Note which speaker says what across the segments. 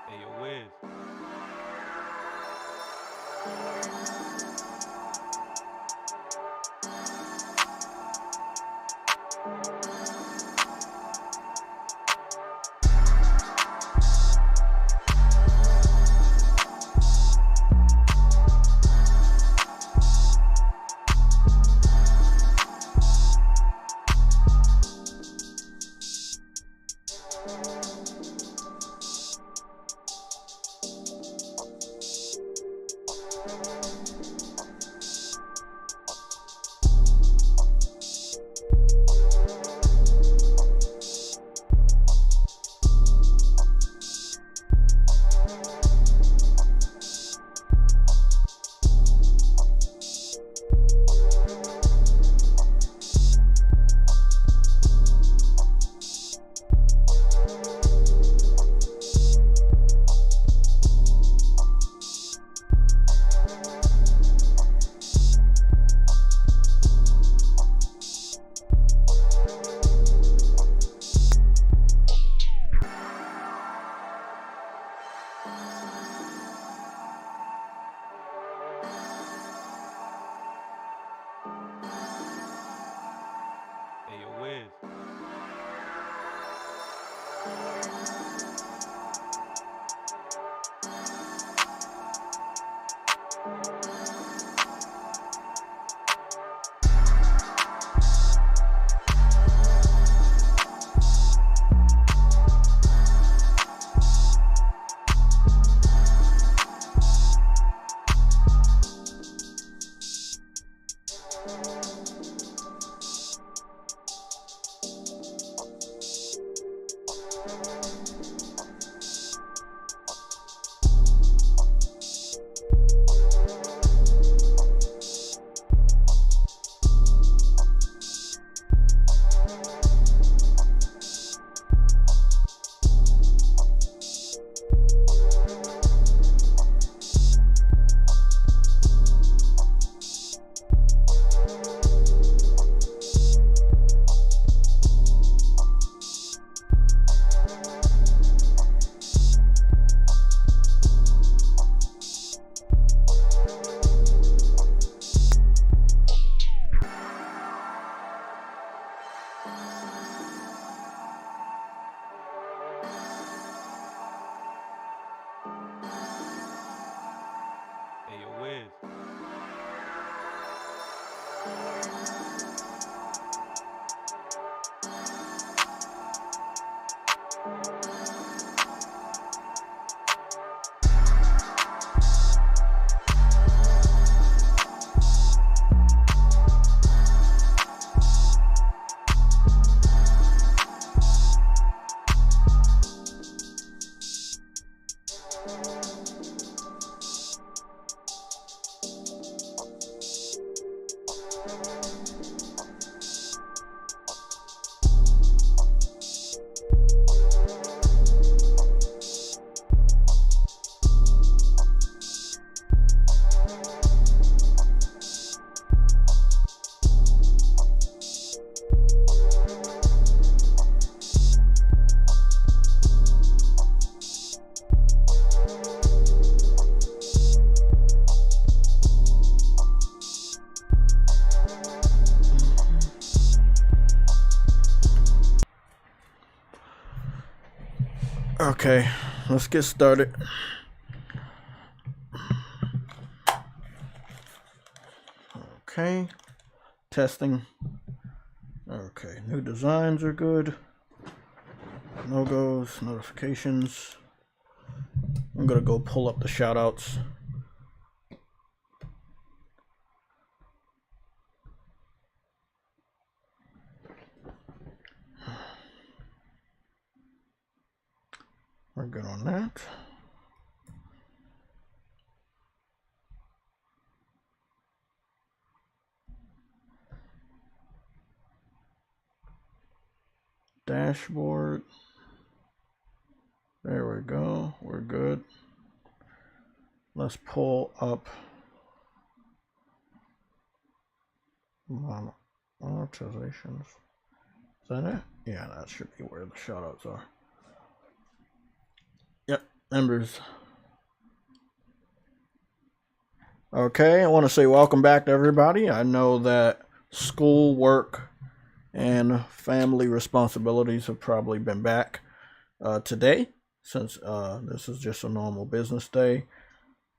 Speaker 1: Hey, yo, Wiz. Hey, yo, Wiz. Hey, yo, Wiz.
Speaker 2: Okay, let's get started. Okay, testing. Okay, new designs are good. Logos, notifications. I'm gonna go pull up the shoutouts. We're good on that. Dashboard. There we go. We're good. Let's pull up monetizations. Is that it? Yeah, that should be where the shoutouts are. Yep, members. Okay, I want to say welcome back to everybody. I know that school, work, and family responsibilities have probably been back today, since this is just a normal business day.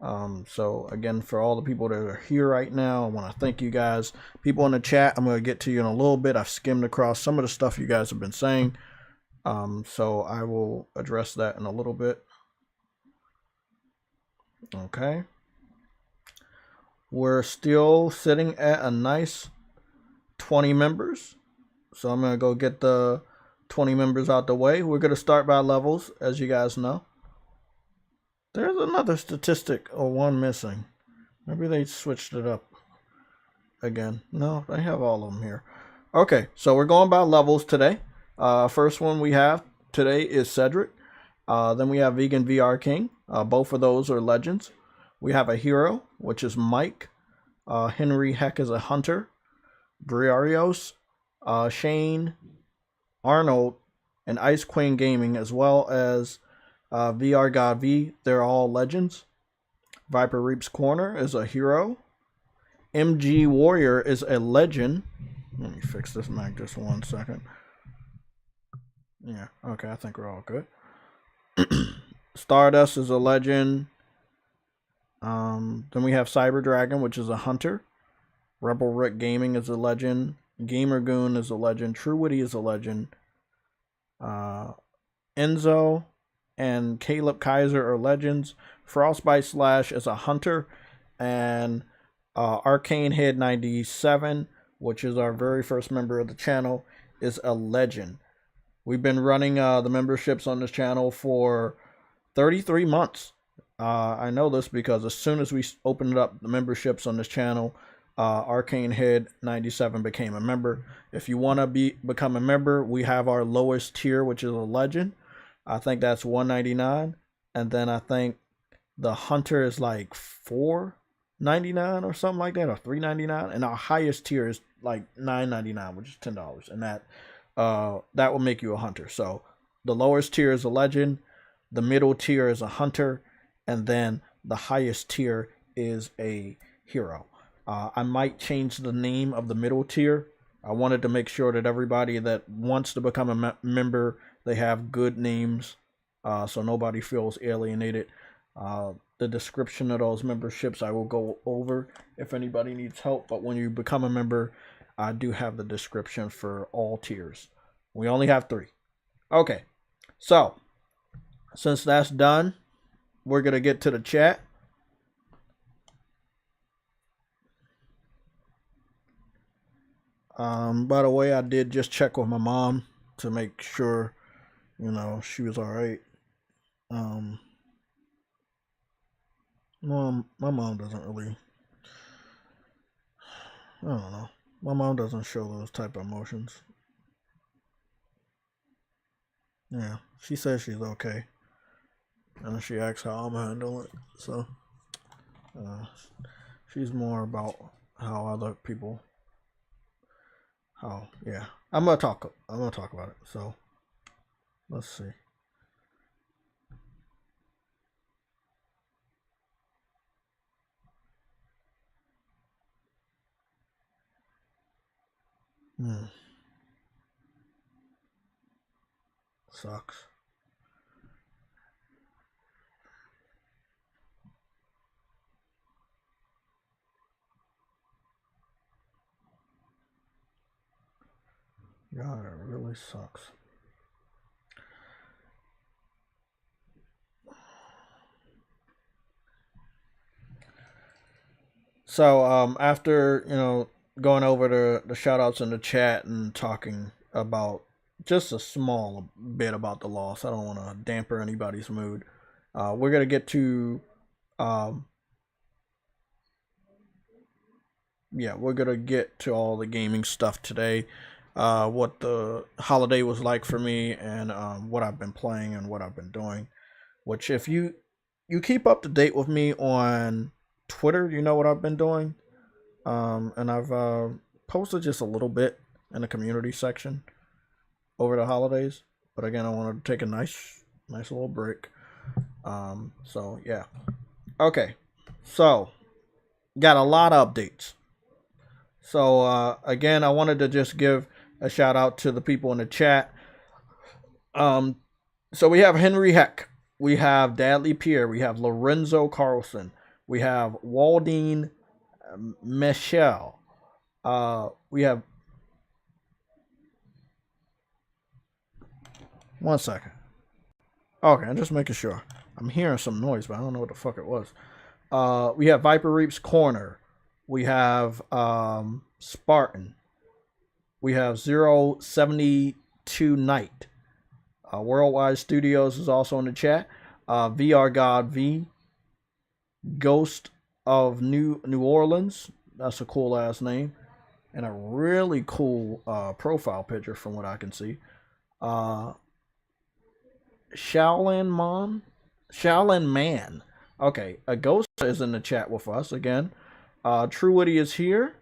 Speaker 2: So again, for all the people that are here right now, I want to thank you guys. People in the chat, I'm going to get to you in a little bit. I've skimmed across some of the stuff you guys have been saying. So I will address that in a little bit. Okay. We're still sitting at a nice 20 members. So I'm going to go get the 20 members out the way. We're going to start by levels, as you guys know. There's another statistic or one missing. Maybe they switched it up again. No, they have all of them here. Okay, so we're going by levels today. First one we have today is Cedric. Then we have Vegan VR King. Both of those are legends. We have a hero, which is Mike. Henry Heck is a hunter. Briarios, Shane, Arnold, and Ice Queen Gaming, as well as VR God V. They're all legends. Viper Reaps Corner is a hero. MG Warrior is a legend. Let me fix this mic just 1 second. Yeah, okay, I think we're all good. Stardust is a legend. Then we have Cyber Dragon, which is a hunter. Rebel Rick Gaming is a legend. Gamer Goon is a legend. True Witty is a legend. Enzo and Caleb Kaiser are legends. Frostbite Slash is a hunter. And Arcane Head 97, which is our very first member of the channel, is a legend. We've been running the memberships on this channel for 33 months. I know this because as soon as we opened up the memberships on this channel, Arcane Head 97 became a member. If you want to become a member, we have our lowest tier, which is a legend. I think that's $199, and then I think the hunter is like $4.99 or something like that, or $3.99, and our highest tier is like $9.99, which is $10, and that will make you a hunter. So the lowest tier is a legend, the middle tier is a hunter, and then the highest tier is a hero. I might change the name of the middle tier. I wanted to make sure that everybody that wants to become a member, they have good names, so nobody feels alienated. The description of those memberships I will go over if anybody needs help, but when you become a member, I do have the description for all tiers. We only have 3. Okay, so since that's done, we're going to get to the chat. By the way, I did just check with my mom to make sure, she was all right. My mom doesn't really, I don't know. My mom doesn't show those type of emotions. Yeah, she says she's okay. And she asks how I'm handling it. So, she's more about how other people, yeah. I'm gonna talk about it. So, let's see. Sucks. God, it really sucks. So, after, going over the shoutouts in the chat and talking about just a small bit about the loss, I don't want to damper anybody's mood. We're going to get to, we're going to get to all the gaming stuff today. What the holiday was like for me, and what I've been playing and what I've been doing. Which, if you keep up to date with me on Twitter, you know what I've been doing. And I've posted just a little bit in the community section over the holidays. But again, I wanted to take a nice little break. So yeah. Okay. So got a lot of updates. So again, I wanted to just give a shout out to the people in the chat. So we have Henry Heck, we have Dadley Pierre, we have Lorenzo Carlson, we have Waldine Michelle, we have one second. Okay, I'm just making sure. I'm hearing some noise, but I don't know what the fuck it was. We have Viper Reap's Corner. We have Spartan. We have 072 Night. Worldwide Studios is also in the chat. VR God V. Ghost of New Orleans. That's a cool ass name. And a really cool profile picture from what I can see. Shaolin Man. Okay, a ghost is in the chat with us again. True Witty is here.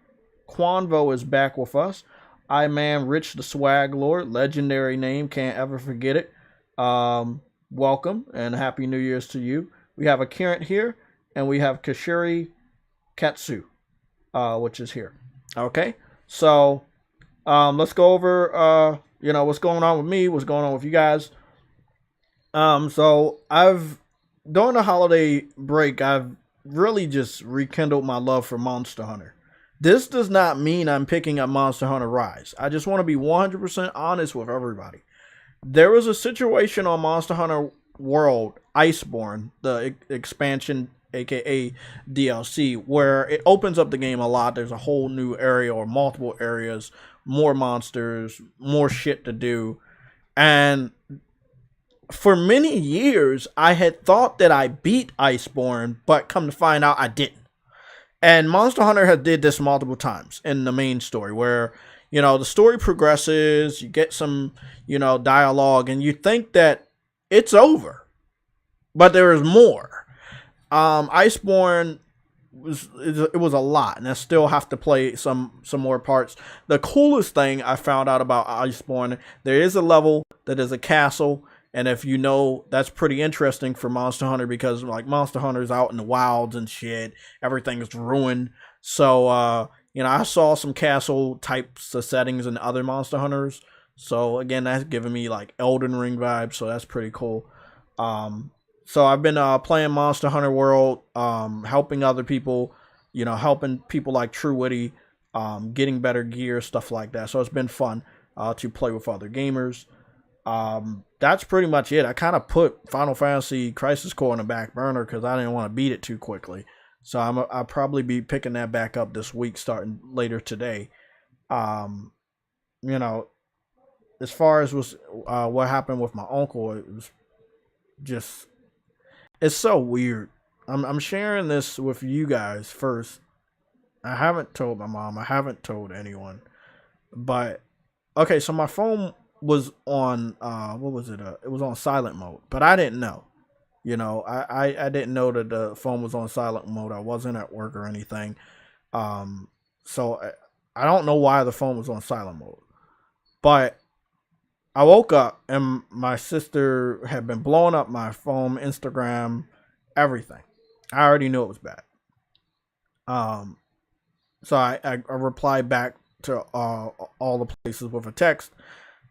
Speaker 2: Quanvo is back with us. I Man Rich the Swag Lord, legendary name, can't ever forget it. Welcome and Happy New Year's to you. We have a Karen here, and we have Kashiri Katsu, which is here. Okay, so let's go over what's going on with me, what's going on with you guys. So I've during the holiday break, I've really just rekindled my love for Monster Hunter. This does not mean I'm picking up Monster Hunter Rise. I just want to be 100% honest with everybody. There was a situation on Monster Hunter World Iceborne, the expansion, aka DLC, where it opens up the game a lot. There's a whole new area or multiple areas, more monsters, more shit to do. And for many years, I had thought that I beat Iceborne, but come to find out I didn't. And Monster Hunter has did this multiple times in the main story where, the story progresses, you get some, dialogue, and you think that it's over. But there is more. Iceborne was a lot, and I still have to play some more parts. The coolest thing I found out about Iceborne, there is a level that is a castle. And if you know, that's pretty interesting for Monster Hunter because like Monster Hunter's out in the wilds and shit, everything is ruined. So, I saw some castle types of settings in other Monster Hunters. So again, that's giving me like Elden Ring vibes. So that's pretty cool. So I've been playing Monster Hunter World, helping other people, helping people like True Witty, getting better gear, stuff like that. So it's been fun to play with other gamers. That's pretty much it. I kind of put Final Fantasy Crisis Core on the back burner because I didn't want to beat it too quickly. So I'll probably be picking that back up this week, starting later today. As far as what happened with my uncle, it was just, it's so weird. I'm sharing this with you guys first. I haven't told my mom. I haven't told anyone. But okay, so my phone was on what was it? It was on silent mode, but I didn't know. I didn't know that the phone was on silent mode. I wasn't at work or anything. So I don't know why the phone was on silent mode. But I woke up and my sister had been blowing up my phone, Instagram, everything. I already knew it was bad. So I replied back to all the places with a text.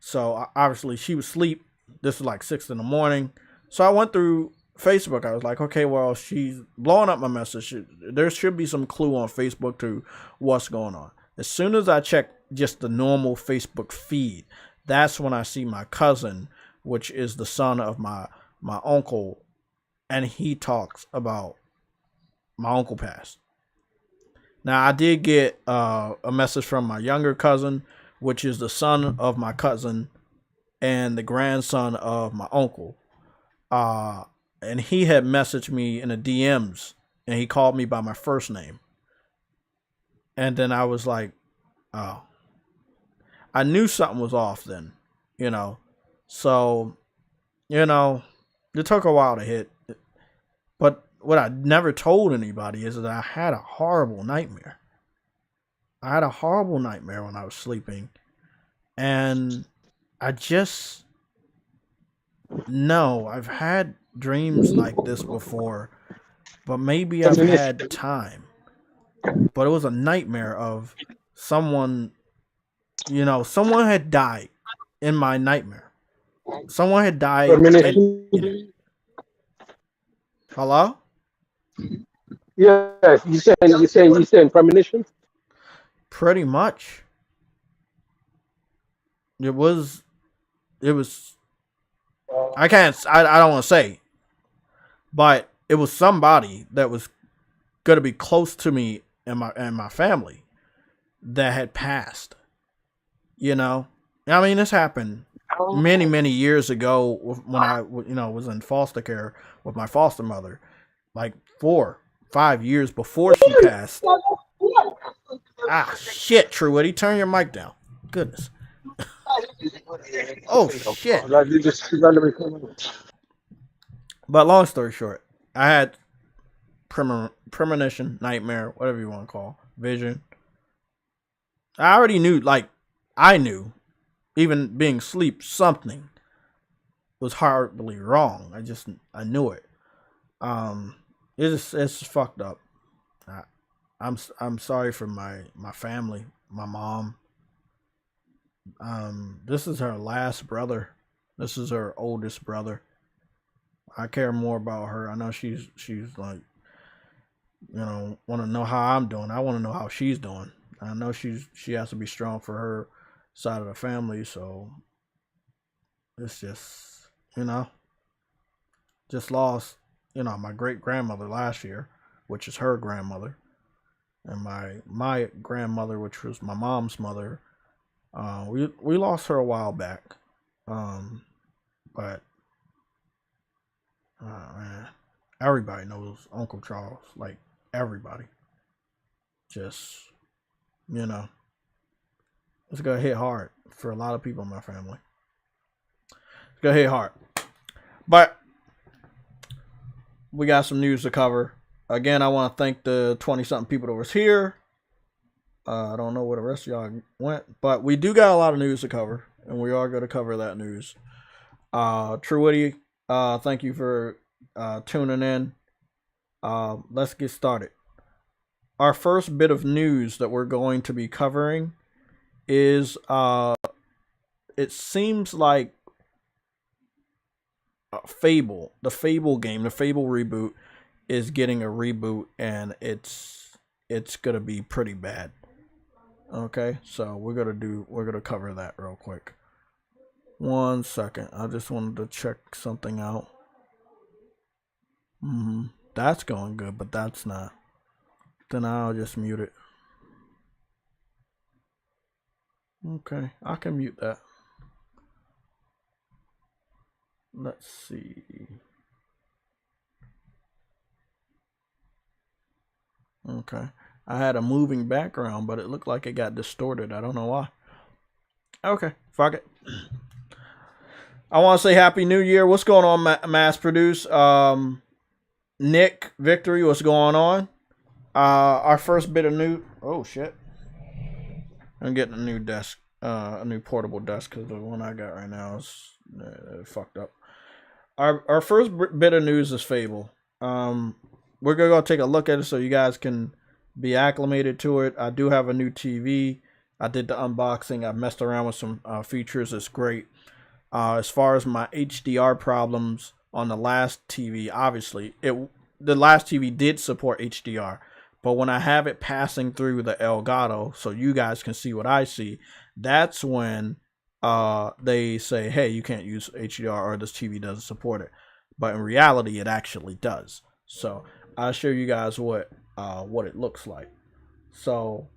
Speaker 2: So obviously she was asleep. This was like 6 a.m. So I went through Facebook. I was like, okay, well, she's blowing up my message. There should be some clue on Facebook to what's going on. As soon as I check just the normal Facebook feed, that's when I see my cousin, which is the son of my uncle, and he talks about my uncle passed. Now, I did get a message from my younger cousin, which is the son of my cousin and the grandson of my uncle. And he had messaged me in the DMs, and he called me by my first name. And then I was like, oh. I knew something was off then, So, it took a while to hit. But what I never told anybody is that I had a horrible nightmare. I had a horrible nightmare when I was sleeping. And I just know I've had dreams like this before, but maybe I've had time. But it was a nightmare of someone, someone had died in my nightmare. Someone had died in it. Hello?
Speaker 3: Yes, you saying premonition?
Speaker 2: Pretty much. It was I don't want to say, but it was somebody that was going to be close to me and my family that had passed. I mean, this happened many years ago when I was in foster care with my foster mother, like 4-5 years before she passed. Ah, shit, Truity, turn your mic down. Goodness. Oh shit. But long story short, I had premonition, nightmare, whatever you want to call, vision. I already knew, I knew, even being asleep, something was horribly wrong. I knew it. It's just fucked up. I'm sorry for my family, my mom. This is her last brother. This is her oldest brother. I care more about her. I know she's like, want to know how I'm doing. I want to know how she's doing. I know she has to be strong for her side of the family. So it's just, just lost, my great grandmother last year, which is her grandmother, and my grandmother, which was my mom's mother. We lost her a while back, but man, everybody knows Uncle Charles. Like everybody, just it's gonna hit hard for a lot of people in my family. It's gonna hit hard, but we got some news to cover. Again, I want to thank the 20-something people that was here. I don't know where the rest of y'all went, but we do got a lot of news to cover, and we are going to cover that news. True Woody, thank you for tuning in. Let's get started. Our first bit of news that we're going to be covering is it seems like Fable, the Fable game, the Fable reboot is getting a reboot, and it's gonna be pretty bad. Okay, so we're gonna cover that real quick. 1 second, I just wanted to check something out. That's going good, but that's not. Then I'll just mute it. Okay, I can mute that. Let's see. Okay. I had a moving background, but it looked like it got distorted. I don't know why. Okay, fuck it. I want to say Happy New Year. What's going on, Mass Produce? Nick, Victory, what's going on? Our first bit of new... Oh, shit. I'm getting a new desk. A new portable desk, because the one I got right now is fucked up. Our first bit of news is Fable. We're going to go take a look at it so you guys can be acclimated to it. I do have a new TV. I did the unboxing. I messed around with some features. It's great. As far as my HDR problems on the last TV, obviously, the last TV did support HDR. But when I have it passing through the Elgato so you guys can see what I see, that's when they say, hey, you can't use HDR or this TV doesn't support it. But in reality, it actually does. So I'll show you guys what it looks like. So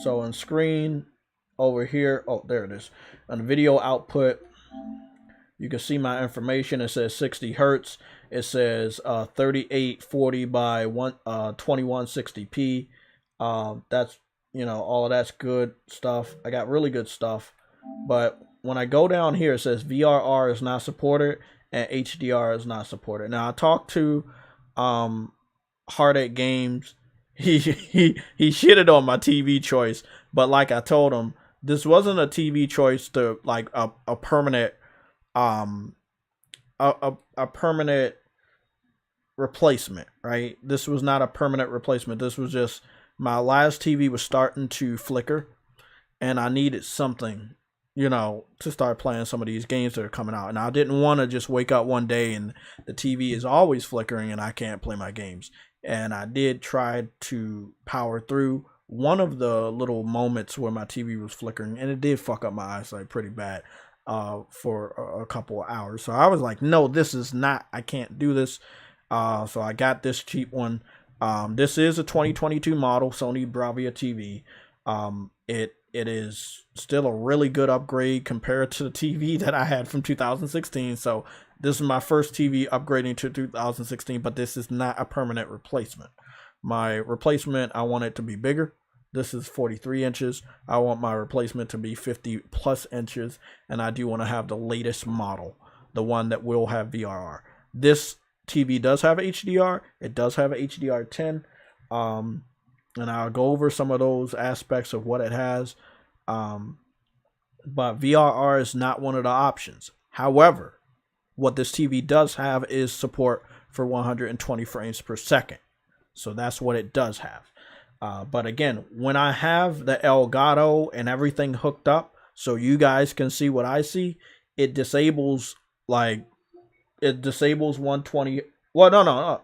Speaker 2: on screen over here, oh, there it is. On the video output, you can see my information. It says 60 hertz. It says 3840 by 2160p. That's, all of that's good stuff. I got really good stuff. But when I go down here, it says VRR is not supported and HDR is not supported. Now I talked to Heartache Games. He shitted on my TV choice, but like I told him, this wasn't a TV choice to like a permanent um a permanent replacement, right? This was not a permanent replacement. This was just my last TV was starting to flicker, and I needed something, to start playing some of these games that are coming out. And I didn't want to just wake up one day and the TV is always flickering and I can't play my games. And I did try to power through one of the little moments where my TV was flickering, and it did fuck up my eyesight pretty bad for a couple of hours. So I was like, no, this is not, I can't do this. So I got this cheap one. This is a 2022 model Sony Bravia TV. It is still a really good upgrade compared to the TV that I had from 2016. So this is my first TV upgrading to 2016, but this is not a permanent replacement. My replacement, I want it to be bigger. This is 43 inches. I want my replacement to be 50 plus inches, and I do want to have the latest model, the one that will have VRR. This TV does have HDR. It does have HDR10. And I'll go over some of those aspects of what it has. But VRR is not one of the options. However, what this TV does have is support for 120 frames per second. So that's what it does have. But again, when I have the Elgato and everything hooked up, so you guys can see what I see, it disables 120. Well, no.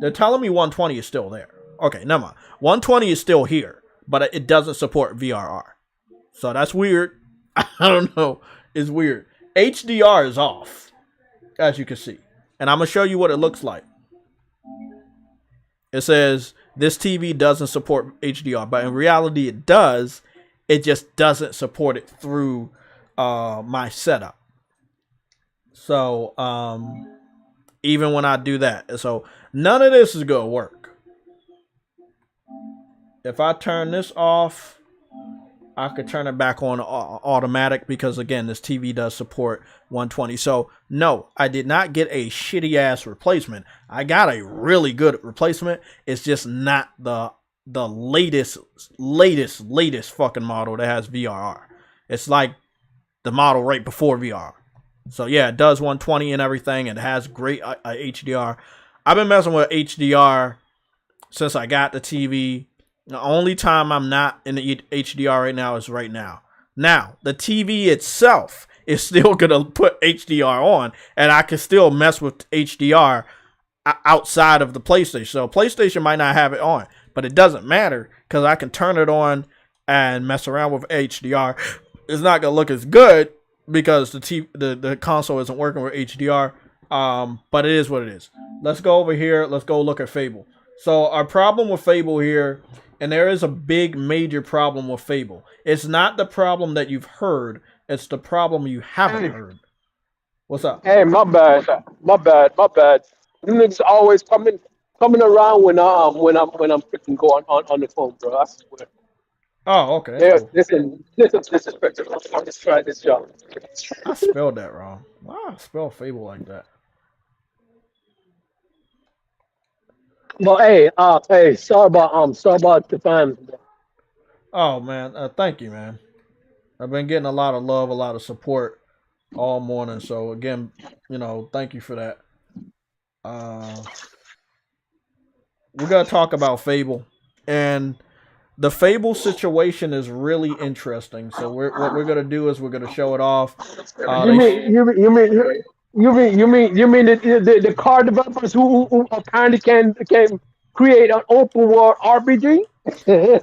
Speaker 2: They're telling me 120 is still there. Okay, never mind. 120 is still here, but it doesn't support VRR. So that's weird. I don't know. It's weird. HDR is off, as you can see. And I'm going to show you what it looks like. It says this TV doesn't support HDR, but in reality it does. It just doesn't support it through my setup. So even when I do that, so none of this is going to work. If I turn this off, I could turn it back on automatic because, again, this TV does support 120. So, no, I did not get a shitty-ass replacement. I got a really good replacement. It's just not the latest fucking model that has VRR. It's like the model right before VR. So, yeah, it does 120 and everything. It has great HDR. I've been messing with HDR since I got the TV. The only time I'm not in the HDR right now is right now. Now, the TV itself is still going to put HDR on, and I can still mess with HDR outside of the PlayStation. So PlayStation might not have it on, but it doesn't matter because I can turn it on and mess around with HDR. It's not going to look as good because the console isn't working with HDR, but it is what it is. Let's go over here. Let's go look at Fable. So our problem with Fable here, and there is a big major problem with Fable. It's not the problem that you've heard. It's the problem you haven't heard. What's up?
Speaker 3: Hey, my bad. You niggas always coming around when I'm freaking going on the phone, bro. I swear.
Speaker 2: Oh, okay.
Speaker 3: Yeah, cool. Listen. Let's try this job.
Speaker 2: I spelled that wrong. Why I spell Fable like that?
Speaker 3: Well, hey, sorry about the fans.
Speaker 2: Oh man, thank you, man. I've been getting a lot of love, a lot of support all morning. So again, thank you for that. We're gonna talk about Fable, and the Fable situation is really interesting. So what we're gonna do is we're gonna show it off.
Speaker 3: You mean the car developers who apparently can create an open world RPG?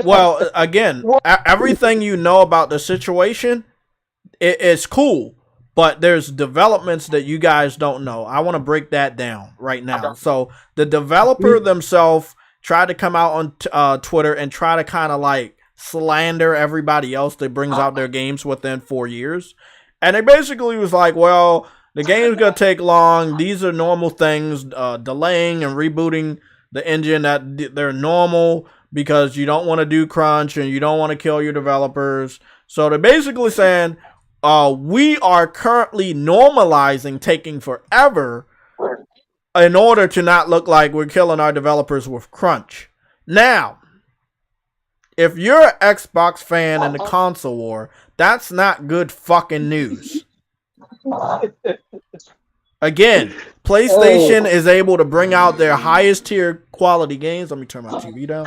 Speaker 2: Well, again, everything you know about the situation, it's cool, but there's developments that you guys don't know. I want to break that down right now. So the developer themselves tried to come out on Twitter and try to kind of like slander everybody else that brings out their games within 4 years. And they basically was like, well, the game's going to take long. These are normal things, delaying and rebooting the engine, that they're normal because you don't want to do crunch and you don't want to kill your developers. So they're basically saying, we are currently normalizing taking forever in order to not look like we're killing our developers with crunch. Now, if you're an Xbox fan in the console war, that's not good fucking news. Again, PlayStation is able to bring out their highest tier quality games. Let me turn my TV down.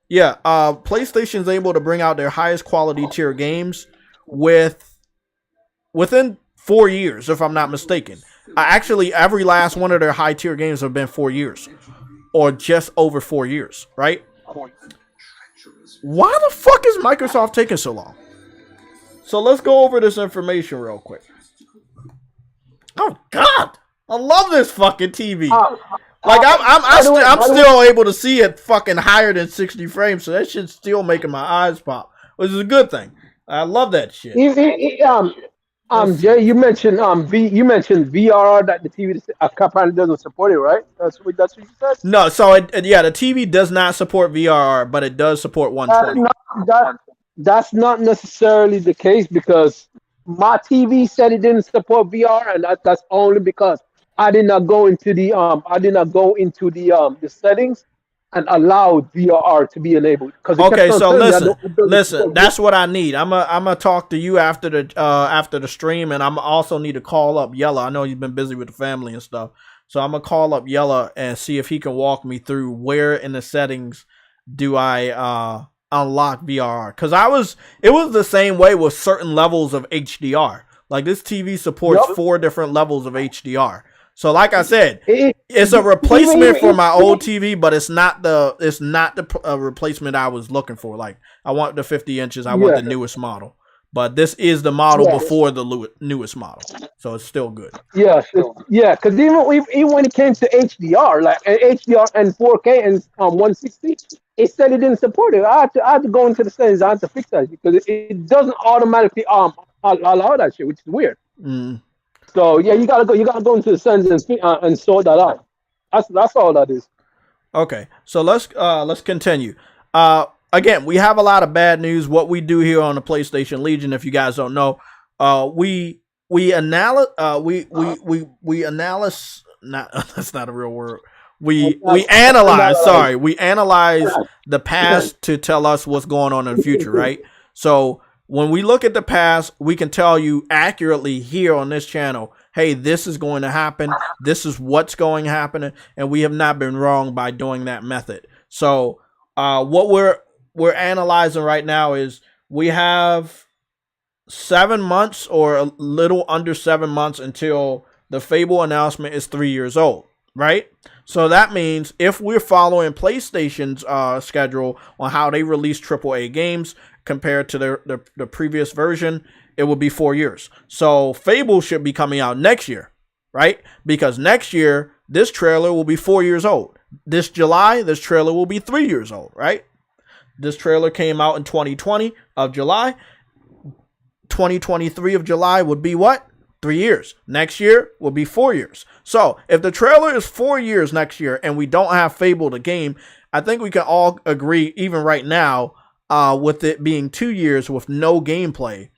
Speaker 2: Yeah, PlayStation's able to bring out their highest quality tier games within 4 years, if I'm not mistaken. Actually, every last one of their high tier games have been 4 years, or just over 4 years, right? Why the fuck is Microsoft taking so long? So let's go over this information real quick. Oh God, I love this fucking TV. Like I'm still able to see it fucking higher than 60 frames, so that shit's still making my eyes pop, which is a good thing. I love that shit.
Speaker 3: Jay, you mentioned VR that the TV apparently doesn't support it, right? That's what you said.
Speaker 2: No, so the TV does not support VRR, but it does support 120.
Speaker 3: That's not necessarily the case, because my TV said it didn't support VR, and that's only because I did not go into the settings and allowed VRR to be enabled.
Speaker 2: Okay, so listen, that's what I need. I'm gonna talk to you after the stream, and I'm also need to call up Yella. I know you've been busy with the family and stuff, so I'm gonna call up Yella and see if he can walk me through where in the settings do I unlock VRR, because it was the same way with certain levels of HDR. Like this TV supports 4 different levels of HDR. So like I said, it's a replacement for my old TV, but it's not the replacement I was looking for. Like I want the 50 inches, I want the newest model. But this is the model before the newest model, so it's still good.
Speaker 3: Yeah, because even when it came to HDR, like HDR and 4K and 160, it said it didn't support it. I had to go into the settings. I had to fix that because it doesn't automatically allow that shit, which is weird.
Speaker 2: Mm.
Speaker 3: So yeah, you gotta go into the settings and sort that out. That's all that is.
Speaker 2: Okay, so let's continue. Again, we have a lot of bad news. What we do here on the PlayStation Legion, if you guys don't know, we analyze. Not that's not a real word. We analyze. Sorry, we analyze the past to tell us what's going on in the future, right? So when we look at the past, we can tell you accurately here on this channel, hey, this is going to happen. This is what's going to happen, and we have not been wrong by doing that method. So what we're analyzing right now is we have 7 months or a little under 7 months until the Fable announcement is 3 years old, right? So that means if we're following PlayStation's schedule on how they release AAA games compared to the previous version, it will be 4 years. So Fable should be coming out next year, right? Because next year, this trailer will be 4 years old. This July, this trailer will be 3 years old, right? This trailer came out in 2020 of July. 2023 of July would be what? 3 years. Next year will be 4 years. So if the trailer is 4 years next year and we don't have Fable the game, I think we can all agree, even right now, with it being 2 years with no gameplay,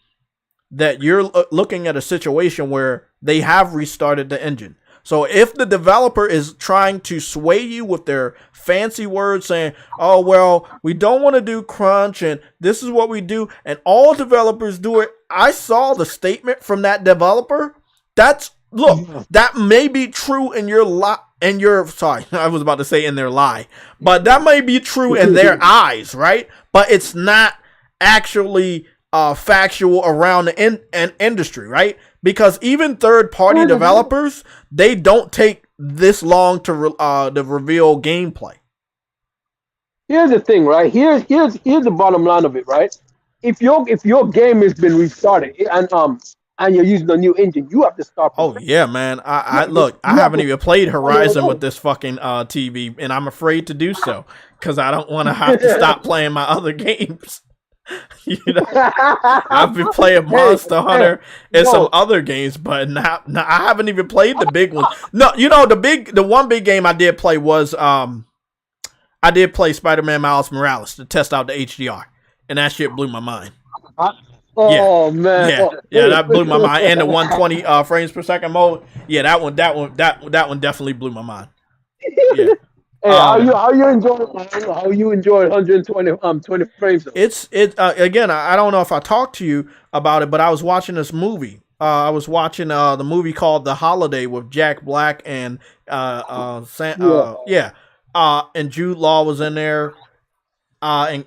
Speaker 2: that you're looking at a situation where they have restarted the engine. So if the developer is trying to sway you with their fancy words saying, oh, well, we don't want to do crunch and this is what we do, and all developers do it. I saw the statement from that developer. That may be true in your sorry, I was about to say in their lie, but that may be true in their eyes, right? But it's not actually factual around the industry, right? Because even third-party developers, they don't take this long to reveal gameplay.
Speaker 3: Here's the thing, right? Here's the bottom line of it, right? If your game has been restarted and you're using a new engine, you have to start.
Speaker 2: Oh yeah, man. I haven't even played Horizon with this fucking TV, and I'm afraid to do so because I don't want to have to stop playing my other games. You know, I've been playing Monster Hunter and some other games, but not I haven't even played the big one. No, you know, the one big game I did play was I did play Spider-Man Miles Morales to test out the HDR, and that shit blew my mind.
Speaker 3: Man,
Speaker 2: yeah, that blew my mind. And the 120 frames per second mode, yeah, that one definitely blew my mind. Yeah.
Speaker 3: Hey, how you enjoying 120 frames?
Speaker 2: It's again, I don't know if I talked to you about it, but I was watching this movie I was watching the movie called The Holiday with Jack Black and and Jude Law was in there, and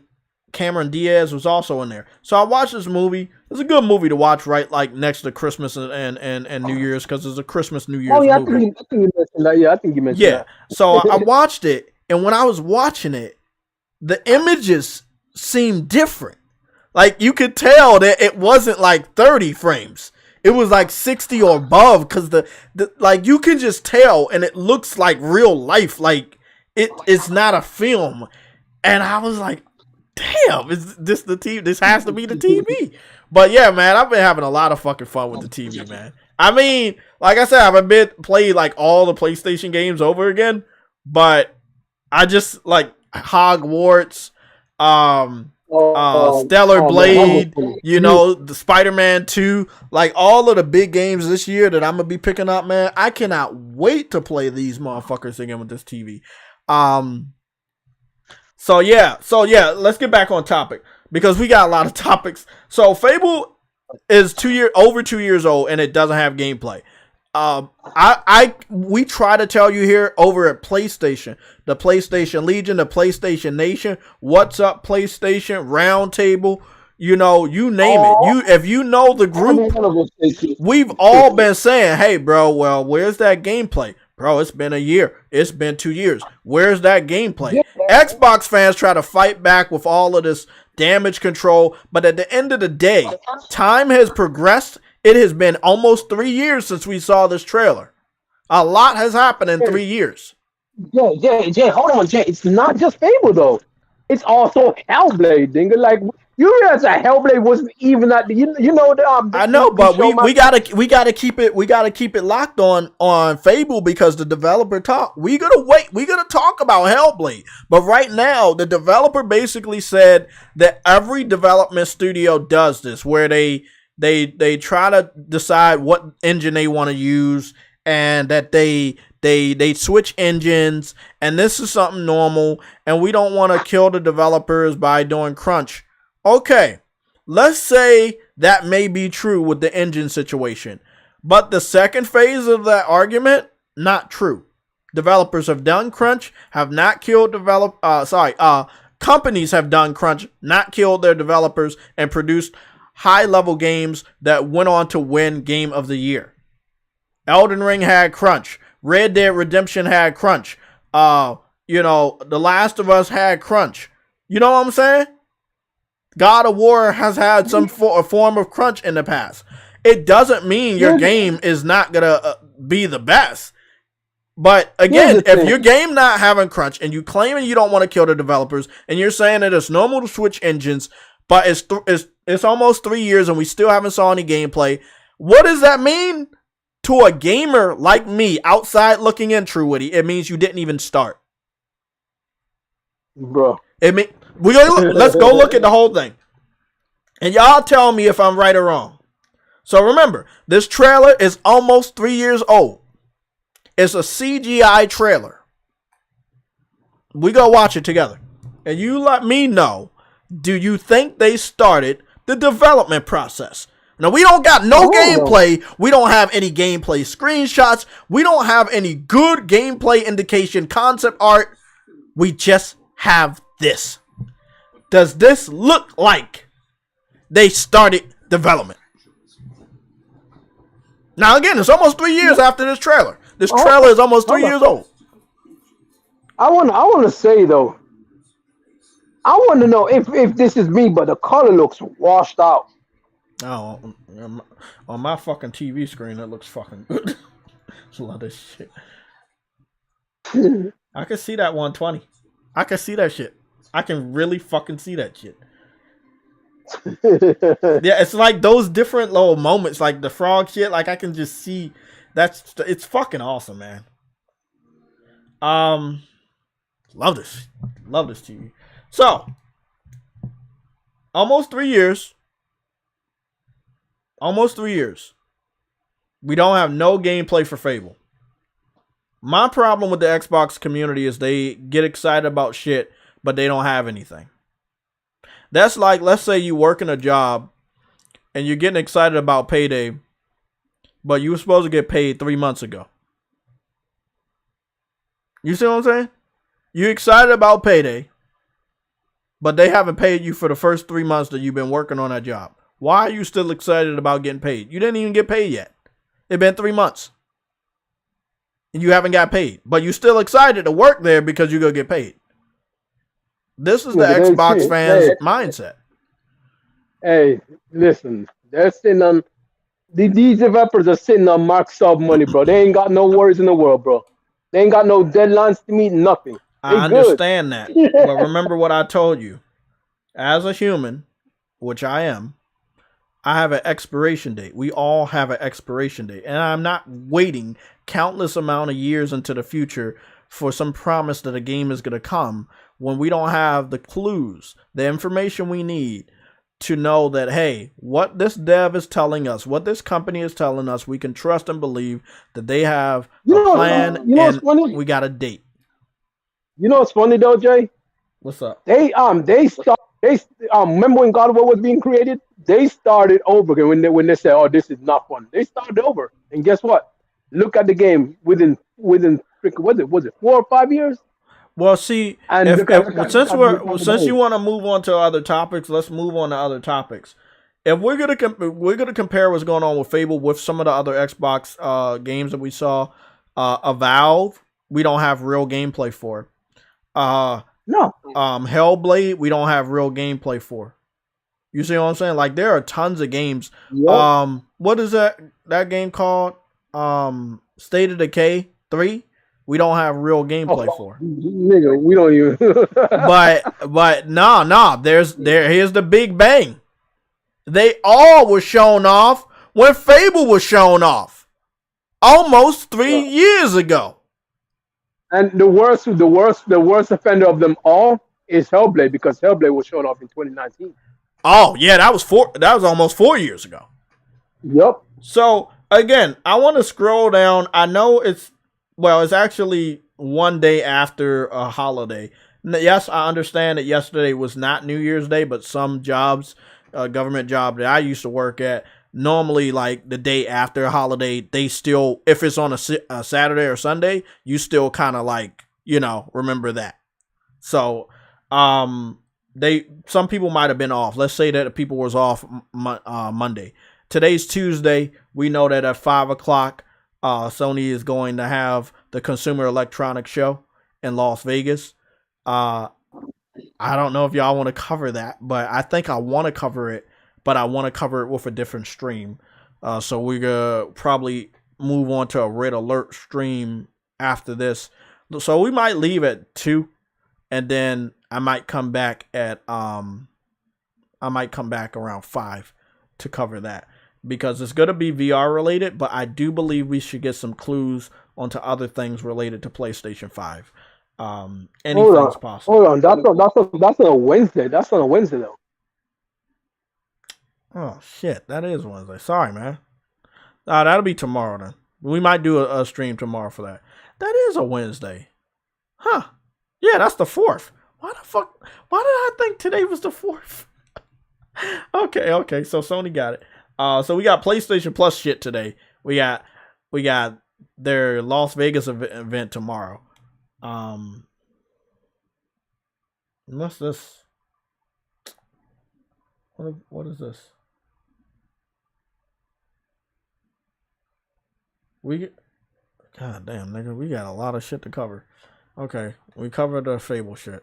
Speaker 2: Cameron Diaz was also in there. So I watched this movie. It's a good movie to watch right like next to Christmas and New Year's because it's a Christmas New Year's movie.
Speaker 3: I think you mentioned that. Yeah, I think you mentioned that.
Speaker 2: So I watched it, and when I was watching it, the images seemed different. Like you could tell that it wasn't like 30 frames. It was like 60 or above because the like you can just tell, and it looks like real life. Like it's not a film. And I was like, damn, is this the TV? This has to be the TV. But yeah, man, I've been having a lot of fucking fun with the TV, man. I mean, like I said, I've played like all the PlayStation games over again, but I just like Hogwarts, Stellar Blade, you know, the Spider-Man 2, like all of the big games this year that I'm gonna be picking up, man. I cannot wait to play these motherfuckers again with this TV. So yeah, let's get back on topic because we got a lot of topics. So Fable is over 2 years old and it doesn't have gameplay. We try to tell you here over at PlayStation, the PlayStation Legion, the PlayStation Nation, what's up PlayStation, Roundtable, you know, you name it. If you know the group, we've all been saying, hey bro, well, where's that gameplay? Bro, it's been a year. It's been 2 years. Where's that gameplay? Xbox fans try to fight back with all of this damage control, but at the end of the day, time has progressed. It has been almost 3 years since we saw this trailer. A lot has happened in 3 years.
Speaker 3: Jay, hold on, Jay. It's not just Fable though. It's also Hellblade, dinga. Like you realize that Hellblade wasn't even at the you know the
Speaker 2: I know, but we gotta keep it locked on Fable because the developer talk. We gonna talk about Hellblade. But right now, the developer basically said that every development studio does this, where they try to decide what engine they want to use, and that they switch engines, and this is something normal, and we don't want to kill the developers by doing crunch. Okay, let's say that may be true with the engine situation, but the second phase of that argument, not true. Developers have done crunch, have not killed companies have done crunch, not killed their developers, and produced high-level games that went on to win Game of the Year. Elden Ring had crunch. Red Dead Redemption had crunch. The Last of Us had crunch. You know what I'm saying? God of War has had some form of crunch in the past. It doesn't mean your game is not going to be the best. But again, if your game not having crunch and you claiming you don't want to kill the developers and you're saying that it's normal to switch engines, but it's almost 3 years and we still haven't saw any gameplay, what does that mean to a gamer like me outside looking in, True Witty? It means you didn't even start.
Speaker 3: Bro.
Speaker 2: Let's go look at the whole thing. And y'all tell me if I'm right or wrong. So remember, this trailer is almost 3 years old. It's a CGI trailer. We go watch it together. And you let me know, do you think they started the development process? Now, we don't got no gameplay. We don't have any gameplay screenshots. We don't have any good gameplay indication, concept art. We just have this. Does this look like they started development? Now, again, it's almost 3 years after this trailer. This trailer is almost 3 years old.
Speaker 3: I want to say, though, I want to know if this is me, but the color looks washed out.
Speaker 2: Oh, on my fucking TV screen, it looks fucking good. It's a lot of shit. I can see that 120. I can see that shit. I can really fucking see that shit. Yeah, it's like those different little moments, like the frog shit. Like I can just see it's fucking awesome, man. Love this TV. So, almost 3 years. Almost 3 years. We don't have no gameplay for Fable. My problem with the Xbox community is they get excited about shit, but they don't have anything. That's like, let's say you work in a job and you're getting excited about payday, but you were supposed to get paid 3 months ago. You see what I'm saying? You're excited about payday, but they haven't paid you for the first 3 months that you've been working on that job. Why are you still excited about getting paid? You didn't even get paid yet. It's been 3 months. And you haven't got paid. But you're still excited to work there because you're going to get paid. This is the Xbox fans' mindset.
Speaker 3: Hey, listen. They're sitting on... These developers are sitting on Mark Sub money, bro. They ain't got no worries in the world, bro. They ain't got no deadlines to meet, nothing.
Speaker 2: I understand that. But remember what I told you. As a human, which I am, I have an expiration date. We all have an expiration date. And I'm not waiting countless amount of years into the future for some promise that a game is going to come when we don't have the clues, the information we need to know that, hey, what this dev is telling us, what this company is telling us, we can trust and believe that they have a plan and we got a date.
Speaker 3: You know what's funny though, Jay?
Speaker 2: What's up?
Speaker 3: They remember when God of War was being created? They started over again when they said, "Oh, this is not fun." They started over, and guess what? Look at the game within was it 4 or 5 years?
Speaker 2: Well, see, since you want to move on to other topics, let's move on to other topics. If we're gonna compare what's going on with Fable with some of the other Xbox games that we saw, Valve, we don't have real gameplay for.
Speaker 3: No.
Speaker 2: Hellblade, we don't have real gameplay for. You see what I'm saying? Like, there are tons of games.
Speaker 3: Yep.
Speaker 2: What is that game called? State of Decay 3. We don't have real gameplay for.
Speaker 3: Nigga, we don't even.
Speaker 2: but no. Here's the big bang. They all were shown off when Fable was shown off, almost 3 years ago.
Speaker 3: And the worst offender of them all is Hellblade, because Hellblade was shown off in 2019.
Speaker 2: Oh yeah, that was almost 4 years ago.
Speaker 3: Yep.
Speaker 2: So again, I want to scroll down. I know it's actually one day after a holiday. Yes, I understand that yesterday was not New Year's Day, but some jobs, government job that I used to work at, normally like the day after a holiday, they still, if it's on a Saturday or Sunday, you still kind of like, remember that. So, some people might have been off. Let's say that people was off Monday. Today's Tuesday. We know that at 5:00, Sony is going to have the Consumer Electronics Show in Las Vegas. I don't know if y'all want to cover that, but I think I want to cover it, but I want to cover it with a different stream. So we're going to probably move on to a Red Alert stream after this. So we might leave at 2, and then I might come back around 5 to cover that, because it's going to be VR related, but I do believe we should get some clues onto other things related to PlayStation 5. Anything's possible.
Speaker 3: Hold on, that's on a Wednesday. That's on a Wednesday though.
Speaker 2: Oh shit, that is Wednesday. Sorry, man. That'll be tomorrow then. We might do a stream tomorrow for that. That is a Wednesday. Huh. Yeah, that's the 4th. Why did I think today was the 4th? Okay, so Sony got it. So we got PlayStation Plus shit today. We got their Las Vegas event tomorrow. What's this? What is this? God damn, nigga, we got a lot of shit to cover. Okay, we covered the Fable shit.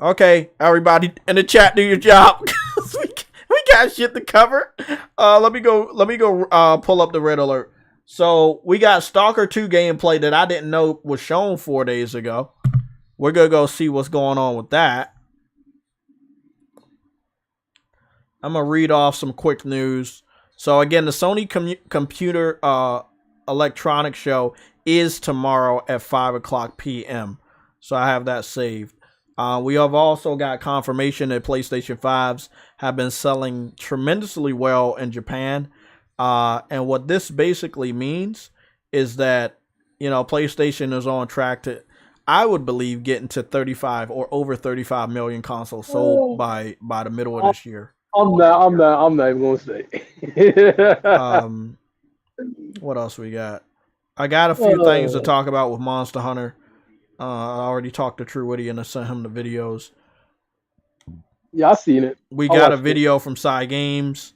Speaker 2: Okay, everybody in the chat, do your job. we got shit to cover. Let me go pull up the Red Alert. So we got Stalker 2 gameplay that I didn't know was shown 4 days ago. We're gonna go see what's going on with that. I'm gonna read off some quick news. So again, the Sony Computer Electronics Show is tomorrow at 5:00 p.m. So I have that saved. We have also got confirmation that PlayStation 5s have been selling tremendously well in Japan. And what this basically means is that, PlayStation is on track to, I would believe, getting to 35 or over 35 million consoles sold by the middle of this year.
Speaker 3: I'm not even gonna say.
Speaker 2: What else we got? I got a few things to talk about with Monster Hunter. I already talked to True Witty and I sent him the videos.
Speaker 3: Yeah, I seen it.
Speaker 2: We got a video from Psy Games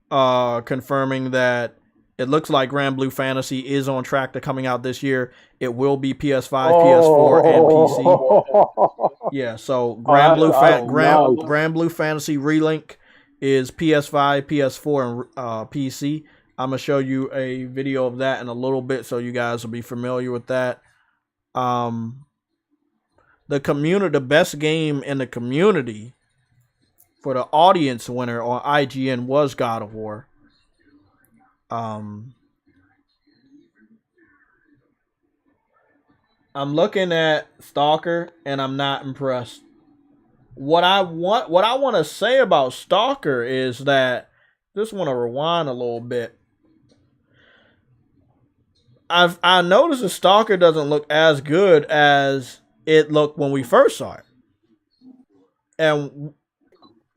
Speaker 2: confirming that it looks like Grand Blue Fantasy is on track to coming out this year. It will be PS5, PS4, and PC. Yeah, so Grand Blue Fantasy Relink is PS5, PS4, and PC. I'm gonna show you a video of that in a little bit, so you guys will be familiar with that. The best game in the community for the audience winner on IGN was God of War. I'm looking at Stalker and I'm not impressed. What I want to say about Stalker is that just want to rewind a little bit. I noticed the Stalker doesn't look as good as it looked when we first saw it.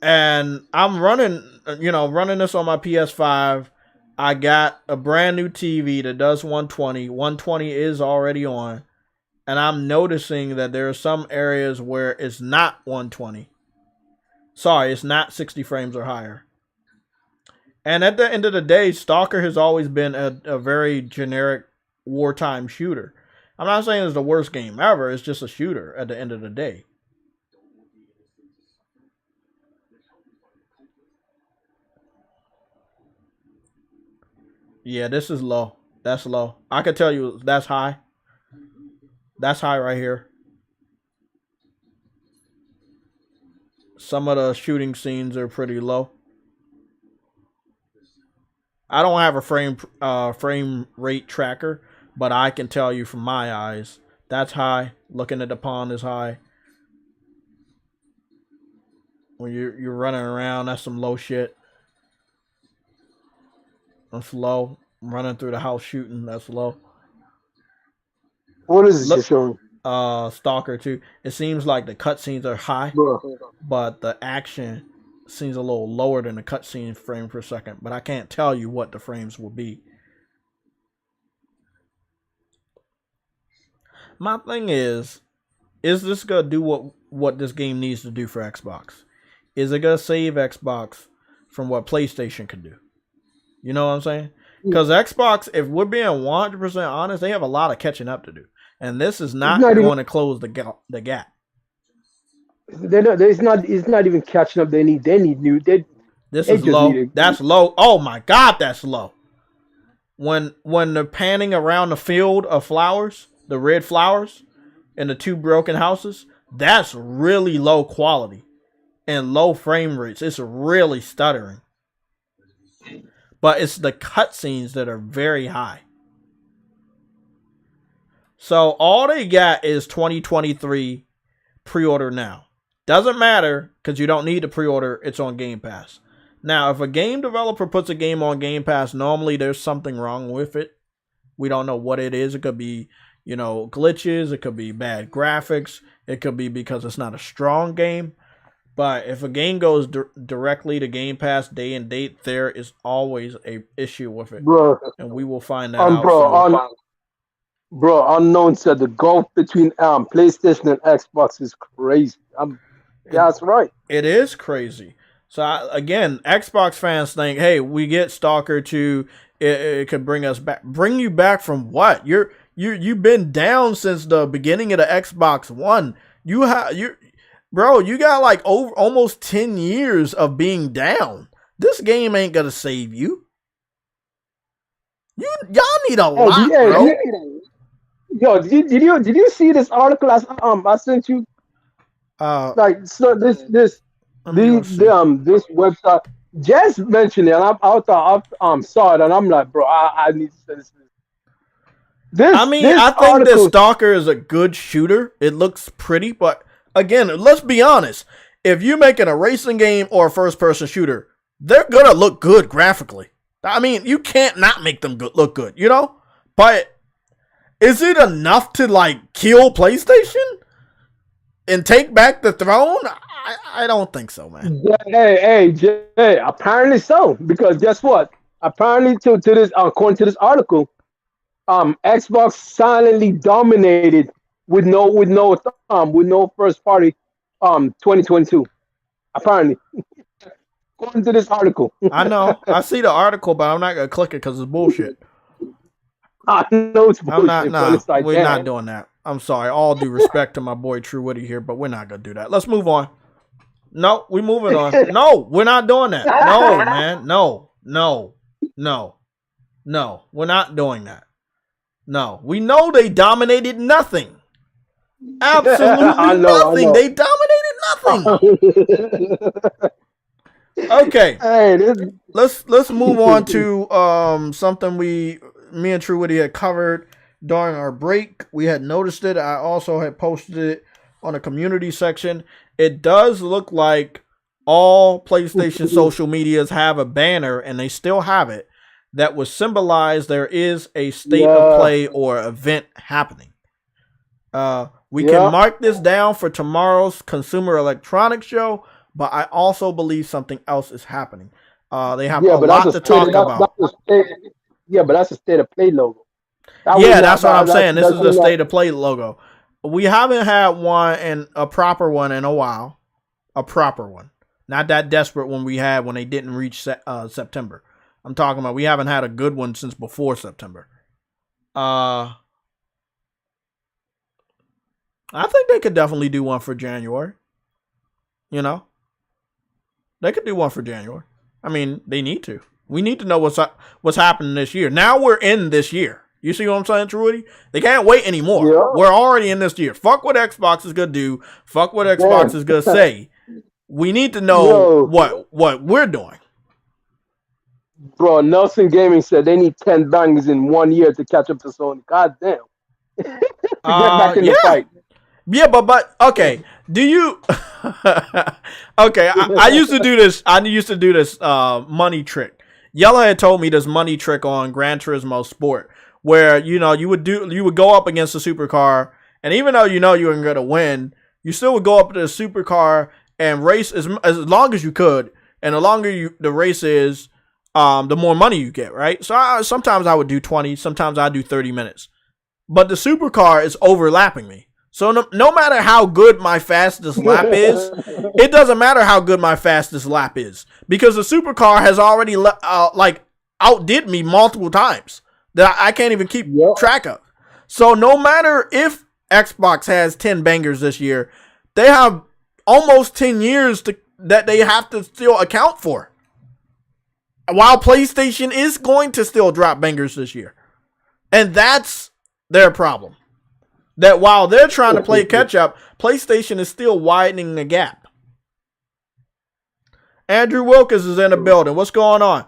Speaker 2: And I'm running this on my PS5. I got a brand new TV that does 120. 120 is already on. And I'm noticing that there are some areas where it's not 120. Sorry, it's not 60 frames or higher. And at the end of the day, Stalker has always been a very generic wartime shooter. I'm not saying it's the worst game ever. It's just a shooter at the end of the day. Yeah, this is low. That's low. I could tell you that's high. That's high right here. Some of the shooting scenes are pretty low. I don't have a frame rate tracker, but I can tell you from my eyes that's high. Looking at the pond is high. When you're running around, that's some low shit. That's low. Running through the house shooting, that's low.
Speaker 3: What is it showing?
Speaker 2: Stalker 2. It seems like the cutscenes are high, but the action seems a little lower than the cutscene frame per second. But I can't tell you what the frames will be. My thing is this gonna do what this game needs to do for Xbox? Is it gonna save Xbox from what PlayStation can do? You know what I'm saying? Because Xbox, if we're being 100% honest, they have a lot of catching up to do. And this is not going to close the gap.
Speaker 3: It's not even catching up. They need new.
Speaker 2: This is low. That's low. Oh my God, that's low. When they're panning around the field of flowers, the red flowers, and the two broken houses, that's really low quality and low frame rates. It's really stuttering. But it's the cutscenes that are very high. So all they got is 2023 pre-order now. Doesn't matter because you don't need to pre-order. It's on Game Pass. Now, if a game developer puts a game on Game Pass, normally there's something wrong with it. We don't know what it is. It could be, glitches. It could be bad graphics. It could be because it's not a strong game. But if a game goes directly to Game Pass day and date, there is always a issue with it.
Speaker 3: Bro.
Speaker 2: And we will find that out.
Speaker 3: Bro, Unknown said the gulf between PlayStation and Xbox is crazy. That's right.
Speaker 2: It is crazy. So, again, Xbox fans think, hey, we get Stalker 2. It could bring us back. Bring you back from what? You've been down since the beginning of the Xbox One. Bro, you got like almost 10 years of being down. This game ain't gonna save you. Y'all need a lot, bro.
Speaker 3: Yo, did you see this article I sent you? This website just mentioned it, and I saw it, and I'm like, bro, I need to send this.
Speaker 2: I think that Stalker is a good shooter. It looks pretty, but again, let's be honest. If you're making a racing game or a first-person shooter, they're gonna look good graphically. I mean, you can't not make them look good, But is it enough to kill PlayStation? and take back the throne? I don't think so, man.
Speaker 3: Yeah, hey, Jay, apparently so. Because guess what? Apparently, to this, according to this article, Xbox silently dominated with no first party 2022. Apparently, according to this article.
Speaker 2: I know. I see the article, but I'm not gonna click it because it's bullshit.
Speaker 3: I know it's bullshit,
Speaker 2: I'm not.
Speaker 3: but
Speaker 2: Nah,
Speaker 3: it's like,
Speaker 2: we're
Speaker 3: damn.
Speaker 2: not doing that. I'm sorry. All due respect to my boy True Woody here, but we're not gonna do that. Let's move on. No, we moving on. No, we're not doing that. No, man. No. We're not doing that. No. We know they dominated nothing. Absolutely
Speaker 3: I know.
Speaker 2: They dominated nothing. Okay.
Speaker 3: Hey,
Speaker 2: Let's move on to something me and True Woody had covered during our break. We had noticed it. I also had posted it on the community section. It does look like all PlayStation social medias have a banner, and they still have it, that would symbolize there is a state of play or event happening. We can mark this down for tomorrow's Consumer Electronics Show, but I also believe something else is happening. They have a lot to talk about.
Speaker 3: But that's a state of play logo.
Speaker 2: That's what I'm saying. This is the state of play logo. We haven't had a proper one in a while. A proper one. Not that desperate one we had when they didn't reach September. I'm talking about we haven't had a good one since before September. I think they could definitely do one for January. You know? They could do one for January. I mean, they need to. We need to know what's happening this year. Now we're in this year. You see what I'm saying, Trudy? They can't wait anymore. Yeah. We're already in this year. Fuck what Xbox is going to do. Fuck what Xbox is going to say. We need to know what we're doing.
Speaker 3: Bro, Nelson Gaming said they need 10 bangers in 1 year to catch up to Sony. God damn. To get back in the fight.
Speaker 2: Yeah, but okay. Do you? Okay, I used to do this. I used to do this money trick. Yella had told me this money trick on Gran Turismo Sport, where you would go up against a supercar, and even though you were going to win, you still would go up to the supercar and race as long as you could, and the longer the race is, the more money you get, right? So sometimes I would do 20, sometimes I do 30 minutes, but the supercar is overlapping me. So no matter how good my fastest lap is, it doesn't matter how good my fastest lap is, because the supercar has already outdid me multiple times that I can't even keep track of. So no matter if Xbox has 10 bangers this year, they have almost 10 years that they have to still account for. While PlayStation is going to still drop bangers this year. And that's their problem. That while they're trying to play catch up, PlayStation is still widening the gap. Andrew Wilkins is in the building. What's going on?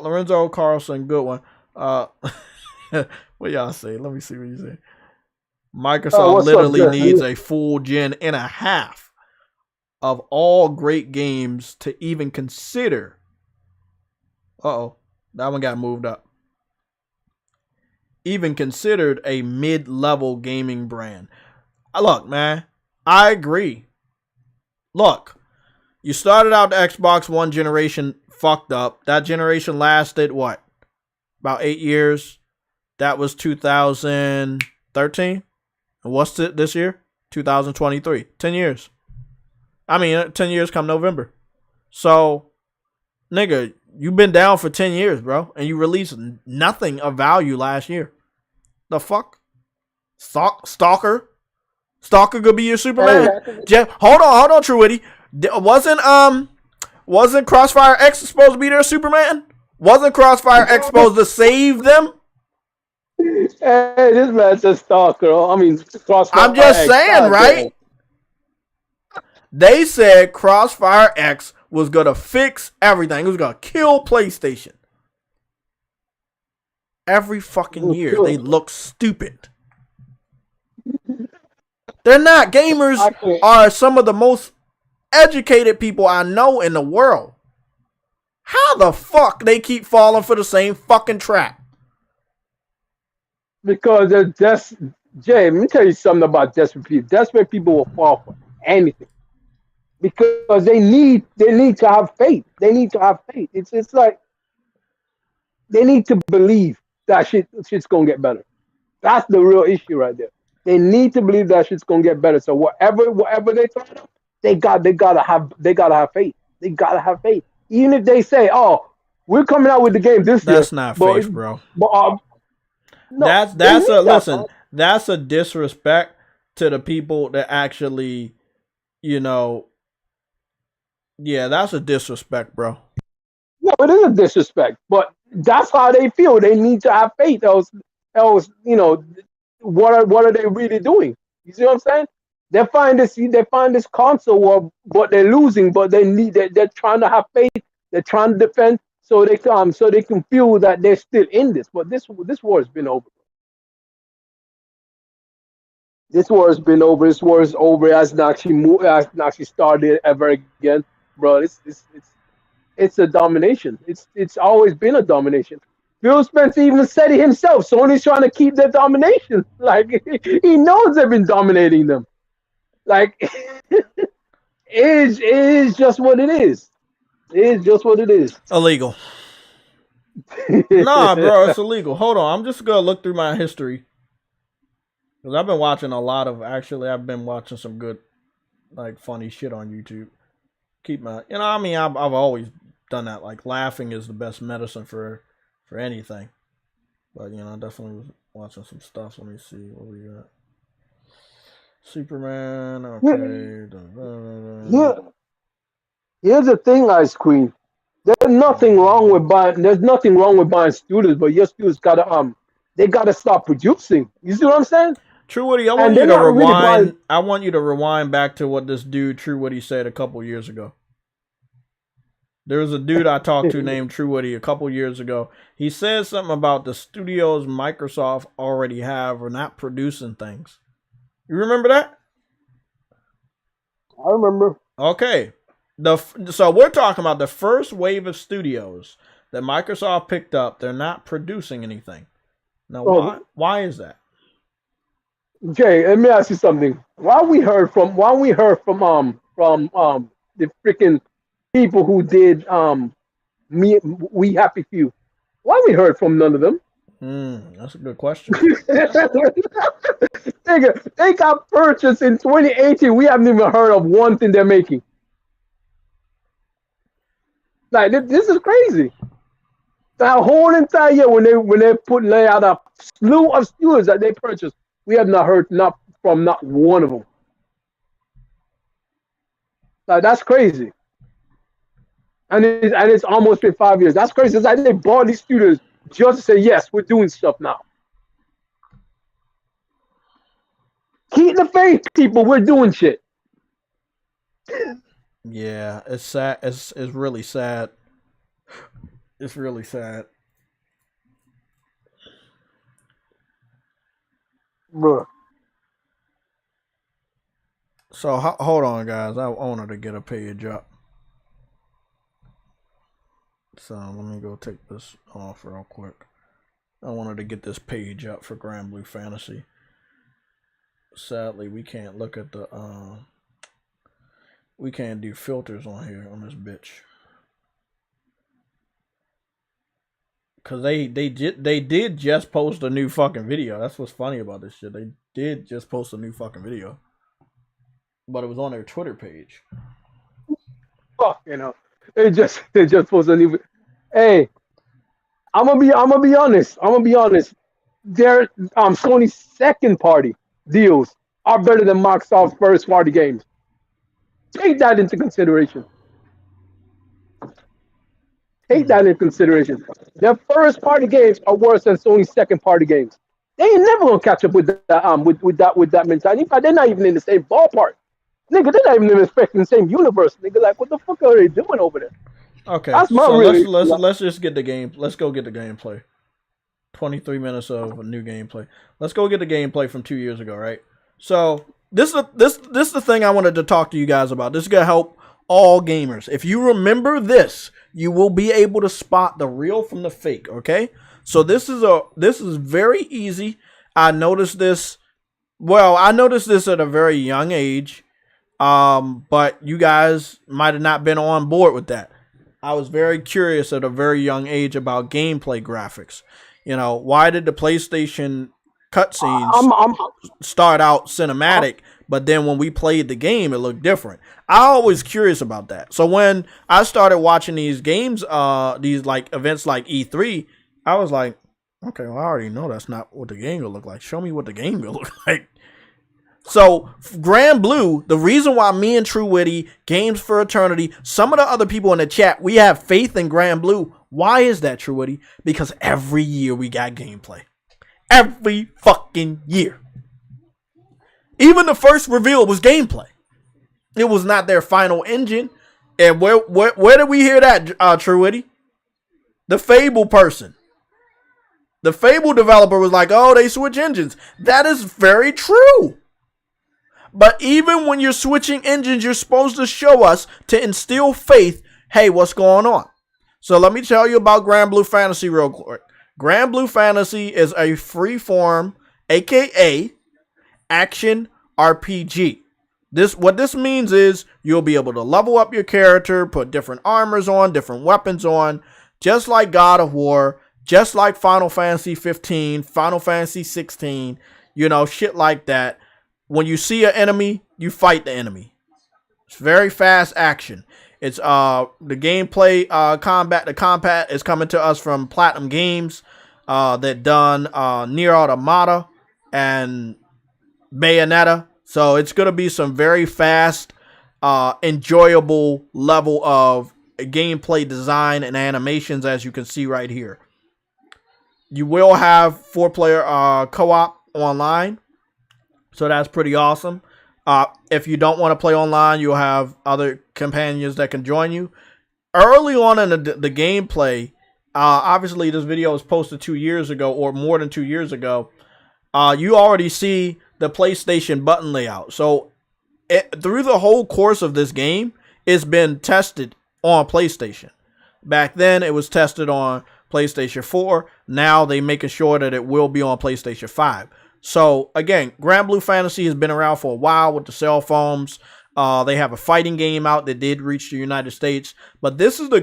Speaker 2: Lorenzo Carlson, good one. What y'all say? Let me see what you say. Microsoft literally needs a full gen and a half of all great games to even consider. That one got moved up. Even considered a mid-level gaming brand. Look, man, I agree. Look, you started out the Xbox One generation fucked up. That generation lasted, what? About 8 years. That was 2013. And what's it this year? 2023. 10 years. 10 years come November. So, nigga, you've been down for 10 years, bro. And you released nothing of value last year. The fuck? Stalker? Stalker could be your Superman? Hold on, True Witty. Wasn't Crossfire X supposed to be their Superman? Wasn't Crossfire X supposed to save them?
Speaker 3: Hey, this man's a stalker. Crossfire
Speaker 2: I'm just saying, right? They said Crossfire X was going to fix everything. It was going to kill PlayStation. Every fucking year, they look stupid. They're not. Gamers are some of the most educated people I know in the world. How the fuck they keep falling for the same fucking trap?
Speaker 3: Because Jay, let me tell you something about desperate people. Desperate people will fall for anything because they need to have faith. They need to have faith. It's like they need to believe that shit's gonna get better. That's the real issue right there. They need to believe that shit's gonna get better. So whatever they try to, they gotta have faith. They gotta have faith. Even if they say, "Oh, we're coming out with the game this year,"
Speaker 2: That's not faith, bro.
Speaker 3: But no,
Speaker 2: That's
Speaker 3: they need
Speaker 2: a
Speaker 3: that,
Speaker 2: listen.
Speaker 3: man.
Speaker 2: That's a disrespect to the people that actually, you know. Yeah, that's a disrespect, bro.
Speaker 3: No, it is a disrespect, but that's how they feel. They need to have faith. Else, what are they really doing? You see what I'm saying? They find this console war, but they're losing. But they're trying to have faith. They're trying to defend, so they can feel that they're still in this. But this war has been over. This war has been over. This war is over. It hasn't actually moved. It hasn't actually started ever again, bro. It's a domination. It's always been a domination. Phil Spencer even said it himself. Sony's trying to keep their domination. Like he knows they've been dominating them. Like it is just what it is. It is just what it is.
Speaker 2: Illegal. Nah, bro, it's illegal. Hold on, I'm just gonna look through my history because I've been watching a lot of. Actually, I've been watching some good, like, funny shit on YouTube. Keep my, I mean, I've always done that. Like, laughing is the best medicine for anything. But I definitely was watching some stuff. Let me see what we got. Superman. Okay.
Speaker 3: Yeah. Here's the thing, Ice Queen. There's nothing wrong with buying studios, but your studios they gotta stop producing. You see what I'm saying?
Speaker 2: True Woody, I
Speaker 3: And
Speaker 2: want you
Speaker 3: they're
Speaker 2: to
Speaker 3: not really
Speaker 2: rewind.
Speaker 3: buying.
Speaker 2: I want you to rewind back to what this dude True Woody said a couple years ago. There was a dude I talked to named True Woody a couple years ago. He said something about the studios Microsoft already have are not producing things. You remember that?
Speaker 3: I remember.
Speaker 2: Okay. So we're talking about the first wave of studios that Microsoft picked up. They're not producing anything. Now, why is that?
Speaker 3: Jay, let me ask you something. Why we heard from the freaking people who did We Happy Few. Why we heard from none of them?
Speaker 2: That's a good question.
Speaker 3: They got purchased in 2018. We haven't even heard of one thing they're making. Like this is crazy. That whole entire year when they lay out a slew of studios that they purchased, we have not heard from not one of them. Like that's crazy. And it's almost been 5 years. That's crazy. It's like they bought these studios just to say yes, we're doing stuff now. Keep the faith, people. We're doing shit.
Speaker 2: Yeah, it's sad. It's really sad. It's really sad.
Speaker 3: Bro.
Speaker 2: So hold on, guys. I wanted to get a page up. So let me go take this off real quick. I wanted to get this page up for Grand Blue Fantasy. Sadly, we can't look at the we can't do filters on here on this bitch. Cause they did just post a new fucking video. That's what's funny about this shit. They did just post a new fucking video, but it was on their Twitter page.
Speaker 3: Fuck, they just posted a new. Hey, I'm gonna be honest. Their Sony's second party deals are better than Microsoft's first party games. Take that into consideration. Take that into consideration. Their first party games are worse than Sony's second party games. They ain't never gonna catch up with that with that mentality. In fact, they're not even in the same ballpark. Nigga, they're not even in the same universe. Nigga, like what the fuck are they doing over there?
Speaker 2: Okay,
Speaker 3: that's
Speaker 2: so let's just get the game. Let's go get the gameplay. 23 minutes of new gameplay. Let's go get the gameplay from 2 years ago, right? So this is the thing I wanted to talk to you guys about. This is gonna help all gamers. If you remember this, you will be able to spot the real from the fake. Okay, so this is very easy. I noticed this Well, I noticed this at a very young age, but you guys might have not been on board with that. I was very curious at a very young age about gameplay graphics. You know, why did the PlayStation cutscenes
Speaker 3: I'm
Speaker 2: start out cinematic, but then when we played the game, it looked different? I always curious about that. So when I started watching these games, these like events like E3, I was like, okay, well, I already know that's not what the game will look like. Show me what the game will look like. So, Grand Blue, the reason why me and True Witty, Games for Eternity, some of the other people in the chat, we have faith in Grand Blue. Why is that, True Witty? Because every year we got gameplay. Every fucking year. Even the first reveal was gameplay. It was not their final engine. And where did we hear that, True Witty? The Fable person. The Fable developer was like, oh, they switch engines. That is very true. But even when you're switching engines, you're supposed to show us to instill faith. Hey, what's going on? So let me tell you about Grand Blue Fantasy real quick. Grand Blue Fantasy is a freeform, aka action RPG. What this means is you'll be able to level up your character, put different armors on, different weapons on, just like God of War, just like Final Fantasy 15, Final Fantasy 16, shit like that. When you see an enemy, you fight the enemy. It's very fast action. It's the gameplay combat. The combat is coming to us from Platinum Games that done Nier Automata and Bayonetta. So it's gonna be some very fast, enjoyable level of gameplay design and animations, as you can see right here. You will have 4-player co-op online. So that's pretty awesome. If you don't want to play online, you'll have other companions that can join you. Early on in the gameplay, obviously this video was posted 2 years ago or more than 2 years ago. You already see the PlayStation button layout. So through the whole course of this game, it's been tested on PlayStation. Back then, it was tested on PlayStation 4. Now they're making sure that it will be on PlayStation 5. So again, Grand Blue Fantasy has been around for a while with the cell phones. They have a fighting game out that did reach the United States, but this is the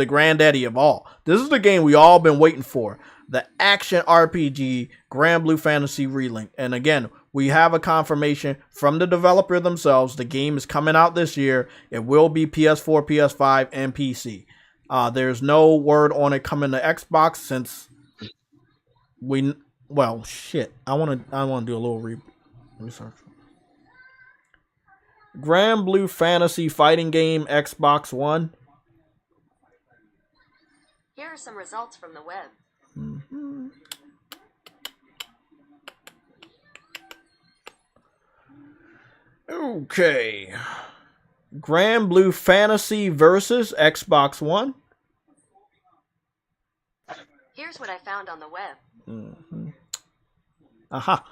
Speaker 2: granddaddy of all. This is the game we all been waiting for. The action RPG Grand Blue Fantasy Relink. And again, we have a confirmation from the developer themselves. The game is coming out this year. It will be PS4, PS5, and PC. There's no word on it coming to Xbox since well, shit. I want to do a little research. Grand Blue Fantasy fighting game, Xbox One.
Speaker 4: Here are some results from the web.
Speaker 2: Mm-hmm. Okay. Grand Blue Fantasy versus Xbox One.
Speaker 4: Here's what I found on the web.
Speaker 2: Mm-hmm. Aha.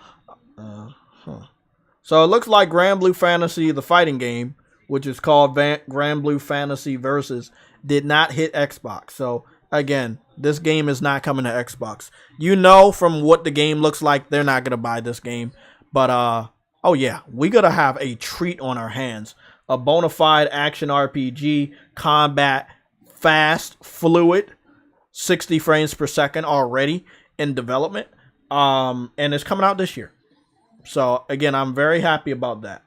Speaker 2: So it looks like Grand Blue Fantasy, the fighting game, which is called Grand Blue Fantasy Versus, did not hit Xbox. So again, this game is not coming to Xbox. From what the game looks like, they're not gonna buy this game. But oh yeah, we gotta have a treat on our hands. A bona fide action RPG, combat, fast, fluid, 60 frames per second already in development. And it's coming out this year. So again, I'm very happy about that.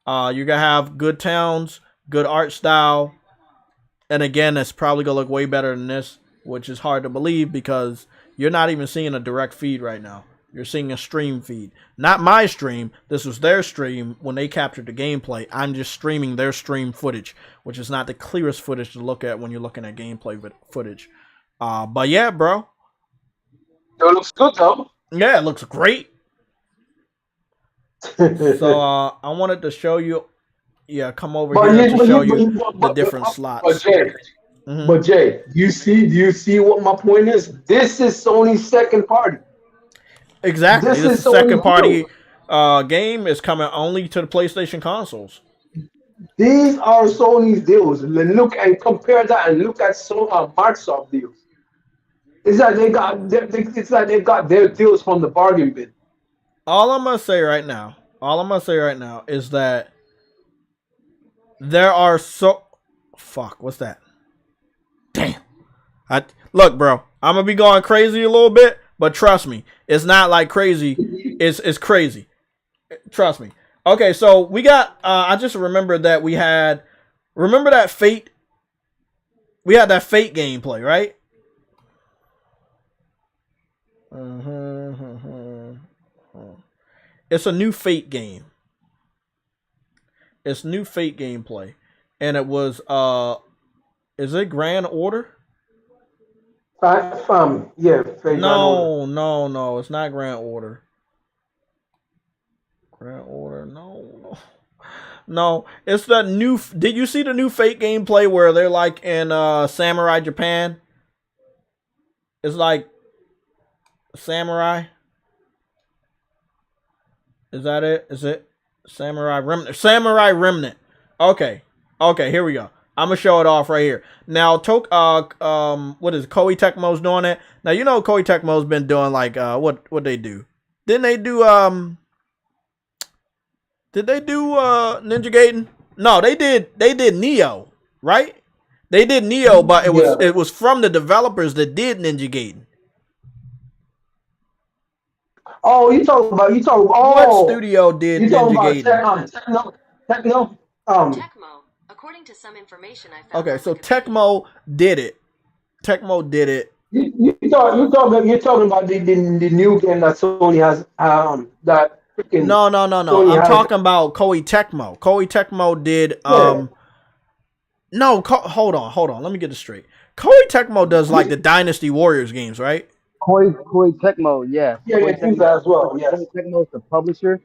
Speaker 2: You're gonna have good towns, good art style, and again, it's probably gonna look way better than this, which is hard to believe because you're not even seeing a direct feed right now. You're seeing a stream feed. Not my stream. This was their stream when they captured the gameplay. I'm just streaming their stream footage, which is not the clearest footage to look at when you're looking at gameplay footage. But yeah, bro.
Speaker 3: It looks good though.
Speaker 2: Yeah, it looks great. So I wanted to show you. Yeah, come over here to show you the different slots.
Speaker 3: But Jay, but Jay, do you see what my point is? This is Sony's second party.
Speaker 2: Exactly. This is second party game is coming only to the PlayStation consoles.
Speaker 3: These are Sony's deals. Look and compare that, and look at Microsoft deals. It's like they got their deals from the bargain bin.
Speaker 2: All I'm gonna say right now is that there are so fuck. What's that? Damn. Look, bro. I'm gonna be going crazy a little bit, but trust me, it's not like crazy. It's crazy. Trust me. Okay, so we got. I just remembered that we had. Remember that Fate? We had that Fate gameplay, right? It's a new Fate game. It's new Fate gameplay, and it was is it Grand Order?
Speaker 3: Yeah. Fate
Speaker 2: No, it's not Grand Order. Grand Order, no, it's the new. Did you see the new Fate gameplay where they're like in Samurai Japan? It's like Samurai. Is that it? Is it Samurai Remnant? Samurai Remnant. Okay, here we go. I'm gonna show it off right here. Now, what is it? Koei Tecmo's doing it. Now you know Koei Tecmo's been doing like what they do? Didn't they do Did they do Ninja Gaiden? No, they did Neo, right? They did Neo, but it was from the developers that did Ninja Gaiden.
Speaker 3: Oh, you talking about
Speaker 2: what studio did Ninja
Speaker 3: Gaiden? Techno.
Speaker 4: Tecmo. According to some information I found.
Speaker 2: Okay, so Tecmo did it.
Speaker 3: You're talking about the new game that Sony has that freaking.
Speaker 2: No. I'm talking about Koei Tecmo. Koei Tecmo did No, hold on. Let me get this straight. Koei Tecmo does like the Dynasty Warriors games, right?
Speaker 5: Koei Tecmo, yeah.
Speaker 3: Yeah, they do that as well. Yes.
Speaker 5: Koei Tecmo is the publisher.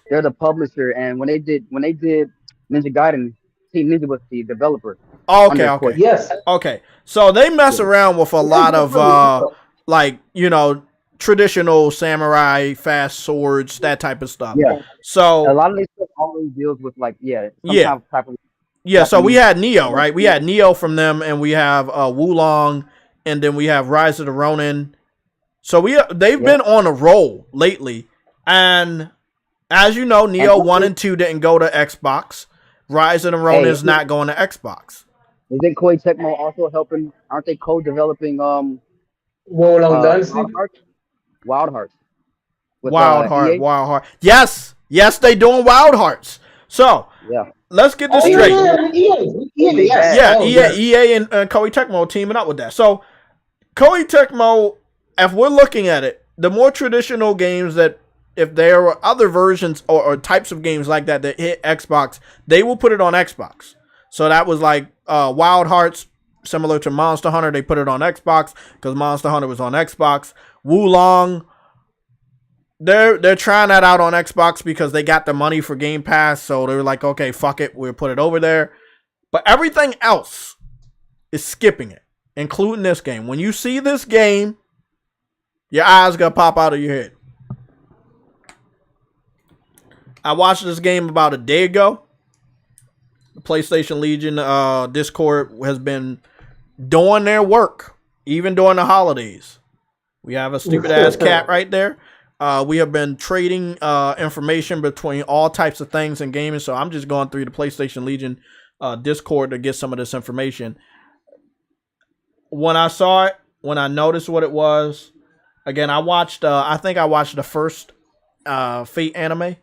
Speaker 5: They're the publisher, and when they did Ninja Gaiden, Team Ninja was the developer.
Speaker 2: Okay.
Speaker 3: Yes.
Speaker 2: Okay. So they mess around with a lot of traditional samurai, fast swords, that type of stuff.
Speaker 5: Yeah.
Speaker 2: So
Speaker 5: a lot of these stuff always deals with type of.
Speaker 2: Yeah, so we had Neo, right? We had Neo from them, and we have Wulong, and then we have Rise of the Ronin. So they've been on a roll lately, and as you know, Neo 1 and 2 didn't go to Xbox. Rise of the Ronin is not going to Xbox.
Speaker 5: Isn't Koei Tecmo also helping? Aren't they co-developing
Speaker 3: Wulong Dynasty?
Speaker 5: Wild Hearts.
Speaker 2: Wild Heart. Yes, they doing Wild Hearts. So let's get this straight. EA and Koei Tecmo teaming up with that. So Koei Tecmo, if we're looking at it, the more traditional games that if there are other versions or types of games like that hit Xbox, they will put it on Xbox. So that was like Wild Hearts, similar to Monster Hunter. They put it on Xbox because Monster Hunter was on Xbox. Wulong, they're trying that out on Xbox because they got the money for Game Pass. So they were like, okay, fuck it, we'll put it over there. But everything else is skipping it, including this game. When you see this game, your eyes gonna pop out of your head. I watched this game about a day ago. The PlayStation Legion Discord has been doing their work, even during the holidays. We have a stupid ass cat right there. We have been trading information between all types of things in gaming. So I'm just going through the PlayStation Legion Discord to get some of this information. When I saw it, when I noticed what it was, again, I think I watched the first Fate anime.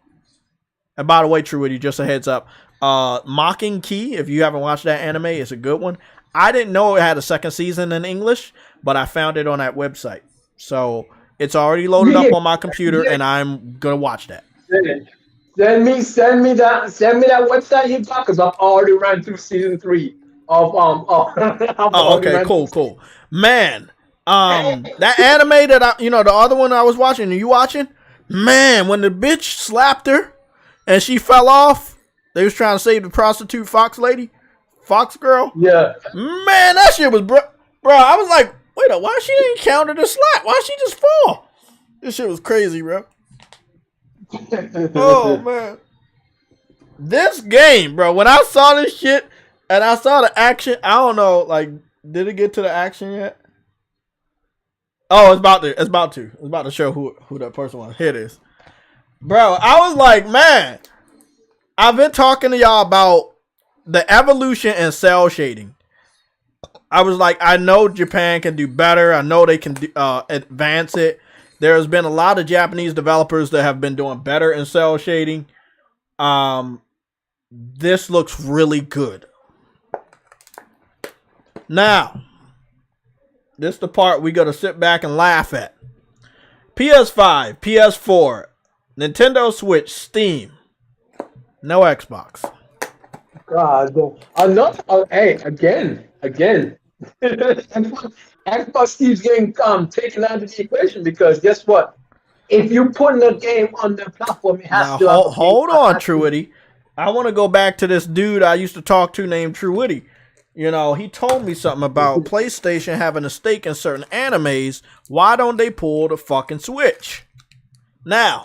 Speaker 2: And by the way, Truity, just a heads up. Mocking Key, if you haven't watched that anime, it's a good one. I didn't know it had a second season in English, but I found it on that website. So it's already loaded up on my computer, and I'm gonna watch that.
Speaker 3: Send me that website you got, because I've already ran through season 3 of
Speaker 2: okay, cool. Man, that anime that the other one I was watching, are you watching? Man, when the bitch slapped her and she fell off, they was trying to save the prostitute Fox girl.
Speaker 3: Yeah.
Speaker 2: Man, that shit was bro. I was like, wait a, why she didn't counter the slap? Why she just fall? This shit was crazy, bro. Oh man, this game, bro. When I saw this shit and I saw the action, I don't know, like, did it get to the action yet? Oh, it's about to show who that person was. Here it is. Bro, I was like, man, I've been talking to y'all about the evolution in cell shading. I was like, I know Japan can do better. I know they can advance it. There's been a lot of Japanese developers that have been doing better in cell shading. This looks really good. Now, this is the part we got to sit back and laugh at. PS5, PS4, Nintendo Switch, Steam. No Xbox.
Speaker 3: God, hey, again. Xbox keeps getting taken out of the equation because guess what? If you're putting a game on the platform, it has to.
Speaker 2: Hold on, Truity. I want to go back to this dude I used to talk to named Truity. You know, he told me something about PlayStation having a stake in certain animes. Why don't they pull the fucking Switch? Now,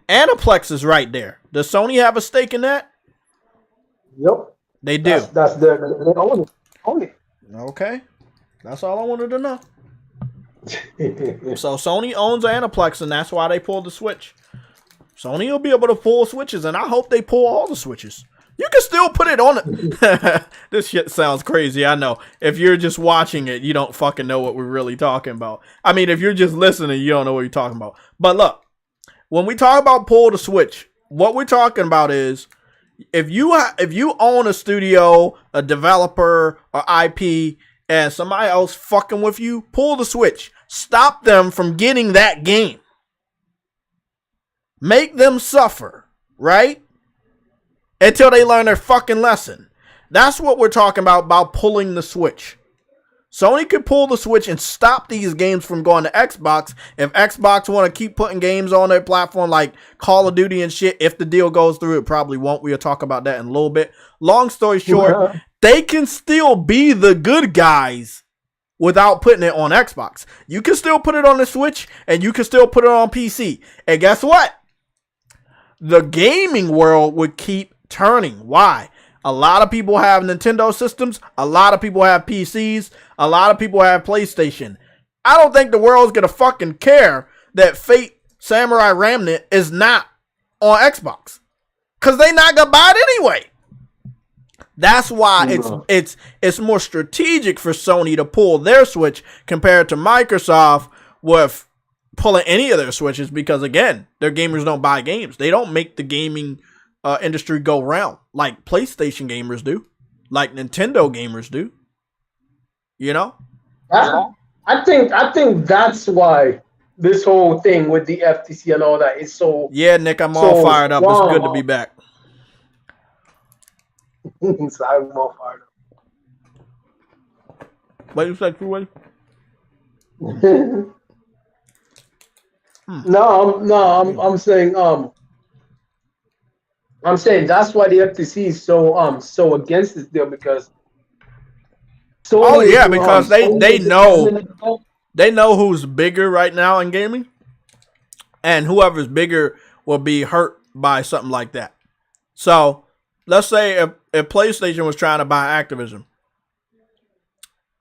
Speaker 2: Aniplex is right there. Does Sony have a stake in that?
Speaker 3: Yep.
Speaker 2: They do.
Speaker 3: That's their own.
Speaker 2: Okay. That's all I wanted to know. So Sony owns Aniplex, and that's why they pulled the Switch. Sony will be able to pull switches, and I hope they pull all the switches. You can still put it on it. This shit sounds crazy, I know. If you're just watching it, you don't fucking know what we're really talking about. I mean, if you're just listening, you don't know what you're talking about. But look, when we talk about pull the switch, what we're talking about is if you own a studio, a developer, or IP, and somebody else fucking with you, pull the switch. Stop them from getting that game. Make them suffer, right? Until they learn their fucking lesson. That's what we're talking about pulling the switch. Sony could pull the switch and stop these games from going to Xbox. If Xbox want to keep putting games on their platform like Call of Duty and shit, if the deal goes through, it probably won't. We'll talk about that in a little bit. Long story short, they can still be the good guys without putting it on Xbox. You can still put it on the Switch, and you can still put it on PC. And guess what? The gaming world would keep turning. Why? A lot of people have Nintendo systems. A lot of people have PCs. A lot of people have PlayStation. I don't think the world's going to fucking care that Fate Samurai Remnant is not on Xbox. Because they not going to buy it anyway. That's why it's more strategic for Sony to pull their Switch compared to Microsoft with pulling any of their Switches, because again, their gamers don't buy games. They don't make the gaming industry go round like PlayStation gamers do, like Nintendo gamers do. You know?
Speaker 3: I think that's why this whole thing with the FTC and all that is so.
Speaker 2: Yeah, Nick, I'm all fired up. It's good to be back.
Speaker 3: So I'm all fired up.
Speaker 2: What you said, True?
Speaker 3: I'm saying that's why the FTC is so against this deal, because
Speaker 2: because they know who's bigger right now in gaming, and whoever's bigger will be hurt by something like that. So let's say if PlayStation was trying to buy Activision,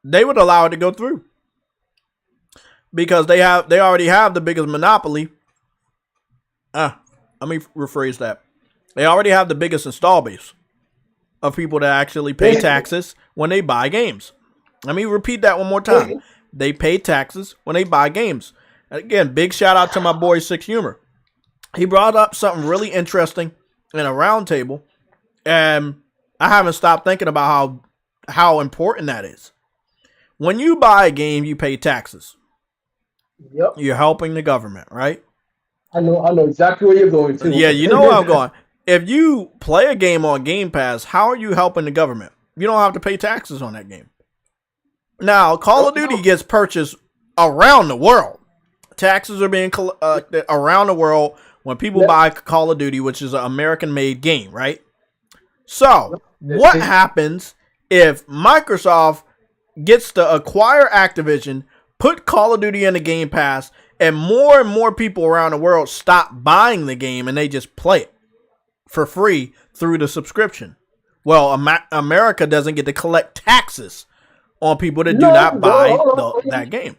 Speaker 2: they would allow it to go through. Because they already have the biggest monopoly. Let me rephrase that. They already have the biggest install base of people that actually pay taxes when they buy games. Let me repeat that one more time. They pay taxes when they buy games. And again, big shout out to my boy Six Humor. He brought up something really interesting in a roundtable, and I haven't stopped thinking about how important that is. When you buy a game, you pay taxes.
Speaker 3: Yep.
Speaker 2: You're helping the government, right?
Speaker 3: I know exactly where you're going to.
Speaker 2: Yeah, you know where I'm going. If you play a game on Game Pass, how are you helping the government? You don't have to pay taxes on that game. Now, Call of Duty gets purchased around the world. Taxes are being collected around the world when people buy Call of Duty, which is an American-made game, right? So, what happens if Microsoft gets to acquire Activision, put Call of Duty in the Game Pass, and more people around the world stop buying the game and they just play it for free through the subscription? Well, America doesn't get to collect taxes on people that do not buy that game.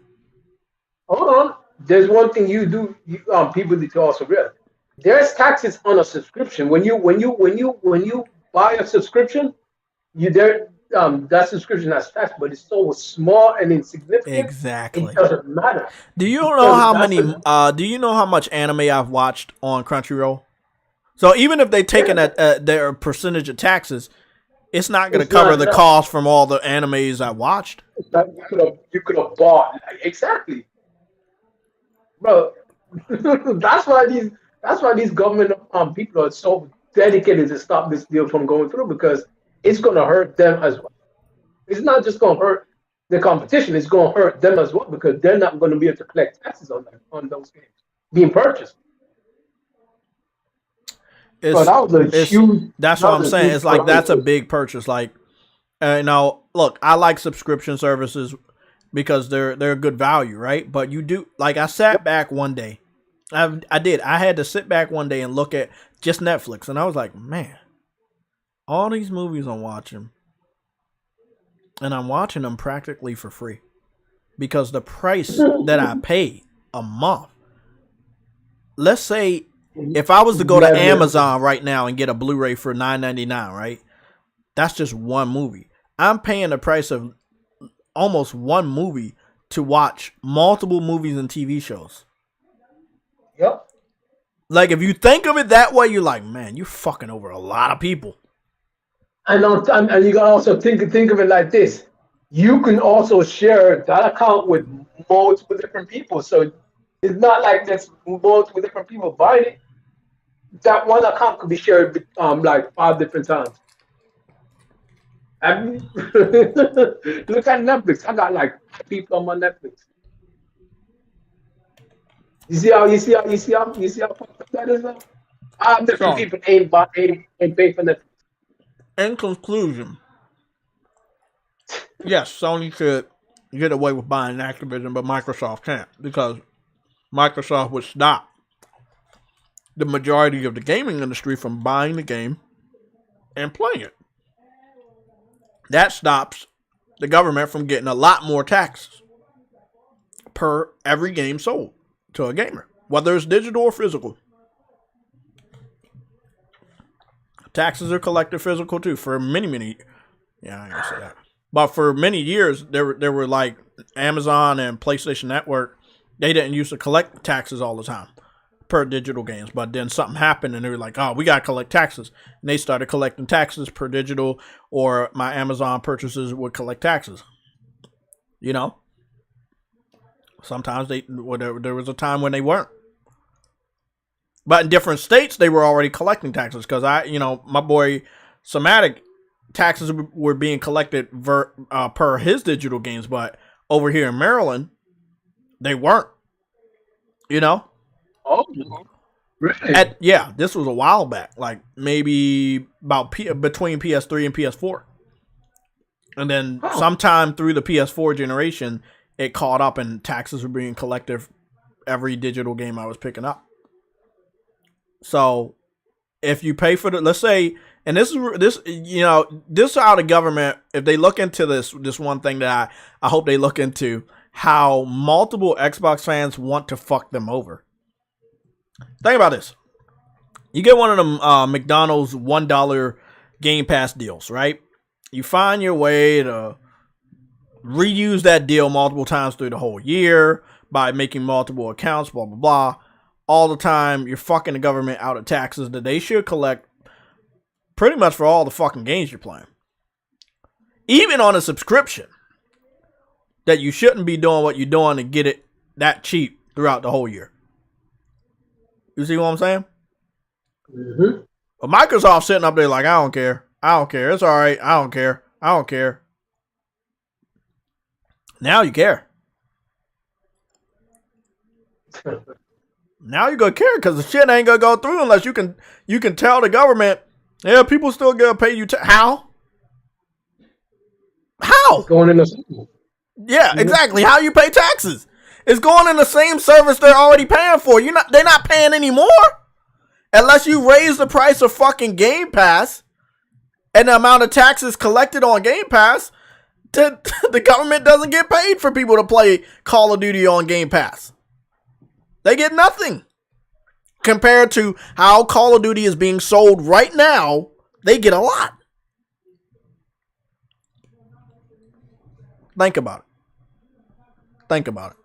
Speaker 3: Hold on. there's one thing people need to also realize. There's taxes on a subscription. When you buy a subscription, that subscription has tax, but it's so small and insignificant.
Speaker 2: Exactly.
Speaker 3: It doesn't matter.
Speaker 2: Do you know how many? Do you know how much anime I've watched on Crunchyroll? So even if they taken their percentage of taxes, it's not going to cover the cost from all the animes I watched.
Speaker 3: You could have bought exactly, bro. that's why these government people are so dedicated to stop this deal from going through, because it's going to hurt them as well. It's not just going to hurt the competition; it's going to hurt them as well, because they're not going to be able to collect taxes on those games being purchased.
Speaker 2: That's what I'm saying. It's like that's a big purchase. Like, look, I like subscription services because they're a good value, right? But you do, like, I sat back one day. I had to sit back one day and look at just Netflix, and I was like, man, all these movies I'm watching, and I'm watching them practically for free because the price that I pay a month. Let's say if I was to go to Amazon right now and get a Blu-ray for $9.99, right? That's just one movie. I'm paying the price of almost one movie to watch multiple movies and TV shows.
Speaker 3: Yep.
Speaker 2: Like, if you think of it that way, you're like, man, you're fucking over a lot of people.
Speaker 3: And you can also think of it like this. You can also share that account with multiple different people. So it's not like there's multiple different people buying it. That one account could be shared like 5 different times. I mean, look at Netflix. I got like people on my Netflix. You see how fucked up that is now? I have different people ain't pay for Netflix.
Speaker 2: In conclusion, yes, Sony should get away with buying Activision, but Microsoft can't, because Microsoft would stop the majority of the gaming industry from buying the game and playing it. That stops the government from getting a lot more taxes per every game sold to a gamer, whether it's digital or physical. Taxes are collected physical too for many. Yeah, I ain't gonna say that. But for many years, there were like Amazon and PlayStation Network. They didn't used to collect taxes all the time per digital games. But then something happened and they were like, oh, we gotta collect taxes. And they started collecting taxes per digital, or my Amazon purchases would collect taxes. You know? Sometimes there was a time when they weren't. But in different states, they were already collecting taxes, because my boy Somatic, taxes were being collected per his digital games, but over here in Maryland, they weren't. You know?
Speaker 3: Oh, really?
Speaker 2: This was a while back, like maybe about between PS3 and PS4, and then sometime through the PS4 generation, it caught up and taxes were being collected every digital game I was picking up. So if you pay for let's say, and this is how the government, if they look into this one thing that I hope they look into, how multiple Xbox fans want to fuck them over. Think about this. You get one of them McDonald's $1 Game Pass deals, right? You find your way to reuse that deal multiple times through the whole year by making multiple accounts, blah, blah, blah. All the time, you're fucking the government out of taxes that they should collect pretty much for all the fucking games you're playing. Even on a subscription, that you shouldn't be doing what you're doing to get it that cheap throughout the whole year. You see what I'm saying?
Speaker 3: Mm-hmm.
Speaker 2: But Microsoft sitting up there like, I don't care. It's all right. I don't care. Now you care. Now you're gonna care, because the shit ain't gonna go through unless you can tell the government, yeah, people still gonna pay you. How? It's
Speaker 3: going in the school.
Speaker 2: Yeah, exactly. How you pay taxes? It's going in the same service they're already paying for. They're not paying anymore unless you raise the price of fucking Game Pass and the amount of taxes collected on Game Pass. The government doesn't get paid for people to play Call of Duty on Game Pass. They get nothing. Compared to how Call of Duty is being sold right now, they get a lot. Think about it. Think about it.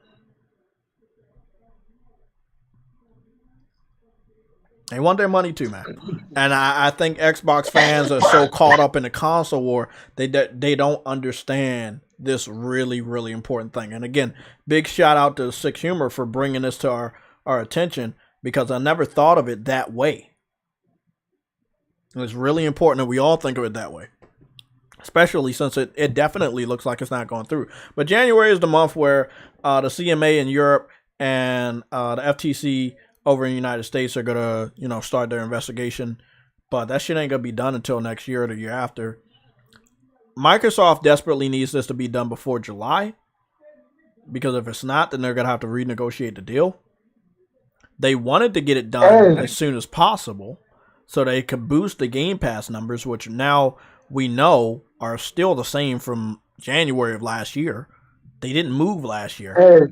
Speaker 2: They want their money too, man. And I think Xbox fans are so caught up in the console war, they don't understand this really, really important thing. And again, big shout out to Six Humor for bringing this to our attention, because I never thought of it that way. And it's really important that we all think of it that way. Especially since it definitely looks like it's not going through. But January is the month where the CMA in Europe and the FTC over in the United States are going to, start their investigation. But that shit ain't going to be done until next year or the year after. Microsoft desperately needs this to be done before July. Because if it's not, then they're going to have to renegotiate the deal. They wanted to get it done as soon as possible so they could boost the Game Pass numbers, which now we know are still the same from January of last year. They didn't move last year.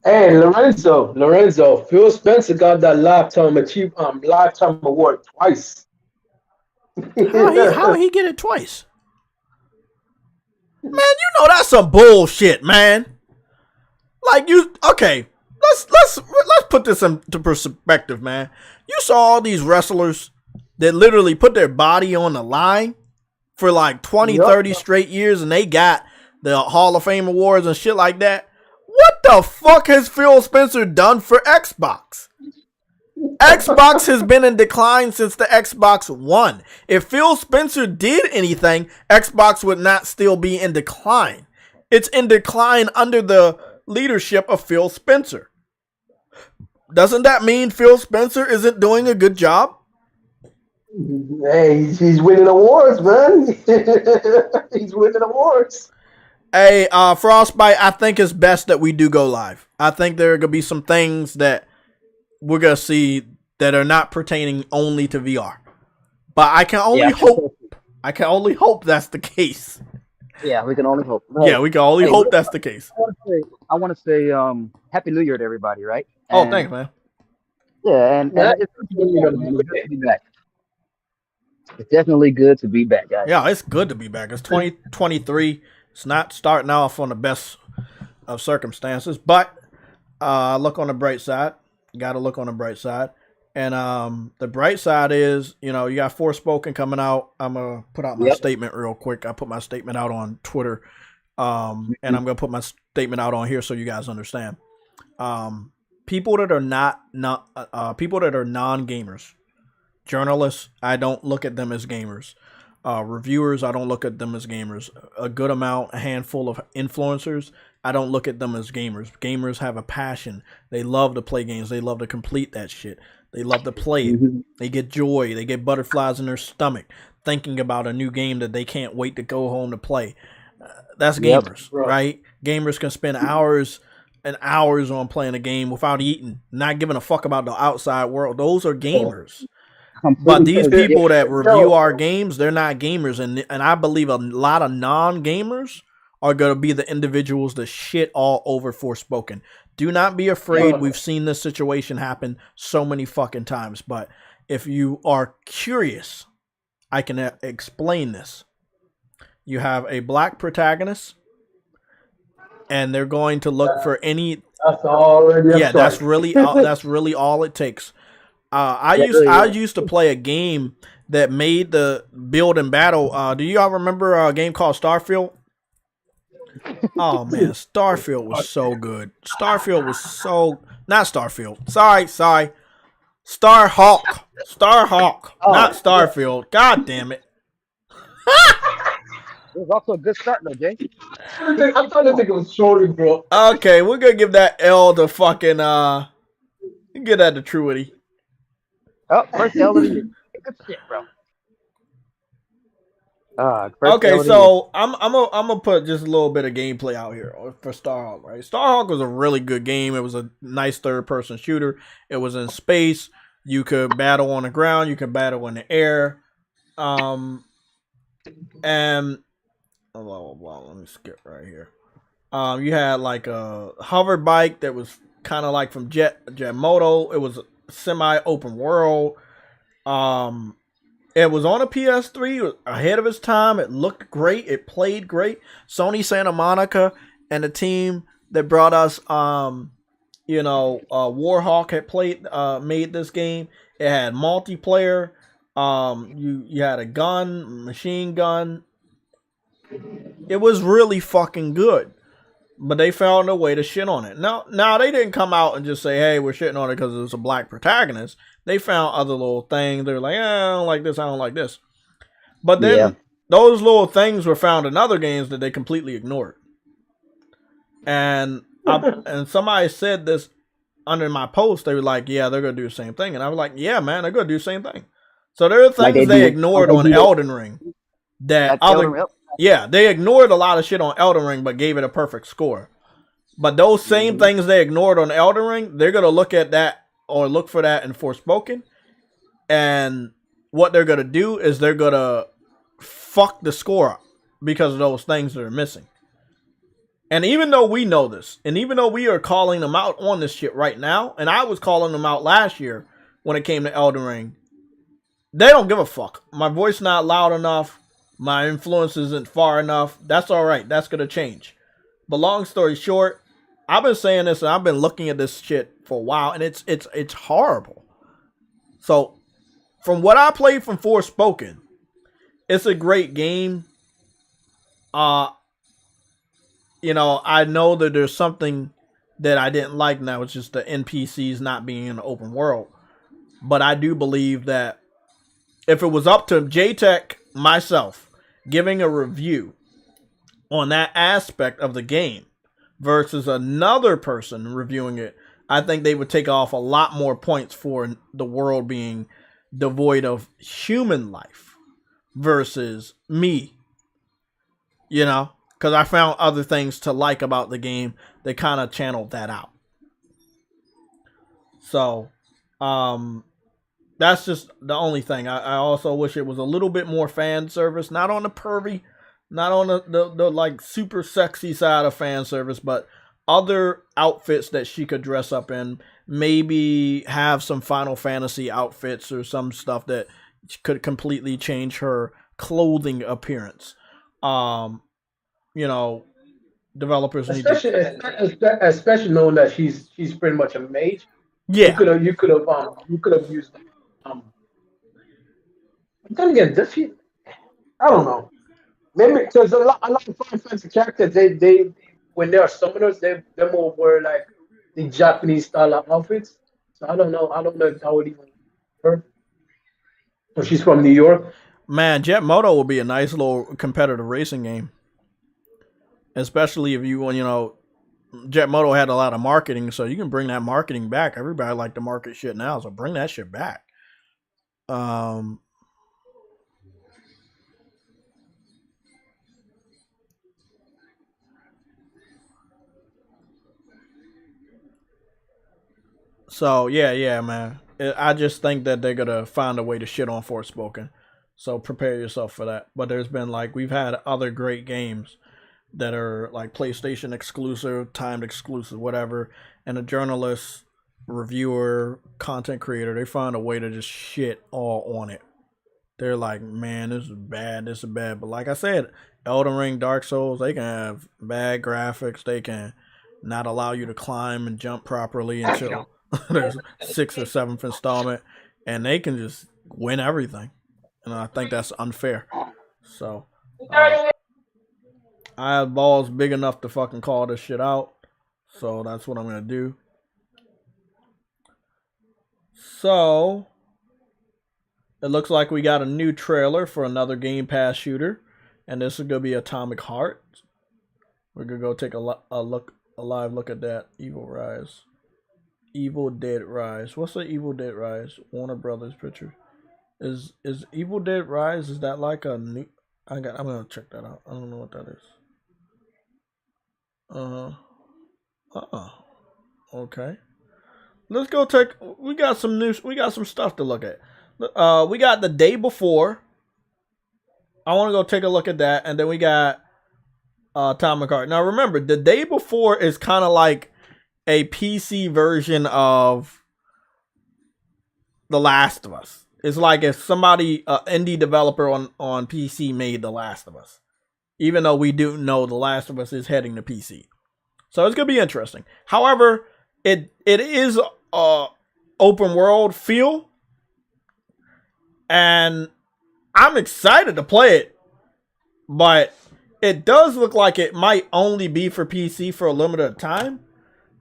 Speaker 3: Hey, Lorenzo, Phil Spencer got that lifetime award twice.
Speaker 2: How he get it twice? Man, that's some bullshit, man. Okay. Let's put this into perspective, man. You saw all these wrestlers that literally put their body on the line for like 20, 30 straight years, and they got the Hall of Fame awards and shit like that. What the fuck has Phil Spencer done for Xbox? Xbox has been in decline since the Xbox One. If Phil Spencer did anything, Xbox would not still be in decline. It's in decline under the leadership of Phil Spencer. Doesn't that mean Phil Spencer isn't doing a good job?
Speaker 3: Hey, he's winning awards, man. He's winning awards.
Speaker 2: Hey, Frostbite, I think it's best that we do go live. I think there are going to be some things that we're going to see that are not pertaining only to VR. But I can only hope that's the case.
Speaker 5: Yeah, we can only hope.
Speaker 2: Yeah, we can only hope that's the case.
Speaker 5: I want to say Happy New Year to everybody, right?
Speaker 2: Oh, thanks, man.
Speaker 5: Yeah, and it's good to be back. It's definitely good to be back, guys.
Speaker 2: Yeah, it's good to be back. It's 2023. It's not starting off on the best of circumstances, but look on the bright side. You got to look on the bright side. And the bright side is, you got Forspoken coming out. I'm going to put out my statement real quick. I put my statement out on Twitter, and I'm going to put my statement out on here so you guys understand. People that are people that are non-gamers, journalists, I don't look at them as gamers. Reviewers, I don't look at them as gamers. A handful of influencers, I don't look at them as gamers. Gamers have a passion. They love to play games. They love to complete that shit. They love to play it. They get joy. They get butterflies in their stomach thinking about a new game that they can't wait to go home to play. That's gamers, right? Gamers can spend hours and hours on playing a game without eating, not giving a fuck about the outside world. Those are gamers. But these people that review our games, they're not gamers. And I believe a lot of non-gamers are going to be the individuals that shit all over Forspoken. Do not be afraid. We've seen this situation happen so many fucking times. But if you are curious, I can explain this. You have a black protagonist, and they're going to look for any.
Speaker 3: That's already.
Speaker 2: Yeah, that's really all it takes. I used to play a game that made the build and battle. Do you all remember a game called Starfield? Oh man, Starfield was so good. Starfield was so not Starfield. Sorry. Starhawk. Not Starfield. God damn it.
Speaker 5: It was also a good start though, Jay.
Speaker 3: I'm trying to think it was shorter, bro.
Speaker 2: Okay, we're gonna give that L to fucking give that to Truity.
Speaker 5: Oh, first L of the year. Good shit, bro.
Speaker 2: Okay, so I'm gonna put just a little bit of gameplay out here for Starhawk. Right, Starhawk was a really good game. It was a nice third-person shooter. It was in space. You could battle on the ground. You could battle in the air. And blah blah blah. Let me skip right here. You had like a hover bike that was kind of like from Jetmoto. It was semi-open world. It was on a PS3. It was ahead of its time. It looked great. It played great. Sony Santa Monica and the team that brought us, Warhawk had made this game. It had multiplayer. You had a gun, machine gun. It was really fucking good. But they found a way to shit on it. Now they didn't come out and just say, hey, we're shitting on it because it was a black protagonist. They found other little things. They were like, I don't like this, I don't like this. But then those little things were found in other games that they completely ignored. And and somebody said this under my post. They were like, yeah, they're going to do the same thing. And I was like, yeah, man, they're going to do the same thing. So there are things they ignored on Elden Ring that they ignored a lot of shit on Elden Ring, but gave it a perfect score. But those same things they ignored on Elden Ring, they're going to look at that or look for that in Forspoken. And what they're going to do is they're going to fuck the score up because of those things that are missing. And even though we know this, and even though we are calling them out on this shit right now, and I was calling them out last year when it came to Elden Ring, they don't give a fuck. My voice not loud enough. My influence isn't far enough. That's all right. That's going to change. But long story short, I've been saying this and I've been looking at this shit for a while, and it's horrible. So from what I played from Forspoken, it's a great game. I know that there's something that I didn't like, and that was just the NPCs not being in the open world. But I do believe that if it was up to J-Tech, myself, giving a review on that aspect of the game versus another person reviewing it, I think they would take off a lot more points for the world being devoid of human life versus me. Because I found other things to like about the game that kind of channeled that out. So, that's just the only thing. I also wish it was a little bit more fan service, not on the pervy, not on the like super sexy side of fan service, but other outfits that she could dress up in. Maybe have some Final Fantasy outfits or some stuff that could completely change her clothing appearance. Developers
Speaker 3: especially knowing that she's pretty much a mage.
Speaker 2: Yeah,
Speaker 3: you could have used. Then again, does she? I don't know. Maybe because a lot of Final Fantasy characters, they when they are summoners, they more wear like the Japanese style of outfits. So I don't know if that would even her. So she's from New York.
Speaker 2: Man, Jetmoto would be a nice little competitive racing game. Especially if Jetmoto had a lot of marketing, so you can bring that marketing back. Everybody like to market shit now, so bring that shit back. So yeah, man. I just think that they're gonna find a way to shit on Forspoken. So prepare yourself for that. But there's been we've had other great games that are like PlayStation exclusive, timed exclusive, whatever, and a journalist, reviewer, content creator, they find a way to just shit all on it. They're like, man, this is bad, but like I said, Elden Ring, Dark Souls, they can have bad graphics, they can not allow you to climb and jump properly until there's 6th or 7th installment, and they can just win everything, and I think that's unfair. So I have balls big enough to fucking call this shit out. So that's what I'm going to do. So it looks like we got a new trailer for another Game Pass shooter. And this is going to be Atomic Heart. We're going to go take a live look at that. Evil Dead Rise. What's the Evil Dead Rise? Warner Brothers picture. Is Evil Dead Rise, is that like a new... I'm going to check that out. I don't know what that is. Okay. Let's go take. We got some news. We got some stuff to look at. We got The Day Before. I want to go take a look at that, and then we got Atomic Heart. Now remember, The Day Before is kind of like a PC version of The Last of Us. It's like if somebody, indie developer on PC made The Last of Us. Even though we do know The Last of Us is heading to PC. So it's going to be interesting. However, it is open world feel. And I'm excited to play it. But it does look like it might only be for PC for a limited time.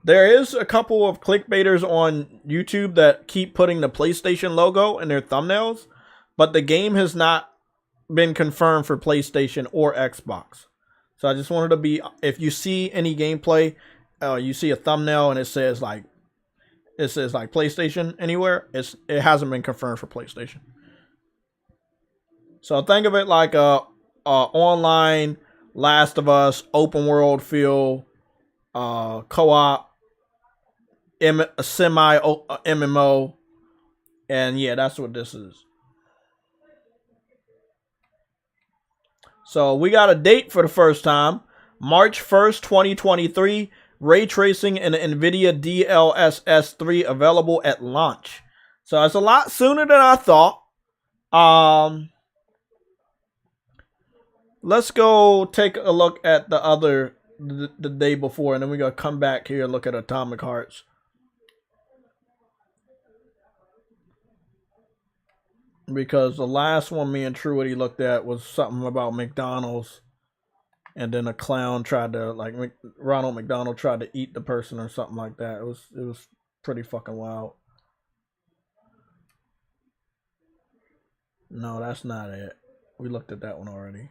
Speaker 2: There is a couple of clickbaiters on YouTube that keep putting the PlayStation logo in their thumbnails, but the game has not been confirmed for PlayStation or Xbox. So I just wanted to be, if you see any gameplay, you see a thumbnail and it says like PlayStation anywhere, it hasn't been confirmed for PlayStation. So think of it like a online Last of Us open world feel, co-op, a semi MMO, and yeah, that's what this is. So we got a date for the first time, March 1st, 2023. Ray tracing in the NVIDIA DLSS 3 available at launch. So it's a lot sooner than I thought. Let's go take a look at the day before, and then we're going to come back here and look at Atomic Hearts. Because the last one me and Truity looked at was something about McDonald's. And then a clown tried to, like, Ronald McDonald tried to eat the person or something like that. It was pretty fucking wild. No, that's not it. We looked at that one already.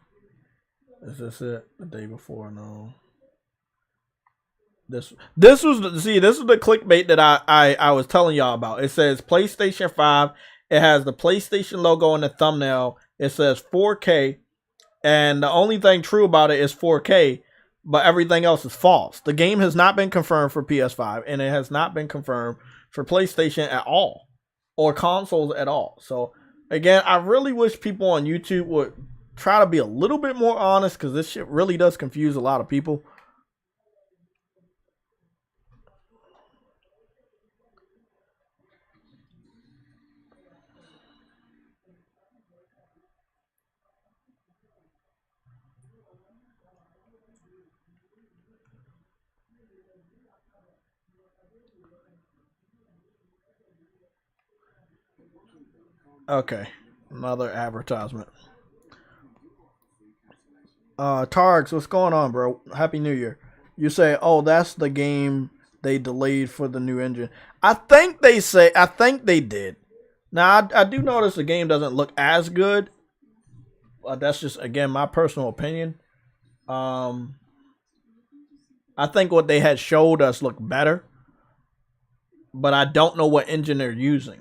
Speaker 2: Is this it? The day before? No. This was the clickbait that I was telling y'all about. It says PlayStation 5. It has the PlayStation logo in the thumbnail. It says 4K. And the only thing true about it is 4K, but everything else is false. The game has not been confirmed for PS5, and it has not been confirmed for PlayStation at all, or consoles at all. So, again, I really wish people on YouTube would try to be a little bit more honest, because this shit really does confuse a lot of people. Okay, another advertisement. Targs, what's going on, bro? Happy New Year. You say, oh, that's the game they delayed for the new engine. I think they did. Now, I do notice the game doesn't look as good. That's just, again, my personal opinion. I think what they had showed us looked better. But I don't know what engine they're using.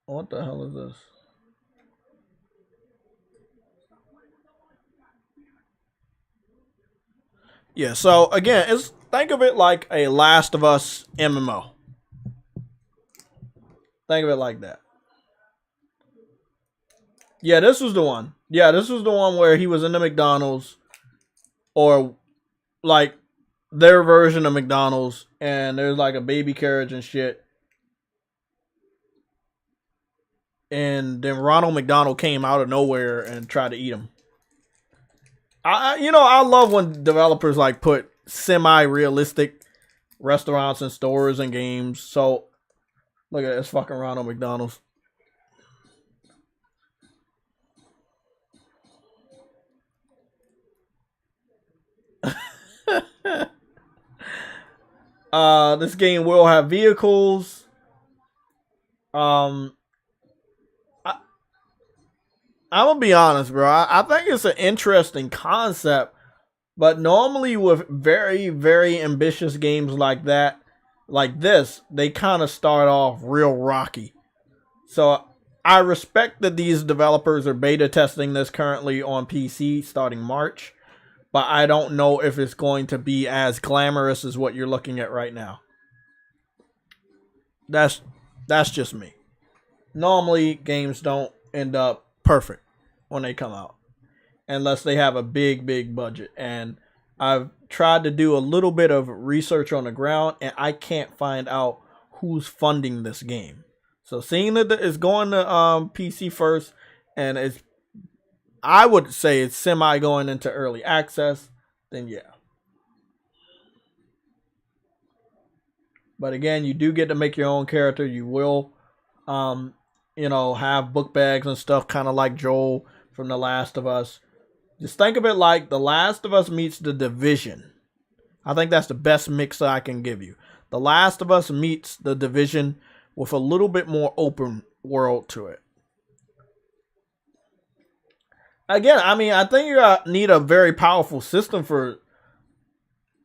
Speaker 2: What the hell is this? Yeah, so again, think of it like a Last of Us MMO. Think of it like that. Yeah, this was the one. Yeah, this was the one where he was in the McDonald's, or like their version of McDonald's, and there's like a baby carriage and shit. And then Ronald McDonald came out of nowhere and tried to eat him. I love when developers like put semi-realistic restaurants and stores and games. So look at this fucking Ronald McDonald's. This game will have vehicles. I'm gonna be honest, bro. I think it's an interesting concept, but normally with very, very ambitious games like that, like this, they kind of start off real rocky. So I respect that these developers are beta testing this currently on PC starting March, but I don't know if it's going to be as glamorous as what you're looking at right now. That's just me. normally games don't end up perfect when they come out unless they have a big budget. And I've tried to do a little bit of research on the ground, and I can't find out who's funding this game. So seeing that it's going to PC first, and I would say it's semi going into early access, then yeah. But again, you do get to make your own character. You will, have book bags and stuff, kind of like Joel from The Last of Us. Just think of it like The Last of Us meets The Division. I think that's the best mix I can give you. The Last of Us meets The Division with a little bit more open world to it. Again, I mean, I think you need a very powerful system for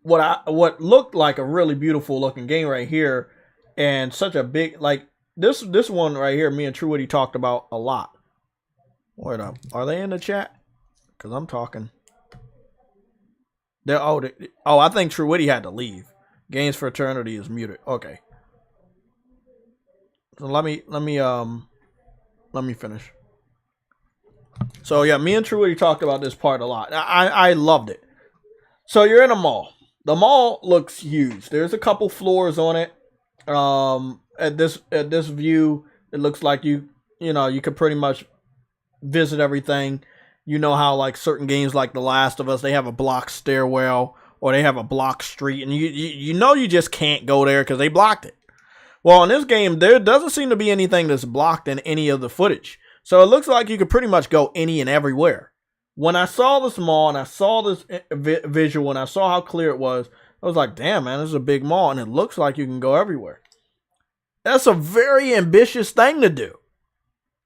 Speaker 2: what looked like a really beautiful looking game right here, and such a big, like this one right here. Me and True Woody talked about a lot. Wait up, are they in the chat? Because I'm talking. I think True Woody had to leave. Games for Eternity is muted. Okay. So let me finish. So yeah, me and True Woody talked about this part a lot. I loved it. So you're in a mall. The mall looks huge. There's a couple floors on it. At this view, it looks like you could pretty much visit everything. You know how like certain games like The Last of Us, they have a blocked stairwell or they have a blocked street, and you just can't go there because they blocked it. Well, in this game, there doesn't seem to be anything that's blocked in any of the footage. So it looks like you could pretty much go any and everywhere. When I saw this mall and I saw this visual and I saw how clear it was, I was like, damn, man, this is a big mall and it looks like you can go everywhere. That's a very ambitious thing to do.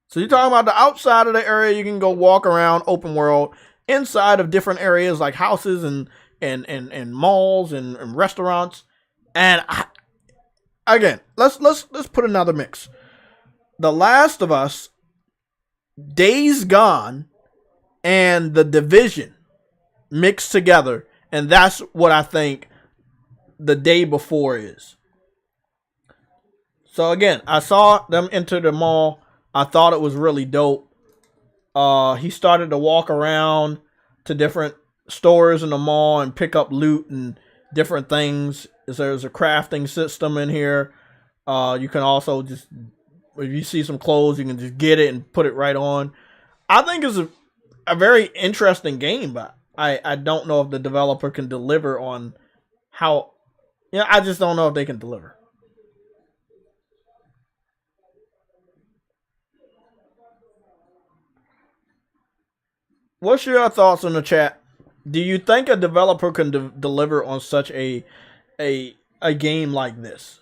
Speaker 2: So you're talking about the outside of the area, you can go walk around open world, inside of different areas like houses and malls and restaurants. And again, let's put another mix. The Last of Us, Days Gone, and The Division mixed together, and that's what I think The Day Before is. So again, I saw them enter the mall. I thought it was really dope. He started to walk around to different stores in the mall and pick up loot and different things. There's a crafting system in here. You can also just, if you see some clothes, you can just get it and put it right on. I think it's a very interesting game, but I don't know if the developer can deliver on how. I just don't know if they can deliver. What's your thoughts on the chat? Do you think a developer can deliver on such a game like this?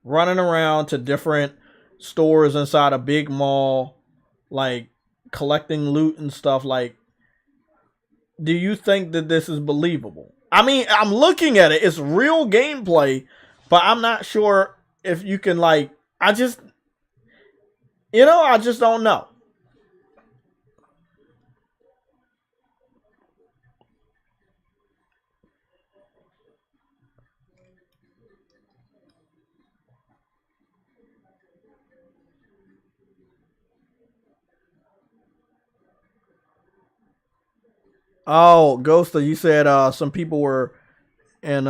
Speaker 2: Running around to different stores inside a big mall, like collecting loot and stuff. Like, do you think that this is believable? I mean, I'm looking at it. It's real gameplay, but I'm not sure if you can, like, I just don't know. Oh, Ghosta, you said some people were in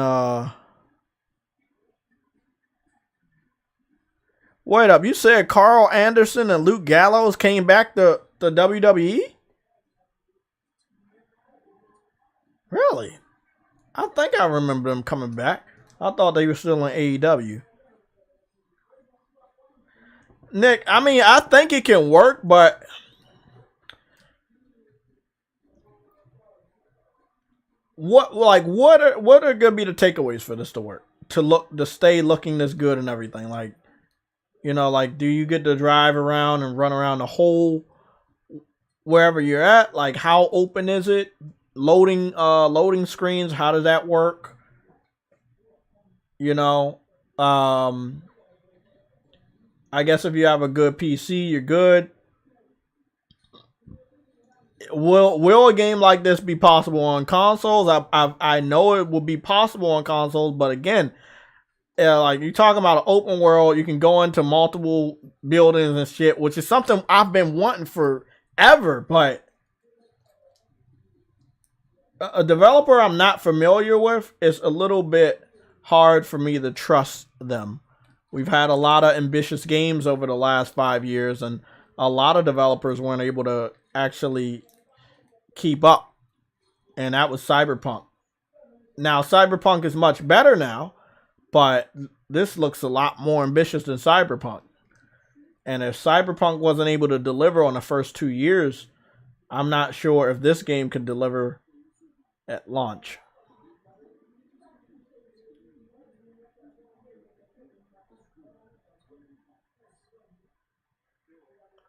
Speaker 2: wait up, you said Carl Anderson and Luke Gallows came back to the WWE? Really? I think I remember them coming back. I thought they were still in AEW. Nick, I mean, I think it can work, but what are gonna be the takeaways for this to work? To stay looking this good and everything. Like, like, do you get to drive around and run around the whole wherever you're at? Like, how open is it? Loading screens, how does that work? I guess if you have a good PC, you're good. Will a game like this be possible on consoles? I know it will be possible on consoles, but again, like you talking about an open world, you can go into multiple buildings and shit, which is something I've been wanting forever, but a developer I'm not familiar with, is a little bit hard for me to trust them. We've had a lot of ambitious games over the last 5 years, and a lot of developers weren't able to actually keep up. And that was Cyberpunk. Now, Cyberpunk is much better now, but this looks a lot more ambitious than Cyberpunk. And if Cyberpunk wasn't able to deliver on the first 2 years, I'm not sure if this game could deliver at launch.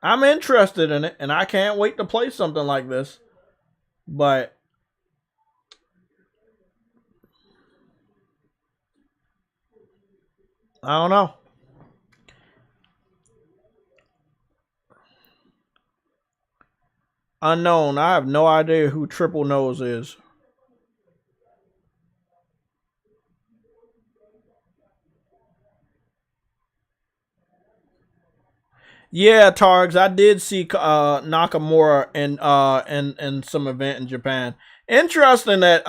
Speaker 2: I'm interested in it, and I can't wait to play something like this. But I don't know. Unknown. I have no idea who Triple Nose is. Yeah, Targs, I did see Nakamura in some event in Japan. Interesting that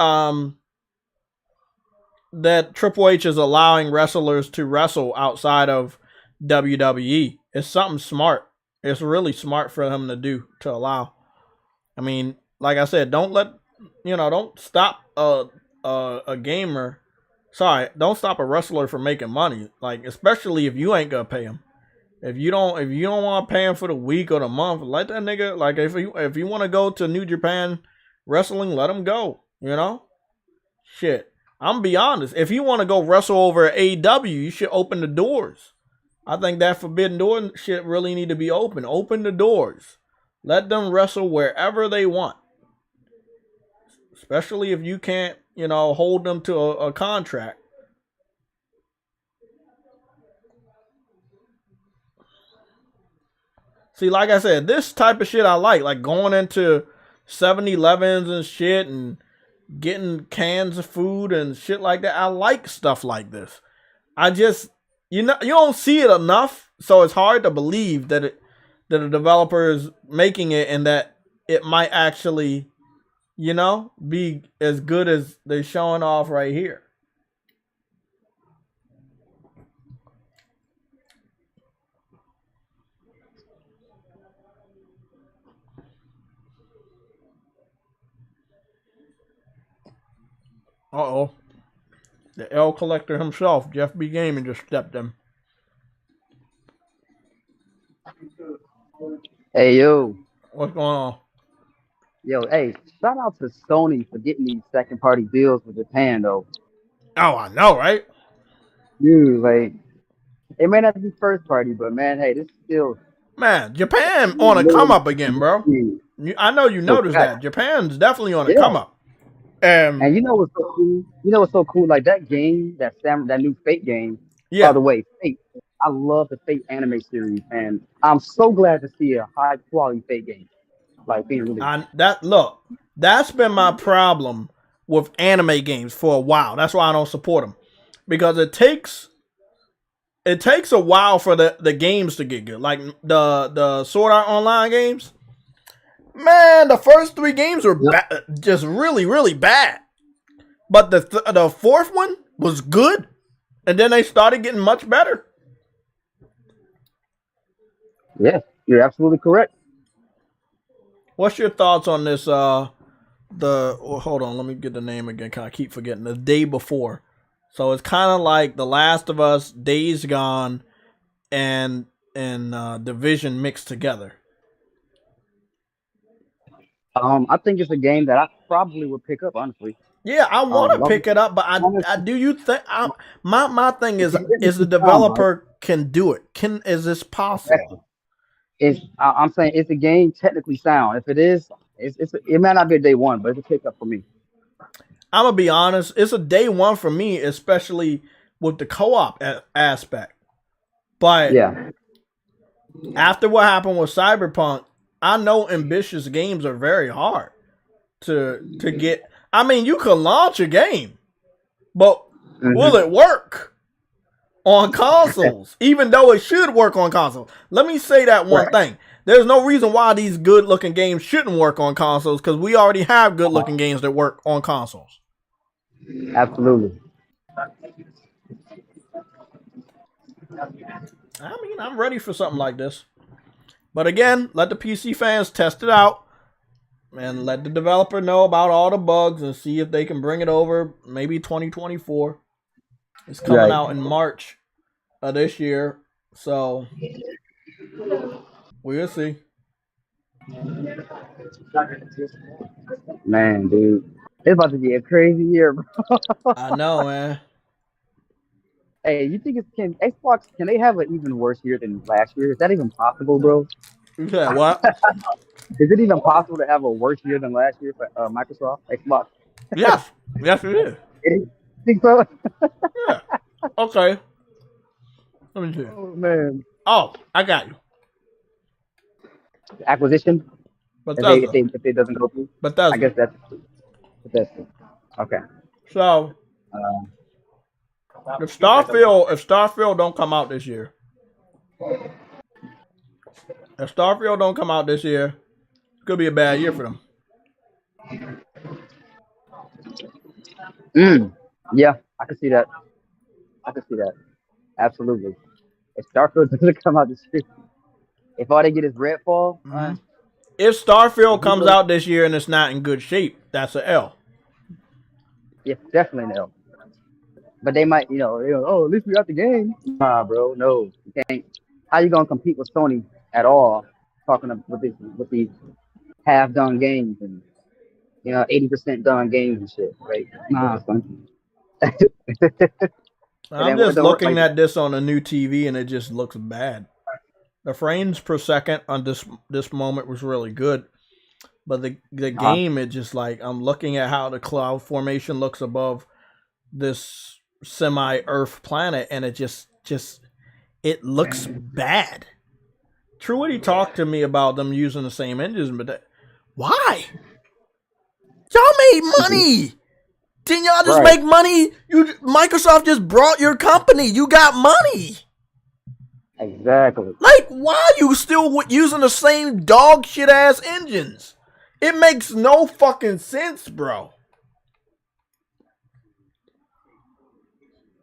Speaker 2: that Triple H is allowing wrestlers to wrestle outside of WWE. It's something smart. It's really smart for him to do, to allow. I mean, like I said, don't stop a gamer. Sorry, don't stop a wrestler from making money. Like, especially if you ain't gonna pay him. If you don't want to pay him for the week or the month, let that nigga, like, if you want to go to New Japan Wrestling, let him go. You know, shit. I'm gonna be honest. If you want to go wrestle over at AEW, you should open the doors. I think that Forbidden Door shit really need to be open. Open the doors. Let them wrestle wherever they want. Especially if you can't, hold them to a contract. See, like I said, this type of shit I like going into 7-Elevens and shit and getting cans of food and shit like that. I like stuff like this. I just, you don't see it enough, so it's hard to believe that a developer is making it and that it might actually, be as good as they're showing off right here. Uh-oh. The L collector himself, Jeff B. Gaming, just stepped in.
Speaker 5: Hey, yo.
Speaker 2: What's going on?
Speaker 5: Yo, hey, shout out to Sony for getting these second-party deals with Japan, though.
Speaker 2: Oh, I know, right?
Speaker 5: Dude, like, it may not be first-party, but, man, hey, this is still...
Speaker 2: Man, Japan on a come-up again, bro. I know you noticed that. Japan's definitely on a come-up.
Speaker 5: And you know what's so cool? Like that game, that new Fate game. Yeah. By the way, Fate. I love the Fate anime series, and I'm so glad to see a high quality Fate game like being released.
Speaker 2: That's been my problem with anime games for a while. That's why I don't support them, because it takes a while for the games to get good. Like the Sword Art Online games. Man, the first 3 games were just really, really bad. But the fourth one was good. And then they started getting much better.
Speaker 5: Yeah, you're absolutely correct.
Speaker 2: What's your thoughts on this? Hold on, let me get the name again. I keep forgetting. The Day Before. So it's kind of like The Last of Us, Days Gone, and Division mixed together.
Speaker 5: I think it's a game that I probably would pick up, honestly.
Speaker 2: Yeah, I want to pick it up, but I do you think my thing is the developer can do it? Is this possible?
Speaker 5: I'm saying it's a game technically sound. If it is, it might not be a day one, but it's a pickup for me.
Speaker 2: I'm gonna be honest, it's a day one for me, especially with the co-op aspect. But yeah, after what happened with Cyberpunk, I know ambitious games are very hard to get. I mean, you can launch a game, but will it work? on consoles, even though it should work on consoles. Let me say that one thing. There's no reason why these good-looking games shouldn't work on consoles, because we already have good-looking games that work on consoles.
Speaker 5: Absolutely.
Speaker 2: I mean, I'm ready for something like this. But again, let the PC fans test it out and let the developer know about all the bugs and see if they can bring it over maybe 2024. It's coming out in March of this year. So we'll see.
Speaker 5: Man, dude. It's about to be a crazy year, bro.
Speaker 2: I know, man.
Speaker 5: Hey, you think Xbox, can they have an even worse year than last year? Is that even possible, bro?
Speaker 2: You said what?
Speaker 5: Is it even possible to have a worse year than last year for Microsoft, Xbox?
Speaker 2: Yes. Yes, it is.
Speaker 5: It is? Think so?
Speaker 2: Yeah. Okay. Let me see.
Speaker 5: Oh, man.
Speaker 2: Oh, I got you.
Speaker 5: Acquisition?
Speaker 2: Bethesda.
Speaker 5: If it doesn't go through?
Speaker 2: Bethesda.
Speaker 5: I guess that's Bethesda. Okay.
Speaker 2: So, if Starfield don't come out this year, it's gonna be a bad year for them.
Speaker 5: Yeah, I can see that. Absolutely. If Starfield doesn't come out this year, if all they get is Redfall,
Speaker 2: if Starfield comes out this year and it's not in good shape, that's an L.
Speaker 5: Yeah, definitely an L. But they might, oh, at least we got the game. Nah, bro, no, you can't. How you gonna compete with Sony at all? With these half-done games and 80% done games and shit, right? Nah, son.
Speaker 2: I'm just looking at this on a new TV and it just looks bad. The frames per second on this moment was really good, but the game, it just like, I'm looking at how the cloud formation looks above this semi-Earth planet, and it just it looks bad. Truity talked to me about them using the same engines, but why? Y'all made money. Didn't y'all just make money? Microsoft just brought your company. You got money.
Speaker 5: Exactly.
Speaker 2: Like, why are you still using the same dog shit ass engines? It makes no fucking sense, bro.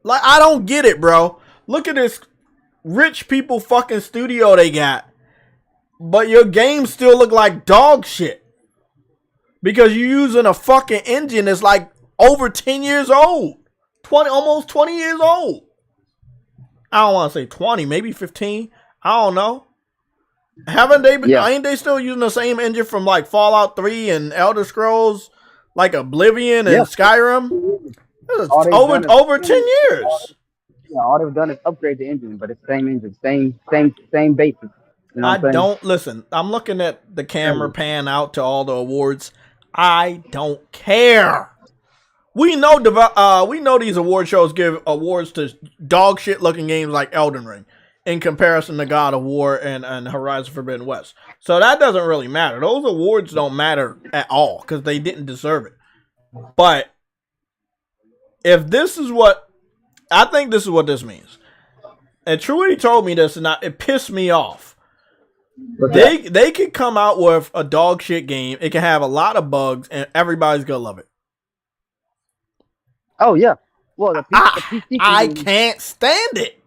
Speaker 2: Like, I don't get it, bro. Look at this rich people fucking studio they got, but your games still look like dog shit because you're using a fucking engine that's like over 10 years old, almost 20 years old. I don't want to say 20, maybe 15. I don't know. Haven't they been? Yeah. Ain't they still using the same engine from like Fallout 3 and Elder Scrolls, like Oblivion and Skyrim? Over 10 years.
Speaker 5: Yeah, all they've done is upgrade the engine, but it's same engine, same basis. You know
Speaker 2: listen. I'm looking at the camera pan out to all the awards. I don't care. We know these award shows give awards to dog shit looking games like Elden Ring in comparison to God of War and Horizon Forbidden West. So that doesn't really matter. Those awards don't matter at all because they didn't deserve it. But if this is what I think, this is what this means. And Truity told me this, and it pissed me off. They could come out with a dog shit game. It can have a lot of bugs, and everybody's gonna love it.
Speaker 5: Oh yeah. Well, the PC
Speaker 2: I can't stand it.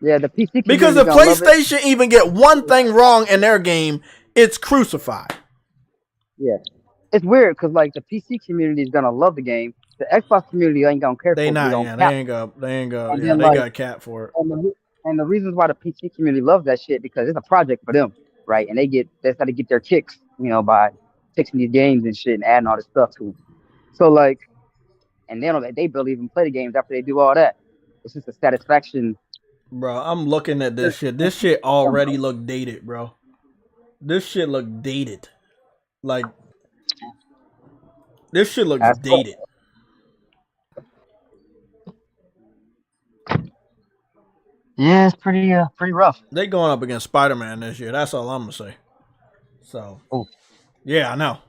Speaker 5: Yeah, the PC
Speaker 2: because if PlayStation even get one thing wrong in their game, it's crucified.
Speaker 5: Yeah, it's weird because like the PC community is gonna love the game. The Xbox community ain't gonna care.
Speaker 2: They got a cap for it.
Speaker 5: And the reasons why the PC community loves that shit because it's a project for them, right? And that's how they get their kicks, by fixing these games and shit and adding all this stuff to them. So like, and they barely even play the games after they do all that. It's just a satisfaction.
Speaker 2: Bro, I'm looking at this shit. This shit already look dated, bro. This shit look dated. Like, this shit looks dated.
Speaker 5: Cool. Yeah, it's pretty rough.
Speaker 2: They going up against Spider-Man this year. That's all I'm gonna say. So, yeah, I know.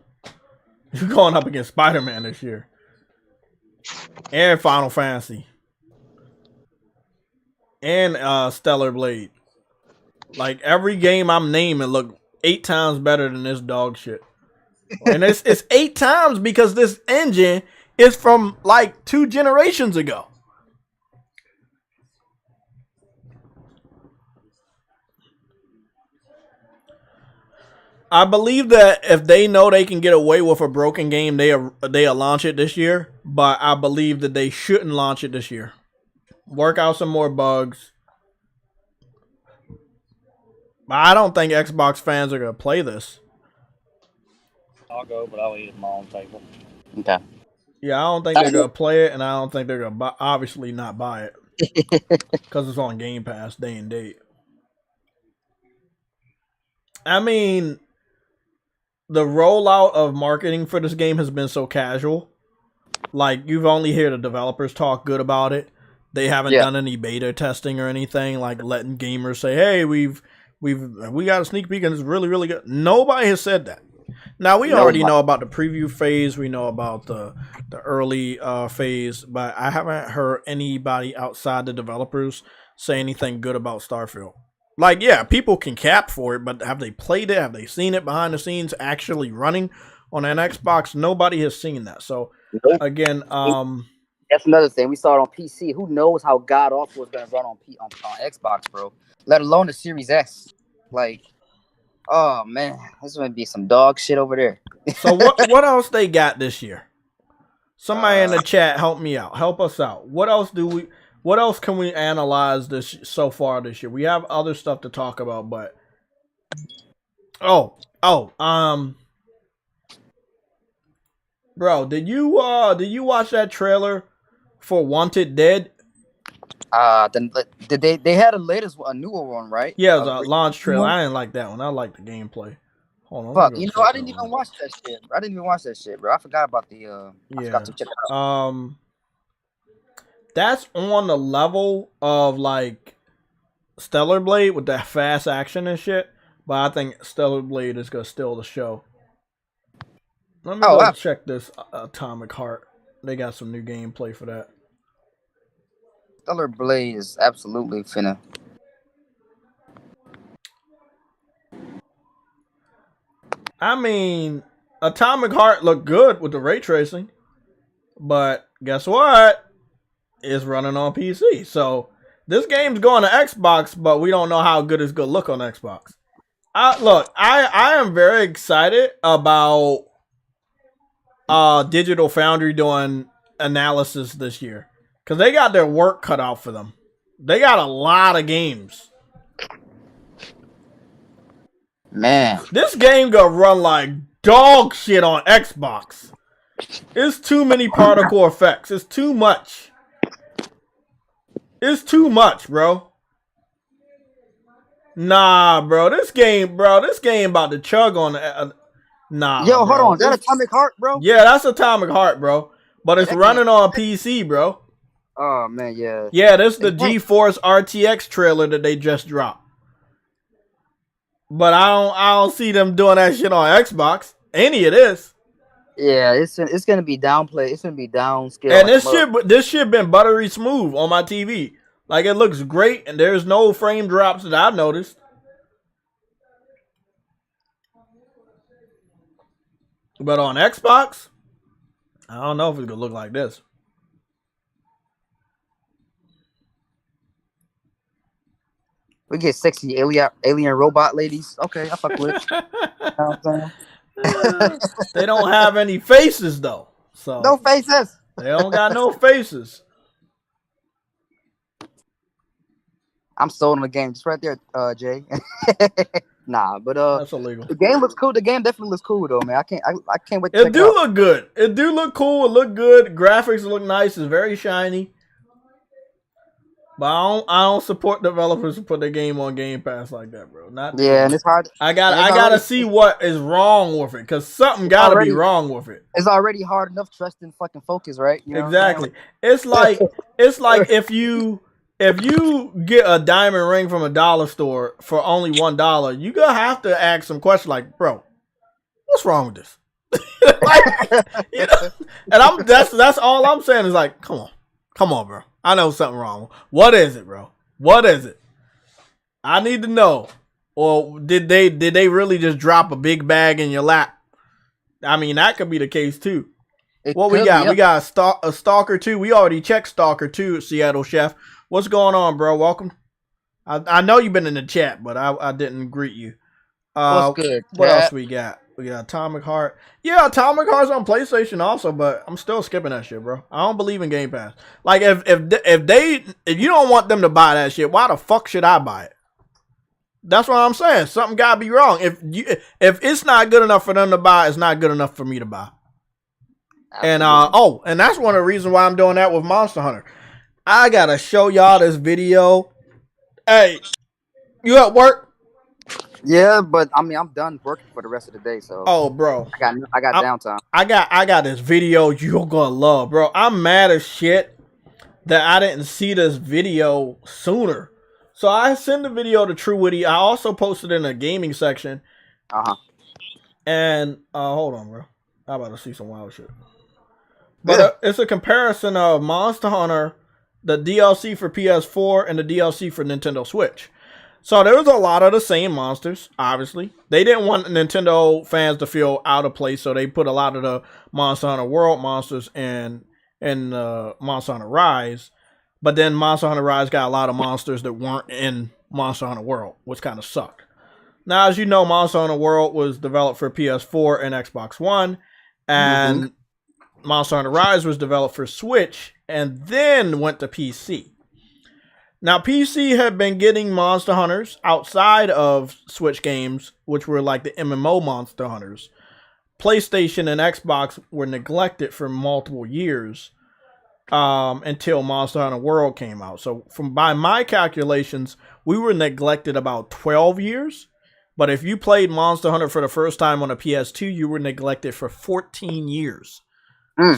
Speaker 2: You're going up against Spider-Man this year. And Final Fantasy. and Stellar Blade. Like every game I'm naming look 8 times better than this dog shit. And it's 8 times because this engine is from like 2 generations ago. I believe that if they know they can get away with a broken game, they'll launch it this year. But I believe that they shouldn't launch it this year. Work out some more bugs. But I don't think Xbox fans are going to play this.
Speaker 6: I'll go, but I'll eat at my own table.
Speaker 5: Okay.
Speaker 2: Yeah, I don't think they're going to play it, and I don't think they're going to obviously not buy it. Because it's on Game Pass day and date. I mean, the rollout of marketing for this game has been so casual. Like, you've only heard the developers talk good about it. They haven't done any beta testing or anything, like letting gamers say, hey, we got a sneak peek and it's really, really good. Nobody has said that. Now, we already know about the preview phase. We know about the early phase. But I haven't heard anybody outside the developers say anything good about Starfield. Like, yeah, people can cap for it, but have they played it? Have they seen it behind the scenes actually running on an Xbox? Nobody has seen that. So, again,
Speaker 5: that's another thing. We saw it on PC. Who knows how god awful it's gonna run on Xbox, bro? Let alone the Series S. Like, oh man, this is gonna be some dog shit over there.
Speaker 2: So what else they got this year? Somebody in the chat help me out. Help us out. What else can we analyze this so far this year? We have other stuff to talk about, but bro, did you watch that trailer for Wanted Dead?
Speaker 5: They had a newer one, right?
Speaker 2: Yeah, it was a launch trailer. I didn't like that one. I like the gameplay. Hold on.
Speaker 5: Fuck, I didn't even watch that shit. I didn't even watch that shit, bro. I forgot about the I forgot to check it out.
Speaker 2: That's on the level of like Stellar Blade with that fast action and shit. But I think Stellar Blade is gonna steal the show. Let me go check this Atomic Heart. They got some new gameplay for that.
Speaker 5: Stellar Blade is absolutely finna.
Speaker 2: I mean, Atomic Heart looked good with the ray tracing, but guess what? It's running on PC. So this game's going to Xbox, but we don't know how good it's gonna look on Xbox. I am very excited about Digital Foundry doing analysis this year. Because they got their work cut out for them. They got a lot of games.
Speaker 5: Man.
Speaker 2: This game gonna run like dog shit on Xbox. It's too many particle effects. It's too much. It's too much, bro. Nah, bro. This game about to chug on the... Nah,
Speaker 5: yo,
Speaker 2: bro.
Speaker 5: Hold on. Is that Atomic Heart, bro?
Speaker 2: Yeah, that's Atomic Heart, bro. But it's running on PC, bro.
Speaker 5: Oh, man, yeah.
Speaker 2: Yeah, this is the GeForce RTX trailer that they just dropped. But I don't see them doing that shit on Xbox. Any of this.
Speaker 5: Yeah, it's gonna be downplay. It's gonna be downscale.
Speaker 2: And this shit been buttery smooth on my TV. Like, it looks great, and there's no frame drops that I've noticed. But on Xbox, I don't know if it's gonna look like this.
Speaker 5: We get sexy alien robot ladies. Okay, I fuck with it. You know what I'm saying?
Speaker 2: They don't have any faces though. So
Speaker 5: no faces.
Speaker 2: They don't got no faces.
Speaker 5: I'm sold on the game. Just right there, Jay. Nah, but
Speaker 2: that's illegal.
Speaker 5: The game looks cool. The game definitely looks cool though, man. I can't wait to
Speaker 2: check it out.
Speaker 5: It do
Speaker 2: look good. It do look cool. It look good. Graphics look nice. It's very shiny. But I don't support developers to put their game on Game Pass like that, bro.
Speaker 5: And it's hard.
Speaker 2: I gotta see what is wrong with it, because something gotta be wrong with it.
Speaker 5: It's already hard enough trusting fucking Focus, right? You know
Speaker 2: exactly. It's like if you get a diamond ring from a dollar store for only $1, you gonna have to ask some questions like, bro, what's wrong with this? Like, you know? And that's all I'm saying is like, come on, bro. I know something wrong. What is it, bro? What is it? I need to know. Or did they really just drop a big bag in your lap? I mean, that could be the case too. What we got? We got a Stalker 2. We already checked Stalker 2, Seattle Chef. What's going on, bro? Welcome. I know you've been in the chat, but I didn't greet you.
Speaker 7: What's good?
Speaker 2: What else we got? We got Atomic Heart. Yeah, Atomic Heart's on PlayStation also, but I'm still skipping that shit, bro. I don't believe in Game Pass. Like, if you don't want them to buy that shit, why the fuck should I buy it? That's what I'm saying. Something gotta be wrong. If it's not good enough for them to buy, it's not good enough for me to buy. Absolutely. And that's one of the reasons why I'm doing that with Monster Hunter. I gotta show y'all this video. Hey, you at work?
Speaker 5: Yeah, but I mean, I'm done working for the rest of the day, so.
Speaker 2: Oh, bro,
Speaker 5: I got downtime. I
Speaker 2: got this video you're gonna love, bro. I'm mad as shit that I didn't see this video sooner. So I sent the video to True Witty. I also posted it in a gaming section. And hold on, bro. I'm about to see some wild shit. But it's a comparison of Monster Hunter, the DLC for PS4, and the DLC for Nintendo Switch. So there was a lot of the same monsters, obviously. They didn't want Nintendo fans to feel out of place, so they put a lot of the Monster Hunter World monsters in Monster Hunter Rise. But then Monster Hunter Rise got a lot of monsters that weren't in Monster Hunter World, which kind of sucked. Now, as you know, Monster Hunter World was developed for PS4 and Xbox One, and Monster Hunter Rise was developed for Switch, and then went to PC. Now, PC had been getting Monster Hunters outside of Switch games, which were like the MMO Monster Hunters. PlayStation and Xbox were neglected for multiple years. Until Monster Hunter World came out. So by my calculations, we were neglected about 12 years. But if you played Monster Hunter for the first time on a PS2, you were neglected for 14 years.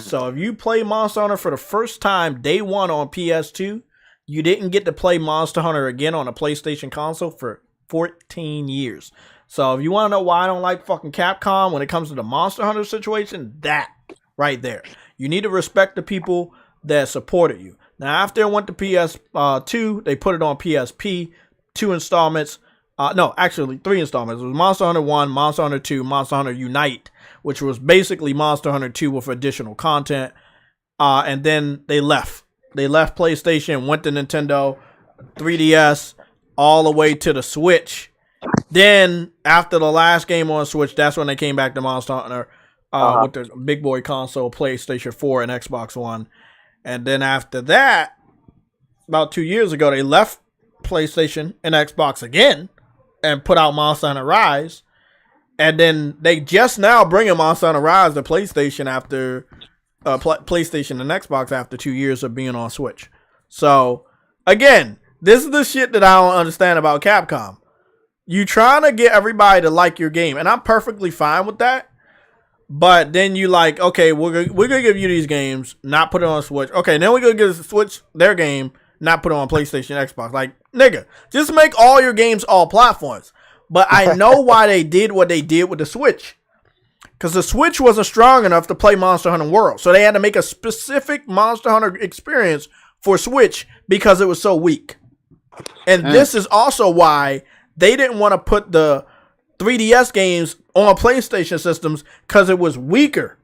Speaker 2: So if you play Monster Hunter for the first time, day one on PS2, you didn't get to play Monster Hunter again on a PlayStation console for 14 years. So if you want to know why I don't like fucking Capcom when it comes to the Monster Hunter situation, that right there. You need to respect the people that supported you. Now, after it went to PS2, they put it on PSP, 2 installments. No, actually 3 installments. It was Monster Hunter 1, Monster Hunter 2, Monster Hunter Unite, which was basically Monster Hunter 2 with additional content. And then they left. They left PlayStation, went to Nintendo, 3DS, all the way to the Switch. Then, after the last game on Switch, that's when they came back to Monster Hunter with the big boy console, PlayStation 4 and Xbox One. And then after that, about 2 years ago, they left PlayStation and Xbox again and put out Monster Hunter Rise. And then they just now bringing Monster Hunter Rise to PlayStation after PlayStation and Xbox after 2 years of being on Switch. So, again, this is the shit that I don't understand about Capcom. You trying to get everybody to like your game, and I'm perfectly fine with that. But then you like, okay, we're gonna give you these games, not put it on Switch. Okay, then we're gonna give Switch their game, not put it on PlayStation, Xbox. Like, nigga, just make all your games all platforms. But I know why they did what they did with the Switch. Because the Switch wasn't strong enough to play Monster Hunter World. So they had to make a specific Monster Hunter experience for Switch because it was so weak. And this is also why they didn't want to put the 3DS games on PlayStation systems because it was weaker.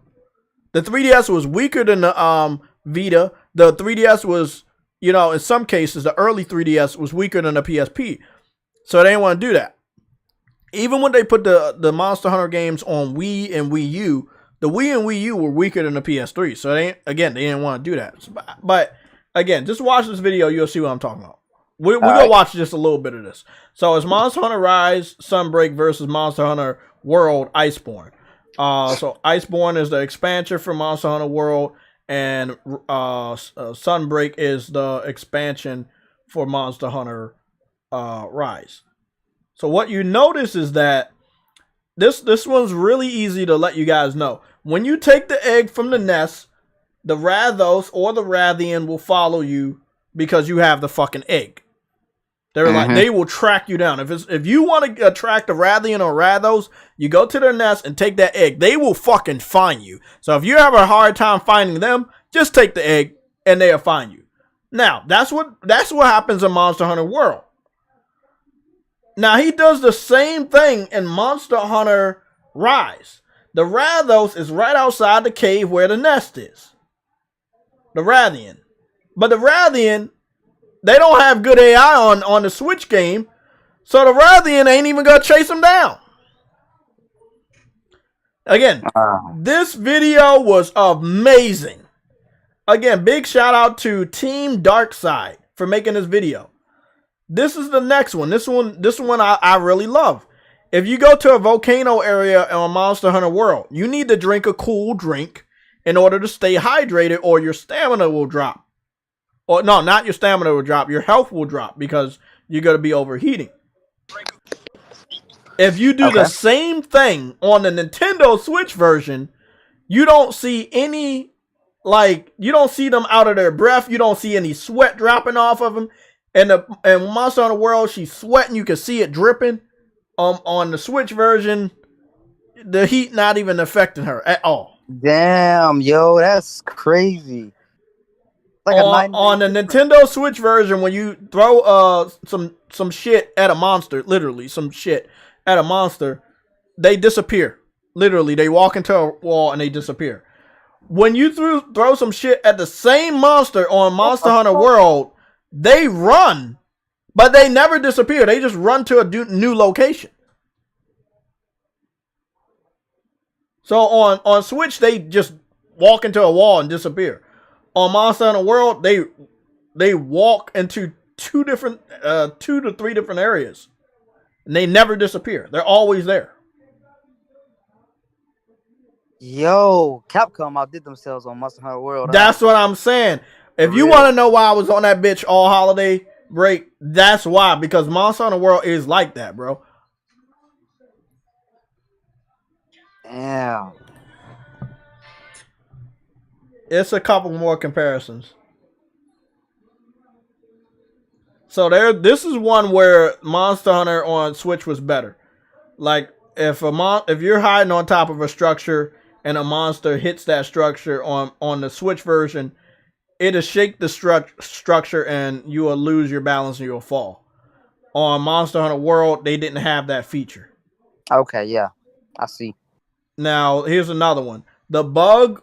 Speaker 2: The 3DS was weaker than the Vita. The 3DS was, in some cases, the early 3DS was weaker than the PSP. So they didn't want to do that. Even when they put the Monster Hunter games on Wii and Wii U, the Wii and Wii U were weaker than the PS3. So they didn't want to do that. But again, just watch this video. You'll see what I'm talking about. We're going to watch just a little bit of this. So it's Monster Hunter Rise Sunbreak versus Monster Hunter World Iceborne. So Iceborne is the expansion for Monster Hunter World, and Sunbreak is the expansion for Monster Hunter Rise. So what you notice is that this one's really easy to let you guys know. When you take the egg from the nest, the Rathos or the Rathian will follow you because you have the fucking egg. They're like, they will track you down. If you want to attract a Rathian or Rathos, you go to their nest and take that egg. They will fucking find you. So if you have a hard time finding them, just take the egg and they'll find you. Now, that's what happens in Monster Hunter World. Now, he does the same thing in Monster Hunter Rise. The Rathos is right outside the cave where the nest is. The Rathian. But the Rathian, they don't have good AI on the Switch game, so the Rathian ain't even gonna chase him down. Again, this video was amazing. Again, big shout out to Team Darkside for making this video. This is the next one. This one I really love. If you go to a volcano area on Monster Hunter World, you need to drink a cool drink in order to stay hydrated, or your stamina will drop. Or no, not your stamina will drop. Your health will drop because you're going to be overheating. If you do the same thing on the Nintendo Switch version, you don't see any, you don't see them out of their breath. You don't see any sweat dropping off of them. And Monster Hunter World, she's sweating. You can see it dripping. On the Switch version, the heat not even affecting her at all.
Speaker 5: Damn, yo, that's crazy. Like
Speaker 2: on the Nintendo Switch version, when you throw some shit at a monster, literally some shit at a monster, they disappear. Literally, they walk into a wall and they disappear. When you throw some shit at the same monster on Monster Hunter World, they run, but they never disappear. They just run to a new location. So on Switch, they just walk into a wall and disappear. On Monster Hunter World, they walk into two to three different areas, and they never disappear. They're always there.
Speaker 5: Yo, Capcom outdid themselves on Monster Hunter World.
Speaker 2: That's what I'm saying. If you want to know why I was on that bitch all holiday break, that's why. Because Monster Hunter World is like that, bro.
Speaker 5: Damn.
Speaker 2: It's a couple more comparisons. So this is one where Monster Hunter on Switch was better. Like if you're hiding on top of a structure and a monster hits that structure on the Switch version, it'll shake the structure and you will lose your balance and you'll fall. On Monster Hunter World, they didn't have that feature.
Speaker 5: Okay, yeah, I see.
Speaker 2: Now here's another one. The bug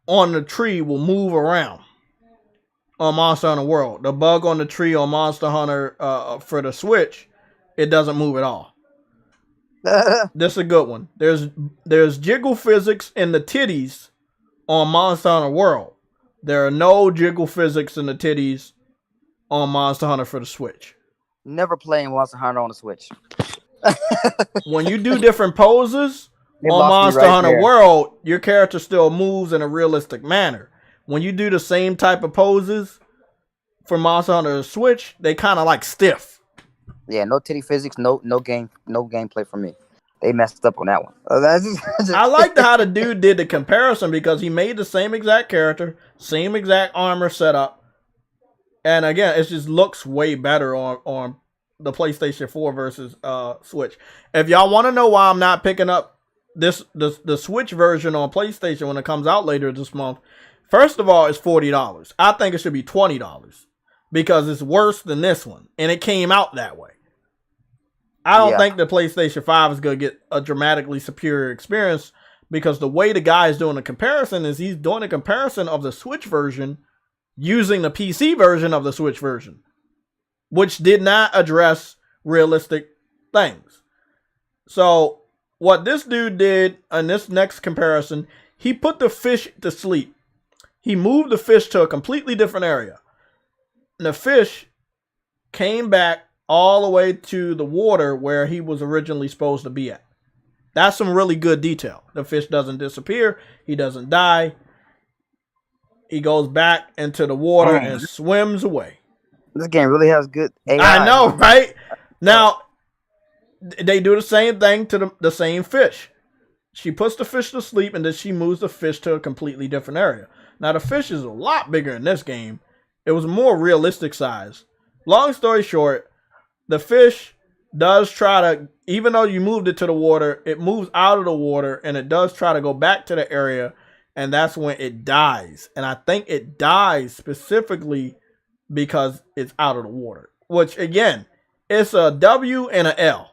Speaker 2: on the tree will move around on Monster Hunter World. The bug on the tree on Monster Hunter for the Switch, it doesn't move at all. This is a good one. There's jiggle physics in the titties on Monster Hunter World. There are no jiggle physics in the titties on Monster Hunter for the Switch.
Speaker 5: Never playing Monster Hunter on the Switch.
Speaker 2: When you do different poses on Monster Hunter World, your character still moves in a realistic manner. When you do the same type of poses for Monster Hunter Switch, they kind of like stiff.
Speaker 5: Yeah, no titty physics, no gameplay for me. They messed up on that one.
Speaker 2: I liked how the dude did the comparison because he made the same exact character, same exact armor setup, and again, it just looks way better on the PlayStation 4 versus Switch. If y'all want to know why I'm not picking up the Switch version on PlayStation when it comes out later this month, first of all, it's $40. I think it should be $20 because it's worse than this one, and it came out that way. I don't think the PlayStation 5 is going to get a dramatically superior experience because the way the guy is doing the comparison is he's doing a comparison of the Switch version using the PC version of the Switch version, which did not address realistic things. So what this dude did in this next comparison, he put the fish to sleep. He moved the fish to a completely different area. And the fish came back all the way to the water where he was originally supposed to be at. That's some really good detail. The fish doesn't disappear. He doesn't die. He goes back into the water and swims away.
Speaker 5: This game really has good AI.
Speaker 2: I know, right? Now, they do the same thing to the same fish. She puts the fish to sleep and then she moves the fish to a completely different area. Now, the fish is a lot bigger in this game. It was more realistic size. Long story short, the fish does try to, even though you moved it to the water, it moves out of the water and it does try to go back to the area, and that's when it dies. And I think it dies specifically because it's out of the water. Which, again, it's a W and an L.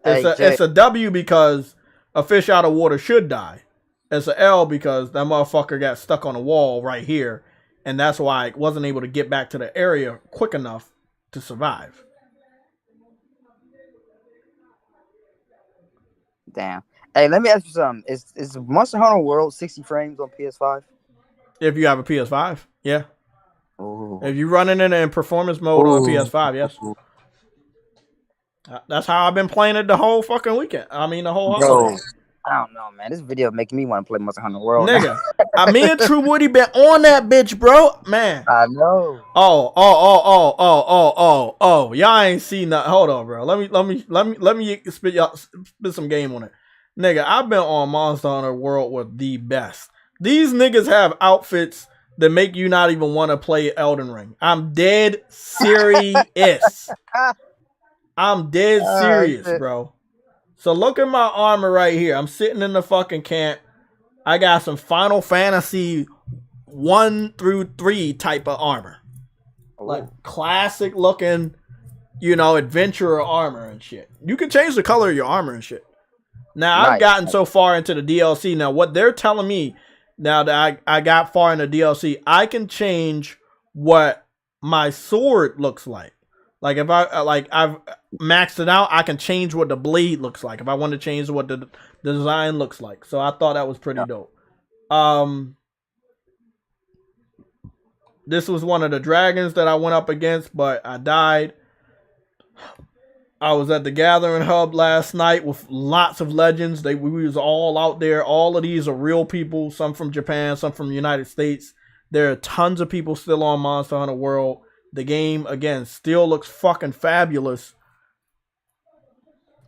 Speaker 2: It's a W because a fish out of water should die. It's an L because that motherfucker got stuck on a wall right here, and that's why I wasn't able to get back to the area quick enough to survive.
Speaker 7: Damn. Hey, let me ask you something. Is Monster Hunter World 60 frames on PS5?
Speaker 2: If you have a PS5, yeah.
Speaker 7: Ooh.
Speaker 2: If you're running it in performance mode on PS5, yes. That's how I've been playing it the whole fucking weekend. I mean, the whole holiday.
Speaker 7: I don't know, man. This video making me want to play Monster Hunter World.
Speaker 2: Nigga, me and True Woody been on that bitch, bro. Man.
Speaker 7: I know.
Speaker 2: Oh. Y'all ain't seen that. Hold on, bro. Let me spit some game on it. Nigga, I've been on Monster Hunter World with the best. These niggas have outfits that make you not even want to play Elden Ring. I'm dead serious. I'm dead serious, bro. So look at my armor right here. I'm sitting in the fucking camp. I got some Final Fantasy 1 through 3 type of armor. Like classic looking, adventurer armor and shit. You can change the color of your armor and shit. Now, I've gotten so far into the DLC. Now, what they're telling me, now that I got far in the DLC, I can change what my sword looks like. Like, if I've maxed it out, I can change what the blade looks like. If I want to change what the design looks like. So, I thought that was pretty dope. This was one of the dragons that I went up against, but I died. I was at the Gathering Hub last night with lots of legends. We was all out there. All of these are real people. Some from Japan, some from the United States. There are tons of people still on Monster Hunter World. The game, again, still looks fucking fabulous.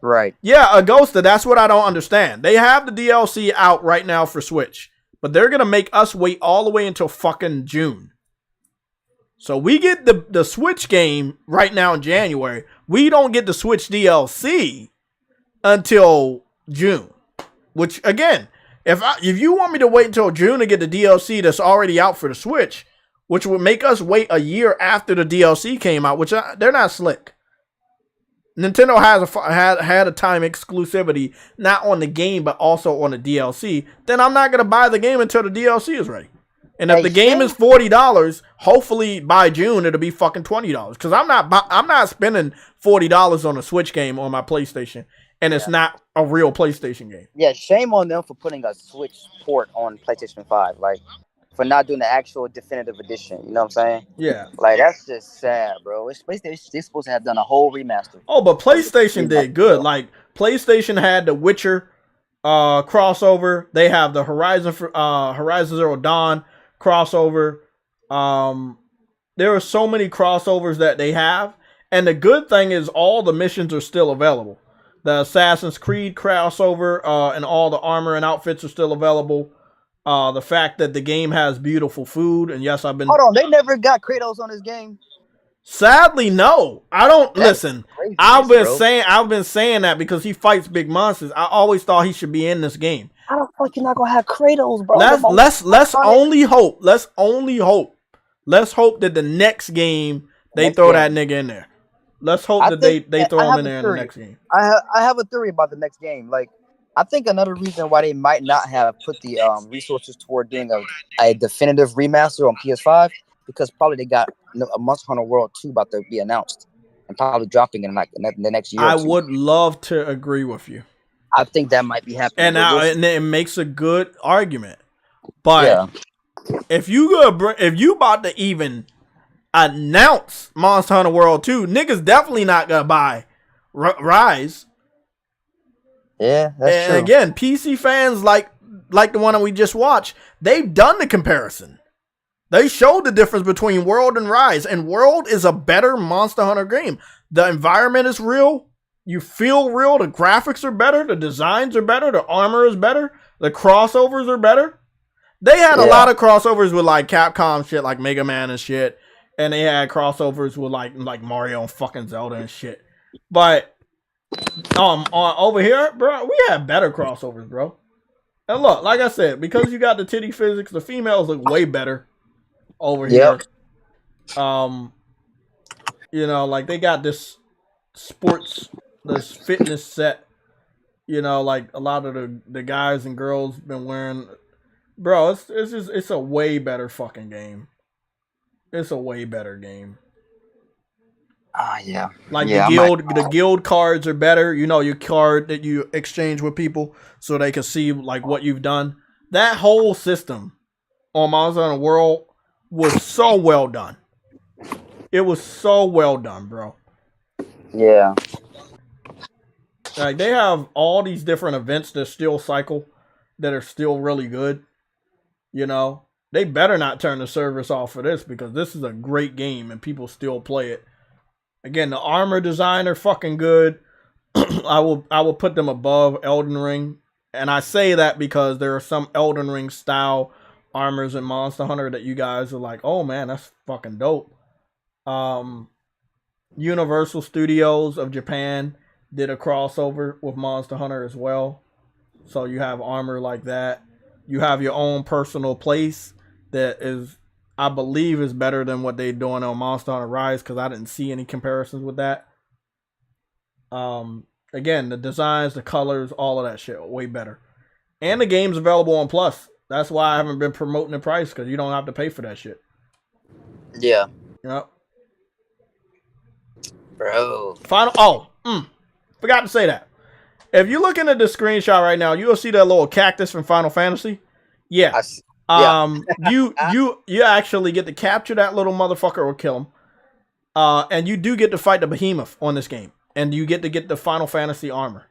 Speaker 7: Right.
Speaker 2: Yeah, Agosta, that's what I don't understand. They have the DLC out right now for Switch, but they're going to make us wait all the way until fucking June. So we get the Switch game right now in January. We don't get the Switch DLC until June. Which, again, if you want me to wait until June to get the DLC that's already out for the Switch, which would make us wait a year after the DLC came out, which they're not slick. Nintendo had a time exclusivity, not on the game, but also on the DLC. Then I'm not going to buy the game until the DLC is ready. And if the game is $40, hopefully by June it'll be fucking $20. Because I'm not spending $40 on a Switch game on my PlayStation, and it's not a real PlayStation game.
Speaker 7: Yeah, shame on them for putting a Switch port on PlayStation 5, like for not doing the actual definitive edition. You know what I'm saying?
Speaker 2: Yeah.
Speaker 7: Like that's just sad, bro. They're supposed to have done a whole remaster.
Speaker 2: Oh, but PlayStation did good. Like PlayStation had the Witcher crossover. They have the Horizon Zero Dawn crossover. There are so many crossovers that they have, and the good thing is all the missions are still available. The Assassin's Creed crossover and all the armor and outfits are still available. The fact that the game has beautiful food, and yes, I've been.
Speaker 7: Hold on, they never got Kratos on this game.
Speaker 2: Sadly, no. I don't listen. I've been saying that because he fights big monsters. I always thought he should be in this game.
Speaker 7: How the fuck you not gonna have Kratos, bro?
Speaker 2: Let's only hope. Let's only hope. Let's hope that the next game they throw that nigga in there. Let's hope that they throw him in there in the next game.
Speaker 7: I have a theory about the next game. Like, I think another reason why they might not have put the resources toward doing a definitive remaster on PS5 because probably they got a Monster Hunter World 2 about to be announced and probably dropping in like the next year.
Speaker 2: I would love to agree with you.
Speaker 7: I think that might be happening.
Speaker 2: And it makes a good argument. But if you about to even announce Monster Hunter World 2, niggas definitely not gonna buy Rise.
Speaker 7: Yeah, that's true.
Speaker 2: Again, PC fans like the one that we just watched, they've done the comparison. They showed the difference between World and Rise, and World is a better Monster Hunter game. The environment is real. You feel real. The graphics are better. The designs are better. The armor is better. The crossovers are better. They had a lot of crossovers with like Capcom shit, like Mega Man and shit, and they had crossovers with like Mario and fucking Zelda and shit. But over here, bro, we have better crossovers, bro. And look, like I said, because you got the titty physics, the females look way better. over
Speaker 7: Yep.
Speaker 2: here. You know, like they got this fitness set. You know, like a lot of the guys and girls been wearing. Bro, it's a way better fucking game. It's a way better game.
Speaker 7: Yeah.
Speaker 2: Like
Speaker 7: Yeah,
Speaker 2: the guild cards are better. You know, your card that you exchange with people so they can see like what you've done. That whole system on Monster Hunter World was so well done. It was so well done, bro.
Speaker 7: Yeah.
Speaker 2: Like they have all these different events that still cycle that are still really good. You know, they better not turn the service off for this because this is a great game and people still play it. Again, the armor design are fucking good. I will put them above Elden Ring, and I say that because there are some Elden Ring style armors in Monster Hunter that you guys are like, oh man, that's fucking dope. Universal Studios of Japan did a crossover with Monster Hunter as well, so you have armor like that. You have your own personal place that is, I believe, is better than what they're doing on Monster Hunter Rise because I didn't see any comparisons with that. Again, the designs, the colors, all of that shit, way better. And the game's available on Plus. That's why I haven't been promoting the price because you don't have to pay for that shit.
Speaker 7: Yeah.
Speaker 2: Yep.
Speaker 7: Bro.
Speaker 2: Forgot to say that. If you look at the screenshot right now, you'll see that little cactus from Final Fantasy. Yeah. You actually get to capture that little motherfucker or kill him. And you do get to fight the behemoth on this game. And you get the Final Fantasy armor.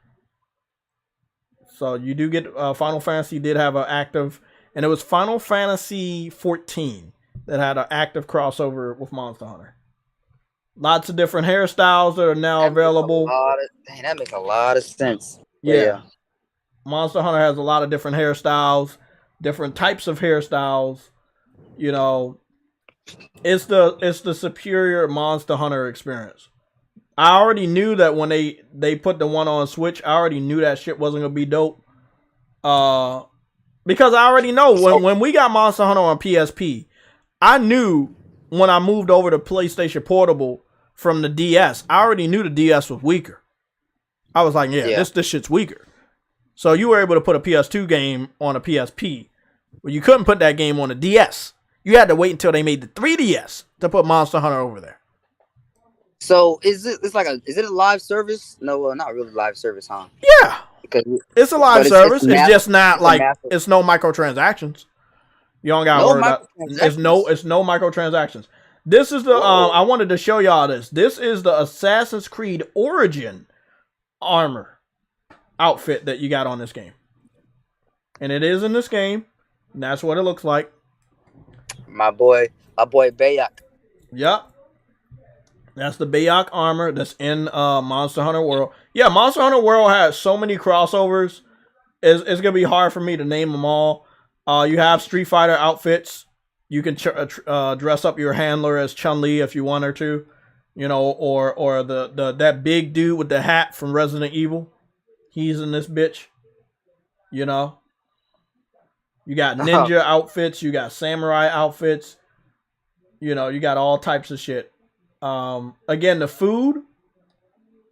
Speaker 2: So you do get Final Fantasy did have an active, and it was Final Fantasy 14 that had an active crossover with Monster Hunter. Lots of different hairstyles that are now available.
Speaker 7: That makes a lot of sense.
Speaker 2: Yeah. Monster Hunter has a lot of different hairstyles, different types of hairstyles. You know, it's the superior Monster Hunter experience. I already knew that when they put the one on Switch, I already knew that shit wasn't gonna be dope. Because I already know when we got Monster Hunter on PSP, I knew when I moved over to PlayStation Portable from the DS, I already knew the DS was weaker. I was like, this shit's weaker. So you were able to put a PS2 game on a PSP, but you couldn't put that game on a DS. You had to wait until they made the 3DS to put Monster Hunter over there.
Speaker 7: So is it a live service? No, not really live service, huh?
Speaker 2: Yeah, it's a live service. It's just not like it's no microtransactions. You don't got to worry about. It's no microtransactions. This is the I wanted to show y'all this. This is the Assassin's Creed Origin armor outfit that you got on this game, and it is in this game. And that's what it looks like.
Speaker 7: My boy Bayak.
Speaker 2: Yep. That's the Bayok armor that's in Monster Hunter World. Yeah, Monster Hunter World has so many crossovers. It's going to be hard for me to name them all. You have Street Fighter outfits. You can dress up your handler as Chun-Li if you want her to. You know, or that big dude with the hat from Resident Evil. He's in this bitch. You know. You got ninja outfits. You got samurai outfits. You know, you got all types of shit. Again, the food,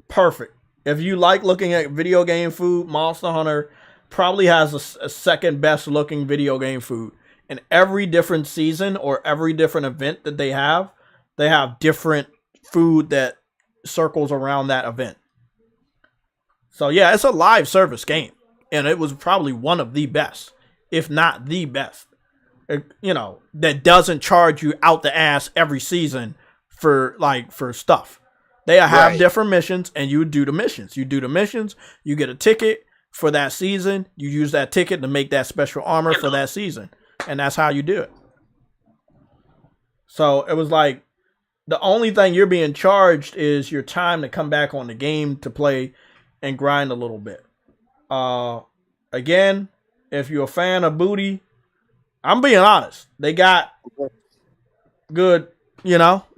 Speaker 2: perfect. If you like looking at video game food, Monster Hunter probably has a second best looking video game food. In every different season or every different event that they have different food that circles around that event. So yeah, it's a live service game, and it was probably one of the best, if not the best. You know, that doesn't charge you out the ass every season for stuff. They have different missions, and you do the missions. You get a ticket for that season. You use that ticket to make that special armor for that season. And that's how you do it. So it was like, the only thing you're being charged is your time to come back on the game to play and grind a little bit. Again, if you're a fan of booty, I'm being honest. They got good,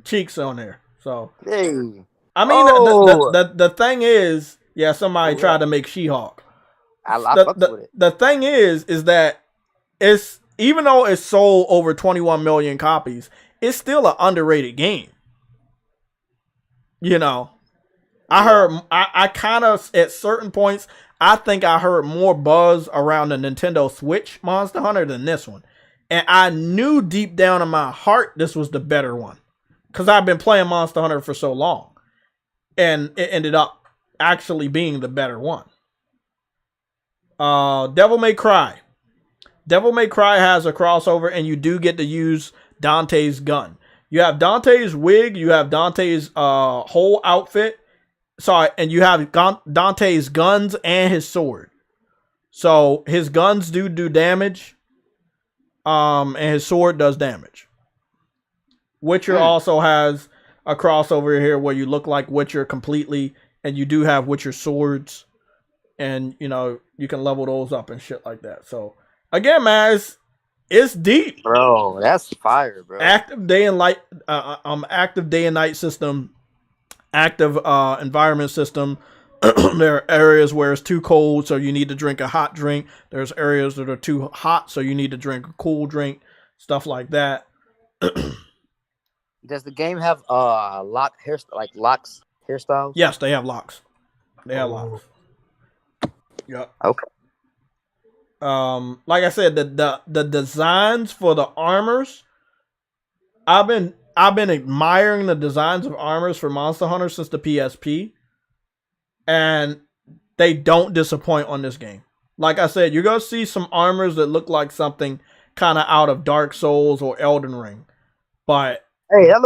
Speaker 2: cheeks on there. So, I mean, the thing is, somebody tried to make She-Hulk.
Speaker 7: I fucked with it.
Speaker 2: The thing is that even though it sold over 21 million copies, it's still an underrated game. You know, I kind of, at certain points, I think I heard more buzz around the Nintendo Switch Monster Hunter than this one. And I knew deep down in my heart this was the better one. Because I've been playing Monster Hunter for so long. And it ended up actually being the better one. Devil May Cry. Devil May Cry has a crossover, and you do get to use Dante's gun. You have Dante's wig, you have Dante's whole outfit. Sorry, and you have Dante's guns and his sword. So his guns do damage, and his sword does damage. Witcher also has a crossover here where you look like Witcher completely, and you do have Witcher swords, and you know you can level those up and shit like that. So again, man, it's deep,
Speaker 7: bro. That's fire, bro.
Speaker 2: Active day and night system, active environment system. There are areas where it's too cold, so you need to drink a hot drink. There's areas that are too hot, so you need to drink a cool drink. Stuff like that.
Speaker 7: Does the game have locks hairstyles?
Speaker 2: Yes, they have locks. They have locks. Yep.
Speaker 7: Okay.
Speaker 2: Like I said, the designs for the armors, I've been admiring the designs of armors for Monster Hunter since the PSP, and they don't disappoint on this game. Like I said, you're gonna see some armors that look like something kind of out of Dark Souls or Elden Ring, but
Speaker 7: hey, that kind of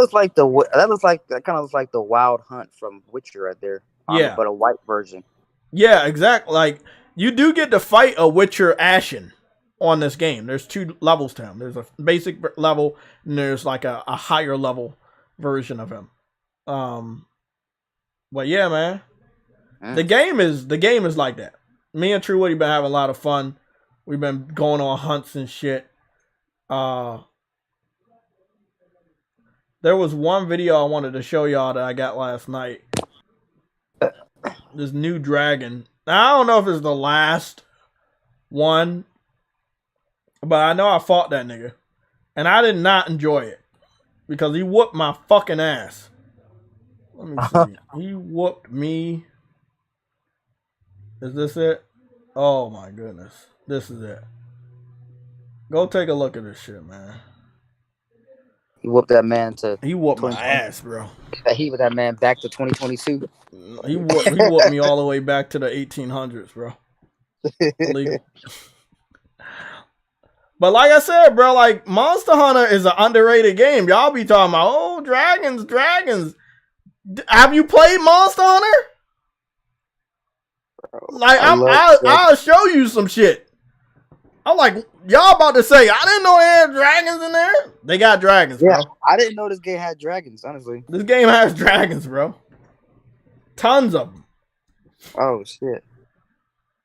Speaker 7: looks like the Wild Hunt from Witcher right there.
Speaker 2: Yeah,
Speaker 7: but a white version.
Speaker 2: Yeah, exactly. Like, you do get to fight a Witcher Ashen on this game. There's 2 levels to him. There's a basic level, and there's like a higher level version of him. But yeah, man, the game is like that. Me and True Woody been having a lot of fun. We've been going on hunts and shit. There was one video I wanted to show y'all that I got last night. This new dragon. Now, I don't know if it's the last one, but I know I fought that nigga. And I did not enjoy it. Because he whooped my fucking ass. Let me see. He whooped me. Is this it? Oh my goodness. This is it. Go take a look at this shit, man.
Speaker 7: He whooped that man to...
Speaker 2: He whooped my ass, bro.
Speaker 7: He whooped that man back to 2022.
Speaker 2: He whooped me all the way back to the 1800s, bro. But like I said, bro, like, Monster Hunter is an underrated game. Y'all be talking about, oh, dragons. Have you played Monster Hunter? Bro, like, I'll show you some shit. I'm like, y'all about to say, I didn't know they had dragons in there. They got dragons, bro.
Speaker 7: I didn't know this game had dragons, honestly.
Speaker 2: This game has dragons, bro. Tons of them.
Speaker 7: Oh, shit.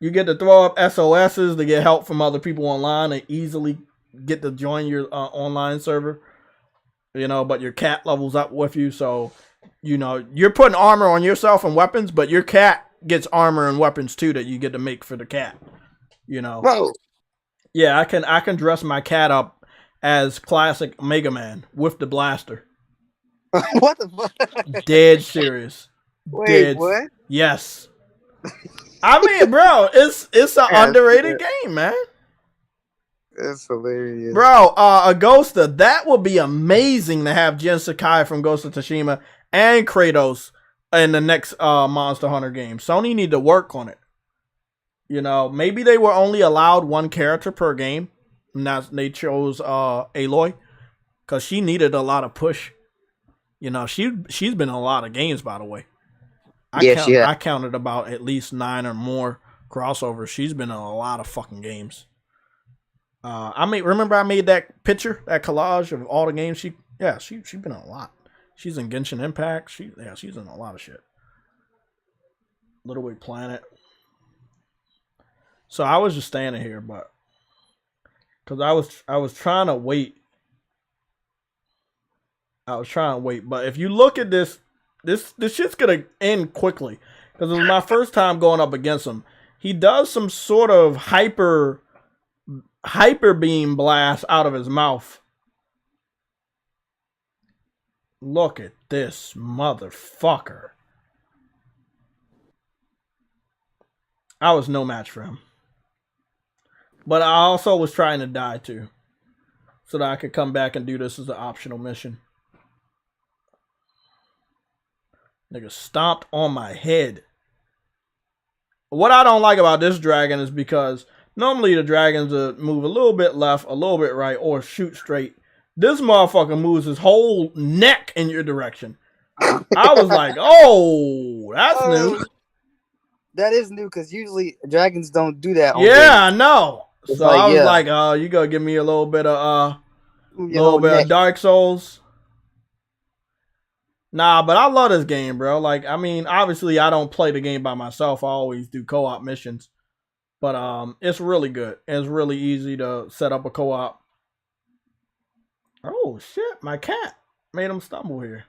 Speaker 2: You get to throw up SOSs to get help from other people online and easily get to join your online server. You know, but your cat levels up with you. So, you know, you're putting armor on yourself and weapons, but your cat gets armor and weapons too that you get to make for the cat. You know.
Speaker 7: Whoa.
Speaker 2: Yeah, I can dress my cat up as classic Mega Man with the blaster.
Speaker 7: What the fuck?
Speaker 2: Dead serious.
Speaker 7: Wait, what?
Speaker 2: Yes. I mean, bro, it's an underrated game, man.
Speaker 7: It's hilarious.
Speaker 2: Bro, Agosta, that would be amazing to have Jin Sakai from Ghost of Tsushima and Kratos in the next Monster Hunter game. Sony need to work on it. You know, maybe they were only allowed 1 character per game. And they chose Aloy. Because she needed a lot of push. You know, she's been in a lot of games, by the way. I counted about at least 9 or more crossovers. She's been in a lot of fucking games. Remember I made that picture, that collage of all the games she's been in a lot. She's in Genshin Impact. She's in a lot of shit. Little Big Planet. So I was just standing here, but because I was trying to wait. But if you look at this shit's gonna end quickly because it was my first time going up against him. He does some sort of hyper hyper beam blast out of his mouth. Look at this motherfucker. I was no match for him. But I also was trying to die too. So that I could come back and do this as an optional mission. Nigga stomped on my head. What I don't like about this dragon is because normally the dragons move a little bit left, a little bit right, or shoot straight. This motherfucker moves his whole neck in your direction. I was like, oh, that's new.
Speaker 7: That is new because usually dragons don't do that.
Speaker 2: Yeah, I know. So I was like, you gotta give me a little bit of of Dark Souls. Nah, but I love this game, bro. Like, I mean, obviously I don't play the game by myself. I always do co-op missions. But it's really good. It's really easy to set up a co-op. Oh shit, my cat made him stumble here.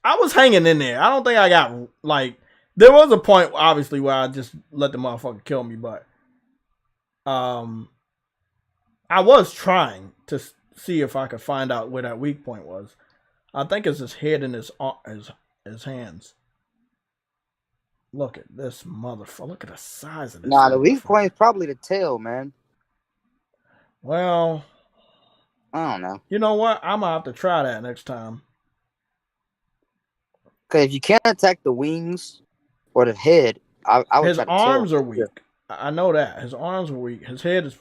Speaker 2: I was hanging in there. I don't think I got like there was a point obviously where I just let the motherfucker kill me, but I was trying to see if I could find out where that weak point was. I think it's his head and his hands. Look at this motherfucker. Look at the size of this.
Speaker 7: Nah, the weak point is probably the tail, man.
Speaker 2: Well,
Speaker 7: I don't know.
Speaker 2: You know what? I'm gonna have to try that next time.
Speaker 7: Because if you can't attack the wings or the head, I would
Speaker 2: his
Speaker 7: try the
Speaker 2: arms
Speaker 7: tail.
Speaker 2: are weak. I know that. His arms are weak. His head is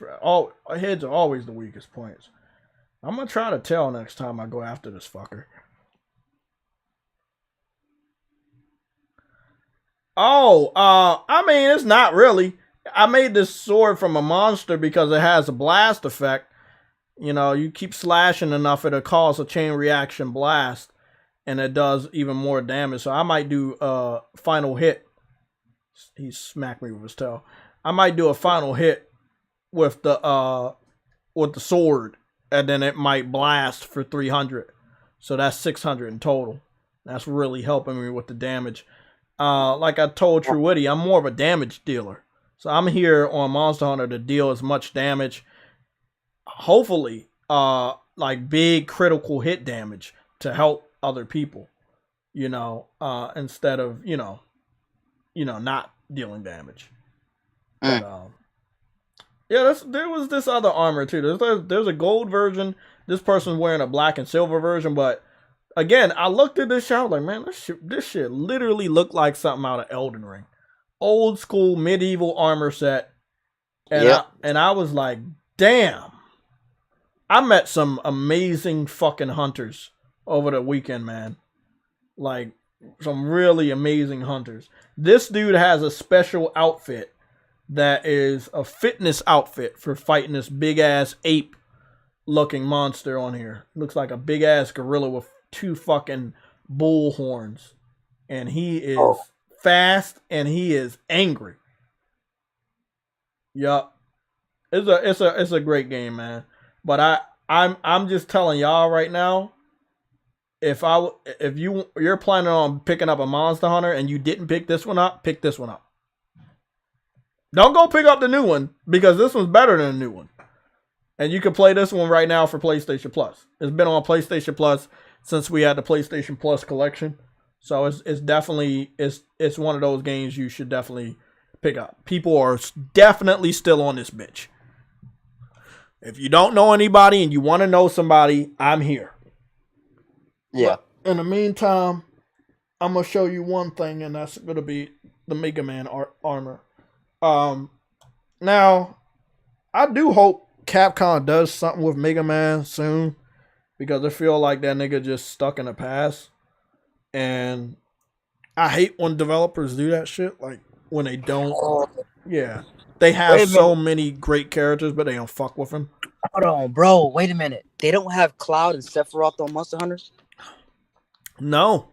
Speaker 2: heads are always the weakest points. I'm gonna try the tail next time I go after this fucker. Oh, I mean, it's not really. I made this sword from a monster because it has a blast effect. You know, you keep slashing enough, it'll cause a chain reaction blast, and it does even more damage. So I might do a final hit. He smacked me with his tail. I might do a final hit with the sword, and then it might blast for 300. So that's 600 in total. That's really helping me with the damage. Like I told True Witty, I'm more of a damage dealer. So I'm here on Monster Hunter to deal as much damage, hopefully, like big critical hit damage to help other people, you know, instead of, you know, not dealing damage. But, yeah, there was this other armor too. There's a gold version. This person's wearing a black and silver version, but again, I looked at this shit, I was like, man, this shit literally looked like something out of Elden Ring. Old school medieval armor set. And I was like, damn. I met some amazing fucking hunters over the weekend, man. Like, some really amazing hunters. This dude has a special outfit that is a fitness outfit for fighting this big-ass ape-looking monster on here. Looks like a big-ass gorilla with 2 fucking bull horns, and he is fast and he is angry. Yup, it's a great game, man. But I'm just telling y'all right now, if you're planning on picking up a Monster Hunter and you didn't pick this one up, pick this one up. Don't go pick up the new one because this one's better than the new one, and you can play this one right now for PlayStation Plus. It's been on PlayStation Plus since we had the PlayStation Plus collection. So it's definitely, it's one of those games you should definitely pick up. People are definitely still on this bitch. If you don't know anybody and you want to know somebody, I'm here.
Speaker 7: Yeah.
Speaker 2: But in the meantime, I'm going to show you one thing, and that's going to be the Mega Man armor. Now, I do hope Capcom does something with Mega Man soon, because I feel like that nigga just stuck in the past. And I hate when developers do that shit. Like, when they don't. Yeah. They have so many great characters, but they don't fuck with them.
Speaker 7: Hold on, bro. Wait a minute. They don't have Cloud and Sephiroth on Monster Hunters?
Speaker 2: No.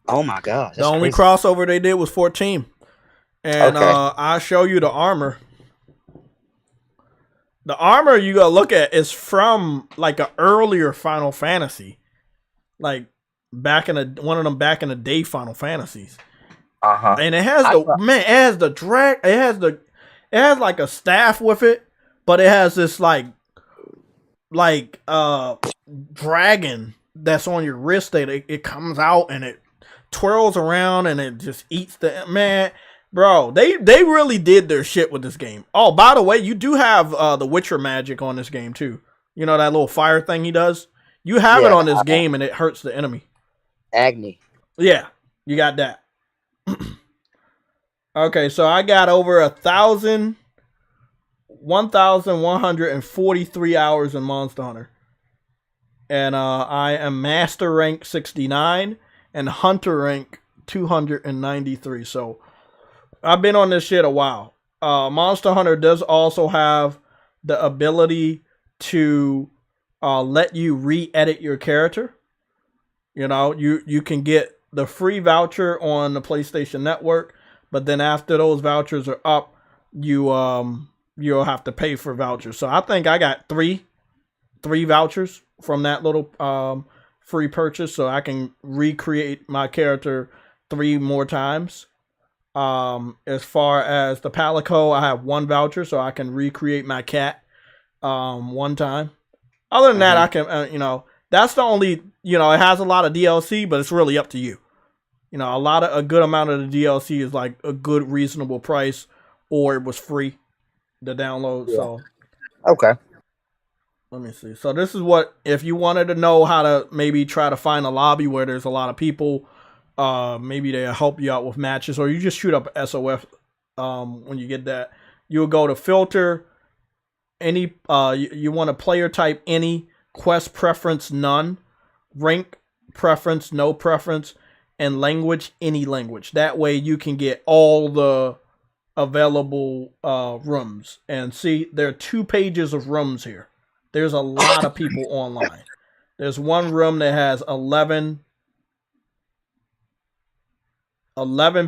Speaker 7: Oh, my God.
Speaker 2: The only crossover they did was 14. And I'll show you the armor. The armor you gotta look at is from like an earlier Final Fantasy, like back in one of them back in the day Final Fantasies. And it has it has like a staff with it, but it has this like dragon that's on your wrist that it comes out and it twirls around and it just eats the man. Bro, they really did their shit with this game. Oh, by the way, you do have the Witcher magic on this game too. You know that little fire thing he does? You have it on this game and it hurts the enemy.
Speaker 7: Agni.
Speaker 2: Yeah, you got that. Okay, so I got over 1,143 hours in Monster Hunter. And I am Master Rank 69 and Hunter Rank 293. So I've been on this shit a while. Monster Hunter does also have the ability to let you re-edit your character. You know, you can get the free voucher on the PlayStation Network, but then after those vouchers are up, you'll have to pay for vouchers. So I think I got three vouchers from that little free purchase, so I can recreate my character 3 more times. As far as the Palico, I have 1 voucher, so I can recreate my cat 1 time. Other than that, I can, you know, that's the only, you know, it has a lot of DLC, but it's really up to you. You know, a good amount of the DLC is like a good, reasonable price, or it was free to download. Yeah. So,
Speaker 7: okay.
Speaker 2: Let me see. So this is what, if you wanted to know how to maybe try to find a lobby where there's a lot of people, maybe they'll help you out with matches, or you just shoot up SOF when you get that. You'll go to filter, any, you want a player type any, quest preference none, rank preference no preference, and language any language. That way you can get all the available rooms. And see, there are 2 pages of rooms here. There's a lot of people online. There's one room that has 11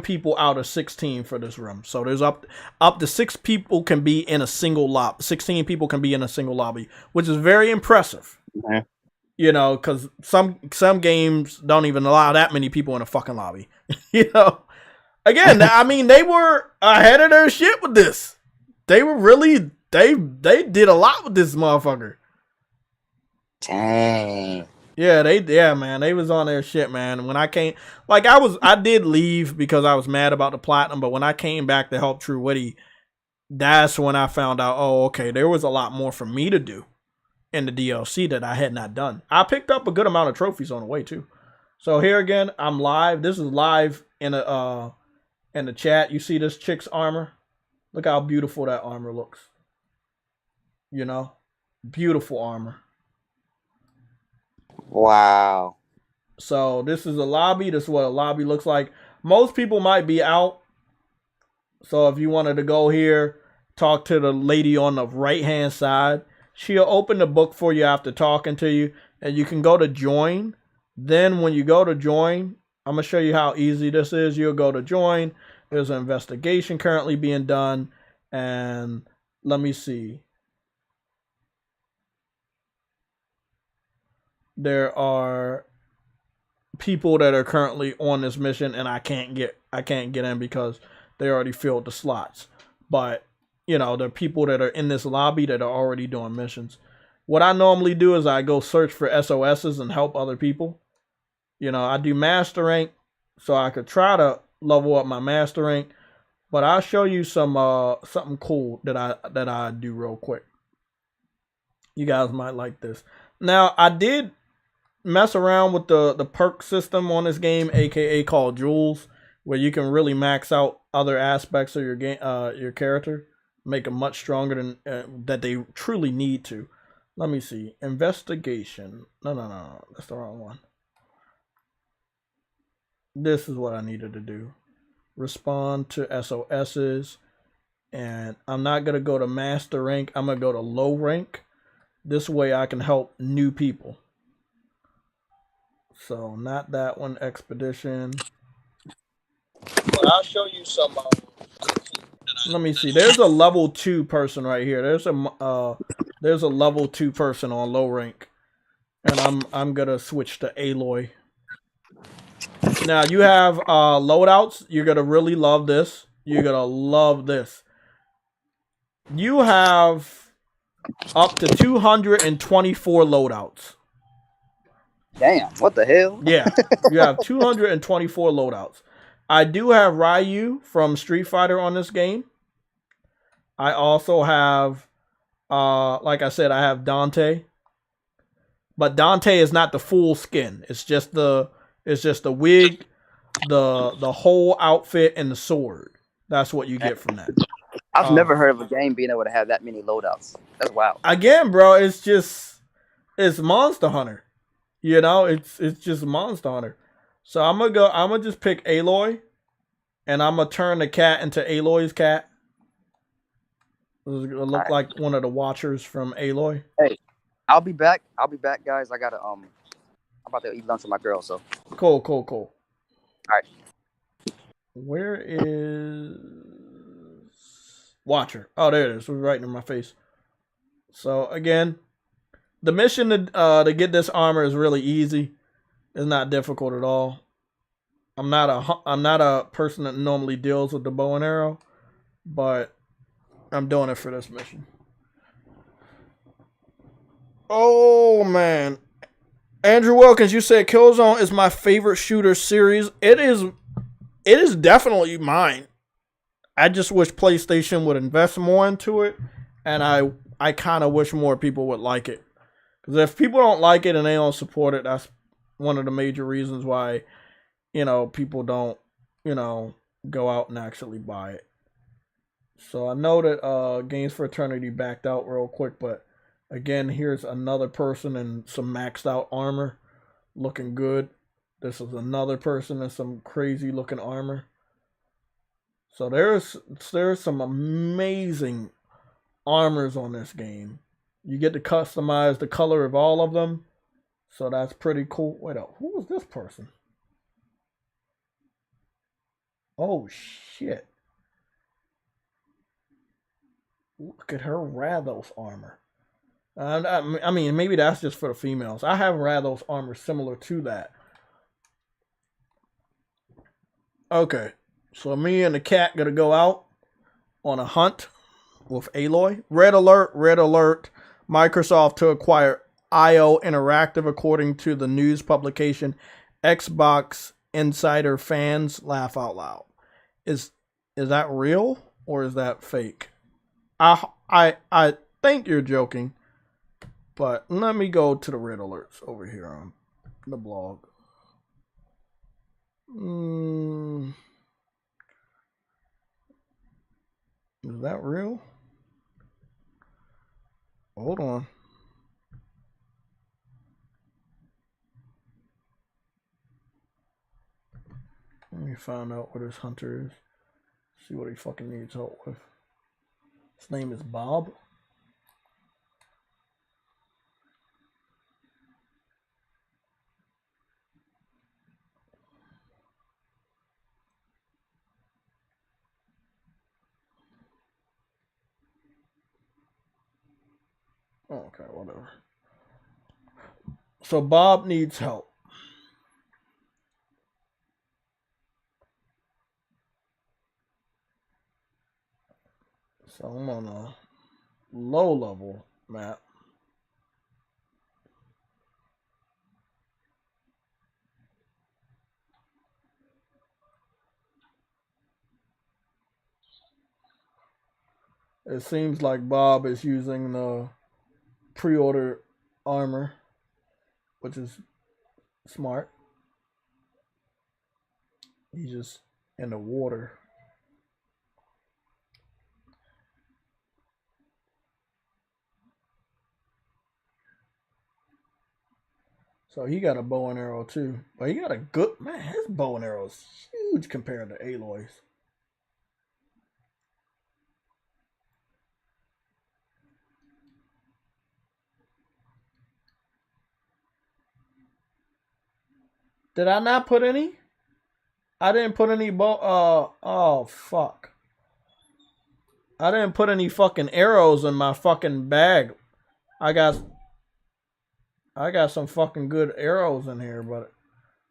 Speaker 2: people out of 16 for this room. So there's up to 6 people can be in a single lobby. 16 people can be in a single lobby, which is very impressive.
Speaker 7: Mm-hmm.
Speaker 2: You know, because some games don't even allow that many people in a fucking lobby. You know, again, I mean, they were ahead of their shit with this. They were really, they did a lot with this motherfucker.
Speaker 7: Dang.
Speaker 2: Yeah, man, they was on their shit, man. When I came, like, I did leave because I was mad about the platinum, but when I came back to help True Witty, that's when I found out, oh, okay, there was a lot more for me to do in the DLC that I had not done. I picked up a good amount of trophies on the way too. So here again, I'm live. This is live in the chat. You see this chick's armor? Look how beautiful that armor looks. You know, beautiful armor.
Speaker 7: Wow.
Speaker 2: So this is a lobby. This is what a lobby looks like. Most people might be out. So if you wanted to go here, talk to the lady on the right-hand side. She'll open the book for you after talking to you, and you can go to join. Then when you go to join, I'm going to show you how easy this is. You'll go to join. There's an investigation currently being done, and let me see. There are people that are currently on this mission, and I can't get in because they already filled the slots. But you know, there are people that are in this lobby that are already doing missions. What I normally do is I go search for SOSs and help other people. You know, I do master rank so I could try to level up my master rank. But I'll show you some something cool that I do real quick. You guys might like this. Now, I did mess around with the perk system on this game, aka called Jewels, where you can really max out other aspects of your game, your character. Make them much stronger than that they truly need to. Let me see. Investigation. No. That's the wrong one. This is what I needed to do. Respond to SOSs. And I'm not going to go to master rank. I'm going to go to low rank. This way I can help new people. So not that one, expedition. But I'll show you some. Let me see. There's a level 2 person right here. There's a level 2 person on low rank, and I'm gonna switch to Aloy. Now you have loadouts. You're gonna really love this. You're gonna love this. You have up to 224 loadouts.
Speaker 7: Damn, what the hell?
Speaker 2: Yeah, you have 224 loadouts. I do have Ryu from Street Fighter on this game. I also have, like I said, I have Dante. But Dante is not the full skin. It's just the wig, the whole outfit, and the sword. That's what you get from that.
Speaker 7: I've never heard of a game being able to have that many loadouts. That's wild.
Speaker 2: Again, bro, it's Monster Hunter. You know, it's just Monster Hunter. So I'm gonna just pick Aloy, and I'm gonna turn the cat into Aloy's cat. It'll look like one of the Watchers from Aloy.
Speaker 7: Hey, I'll be back. Guys. I gotta I'm about to eat lunch with my girl. So
Speaker 2: cool.
Speaker 7: All right.
Speaker 2: Where is Watcher? Oh, there it is. It was right in my face. So again, the mission to get this armor is really easy. It's not difficult at all. I'm not a person that normally deals with the bow and arrow, but I'm doing it for this mission. Oh man, Andrew Wilkins, you said Killzone is my favorite shooter series. It is definitely mine. I just wish PlayStation would invest more into it, and I kind of wish more people would like it. Because if people don't like it and they don't support it, that's one of the major reasons why, people don't, go out and actually buy it. So I know that Games for Eternity backed out real quick, but again, here's another person in some maxed out armor, looking good. This is another person in some crazy looking armor. So there's some amazing armors on this game. You get to customize the color of all of them. So that's pretty cool. Wait up, who was this person? Oh shit. Look at her Rathos armor. I mean, maybe that's just for the females. I have Rathos armor similar to that. Okay, so me and the cat gonna go out on a hunt with Aloy. Red alert. Microsoft to acquire IO Interactive, according to the news publication Xbox Insider Fans Laugh Out Loud. Is that real or is that fake? I think you're joking, but let me go to the red alerts over here on the blog. Is that real? Hold on. Let me find out what his hunter is. See what he fucking needs help with. His name is Bob. Okay, whatever. So Bob needs help. So I'm on a low level map. It seems like Bob is using the pre-order armor, which is smart. He's just in the water. So he got a bow and arrow too. But he got a good, man, his bow and arrow is huge compared to Aloy's. Did I not put any? I didn't put any bow. Oh fuck. I didn't put any fucking arrows in my fucking bag. I got some fucking good arrows in here, but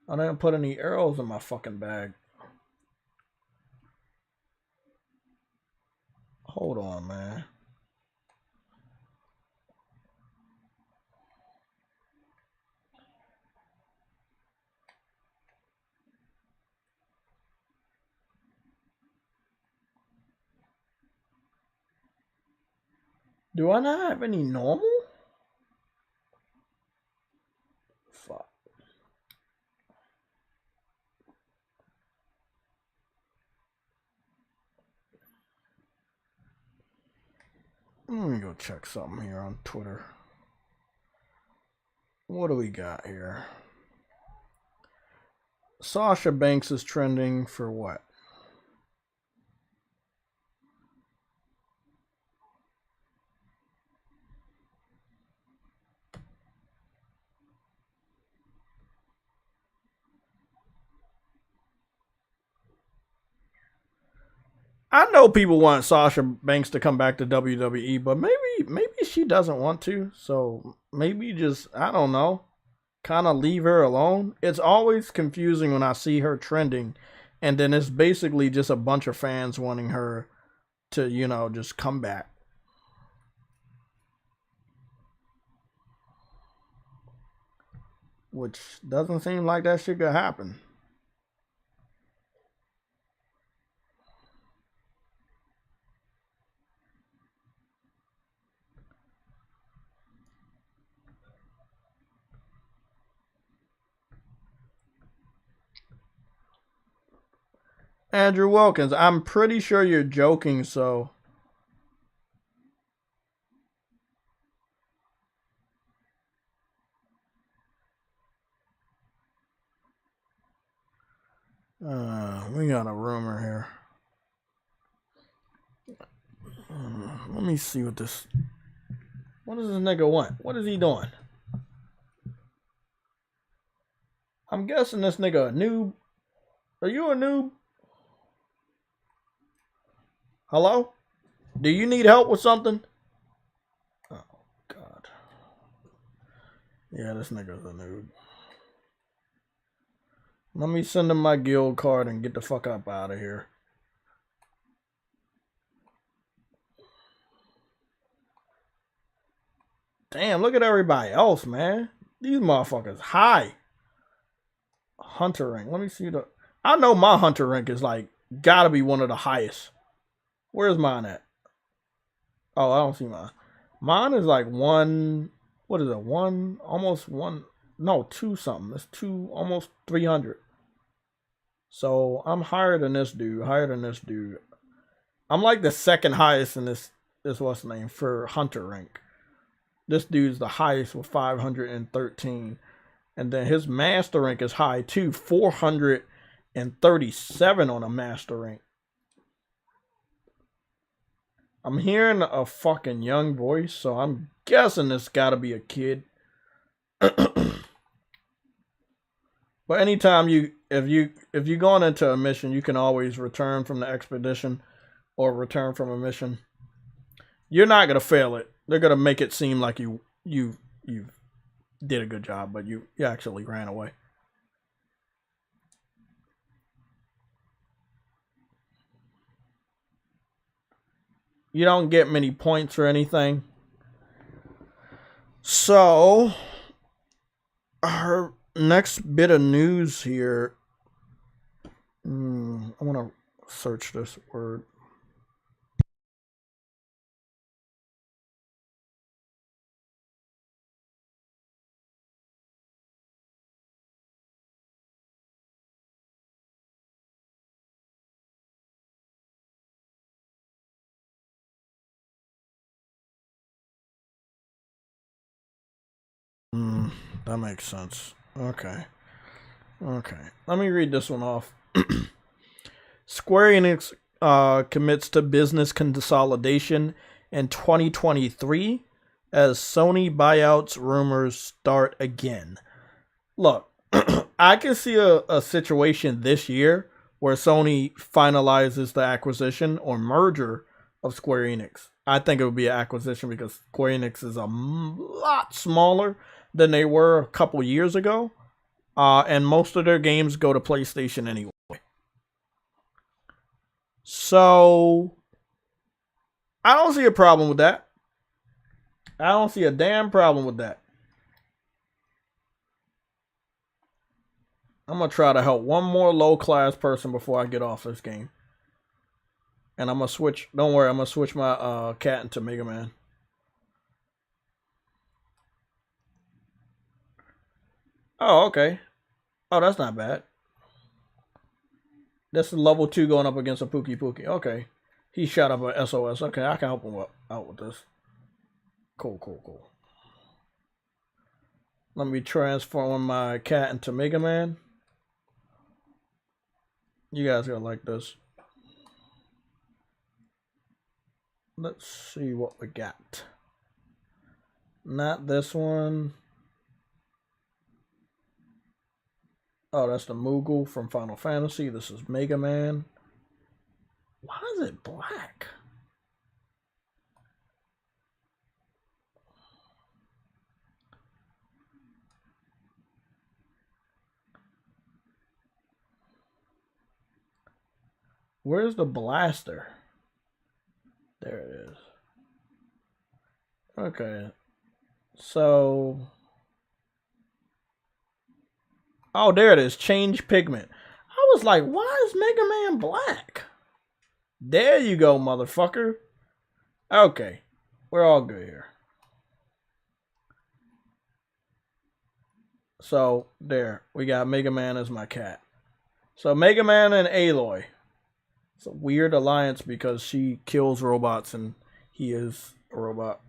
Speaker 2: I didn't put any arrows in my fucking bag. Hold on, man. Do I not have any normal? Fuck. Let me go check something here on Twitter. What do we got here? Sasha Banks is trending for what? I know people want Sasha Banks to come back to WWE, but maybe she doesn't want to. So maybe just, I don't know, kind of leave her alone. It's always confusing when I see her trending, and then it's basically just a bunch of fans wanting her to, you know, just come back. Which doesn't seem like that shit could happen. Andrew Wilkins, I'm pretty sure you're joking, so. We got a rumor here. Let me see what this. What does this nigga want? What is he doing? I'm guessing this nigga a noob. Are you a noob? Hello? Do you need help with something? Oh, God. Yeah, this nigga's a noob. Let me send him my guild card and get the fuck up out of here. Damn, look at everybody else, man. These motherfuckers high. Hunter rank. Let me see the. I know my hunter rank is like gotta be one of the highest. Where's mine at? Oh, I don't see mine. Mine is like one. What is it? One, almost one. No, two something. It's two, almost 300. So I'm higher than this dude. I'm like the second highest in this what's the name for hunter rank. This dude's the highest with 513. And then his master rank is high too, 437 on a master rank. I'm hearing a fucking young voice, so I'm guessing this gotta be a kid. But anytime if you're going into a mission, you can always return from the expedition or return from a mission. You're not gonna fail it. They're gonna make it seem like you did a good job, but you actually ran away. You don't get many points or anything. So our next bit of news here. I want to search this word. That makes sense. Okay. Let me read this one off. Square Enix commits to business consolidation in 2023 as Sony buyouts rumors start again. Look, I can see a situation this year where Sony finalizes the acquisition or merger of Square Enix. I think it would be an acquisition because Square Enix is a lot smaller than they were a couple years ago. And most of their games go to PlayStation anyway. So, I don't see a problem with that. I don't see a damn problem with that. I'm going to try to help one more low-class person before I get off this game. And I'm going to switch, don't worry, I'm going to switch my cat into Mega Man. Oh, okay. Oh, that's not bad. That's level 2 going up against a Pookie Pookie. Okay. He shot up a SOS. Okay, I can help him out with this. Cool. Let me transform my cat into Mega Man. You guys gonna like this. Let's see what we got. Not this one. Oh, that's the Moogle from Final Fantasy. This is Mega Man. Why is it black? Where's the blaster? There it is. Okay. So... Oh, there it is. Change pigment. I was like, why is Mega Man black? There you go, motherfucker. Okay. We're all good here. So, there. We got Mega Man as my cat. So, Mega Man and Aloy. It's a weird alliance because she kills robots and he is a robot.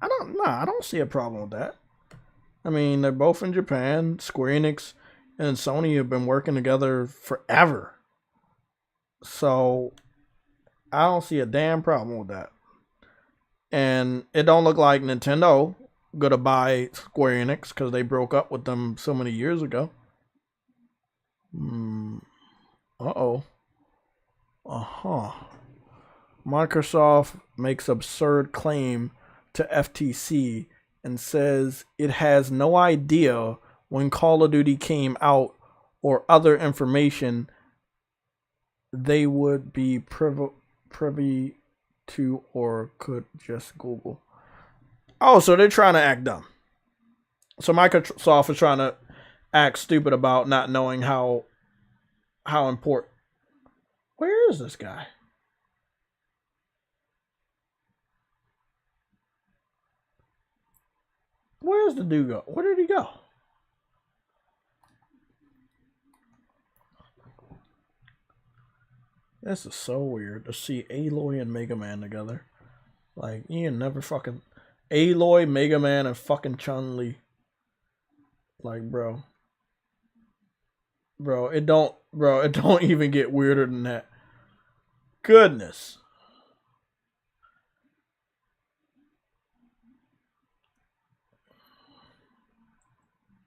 Speaker 2: I don't see a problem with that. I mean, they're both in Japan. Square Enix and Sony have been working together forever. So, I don't see a damn problem with that. And it don't look like Nintendo gonna buy Square Enix because they broke up with them so many years ago. Uh-oh. Uh-huh. Microsoft makes absurd claim to FTC and says it has no idea when Call of Duty came out or other information they would be privy to or could just Google. Oh, so they're trying to act dumb. So Microsoft is trying to act stupid about not knowing how important. Where is this guy? Where's the dude go? Where did he go? This is so weird to see Aloy and Mega Man together. Like, you never fucking... Aloy, Mega Man, and fucking Chun-Li. Like, bro. Bro, it don't even get weirder than that. Goodness.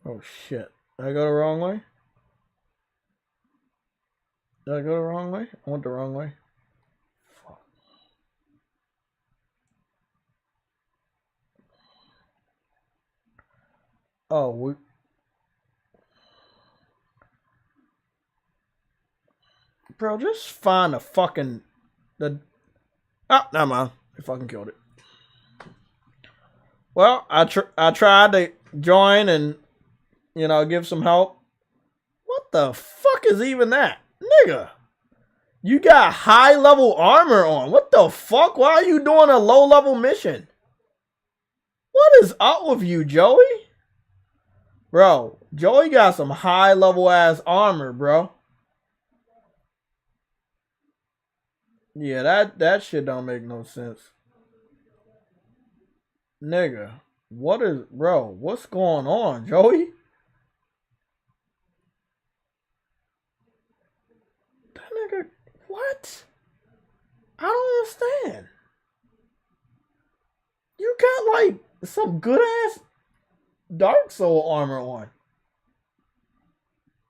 Speaker 2: Oh, shit. Did I go the wrong way? Did I go the wrong way? I went the wrong way. Fuck. Oh, Bro, just find a fucking... Oh, never mind. They fucking killed it. Well, I tried to join and, give some help. What the fuck is even that? Nigga, you got high level armor on. What the fuck? Why are you doing a low level mission? What is up with you, Joey? Bro, Joey got some high level ass armor, bro. Yeah, that shit don't make no sense. Nigga, what's going on, Joey? That nigga, what? I don't understand. You got like some good ass Dark Soul armor on.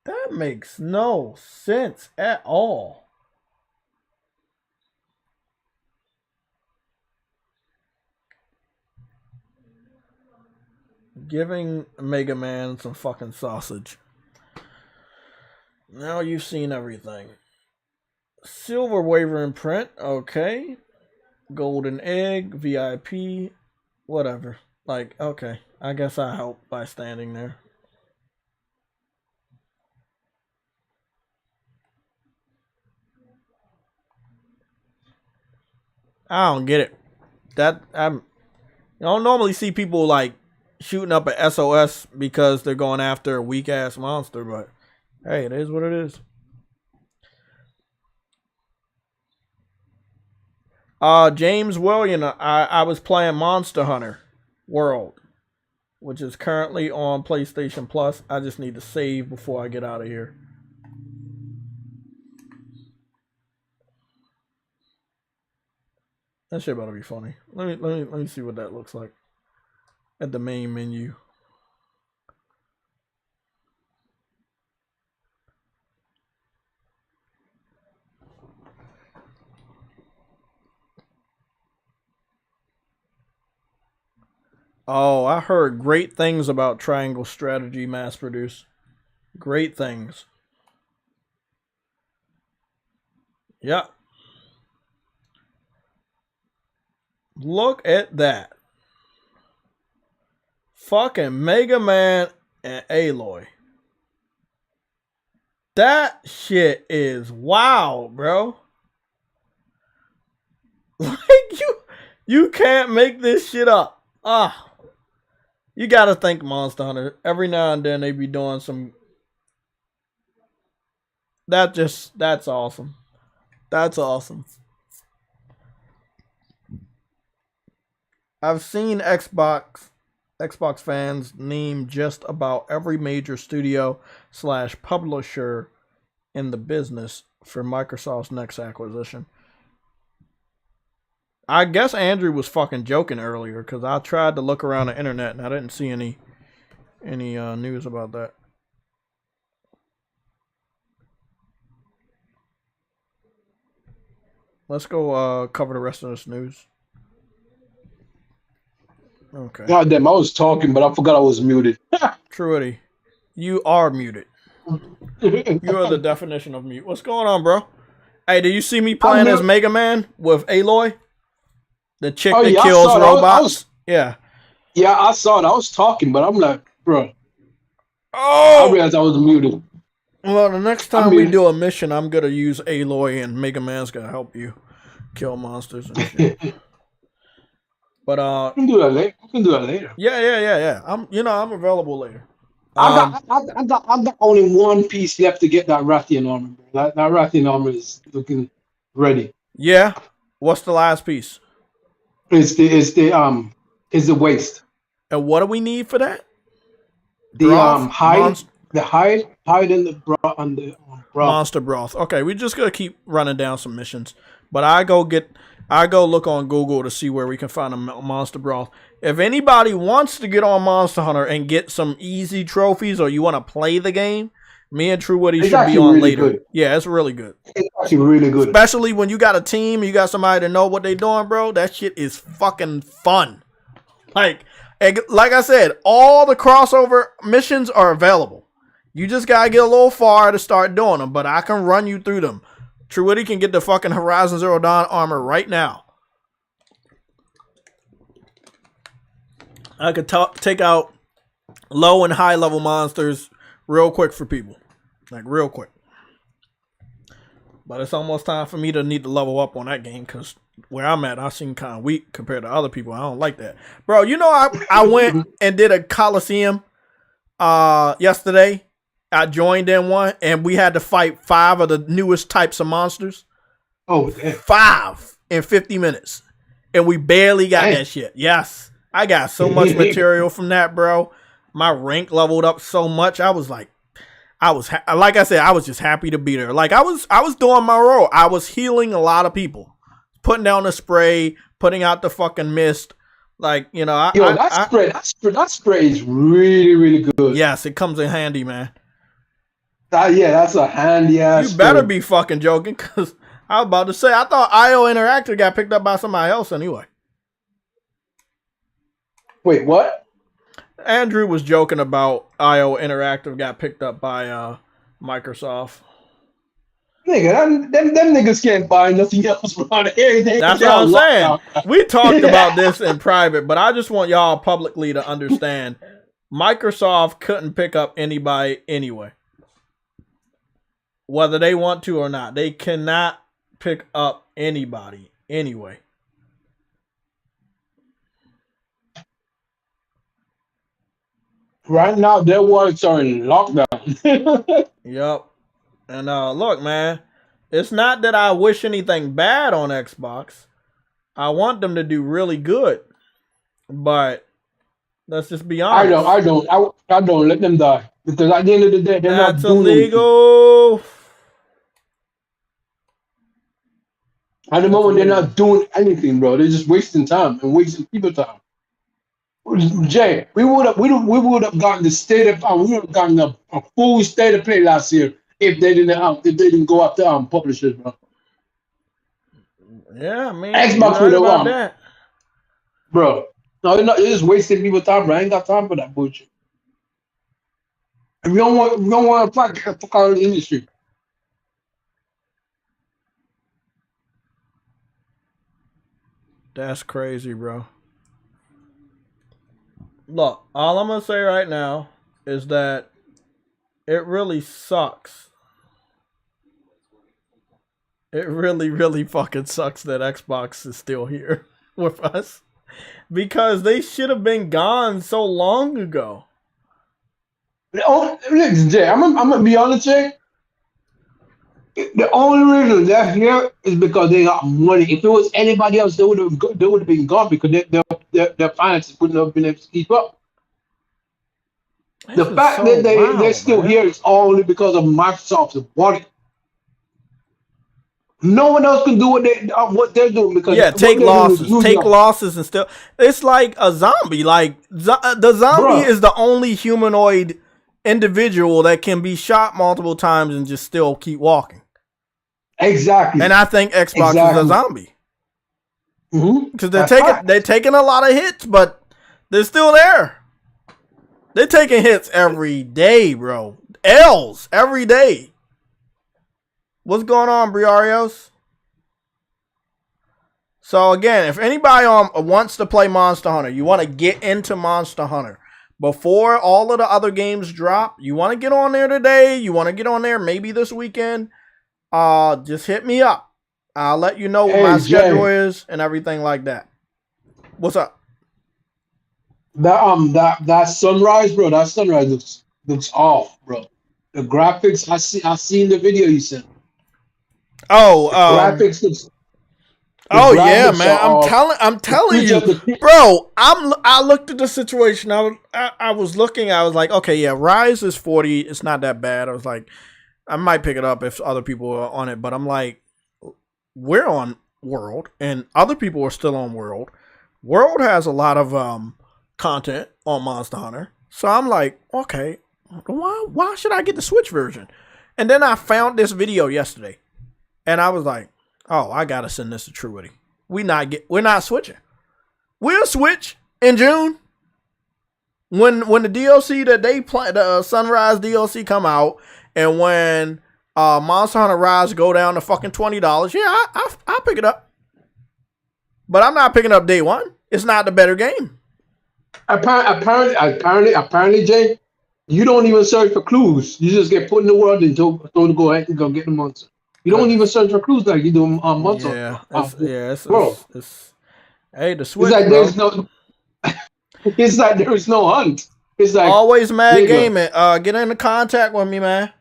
Speaker 2: That makes no sense at all. Giving Mega Man some fucking sausage. Now you've seen everything. Silver Wavering Print, okay. Golden Egg, VIP, whatever. Like, okay. I guess I help by standing there. I don't get it. You don't normally see people like shooting up a SOS because they're going after a weak ass monster, but hey, it is what it is. James William, I was playing Monster Hunter World, which is currently on PlayStation Plus. I just need to save before I get out of here. That shit about to be funny. Let me see what that looks like at the main menu. Oh, I heard great things about Triangle Strategy mass produce. Great things. Yeah. Look at that. Fucking Mega Man and Aloy. That shit is wild, bro. Like you can't make this shit up. You gotta thank Monster Hunter. Every now and then they be doing some. That's awesome. That's awesome. I've seen Xbox fans name just about every major studio / publisher in the business for Microsoft's next acquisition. I guess Andrew was fucking joking earlier because I tried to look around the internet and I didn't see any news about that. Let's go cover the rest of this news. Okay.
Speaker 8: God damn, I was talking, but I forgot I was muted.
Speaker 2: Truity, you are muted. You are the definition of mute. What's going on, bro? Hey, did you see me playing as Mega Man with Aloy? The chick that kills robots? Yeah,
Speaker 8: I saw it. I was talking, but I'm like, bro.
Speaker 2: Oh!
Speaker 8: I realized I was muted.
Speaker 2: Well, the next time we do a mission, I'm going to use Aloy and Mega Man's going to help you kill monsters and shit. But
Speaker 8: we can do that later. We can do that later.
Speaker 2: Yeah. I'm available later.
Speaker 8: I got only one piece left to get that Rathian armor. That Rathian armor is looking ready.
Speaker 2: Yeah. What's the last piece?
Speaker 8: It's the waist.
Speaker 2: And what do we need for that?
Speaker 8: The hide. The hide in the broth on the broth.
Speaker 2: Monster broth. Okay, we just gonna keep running down some missions. But I go look on Google to see where we can find a monster broth. If anybody wants to get on Monster Hunter and get some easy trophies, or you want to play the game, me and True Woody should be on
Speaker 8: really
Speaker 2: later.
Speaker 8: Good.
Speaker 2: Yeah, it's really good.
Speaker 8: It's actually really good.
Speaker 2: Especially when you got a team, you got somebody to know what they're doing, bro. That shit is fucking fun. Like I said, all the crossover missions are available. You just gotta get a little far to start doing them, but I can run you through them. True Woody can get the fucking Horizon Zero Dawn armor right now. I could take out low and high level monsters real quick for people. Like real quick. But it's almost time for me to need to level up on that game because where I'm at, I seem kind of weak compared to other people. I don't like that. Bro, you know I went and did a Coliseum yesterday. I joined in one and we had to fight 5 of the newest types of monsters.
Speaker 8: Oh, damn.
Speaker 2: 5 in 50 minutes. And we barely got that shit. Yes. I got so much material from that, bro. My rank leveled up so much. I was like I said, I was just happy to be there. Like I was doing my role. I was healing a lot of people, putting down the spray, putting out the fucking mist. Like, you know,
Speaker 8: that spray is really, really good.
Speaker 2: Yes, it comes in handy, man.
Speaker 8: That's a handy ass.
Speaker 2: You better be fucking joking, because I was about to say I thought IO Interactive got picked up by somebody else anyway.
Speaker 8: Wait, what?
Speaker 2: Andrew was joking about IO Interactive got picked up by Microsoft.
Speaker 8: Nigga, them niggas can't buy nothing else around here.
Speaker 2: That's what I'm saying. We talked about this in private, but I just want y'all publicly to understand Microsoft couldn't pick up anybody anyway. Whether they want to or not. They cannot pick up anybody anyway.
Speaker 8: Right now, their words are in lockdown.
Speaker 2: Yep. And look, man, it's not that I wish anything bad on Xbox. I want them to do really good, but let's just be honest.
Speaker 8: I don't let them die because at the end of the day, they're
Speaker 2: That's
Speaker 8: not doing
Speaker 2: illegal.
Speaker 8: anything. At the moment, they're not doing anything, bro. They're just wasting time and wasting people time. Jay, we would have gotten the state of we would have gotten a full state of play last year if they didn't go after publishers, bro.
Speaker 2: Yeah, I mean,
Speaker 8: Xbox would have
Speaker 2: about that,
Speaker 8: bro. No, they're just wasting people time, bro. I ain't got time for that bullshit. And we don't want to fuck out of the industry.
Speaker 2: That's crazy, bro. Look, all I'm gonna say right now is that it really sucks. It really, really fucking sucks that Xbox is still here with us. Because they should have been gone so long ago.
Speaker 8: Listen, Jay, I'm gonna be honest, Jay. The only reason they're here is because they got money. If it was anybody else, they would have been gone because their finances wouldn't have been able to keep up. The fact that they're still here is only because of Microsoft's money. No one else can do what they're doing because
Speaker 2: take losses and still. It's like a zombie. Like the zombie is the only humanoid individual that can be shot multiple times and just still keep walking.
Speaker 8: Exactly.
Speaker 2: And I think Xbox is a zombie. Because they're taking a lot of hits, but they're still there. They're taking hits every day, bro. L's every day. What's going on, Briarios? So again, if anybody wants to play Monster Hunter, you want to get into Monster Hunter before all of the other games drop, you want to get on there today, you want to get on there maybe this weekend, just hit me up. I'll let you know what my schedule is and everything like that. What's up?
Speaker 8: That sunrise, bro. That sunrise looks off, bro. The graphics, I seen the video you sent.
Speaker 2: Oh,
Speaker 8: graphics looks.
Speaker 2: Yeah, man. I'm telling you, bro. I looked at the situation. I was looking. I was like, okay, yeah, Rise is 40. It's not that bad. I was like, I might pick it up if other people are on it. But I'm like, we're on World, and other people are still on World. World has a lot of content on Monster Hunter, so I'm like, okay, why should I get the Switch version? And then I found this video yesterday, and I was like, oh, I gotta send this to Truity. We're not switching. We'll switch in June when the DLC that they play, the Sunrise DLC come out, and when Monster Hunter Rise go down to fucking $20. Yeah, I'll pick it up, but I'm not picking up day one. It's not the better game.
Speaker 8: Apparently, Jay, you don't even search for clues. You just get put in the world and told to go ahead and go get the monster. You don't even search for clues like you do on monster.
Speaker 2: It's hey, the Switch.
Speaker 8: It's like there's no. It's like there is no hunt. It's like
Speaker 2: always Mad Gaming. Get into contact with me, man.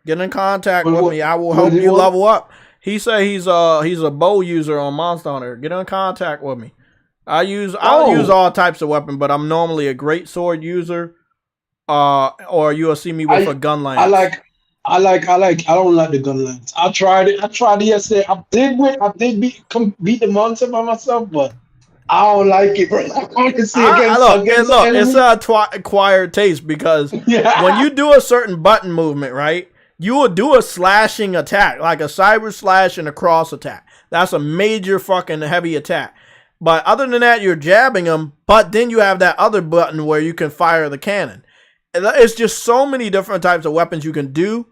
Speaker 2: Get in contact with me. I will help you level up. He said he's a bow user on Monster Hunter. Get in contact with me. I'll use all types of weapons, but I'm normally a great sword user. Or you'll see me with a gun lance.
Speaker 8: I don't like the gun lance. I tried it yesterday. I did beat the monster by myself, but I don't like it, bro. Honestly,
Speaker 2: it's an acquired taste because when you do a certain button movement, right, you will do a slashing attack, like a cyber slash and a cross attack. That's a major fucking heavy attack. But other than that, you're jabbing them, but then you have that other button where you can fire the cannon. It's just so many different types of weapons you can do,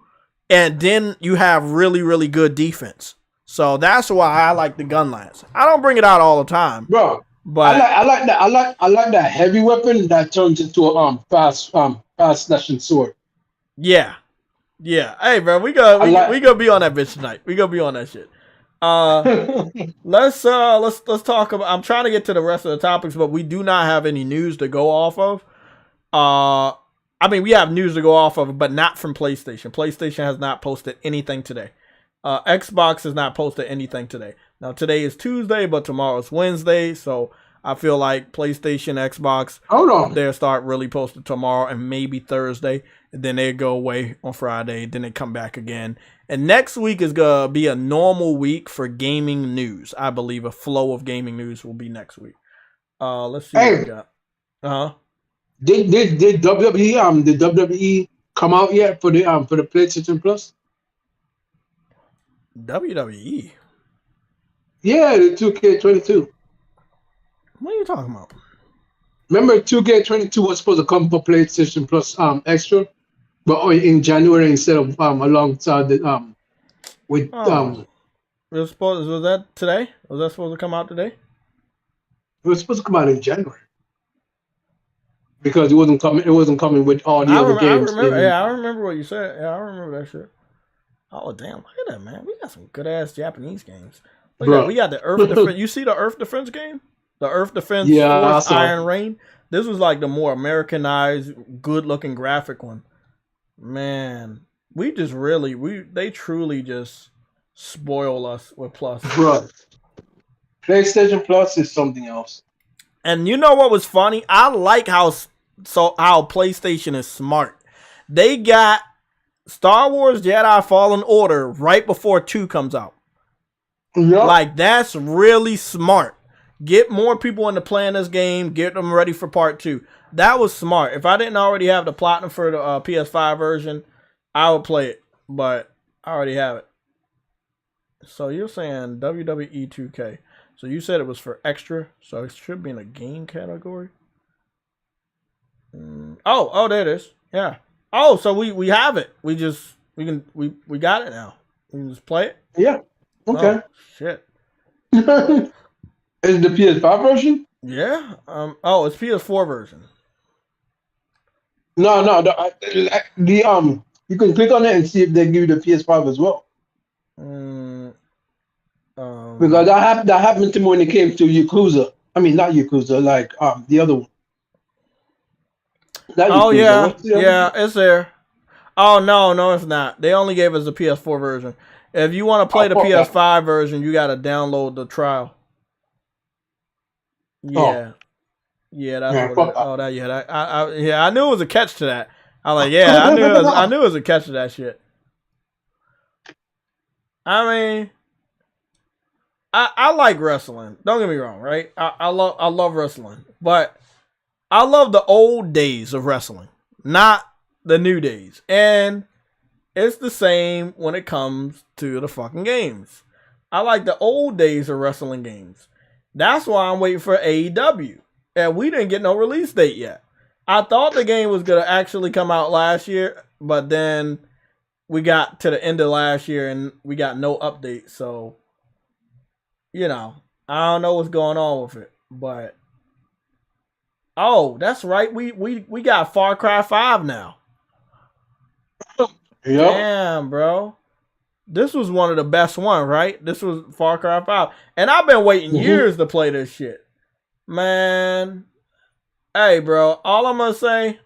Speaker 2: and then you have really, really good defense. So that's why I like the gun lance. I don't bring it out all the time,
Speaker 8: bro.
Speaker 2: But
Speaker 8: I like that heavy weapon that turns into a fast slashing sword.
Speaker 2: Yeah. Hey, bro, we gonna be on that bitch tonight. We gonna be on that shit. Let's talk about. I'm trying to get to the rest of the topics, but we do not have any news to go off of. I mean, we have news to go off of, but not from PlayStation. PlayStation has not posted anything today. Xbox has not posted anything today. Now, today is Tuesday, but tomorrow is Wednesday, so I feel like PlayStation, Xbox, they'll start really posting tomorrow and maybe Thursday, and then they go away on Friday, then they come back again. And next week is going to be a normal week for gaming news. I believe a flow of gaming news will be next week. Let's see what we got.
Speaker 8: Did WWE come out yet for the PlayStation Plus?
Speaker 2: WWE?
Speaker 8: Yeah, the 2K22.
Speaker 2: What are you talking about?
Speaker 8: Remember 2K22 was supposed to come for PlayStation Plus extra, but in January instead of alongside the with
Speaker 2: was that today? Was that supposed to come out today?
Speaker 8: It was supposed to come out in January because it wasn't coming with all the other games.
Speaker 2: I remember what you said. Yeah, I remember that shit. Oh damn! Look at that, man. We got some good ass Japanese games. We got the Earth Defense. You see the Earth Defense game? The Earth Defense Force Iron Rain. This was like the more Americanized, good looking graphic one. Man, they truly just spoil us with Plus.
Speaker 8: Bro, PlayStation Plus is something else.
Speaker 2: And you know what was funny? I like how PlayStation is smart. They got Star Wars Jedi Fallen Order right before 2 comes out.
Speaker 8: Yep.
Speaker 2: Like, that's really smart. Get more people into playing this game. Get them ready for part 2. That was smart. If I didn't already have the platinum for the PS5 version, I would play it. But I already have it. So you're saying WWE 2K. So you said it was for extra. So it should be in a game category. Oh, there it is. Yeah. Oh, so we have it. We got it now. We can just play it?
Speaker 8: Yeah. Okay.
Speaker 2: Oh, shit.
Speaker 8: Is it the PS5 version?
Speaker 2: Yeah. It's PS4 version.
Speaker 8: No. You can click on it and see if they give you the PS5 as well. Because that happened to me when it came to Yakuza. I mean, not Yakuza, like the other one.
Speaker 2: Yeah, it's there. Oh no, it's not. They only gave us the PS4 version. If you want to play the PS5 version, you got to download the trial. Yeah, that's what. I knew it was a catch to that. I was like, I knew it was a catch to that shit. I mean, I like wrestling. Don't get me wrong, right? I love wrestling, but I love the old days of wrestling, not the new days. And it's the same when it comes to the fucking games. I like the old days of wrestling games. That's why I'm waiting for AEW. And we didn't get no release date yet. I thought the game was going to actually come out last year, but then we got to the end of last year and we got no update. So, I don't know what's going on with it. But, that's right. We got Far Cry 5 now.
Speaker 8: Yep.
Speaker 2: Damn, bro. This was one of the best ones, right? This was Far Cry 5. And I've been waiting years to play this shit. Man. Hey, bro. All I'm going to say,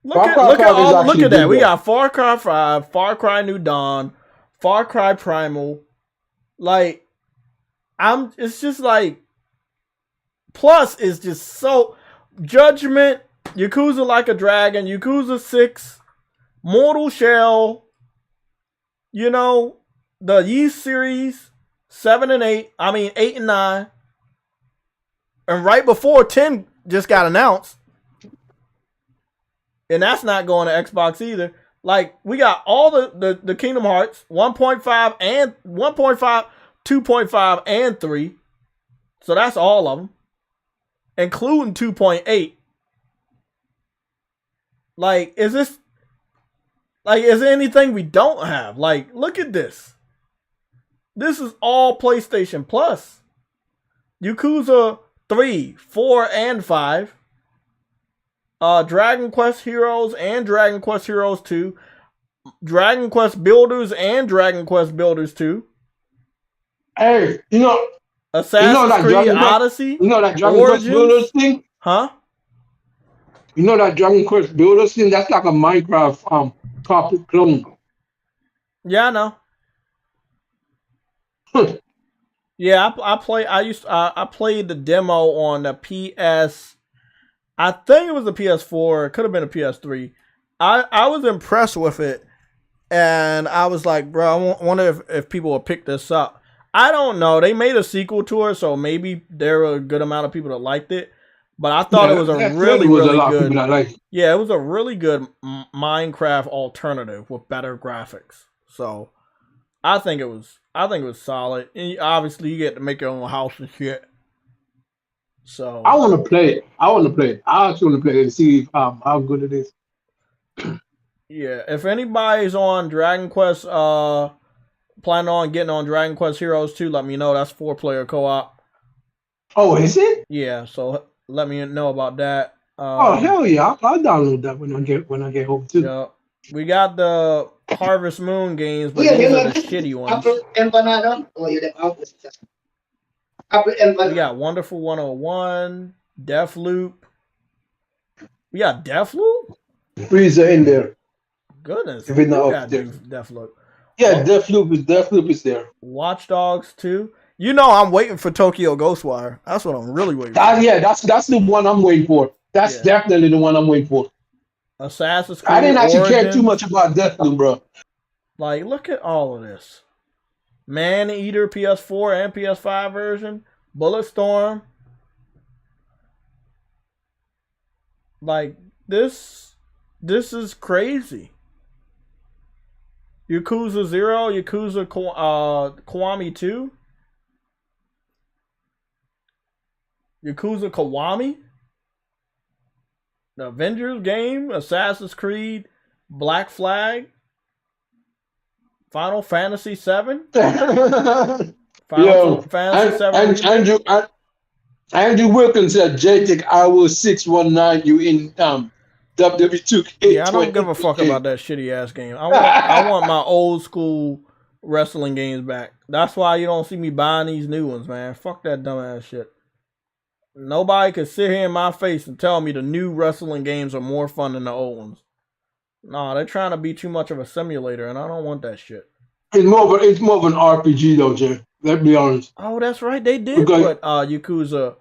Speaker 2: look at that. We got Far Cry 5, Far Cry New Dawn, Far Cry Primal. Like, it's just like, Plus is just so, Judgment, Yakuza Like a Dragon, Yakuza 6, Mortal Shell, the Yeast series, 7 and 8, 8 and 9. And right before 10 just got announced. And that's not going to Xbox either. Like, we got all the Kingdom Hearts, 1.5 and 1.5, 2.5, and 3. So that's all of them. Including 2.8. Like, is there anything we don't have? Like, look at this. This is all PlayStation Plus. Yakuza 3, 4, and 5. Dragon Quest Heroes and Dragon Quest Heroes 2. Dragon Quest Builders and Dragon Quest Builders 2.
Speaker 8: Hey,
Speaker 2: Assassin's Creed Odyssey.
Speaker 8: That Dragon Quest Builders thing?
Speaker 2: Huh?
Speaker 8: You know that Dragon Quest Builders thing? That's like a Minecraft copy clone.
Speaker 2: Yeah, I know. Yeah, I played the demo on the PS. I think it was a PS4. It could have been a PS3. I was impressed with it, and I was like, bro, I wonder if people will pick this up. I don't know. They made a sequel to it, so maybe there were a good amount of people that liked it. But I thought it was a really good. Yeah, it was a really good Minecraft alternative with better graphics. So I think it was solid. And obviously, you get to make your own house and shit. So
Speaker 8: I want to play it. I actually want to play it and see how good it is.
Speaker 2: Yeah, if anybody's on Dragon Quest, planning on getting on Dragon Quest Heroes 2, let me know. That's 4-player co-op.
Speaker 8: Oh, is it?
Speaker 2: Yeah, so let me know about that.
Speaker 8: Oh hell yeah! I'll download that when I get home too.
Speaker 2: Yeah, we got the Harvest Moon games, but these are the shitty ones. We got Wonderful 101, Deathloop. We got Deathloop?
Speaker 8: Freezer in there.
Speaker 2: Goodness.
Speaker 8: If it's not
Speaker 2: got Deathloop.
Speaker 8: Yeah, Deathloop is there.
Speaker 2: Watch Dogs 2. You know I'm waiting for Tokyo Ghostwire. That's what I'm really waiting for.
Speaker 8: Yeah, that's the one I'm waiting for. That's definitely the one I'm waiting for.
Speaker 2: Assassin's Creed
Speaker 8: I didn't actually
Speaker 2: Origins.
Speaker 8: care too much about Deathloop, bro.
Speaker 2: Like, look at all of this. Man Eater PS4 and PS5 version. Bulletstorm. Like, this is crazy. Yakuza 0, Yakuza Kiwami 2. Yakuza Kiwami. The Avengers game, Assassin's Creed, Black Flag, Final Fantasy 7. Final Fantasy 7.
Speaker 8: Andrew Wilkins said, JTech, I will 619 you in WWE 2K.
Speaker 2: Yeah, I don't give a fuck about that shitty ass game. I want my old school wrestling games back. That's why you don't see me buying these new ones, man. Fuck that dumb ass shit. Nobody can sit here in my face and tell me the new wrestling games are more fun than the old ones. Nah, they're trying to be too much of a simulator, and I don't want that shit.
Speaker 8: It's more of an RPG though, Jay. Let's be honest.
Speaker 2: Oh, that's right. They did put Yakuza.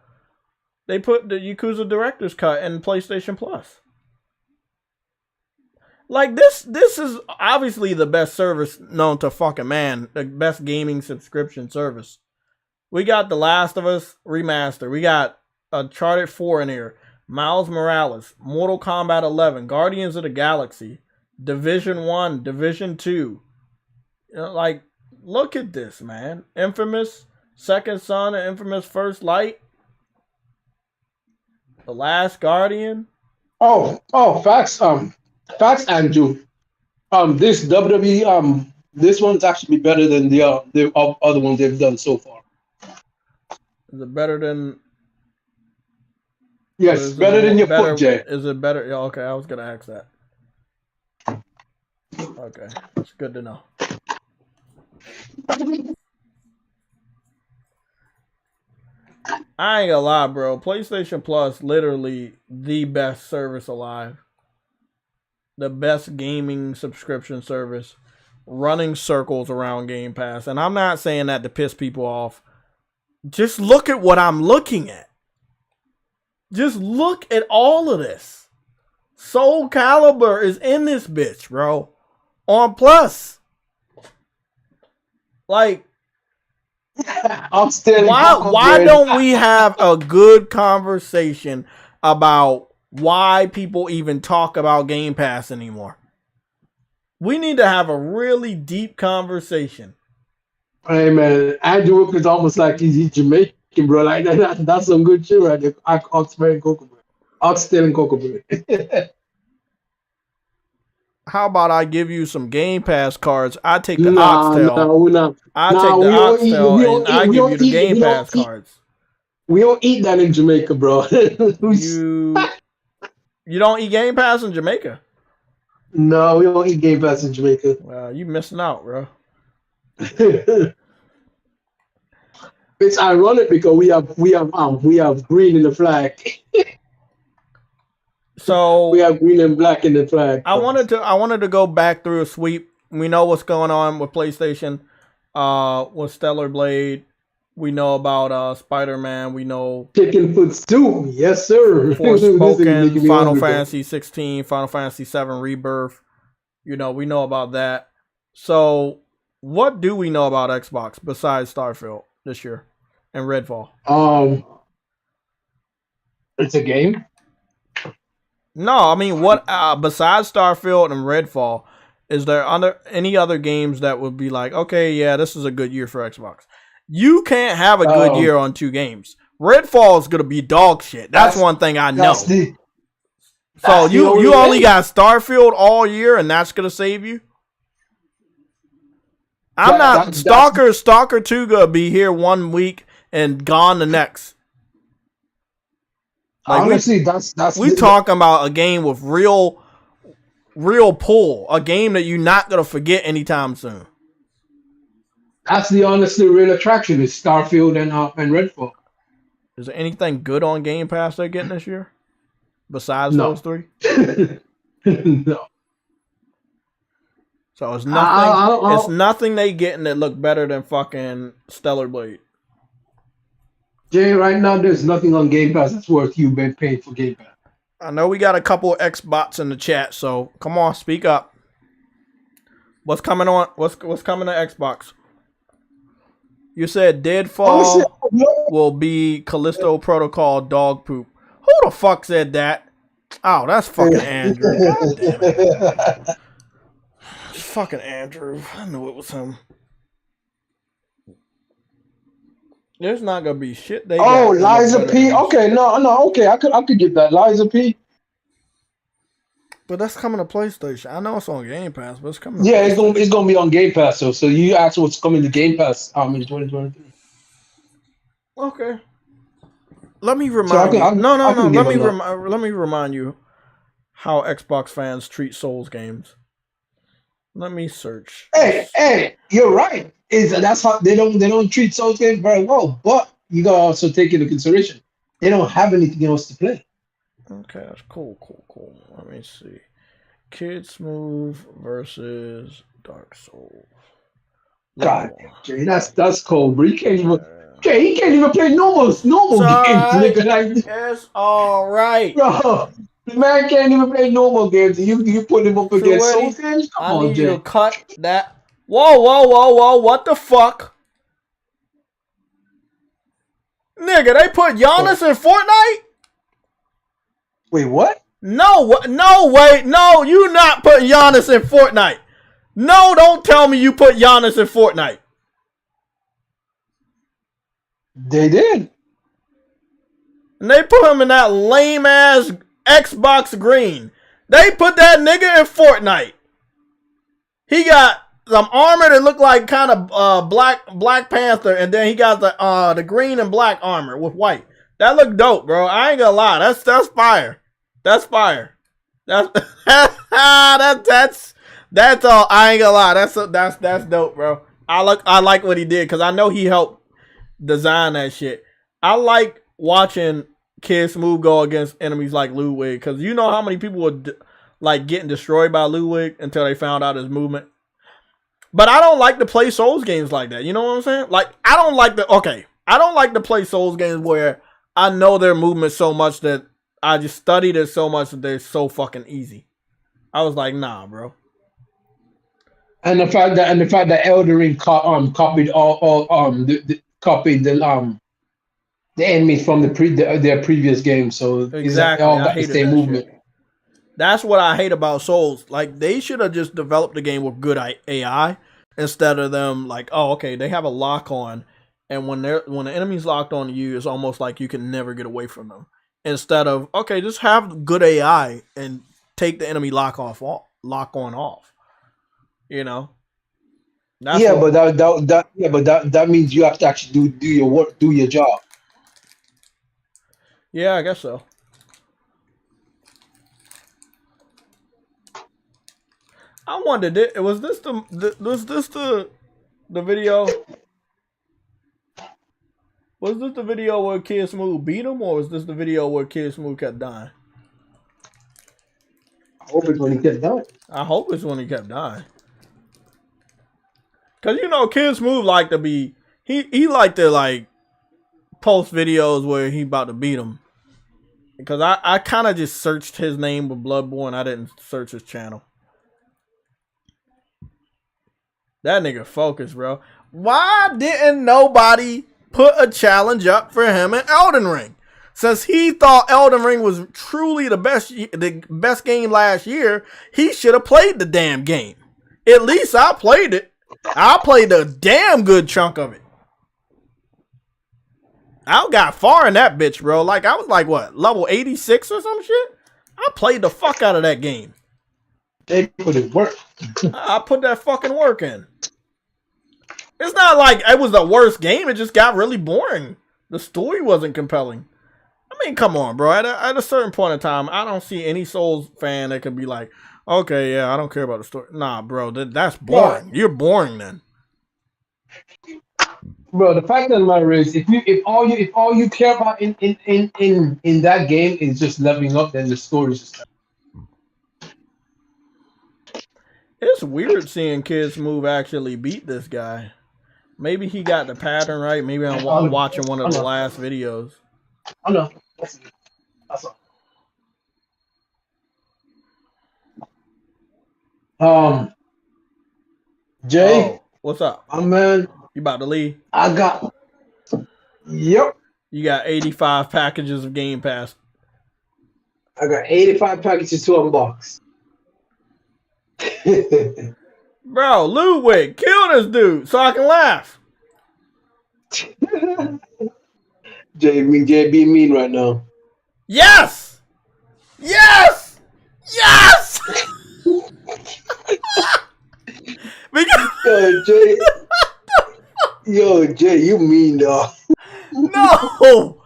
Speaker 2: They put the Yakuza Director's Cut in PlayStation Plus. Like, this is obviously the best service known to fucking man. The best gaming subscription service. We got The Last of Us Remaster. We got Uncharted 4 in here. Miles Morales. Mortal Kombat 11. Guardians of the Galaxy. Division 1. Division 2. You know, like, look at this, man. Infamous Second Son and Infamous First Light. The Last Guardian.
Speaker 8: Oh, facts, Andrew. This WWE, this one's actually better than the other ones they've done so far.
Speaker 2: Is it better than?
Speaker 8: Yes, better than your foot, Jay.
Speaker 2: Is it better? Yeah, okay, I was gonna ask that. Okay, that's good to know. I ain't gonna lie, bro. PlayStation Plus, literally the best service alive. The best gaming subscription service. Running circles around Game Pass. And I'm not saying that to piss people off. Just look at what I'm looking at. Just look at all of this. Soul Calibur is in this bitch, bro. On Plus. Like, why don't we have a good conversation about why people even talk about Game Pass anymore? We need to have a really deep conversation.
Speaker 8: Hey man, Andrew Wilkins almost like he's Jamaican, bro. Like that's some good shit right there. Outstanding Cocoa.
Speaker 2: How about I give you some Game Pass cards? I take the Oxtail.
Speaker 8: No, we're not.
Speaker 2: I take the Oxtail and I give you the Game Pass cards.
Speaker 8: We don't eat that in Jamaica, bro.
Speaker 2: You don't eat Game Pass in Jamaica?
Speaker 8: No, we don't eat Game Pass in Jamaica.
Speaker 2: Well, you missing out, bro.
Speaker 8: It's ironic because we have green in the flag.
Speaker 2: So
Speaker 8: we have green and black in the flag.
Speaker 2: I wanted to go back through a sweep. We know what's going on with PlayStation, with Stellar Blade. We know about Spider-Man. We know
Speaker 8: Chicken Foot Stew. Yes, sir.
Speaker 2: Forspoken, Final Fantasy 16, Final Fantasy 7 Rebirth. You know, we know about that. So, what do we know about Xbox besides Starfield this year and Redfall?
Speaker 8: It's a game.
Speaker 2: No, I mean, what besides Starfield and Redfall, is there any other games that would be like, okay, yeah, this is a good year for Xbox? You can't have a good year on 2 games. Redfall is gonna be dog shit. That's one thing I know. So you only got Starfield all year, and that's gonna save you? Stalker 2 gonna be here 1 week and gone the next. Like
Speaker 8: honestly,
Speaker 2: we talking about a game with real pull, a game that you're not gonna forget anytime soon.
Speaker 8: That's the honestly real attraction is Starfield and Redfall.
Speaker 2: Is there anything good on Game Pass they're getting this year besides those 3?
Speaker 8: No.
Speaker 2: So it's nothing. It's nothing they getting that look better than fucking Stellar Blade.
Speaker 8: Jay, right now there's nothing on Game Pass that's worth you being paid for Game Pass.
Speaker 2: I know we got a couple of Xbots in the chat, so come on, speak up. What's coming on? What's coming to Xbox? You said Deadfall will be Callisto Protocol dog poop. Who the fuck said that? Oh, that's fucking Andrew. God damn it. Fucking Andrew. I knew it was him. There's not gonna be shit.
Speaker 8: Liza P. Okay, okay. I could get that. Liza P.
Speaker 2: But that's coming to PlayStation. I know it's on Game Pass, but it's coming.
Speaker 8: Yeah, it's gonna be on Game Pass. So you asked what's coming to Game Pass in 2023.
Speaker 2: Okay. Let me remind you. Let me remind you how Xbox fans treat Souls games. Let me search.
Speaker 8: Hey, you're right. That's how they don't treat Souls games very well. But you gotta also take into consideration they don't have anything else to play.
Speaker 2: Okay, that's cool. Let me see. Kid Smooth versus Dark Souls.
Speaker 8: God, Jay, that's cold, bro. He can't even play normal games.
Speaker 2: It's all right.
Speaker 8: Bro, the man can't even play normal games. You put him up against Souls games? Come on, Jay.
Speaker 2: You to cut that. Whoa. What the fuck? Nigga, they put Giannis in Fortnite?
Speaker 8: Wait, what?
Speaker 2: No, wait. No, you not putting Giannis in Fortnite. No, don't tell me you put Giannis in Fortnite.
Speaker 8: They did.
Speaker 2: And they put him in that lame-ass Xbox green. They put that nigga in Fortnite. He got some armor that looked like kind of Black Panther, and then he got the green and black armor with white. That looked dope, bro. I ain't gonna lie. That's fire. That's fire. That's that's all. I ain't gonna lie. That's dope, bro. I like what he did because I know he helped design that shit. I like watching Kid Smooth go against enemies like Ludwig because you know how many people were like getting destroyed by Ludwig until they found out his movement. But I don't like to play Souls games like that. You know what I'm saying? Like I don't like to play Souls games where I know their movement so much that I just studied it so much that they're so fucking easy. I was like, nah, bro.
Speaker 8: And the fact that Elden Ring copied the enemies from their previous game, so
Speaker 2: exactly
Speaker 8: all got the same movement.
Speaker 2: Shit. That's what I hate about Souls. Like they should have just developed the game with good AI instead of them like, oh, okay, they have a lock on, and when the enemy's locked on you, it's almost like you can never get away from them. Instead of okay, just have good AI and take the enemy lock on off. You know. But
Speaker 8: that means you have to actually do your work, do your job.
Speaker 2: Yeah, I guess so. I wondered, was this the video? Was this the video where Kid Smooth beat him, or was this the video where Kid Smooth kept dying?
Speaker 8: hope it's when he kept dying.
Speaker 2: I hope it's when he kept dying. Cause you know, Kid Smooth like to be he like to like post videos where he about to beat him. Because I kind of just searched his name with Bloodborne. I didn't search his channel. That nigga focused, bro. Why didn't nobody put a challenge up for him in Elden Ring? Since he thought Elden Ring was truly the best game last year, he should have played the damn game. At least I played it. I played a damn good chunk of it. I got far in that bitch, bro. Like, I was like, what, level 86 or some shit? I played the fuck out of that game.
Speaker 8: They put it work.
Speaker 2: I put that fucking work in. It's not like it was the worst game. It just got really boring. The story wasn't compelling. I mean, come on, bro. At a certain point in time, I don't see any Souls fan that could be like, okay, yeah, I don't care about the story. Nah, bro, that's boring. Yeah. You're boring then.
Speaker 8: Bro, the fact of the matter is, if all you care about in that game is just leveling up, then the story's just.
Speaker 2: It's weird seeing Kid Smooth actually beat this guy. Maybe he got the pattern right. Maybe I'm watching one of the last videos.
Speaker 8: I know. That's all. Jay.
Speaker 2: Oh, what's up?
Speaker 8: Man.
Speaker 2: You about to leave?
Speaker 8: I got. Yep.
Speaker 2: You got 85 packages of Game Pass.
Speaker 8: I got 85 packages to unbox.
Speaker 2: Bro, Ludwig, kill this dude so I can laugh.
Speaker 8: Jay being mean right now.
Speaker 2: Yes! Yes! Yes!
Speaker 8: Jay, you mean dog.
Speaker 2: No,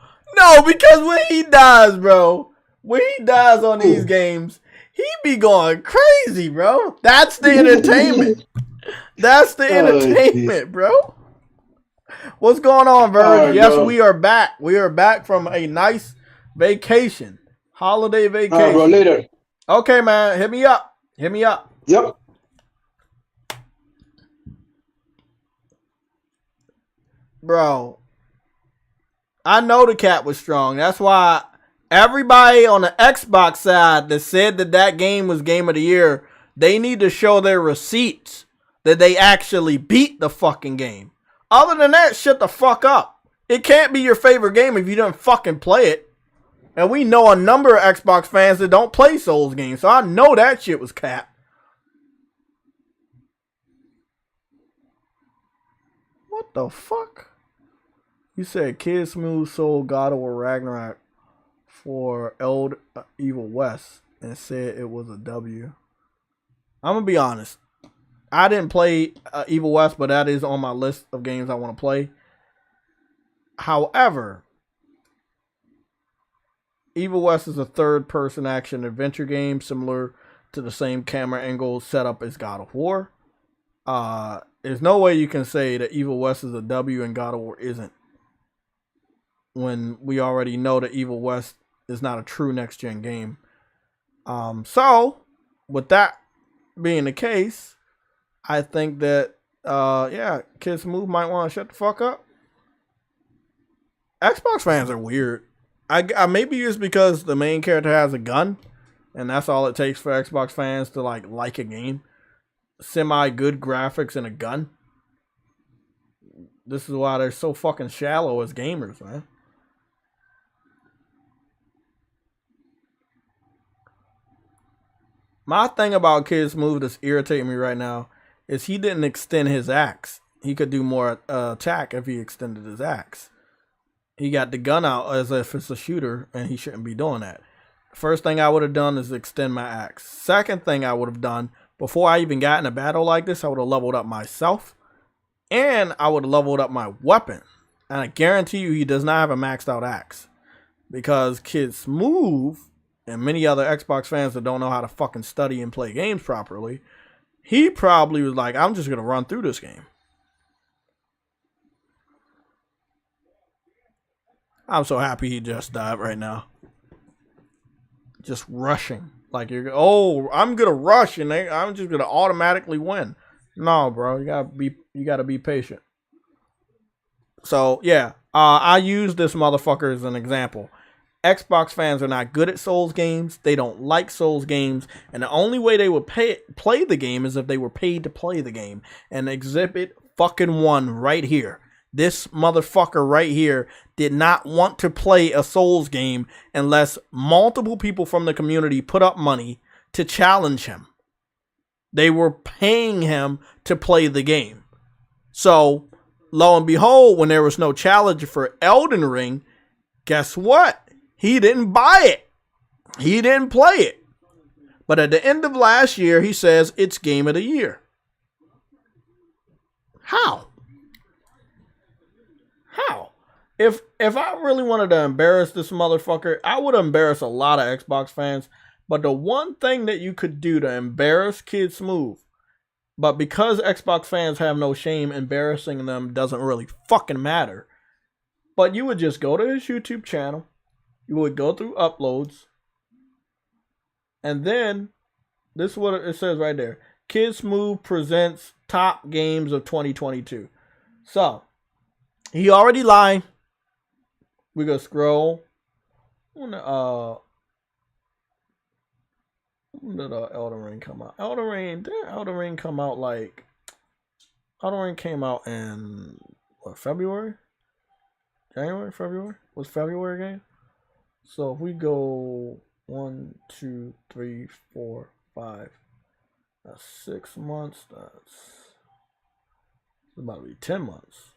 Speaker 2: because when he dies, bro, when he dies on these games, he be going crazy, bro. That's the entertainment. That's the entertainment, bro. What's going on, Verge? Yes, we are back. We are back from a nice vacation. Holiday vacation.
Speaker 8: All right, bro, later.
Speaker 2: Okay, man. Hit me up.
Speaker 8: Yep.
Speaker 2: Bro, I know the cat was strong. That's why everybody on the Xbox side that said that game was Game of the Year, they need to show their receipts that they actually beat the fucking game. Other than that, shut the fuck up. It can't be your favorite game if you don't fucking play it. And we know a number of Xbox fans that don't play Souls games, so I know that shit was cap. What the fuck? You said Kid Smooth sold God of War Ragnarok for Evil West and said it was a W. I'm going to be honest. I didn't play Evil West, but that is on my list of games I want to play. However, Evil West is a third-person action adventure game similar to the same camera angle setup as God of War. There's no way you can say that Evil West is a W and God of War isn't, when we already know that Evil West is not a true next-gen game. So, with that being the case, I think that, Kid Smooth might want to shut the fuck up. Xbox fans are weird. I maybe it's because the main character has a gun, and that's all it takes for Xbox fans to like a game. Semi-good graphics and a gun. This is why they're so fucking shallow as gamers, man. My thing about Kid Smooth that's irritating me right now is he didn't extend his axe. He could do more attack if he extended his axe. He got the gun out as if it's a shooter, and he shouldn't be doing that. First thing I would have done is extend my axe. Second thing I would have done, before I even got in a battle like this, I would have leveled up myself, and I would have leveled up my weapon. And I guarantee you he does not have a maxed out axe. Because Kid Smooth and many other Xbox fans that don't know how to fucking study and play games properly, he probably was like, I'm just going to run through this game. I'm so happy he just died right now. Just rushing Like I'm gonna rush and I'm just gonna automatically win. No, bro, you gotta be patient. So yeah, I use this motherfucker as an example. Xbox fans are not good at Souls games. They don't like Souls games. And the only way they would play the game is if they were paid to play the game. And Exhibit fucking 1 right here. This motherfucker right here did not want to play a Souls game unless multiple people from the community put up money to challenge him. They were paying him to play the game. So, lo and behold, when there was no challenge for Elden Ring, guess what? He didn't buy it. He didn't play it. But at the end of last year, he says it's Game of the Year. How? How? If I really wanted to embarrass this motherfucker, I would embarrass a lot of Xbox fans. But the one thing that you could do to embarrass Kid Smooth, but because Xbox fans have no shame, embarrassing them doesn't really fucking matter. But you would just go to his YouTube channel. You would go through uploads. And then, this is what it says right there. Kid Smooth presents top games of 2022. So, he already lied. We're going to scroll. When did Elden Ring come out? Elden Ring come out like... Elden Ring came out in, what, February? January? February? Was February game? So if we go 1, 2, 3, 4, 5, that's 6 months. That's about to be 10 months.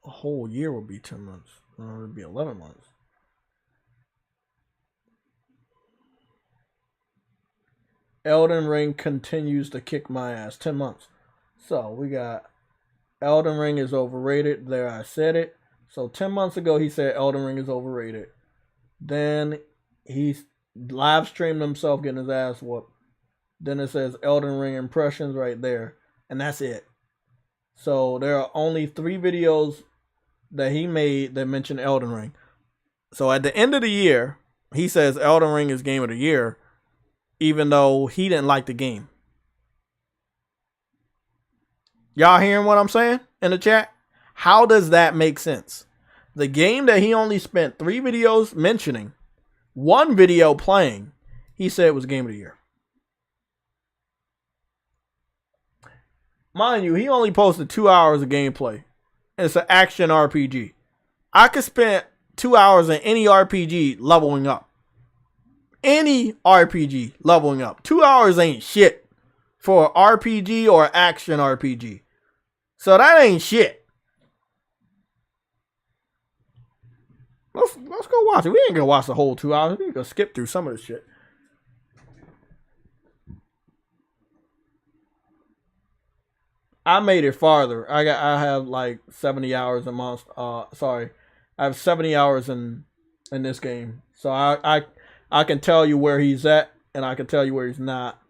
Speaker 2: A whole year would be 10 months. It would be 11 months. Elden Ring continues to kick my ass. 10 months. So we got Elden Ring is overrated. There, I said it. So 10 months ago, he said Elden Ring is overrated. Then he live streamed himself getting his ass whooped. Then it says Elden Ring impressions right there. And that's it. So there are only 3 videos that he made that mention Elden Ring. So at the end of the year, he says Elden Ring is Game of the Year, even though he didn't like the game. Y'all hearing what I'm saying in the chat? How does that make sense? The game that he only spent 3 videos mentioning, 1 video playing, he said was Game of the Year. Mind you, he only posted 2 hours of gameplay. It's an action RPG. I could spend 2 hours in any RPG leveling up. Any RPG leveling up. 2 hours ain't shit for an RPG or action RPG. So that ain't shit. Let's go watch it. We ain't gonna watch the whole 2 hours. We can skip through some of this shit. I made it farther. I have like 70 hours a month. I have 70 hours in this game. So I can tell you where he's at, and I can tell you where he's not.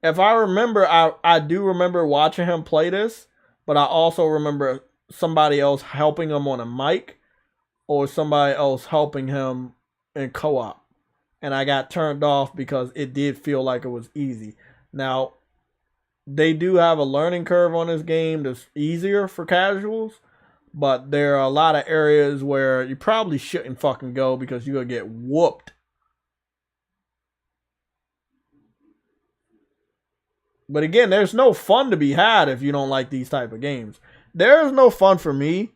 Speaker 2: If I remember, I do remember watching him play this, but I also remember somebody else helping him on a mic, or somebody else helping him in co-op. And I got turned off because it did feel like it was easy. Now, they do have a learning curve on this game that's easier for casuals, but there are a lot of areas where you probably shouldn't fucking go because you're going to get whooped. But again, there's no fun to be had if you don't like these type of games. There's no fun for me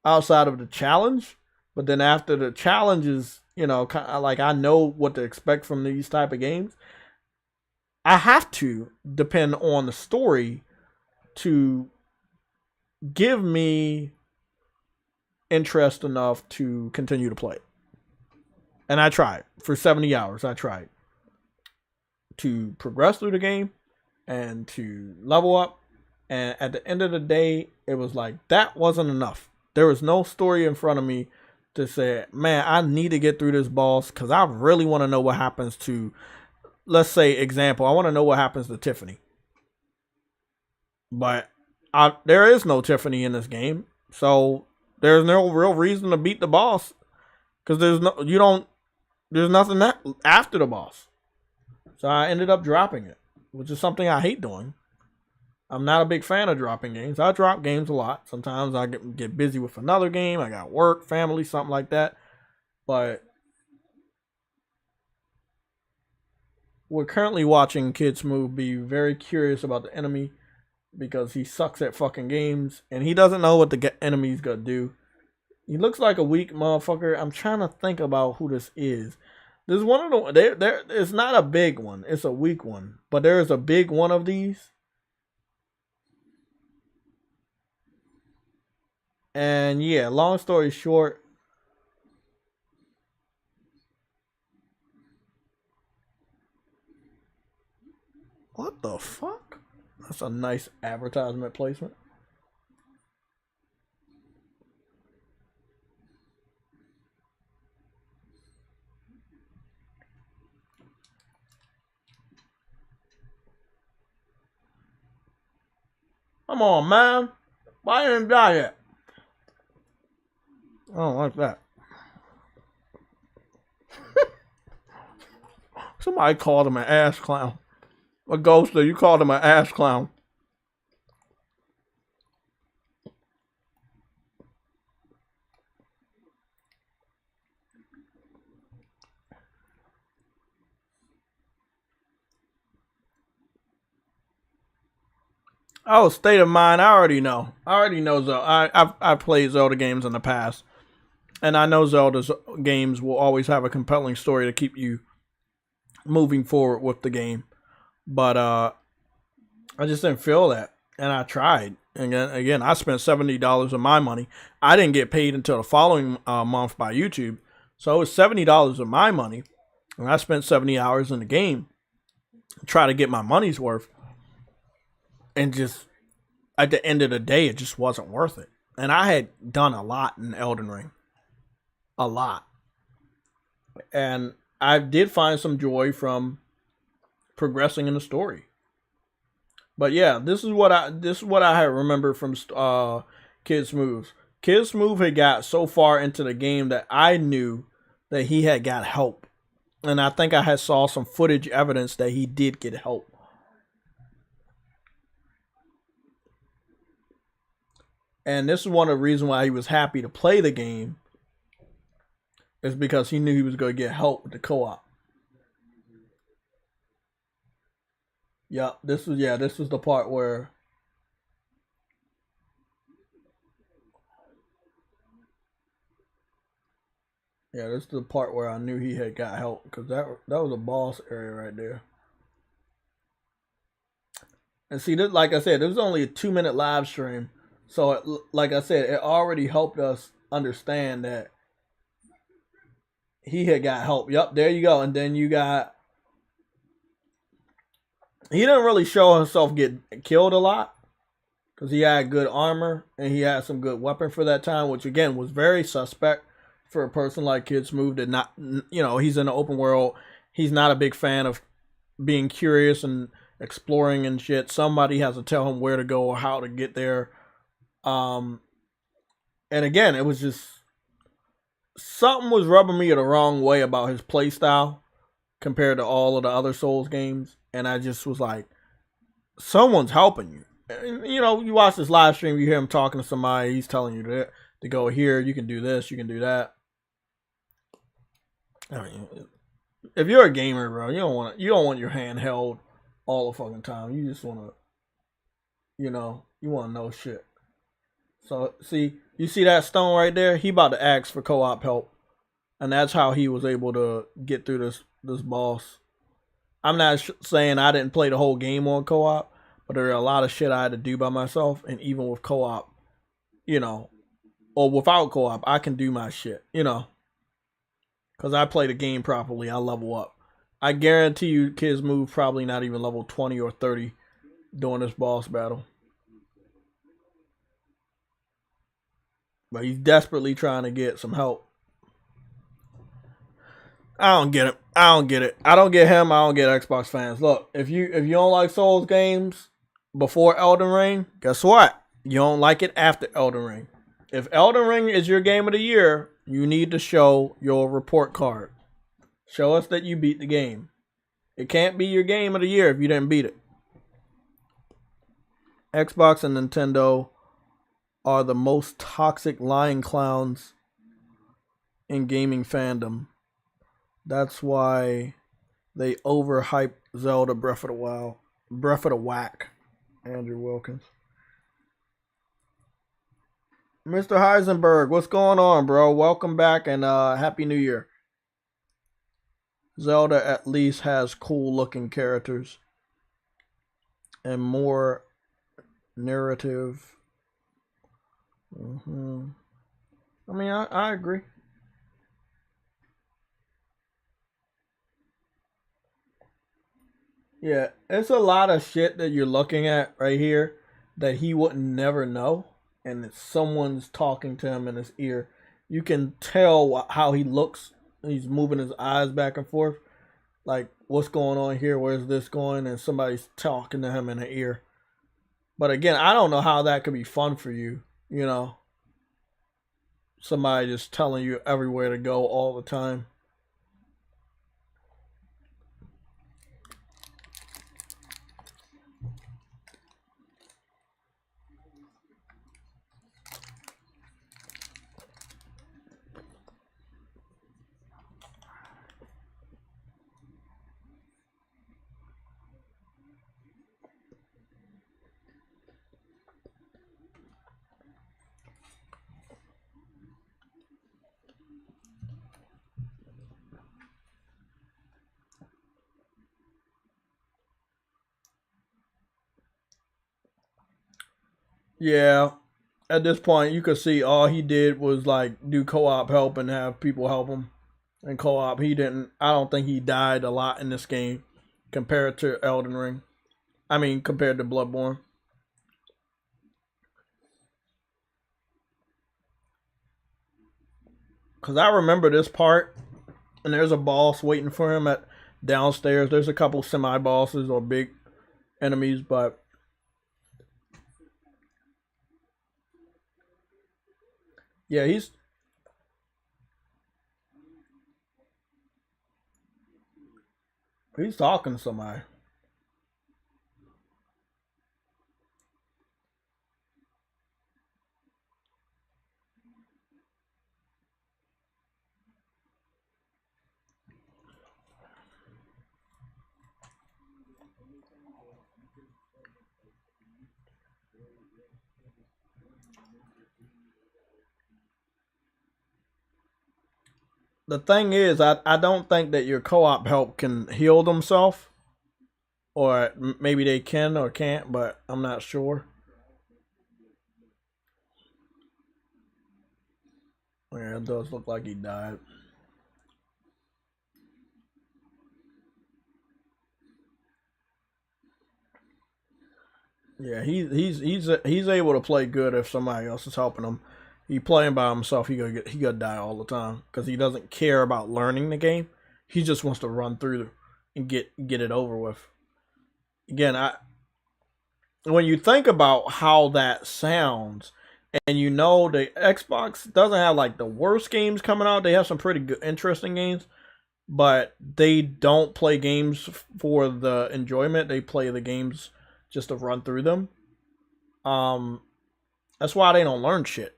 Speaker 2: outside of the challenge. But then after the challenge is, you know, kind of like I know what to expect from these type of games. I have to depend on the story to give me interest enough to continue to play. And I tried. For 70 hours, I tried to progress through the game and to level up. And at the end of the day, it was like, that wasn't enough. There was no story in front of me to say, man, I need to get through this boss because I really want to know what happens to, let's say, example, I want to know what happens to Tiffany. But there is no Tiffany in this game. So there's no real reason to beat the boss. Because There's nothing after the boss. So I ended up dropping it, which is something I hate doing. I'm not a big fan of dropping games. I drop games a lot. Sometimes I get busy with another game. I got work, family, something like that. But we're currently watching Kid Smooth be very curious about the enemy because he sucks at fucking games and he doesn't know what the enemy's gonna do. He looks like a weak motherfucker. I'm trying to think about who this is. There's one of the it's not a big one. It's a weak one. But there is a big one of these. And yeah, long story short, what the fuck? That's a nice advertisement placement. Come on, man. Why didn't die yet? I don't like that. Somebody called him an ass clown. A ghoster, you called him an ass clown. Oh, state of mind. I already know. I already know Zelda. I've played Zelda games in the past. And I know Zelda's games will always have a compelling story to keep you moving forward with the game. But I just didn't feel that. And I tried. And again, I spent $70 of my money. I didn't get paid until the following month by YouTube. So it was $70 of my money. And I spent 70 hours in the game to try to get my money's worth. And just, at the end of the day, it just wasn't worth it. And I had done a lot in Elden Ring. A lot. And I did find some joy from progressing in the story. But yeah, this is what I remember from Kid Smooth. Kid Smooth had got so far into the game that I knew that he had got help. And I think I had saw some footage evidence that he did get help. And this is one of the reasons why he was happy to play the game. Is because he knew he was going to get help with the co-op. Yeah, this was the part where this is the part where I knew he had got help, because that was a boss area right there. And see, this, like I said, it was only a 2-minute live stream. So, like I said, it already helped us understand that he had got help. Yep, there you go. And then you got... He didn't really show himself get killed a lot, because he had good armor and he had some good weapon for that time, which again was very suspect for a person like Kid Smooth. That not, he's in the open world. He's not a big fan of being curious and exploring and shit. Somebody has to tell him where to go or how to get there. And again, it was just something was rubbing me the wrong way about his playstyle compared to all of the other Souls games. And I just was like, someone's helping you. And, you watch this live stream, you hear him talking to somebody, he's telling you to go here, you can do this, you can do that. I mean, if you're a gamer, bro, you don't want your hand held all the fucking time. You just want to, you want to know shit. So, you see that stone right there? He about to ask for co-op help. And that's how he was able to get through this boss. I'm not saying I didn't play the whole game on co-op, but there are a lot of shit I had to do by myself. And even with co-op, or without co-op, I can do my shit, because I play the game properly. I level up. I guarantee you kids move probably not even level 20 or 30 during this boss battle. But he's desperately trying to get some help. I don't get it. I don't get him. I don't get Xbox fans. Look, if you don't like Souls games before Elden Ring, guess what? You don't like it after Elden Ring. If Elden Ring is your game of the year, you need to show your report card. Show us that you beat the game. It can't be your game of the year if you didn't beat it. Xbox and Nintendo are the most toxic lying clowns in gaming fandom. That's why they overhype Zelda Breath of the Wild. Breath of the Whack. Andrew Wilkins. Mr. Heisenberg, what's going on, bro? Welcome back and Happy New Year. Zelda at least has cool looking characters and more narrative. I mean, I agree. Yeah, it's a lot of shit that you're looking at right here that he would never know, and it's someone's talking to him in his ear. You can tell how he looks. He's moving his eyes back and forth. Like, what's going on here? Where's this going? And somebody's talking to him in the ear. But again, I don't know how that could be fun for you, you know. Somebody just telling you everywhere to go all the time. Yeah, at this point, you could see all he did was like do co-op help and have people help him. And co-op, I don't think he died a lot in this game compared to Elden Ring. I mean, compared to Bloodborne. Because I remember this part, and there's a boss waiting for him at downstairs. There's a couple semi-bosses or big enemies, but yeah, he's talking to somebody. The thing is, I don't think that your co-op help can heal themselves. Or maybe they can or can't, but I'm not sure. Yeah, it does look like he died. Yeah, he's able to play good if somebody else is helping him. He playing by himself, he gonna die all the time because he doesn't care about learning the game. He just wants to run through and get it over with. Again, when you think about how that sounds, and you know the Xbox doesn't have like the worst games coming out. They have some pretty good, interesting games, but they don't play games for the enjoyment. They play the games just to run through them. That's why they don't learn shit.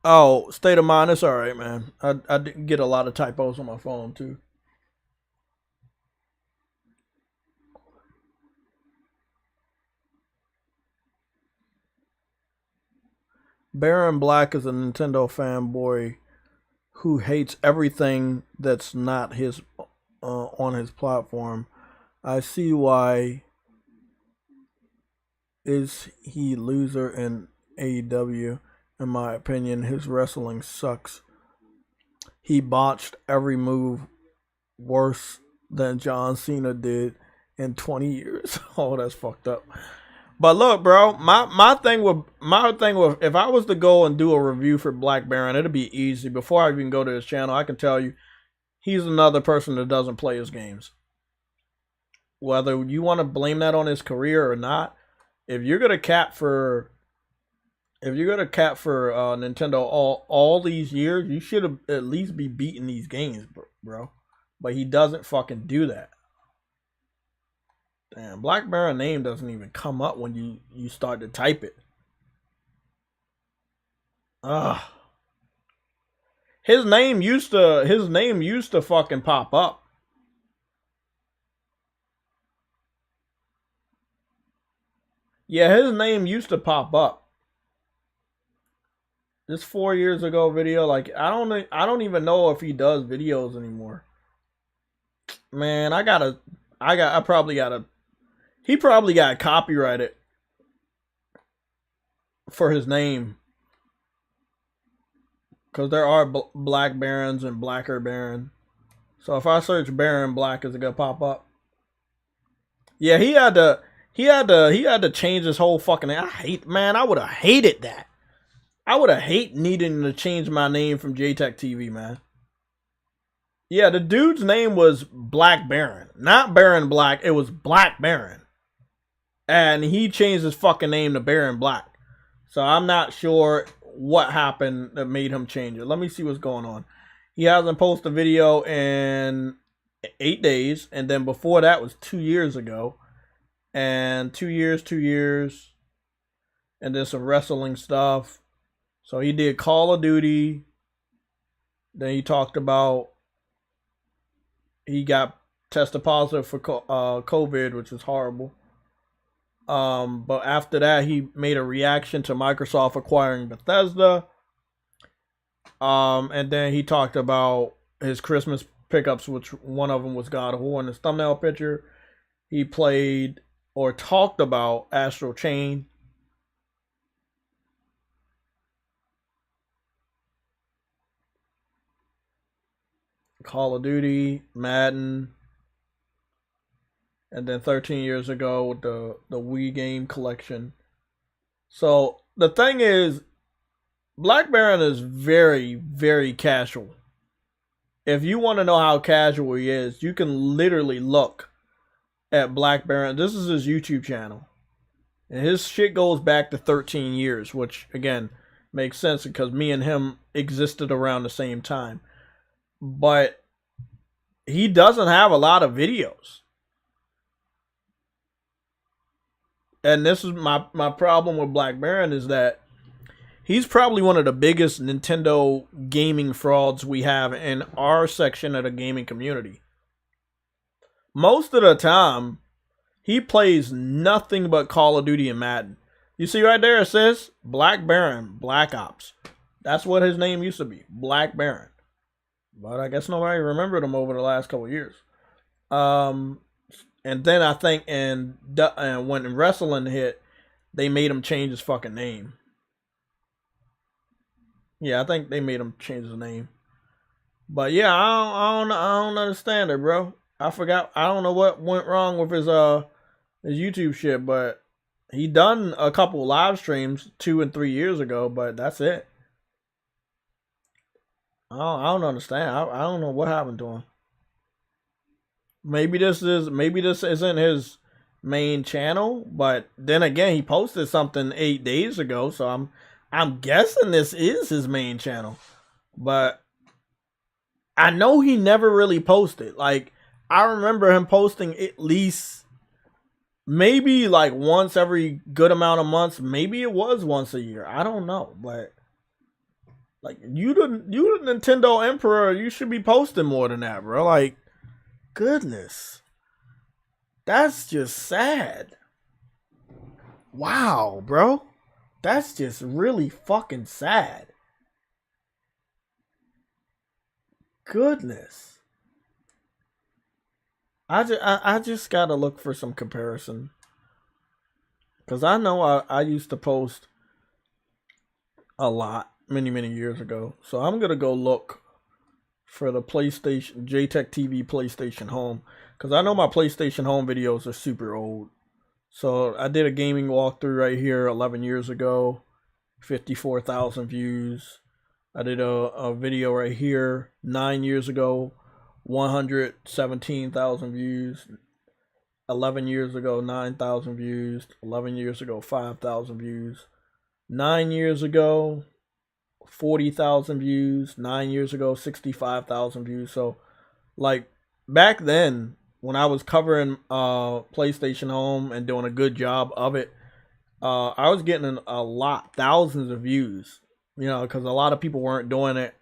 Speaker 2: Oh, state of mind, it's alright, man. I didn't get a lot of typos on my phone, too. Baron Black is a Nintendo fanboy who hates everything that's not his on his platform. I see why. Is he loser in AEW? In my opinion, his wrestling sucks. He botched every move worse than John Cena did in 20 years. Oh, that's fucked up. But look, bro, my thing with if I was to go and do a review for Black Baron, it'd be easy. Before I even go to his channel, I can tell you he's another person that doesn't play his games. Whether you want to blame that on his career or not, if you're gonna cap for Nintendo all these years, you should have at least be beating these games, bro. But he doesn't fucking do that. Damn, Black Baron name doesn't even come up when you start to type it. Ugh. His name used to fucking pop up. Yeah, his name used to pop up. This 4 years ago video, like I don't even know if he does videos anymore. Man, he probably got copyrighted for his name. Because there are Black Barons and Blacker Baron. So if I search Baron Black, is it gonna pop up? Yeah, he had to change his whole fucking name. I would have hated that. I would have hated needing to change my name from JTech TV, man. Yeah, the dude's name was Black Baron. Not Baron Black, it was Black Baron. And he changed his fucking name to Baron Black. So I'm not sure what happened that made him change it. Let me see what's going on. He hasn't posted a video in 8 days. And then before that was 2 years ago. And 2 years. And then some wrestling stuff. So he did Call of Duty. Then he talked about he got tested positive for COVID, which is horrible. But after that, he made a reaction to Microsoft acquiring Bethesda. And then he talked about his Christmas pickups, which one of them was God of War in his thumbnail picture. He played or talked about Astral Chain. Call of Duty, Madden. And then 13 years ago with the Wii game collection. So the thing is, Black Baron is very, very casual. If you want to know how casual he is, you can literally look at Black Baron. This is his YouTube channel. And his shit goes back to 13 years, which again makes sense because me and him existed around the same time. But he doesn't have a lot of videos. And this is my problem with Black Baron is that he's probably one of the biggest Nintendo gaming frauds we have in our section of the gaming community. Most of the time, he plays nothing but Call of Duty and Madden. You see right there, it says Black Baron, Black Ops. That's what his name used to be, Black Baron. But I guess nobody remembered him over the last couple of years. And then I think when wrestling hit, they made him change his fucking name. Yeah, I think they made him change his name. But yeah, I don't understand it, bro. I forgot. I don't know what went wrong with his YouTube shit, but he done a couple live streams 2 and 3 years ago, but that's it. I don't understand. I don't know what happened to him. Maybe this isn't his main channel, but then again, he posted something 8 days ago, so I'm guessing this is his main channel. But I know he never really posted. Like, I remember him posting at least maybe like once every good amount of months. Maybe it was once a year. I don't know, but like you the Nintendo Emperor, you should be posting more than that, bro. Like, goodness. That's just sad. Wow, bro. That's just really fucking sad. Goodness. I just gotta look for some comparison. Because I know I used to post a lot many years ago. So I'm gonna go look for the PlayStation, JTech TV PlayStation Home. Because I know my PlayStation Home videos are super old. So I did a gaming walkthrough right here 11 years ago. 54,000 views. I did a video right here 9 years ago. 117,000 views. 11 years ago, 9,000 views. 11 years ago, 5,000 views. 9 years ago, 40,000 views. 9 years ago, 65,000 views. So, like, back then, when I was covering PlayStation Home and doing a good job of it, I was getting a lot, thousands of views, you know, because a lot of people weren't doing it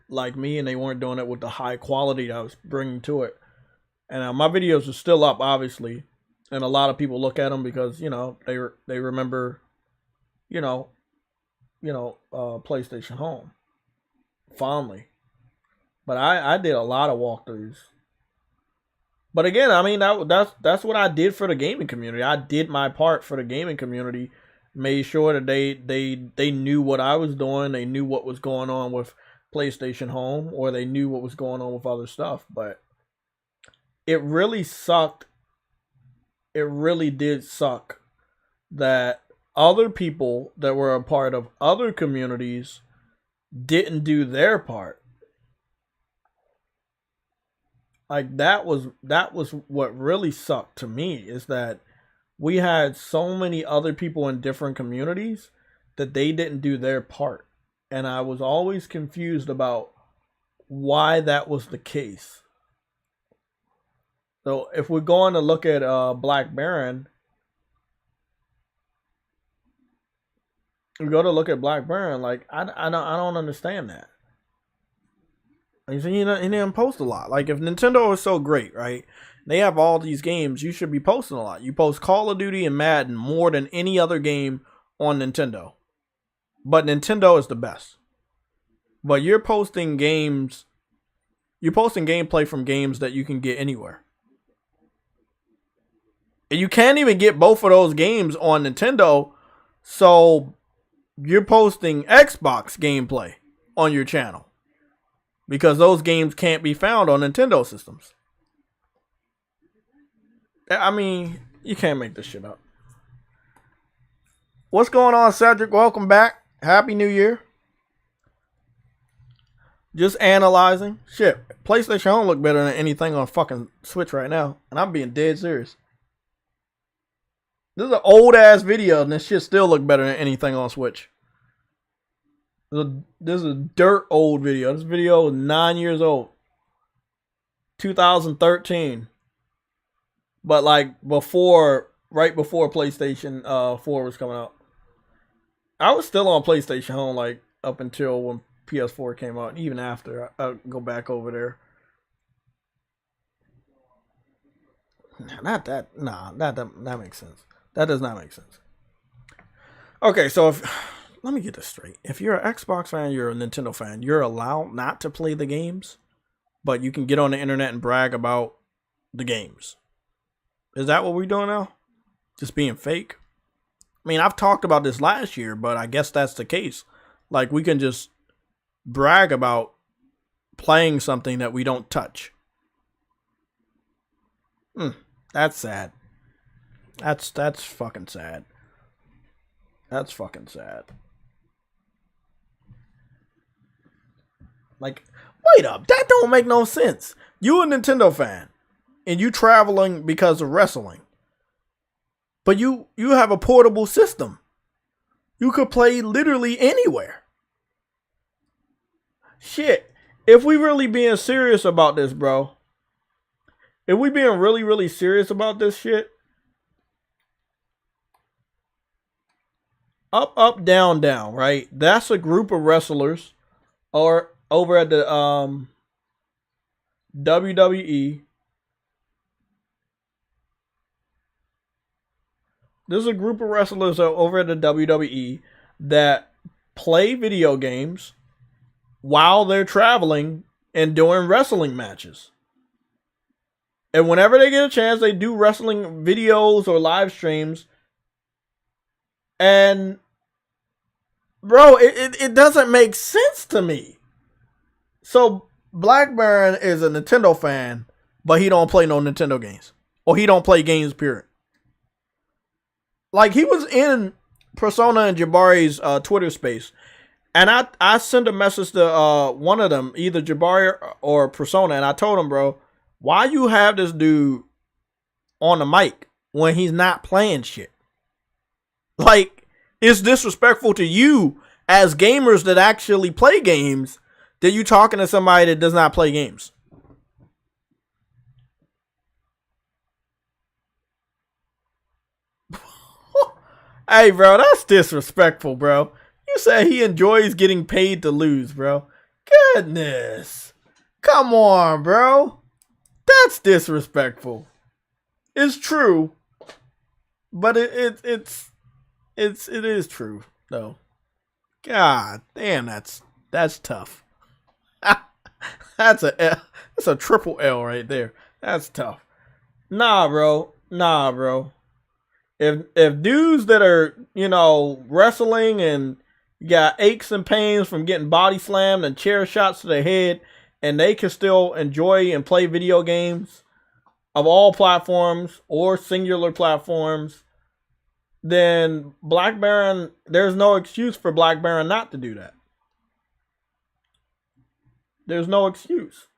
Speaker 2: like me, and they weren't doing it with the high quality that I was bringing to it. And my videos are still up, obviously, and a lot of people look at them because, you know, they remember, you know, PlayStation Home fondly. But I did a lot of walkthroughs. But again, I mean, that's what I did for the gaming community. I did my part for the gaming community, made sure that they knew what I was doing, they knew what was going on with PlayStation Home, or they knew what was going on with other stuff. But it really sucked. It really did suck that other people that were a part of other communities didn't do their part. Like, that was what really sucked to me, is that we had so many other people in different communities that they didn't do their part. And I was always confused about why that was the case. So if we're going to look at Black Baron, we go to look at Black Baron, like, I don't understand that. He didn't post a lot. Like, if Nintendo is so great, right? They have all these games, you should be posting a lot. You post Call of Duty and Madden more than any other game on Nintendo. But Nintendo is the best. But you're posting games, you're posting gameplay from games that you can get anywhere. And you can't even get both of those games on Nintendo, so you're posting Xbox gameplay on your channel. Because those games can't be found on Nintendo systems. I mean, you can't make this shit up. What's going on, Cedric? Welcome back. Happy New Year. Just analyzing. Shit, PlayStation don't look better than anything on fucking Switch right now. And I'm being dead serious. This is an old ass video, and this shit still look better than anything on Switch. This is a dirt old video. This video is 9 years old. 2013. But like right before PlayStation 4 was coming out. I was still on PlayStation Home like up until when PS4 came out. And even after, I'll go back over there. That makes sense. That does not make sense. Okay, so let me get this straight. If you're an Xbox fan, you're a Nintendo fan, you're allowed not to play the games, but you can get on the internet and brag about the games. Is that what we're doing now? Just being fake? I mean, I've talked about this last year, but I guess that's the case. Like, we can just brag about playing something that we don't touch. That's sad. That's fucking sad. That's fucking sad. Like, wait up, that don't make no sense. You a Nintendo fan, and you traveling because of wrestling. But you have a portable system. You could play literally anywhere. Shit, if we really being serious about this, bro. If we being really, really serious about this shit. Up, up, down, down, right? That's a group of wrestlers or over at the WWE. There's a group of wrestlers over at the WWE that play video games while they're traveling and doing wrestling matches. And whenever they get a chance, they do wrestling videos or live streams. And bro, it doesn't make sense to me. So Black Baron is a Nintendo fan, but he don't play no Nintendo games. Or he don't play games, period. Like, he was in Persona and Jabari's Twitter space. And I sent a message to one of them, either Jabari or Persona. And I told him, bro, why you have this dude on the mic when he's not playing shit. Like, it's disrespectful to you as gamers that actually play games that you talking to somebody that does not play games. Hey, bro, that's disrespectful, bro. You said he enjoys getting paid to lose, bro. Goodness. Come on, bro. That's disrespectful. It's true. But it is true, though. God damn, that's tough. That's a triple L right there. That's tough. Nah, bro. If dudes that are, wrestling and got aches and pains from getting body slammed and chair shots to the head, and they can still enjoy and play video games of all platforms or singular platforms, then Black Baron, there's no excuse for Black Baron not to do that. There's no excuse.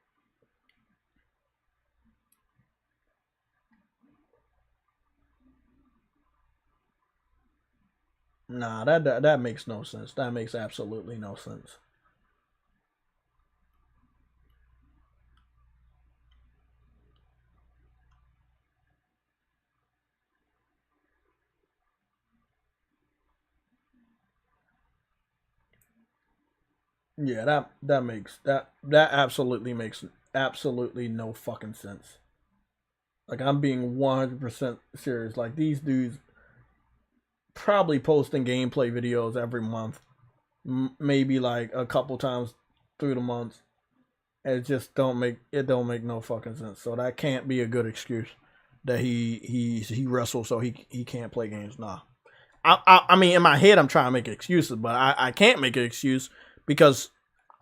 Speaker 2: Nah, that makes no sense. That makes absolutely no sense. Yeah, that absolutely makes absolutely no fucking sense. Like, I'm being 100% serious. Like, these dudes probably posting gameplay videos every month, maybe like a couple times through the months. It just don't make no fucking sense. So that can't be a good excuse that he wrestles so he can't play games. Nah. I mean, in my head I'm trying to make excuses, but I can't make an excuse because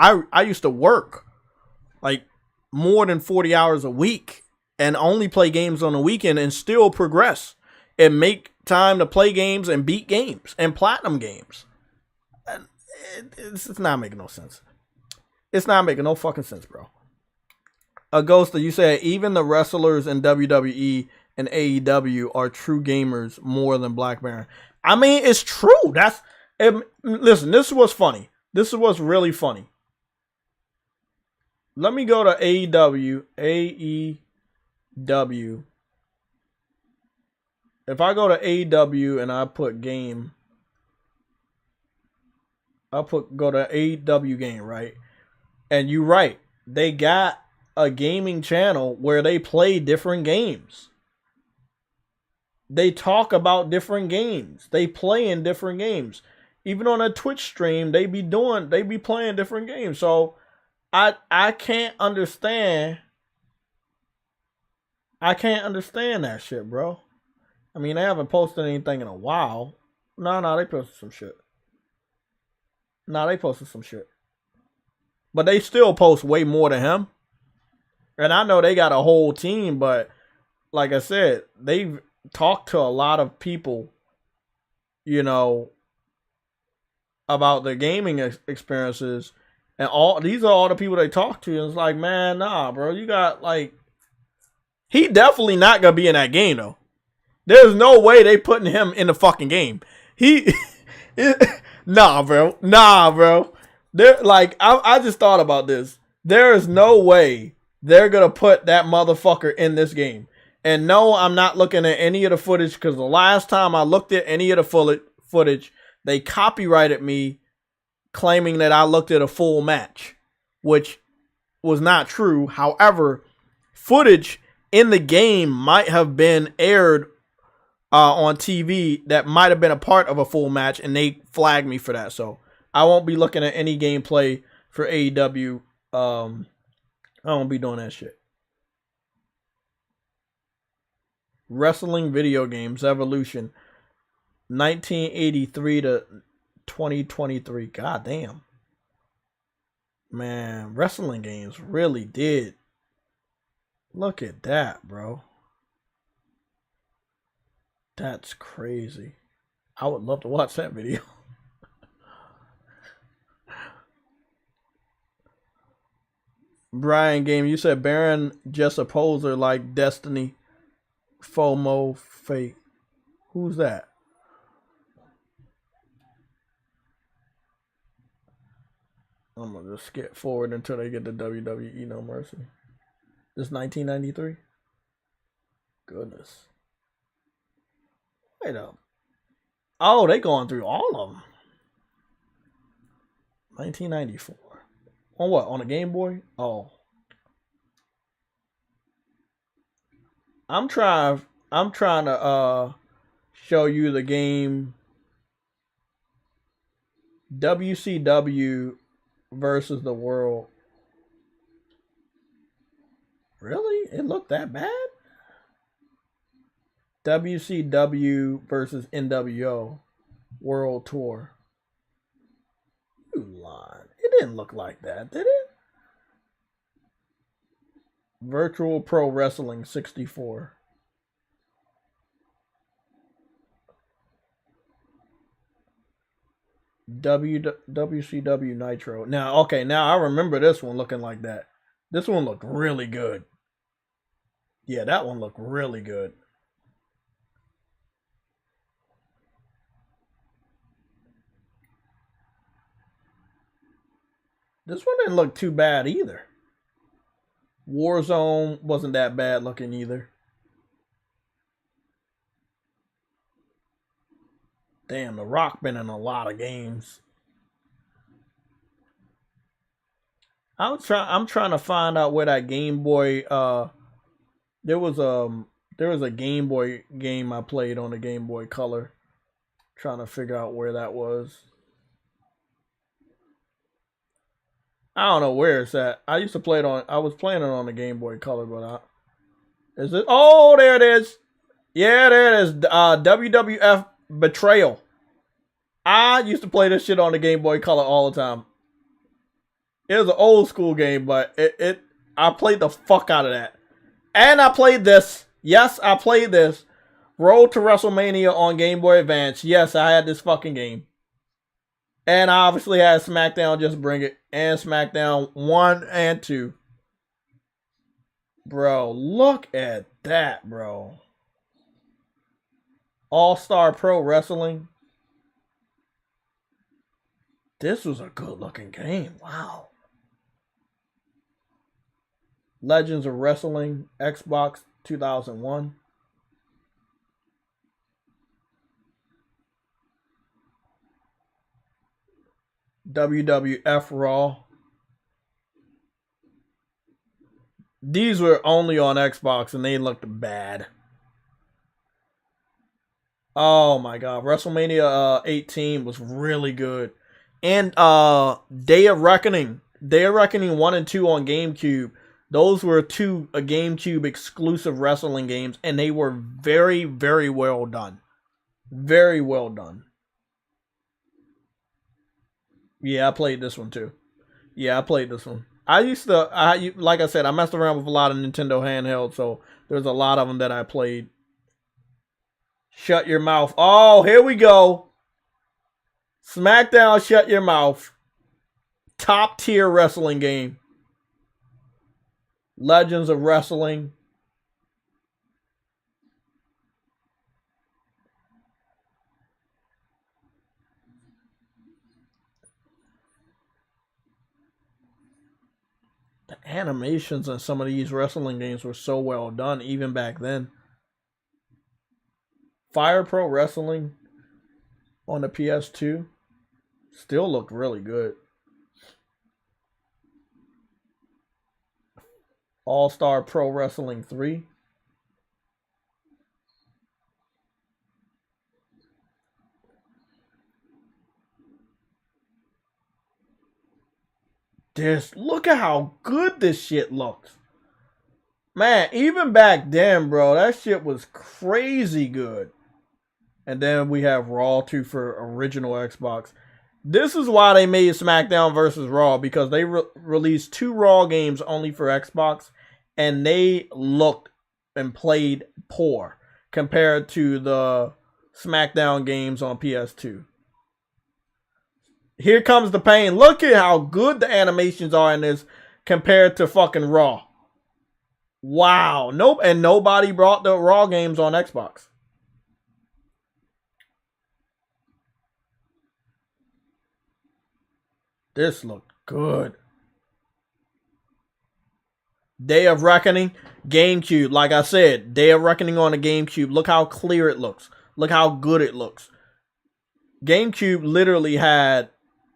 Speaker 2: I used to work like more than 40 hours a week and only play games on the weekend and still progress and make time to play games and beat games and platinum games. It's not making no sense. It's not making no fucking sense, bro. A Ghoster, you said even the wrestlers in WWE and AEW are true gamers more than Black Baron. I mean, it's true. Listen, this was funny. This is what's really funny. Let me go to AEW. If I go to AEW and I put game, go to AEW game, right? And you're right. They got a gaming channel where they play different games. They talk about different games. They play in different games. Even on a Twitch stream, they be playing different games. So I can't understand. I can't understand that shit, bro. I mean, they haven't posted anything in a while. No, they posted some shit. But they still post way more than him. And I know they got a whole team, but like I said, they've talked to a lot of people, about their gaming experiences. And these are all the people they talk to. And it's like, man, nah, bro. You got, like... He definitely not going to be in that game, though. There's no way they putting him in the fucking game. Nah, bro. I just thought about this. There is no way they're going to put that motherfucker in this game. And no, I'm not looking at any of the footage because the last time I looked at any of the footage, they copyrighted me claiming that I looked at a full match, which was not true. However, footage in the game might have been aired on TV that might have been a part of a full match, and they flagged me for that. So I won't be looking at any gameplay for AEW. I won't be doing that shit. Wrestling video games evolution, 1983 to 2023. God damn. Man, wrestling games really did. Look at that, bro. That's crazy. I would love to watch that video. Brian Game, you said Baron just a poser like Destiny FOMO fake. Who's that? I'm gonna just skip forward until they get to WWE No Mercy. This 1993? Goodness. Wait up. Oh, they going through all of them. 1994. On what? On a Game Boy? Oh. I'm trying to show you the game WCW versus the World. Really? It looked that bad? WCW versus NWO World Tour. You lying. It didn't look like that, did it? Virtual Pro Wrestling 64. WCW Nitro. Now, okay, now I remember this one looking like that. This one looked really good. Yeah, that one looked really good. This one didn't look too bad either. Warzone wasn't that bad looking either. Damn, The Rock been in a lot of games. I'm trying to find out where that Game Boy there was a Game Boy game I played on the Game Boy Color. Trying to figure out where that was. I don't know where it's at. I was playing it on the Game Boy Color, but is it? Oh, there it is. Yeah, there it is. WWF Betrayal. I used to play this shit on the Game Boy Color all the time. It was an old school game, but I played the fuck out of that. And I played this. Yes, I played this. Road to WrestleMania on Game Boy Advance. Yes, I had this fucking game. And I obviously had SmackDown Just Bring It. And SmackDown 1 and 2. Bro, look at that, bro. All-Star Pro Wrestling. This was a good looking game. Wow. Legends of Wrestling, Xbox 2001. WWF Raw. These were only on Xbox and they looked bad. Oh my god. WrestleMania 18 was really good. And Day of Reckoning. Day of Reckoning 1 and 2 on GameCube. Those were two GameCube exclusive wrestling games and they were very, very well done. Very well done. Yeah, I played this one too. Yeah, I played this one. Like I said, I messed around with a lot of Nintendo handhelds, so there's a lot of them that I played. Shut Your Mouth. Oh, here we go. SmackDown Shut Your Mouth. Top tier wrestling game. Legends of Wrestling. The animations in some of these wrestling games were so well done, even back then. Fire Pro Wrestling on the PS2 still looked really good. All-Star Pro Wrestling 3. Look at how good this shit looks. Man, even back then, bro, that shit was crazy good. And then we have Raw 2 for original Xbox. This is why they made SmackDown vs. Raw, because they released 2 Raw games only for Xbox, and they looked and played poor compared to the SmackDown games on PS2. Here Comes the Pain. Look at how good the animations are in this compared to fucking Raw. Wow. Nope. And nobody brought the Raw games on Xbox. This looked good. Day of Reckoning, GameCube. Like I said, Day of Reckoning on the GameCube. Look how clear it looks. Look how good it looks. GameCube literally had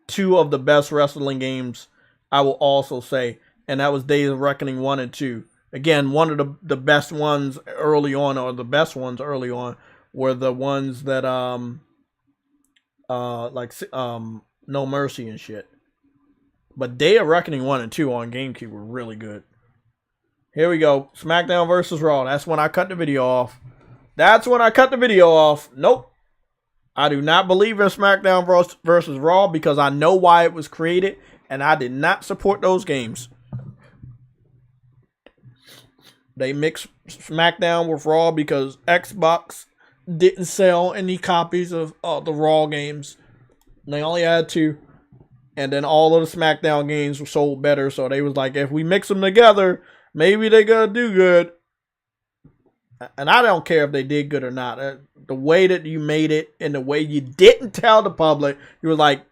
Speaker 2: two of the best wrestling games, I will also say. And that was Day of Reckoning 1 and 2. Again, one of the best ones early on, or the best ones early on, were the ones that No Mercy and shit. But Day of Reckoning 1 and 2 on GameCube were really good. Here we go. SmackDown versus Raw. That's when I cut the video off. Nope. I do not believe in SmackDown versus Raw because I know why it was created, and I did not support those games. They mixed SmackDown with Raw because Xbox didn't sell any copies of the Raw games. They only had 2. And then all of the SmackDown games were sold better. So they was like, if we mix them together, maybe they're going to do good. And I don't care if they did good or not. The way that you made it and the way you didn't tell the public, you were like,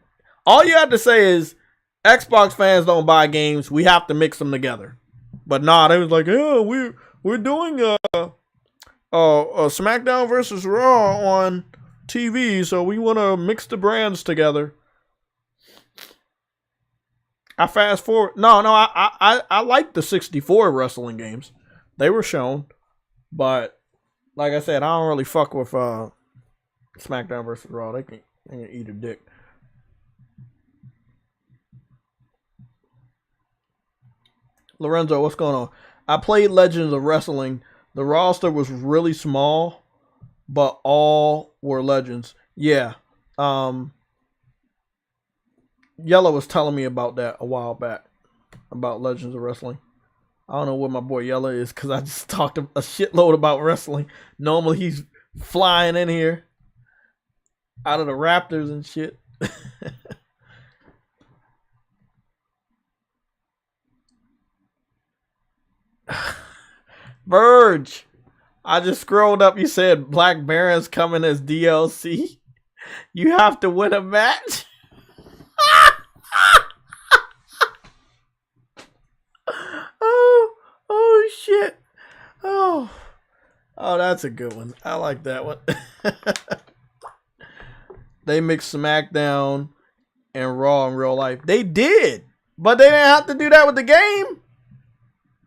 Speaker 2: all you had to say is, Xbox fans don't buy games. We have to mix them together. But nah, they was like, yeah, we're doing a SmackDown versus Raw on TV, so we want to mix the brands together. I fast forward. No, I like the 64 wrestling games. They were shown. But, like I said, I don't really fuck with SmackDown versus Raw. They can eat a dick. Lorenzo, what's going on? I played Legends of Wrestling. The roster was really small, but all were legends. Yeah. Yellow was telling me about that a while back, about Legends of Wrestling. I don't know where my boy Yellow is because I just talked a shitload about wrestling. Normally he's flying in here out of the Raptors and shit. Verge, I just scrolled up. You said Black Baron's coming as DLC. You have to win a match. Oh shit. Oh, that's a good one. I like that one. They mixed SmackDown and Raw in real life. They did, but they didn't have to do that with the game.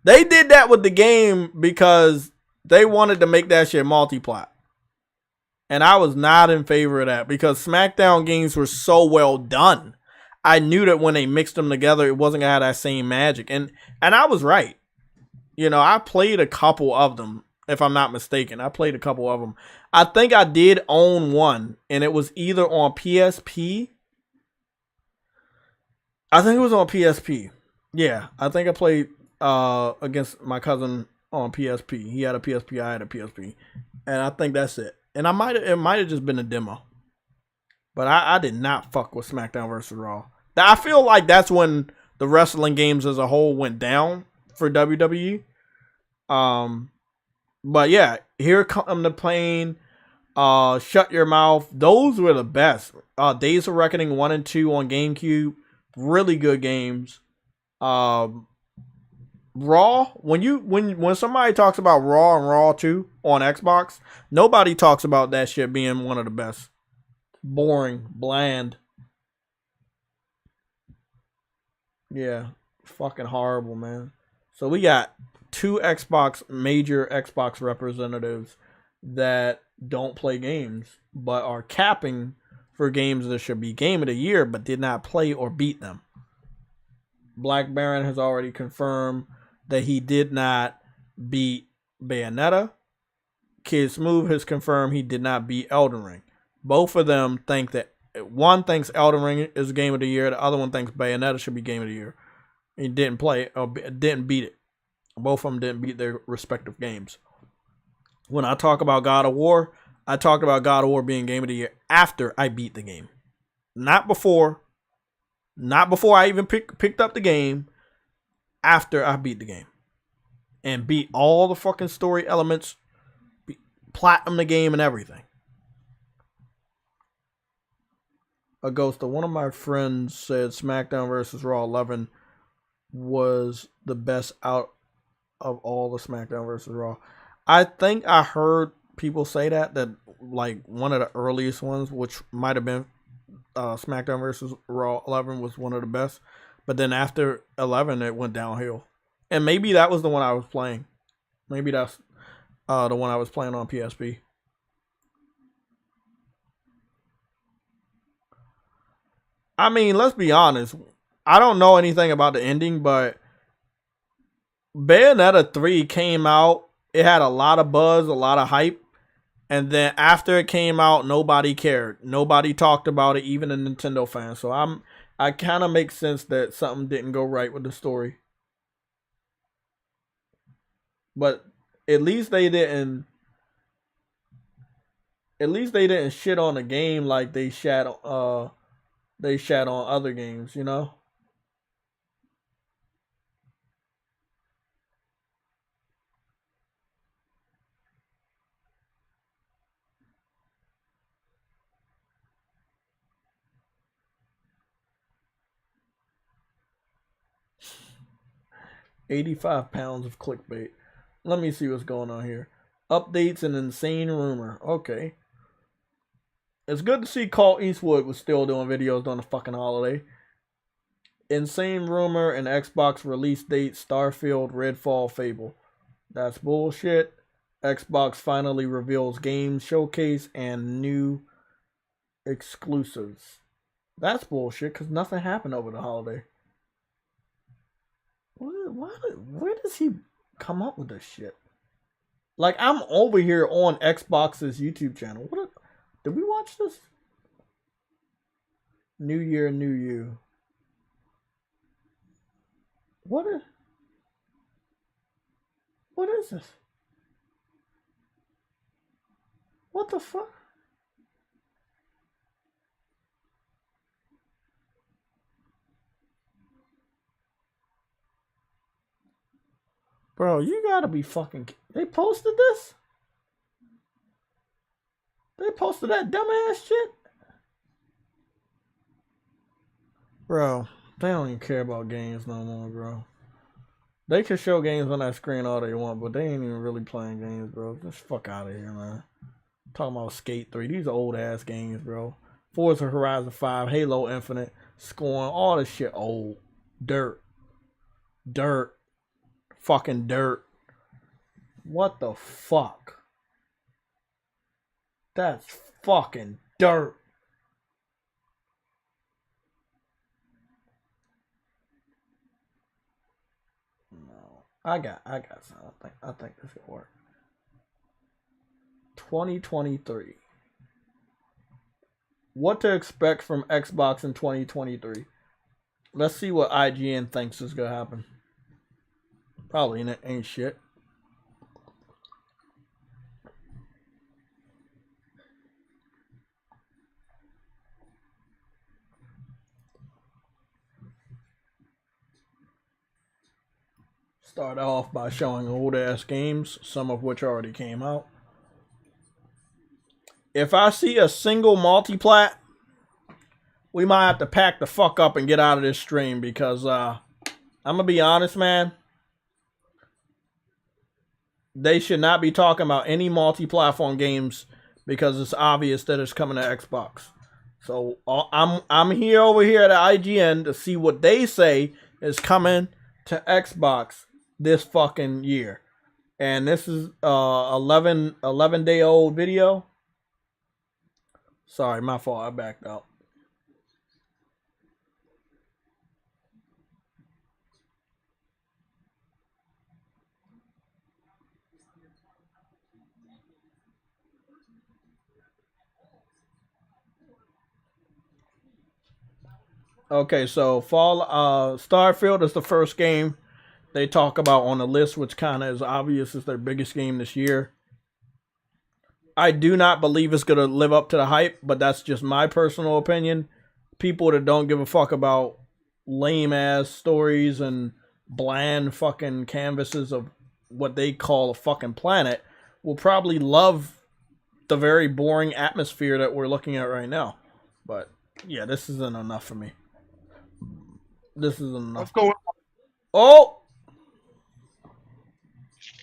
Speaker 2: They did that with the game because they wanted to make that shit multi-plot. And I was not in favor of that because SmackDown games were so well done. I knew that when they mixed them together, it wasn't going to have that same magic. And I was right. You know, I played a couple of them, if I'm not mistaken. I played a couple of them. I think I did own one, and it was either on PSP. I think it was on PSP. Yeah, I think I played against my cousin on PSP. He had a PSP, I had a PSP. And I think that's it. And it might have just been a demo. But I did not fuck with SmackDown vs. Raw. I feel like that's when the wrestling games as a whole went down for WWE. But yeah, Here Come the Plane, Shut Your Mouth. Those were the best. Days of Reckoning 1 and 2 on GameCube. Really good games. Raw, when somebody talks about Raw and Raw 2 on Xbox, nobody talks about that shit being one of the best. Boring, bland. Yeah, fucking horrible, man. So we got 2 major Xbox representatives that don't play games, but are capping for games that should be Game of the Year, but did not play or beat them. Black Baron has already confirmed that he did not beat Bayonetta. Kid Smooth has confirmed he did not beat Elden Ring. Both of them think that one thinks Elden Ring is Game of the Year. The other one thinks Bayonetta should be Game of the Year. He didn't play it or didn't beat it. Both of them didn't beat their respective games. When I talk about God of War, I talk about God of War being Game of the Year after I beat the game. Not before. Not before I even picked up the game. After I beat the game. and beat all the fucking story elements, platinum the game and everything. A ghost of one of my friends said SmackDown vs. Raw 11 was the best out of all the SmackDown vs. Raw. I think I heard people say that like one of the earliest ones, which might have been SmackDown vs. Raw 11, was one of the best. But then after 11, it went downhill. And maybe that was the one I was playing. Maybe that's the one I was playing on PSP. I mean, let's be honest. I don't know anything about the ending, but Bayonetta 3 came out. It had a lot of buzz, a lot of hype. And then after it came out, nobody cared. Nobody talked about it, even the Nintendo fans. So I kind of make sense that something didn't go right with the story. But at least they didn't shit on the game like they shat on other games, you know? £85 of clickbait. Let me see what's going on here. Updates and insane rumor. Okay. It's good to see Clint Eastwood was still doing videos during the fucking holiday. Insane rumor and Xbox release date Starfield, Redfall, Fable. That's bullshit. Xbox finally reveals games showcase and new exclusives. That's bullshit because nothing happened over the holiday. Where does he come up with this shit? Like, I'm over here on Xbox's YouTube channel. Did we watch this? New Year, New You. What is this? What the fuck? Bro, you gotta be fucking... They posted this? They posted that dumbass shit? Bro, they don't even care about games no more, bro. They can show games on that screen all they want, but they ain't even really playing games, bro. Just fuck out of here, man. I'm talking about Skate 3. These are old-ass games, bro. Forza Horizon 5, Halo Infinite, Scorn, all this shit old. Dirt. Fucking dirt. What the fuck? That's fucking dirt. No. I got something. I think this could work. 2023. What to expect from Xbox in 2023? Let's see what IGN thinks is gonna happen. Probably ain't shit. Start off by showing old ass games, some of which already came out. If I see a single multiplat, we might have to pack the fuck up and get out of this stream because I'm gonna be honest, man. They should not be talking about any multi-platform games because it's obvious that it's coming to Xbox. So I'm here over here at IGN to see what they say is coming to Xbox this fucking year. And this is 11 day old video. Sorry, my fault. I backed out. Okay, so Starfield is the first game they talk about on the list, which kind of is obvious is their biggest game this year. I do not believe it's going to live up to the hype, but that's just my personal opinion. People that don't give a fuck about lame-ass stories and bland fucking canvases of what they call a fucking planet will probably love the very boring atmosphere that we're looking at right now. But yeah, this isn't enough for me. This isn't enough.
Speaker 9: What's going on?
Speaker 2: Oh!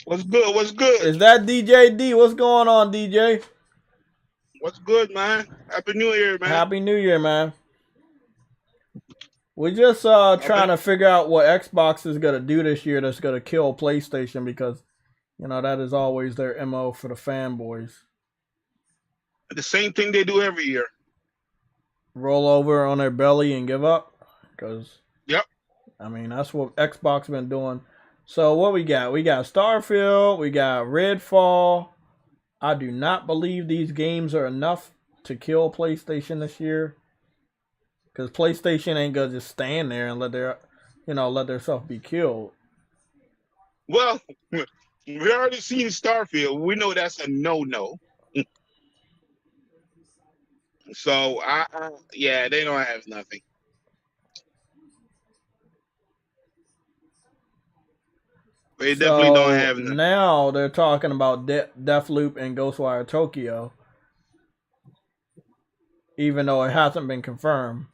Speaker 9: What's good? What's good?
Speaker 2: Is that DJ D? What's going on, DJ?
Speaker 9: What's good, man? Happy New Year, man.
Speaker 2: Happy New Year, man. We're just trying to figure out what Xbox is gonna do this year that's gonna kill PlayStation, because you know that is always their MO for the fanboys.
Speaker 9: The same thing they do every year.
Speaker 2: Roll over on their belly and give up. Because
Speaker 9: yep.
Speaker 2: I mean, that's what Xbox been doing. So what we got? We got Starfield. We got Redfall. I do not believe these games are enough to kill PlayStation this year. Because PlayStation ain't gonna just stand there and let their self be killed.
Speaker 9: Well, we already seen Starfield. We know that's a no-no. So yeah, they don't have nothing. They definitely don't have nothing.
Speaker 2: Now they're talking about Deathloop and Ghostwire Tokyo, even though it hasn't been confirmed.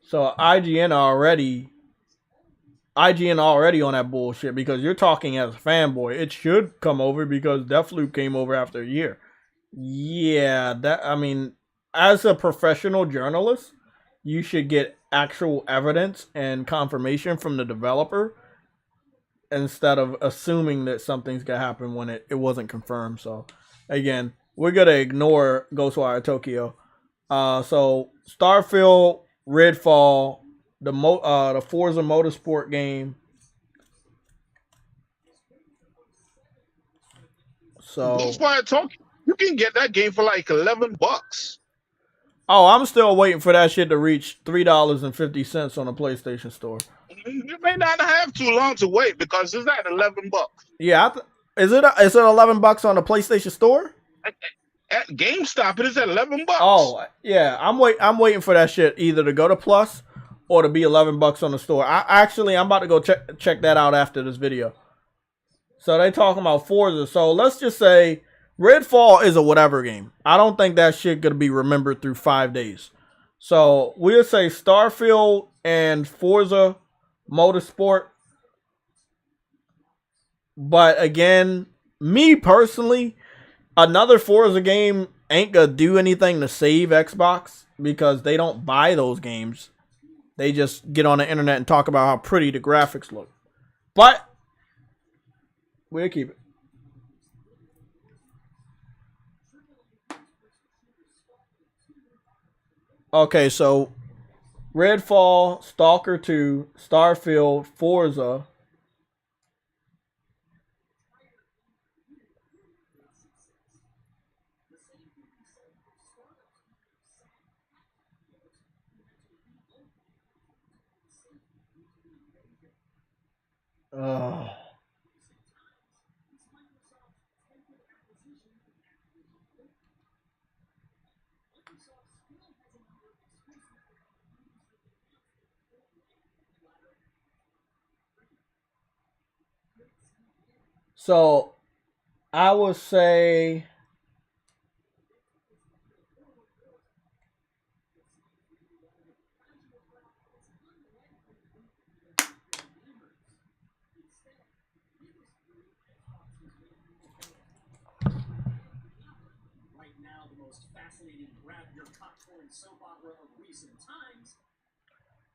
Speaker 2: So IGN already on that bullshit, because you're talking as a fanboy. It should come over because Deathloop came over after a year. Yeah, I mean, as a professional journalist, you should get actual evidence and confirmation from the developer instead of assuming that something's gonna happen when it wasn't confirmed. So again, we're gonna ignore Ghostwire Tokyo. So Starfield, Redfall, the Forza Motorsport game. So
Speaker 9: Ghostwire Tokyo, you can get that game for like $11.
Speaker 2: Oh, I'm still waiting for that shit to reach $3.50 on the PlayStation Store.
Speaker 9: You may not have too long to wait because it's at $11.
Speaker 2: Yeah, is it $11 on the PlayStation Store?
Speaker 9: At GameStop, it is at $11.
Speaker 2: Oh yeah, I'm waiting for that shit either to go to Plus or to be $11 on the store. I'm about to go check that out after this video. So they talking about Forza. So let's just say Redfall is a whatever game. I don't think that shit gonna be remembered through 5 days. So we'll say Starfield and Forza Motorsport. But again, me personally, another Forza game ain't gonna do anything to save Xbox because they don't buy those games. They just get on the internet and talk about how pretty the graphics look. But we'll keep it. Okay, so Redfall, Stalker 2, Starfield, Forza.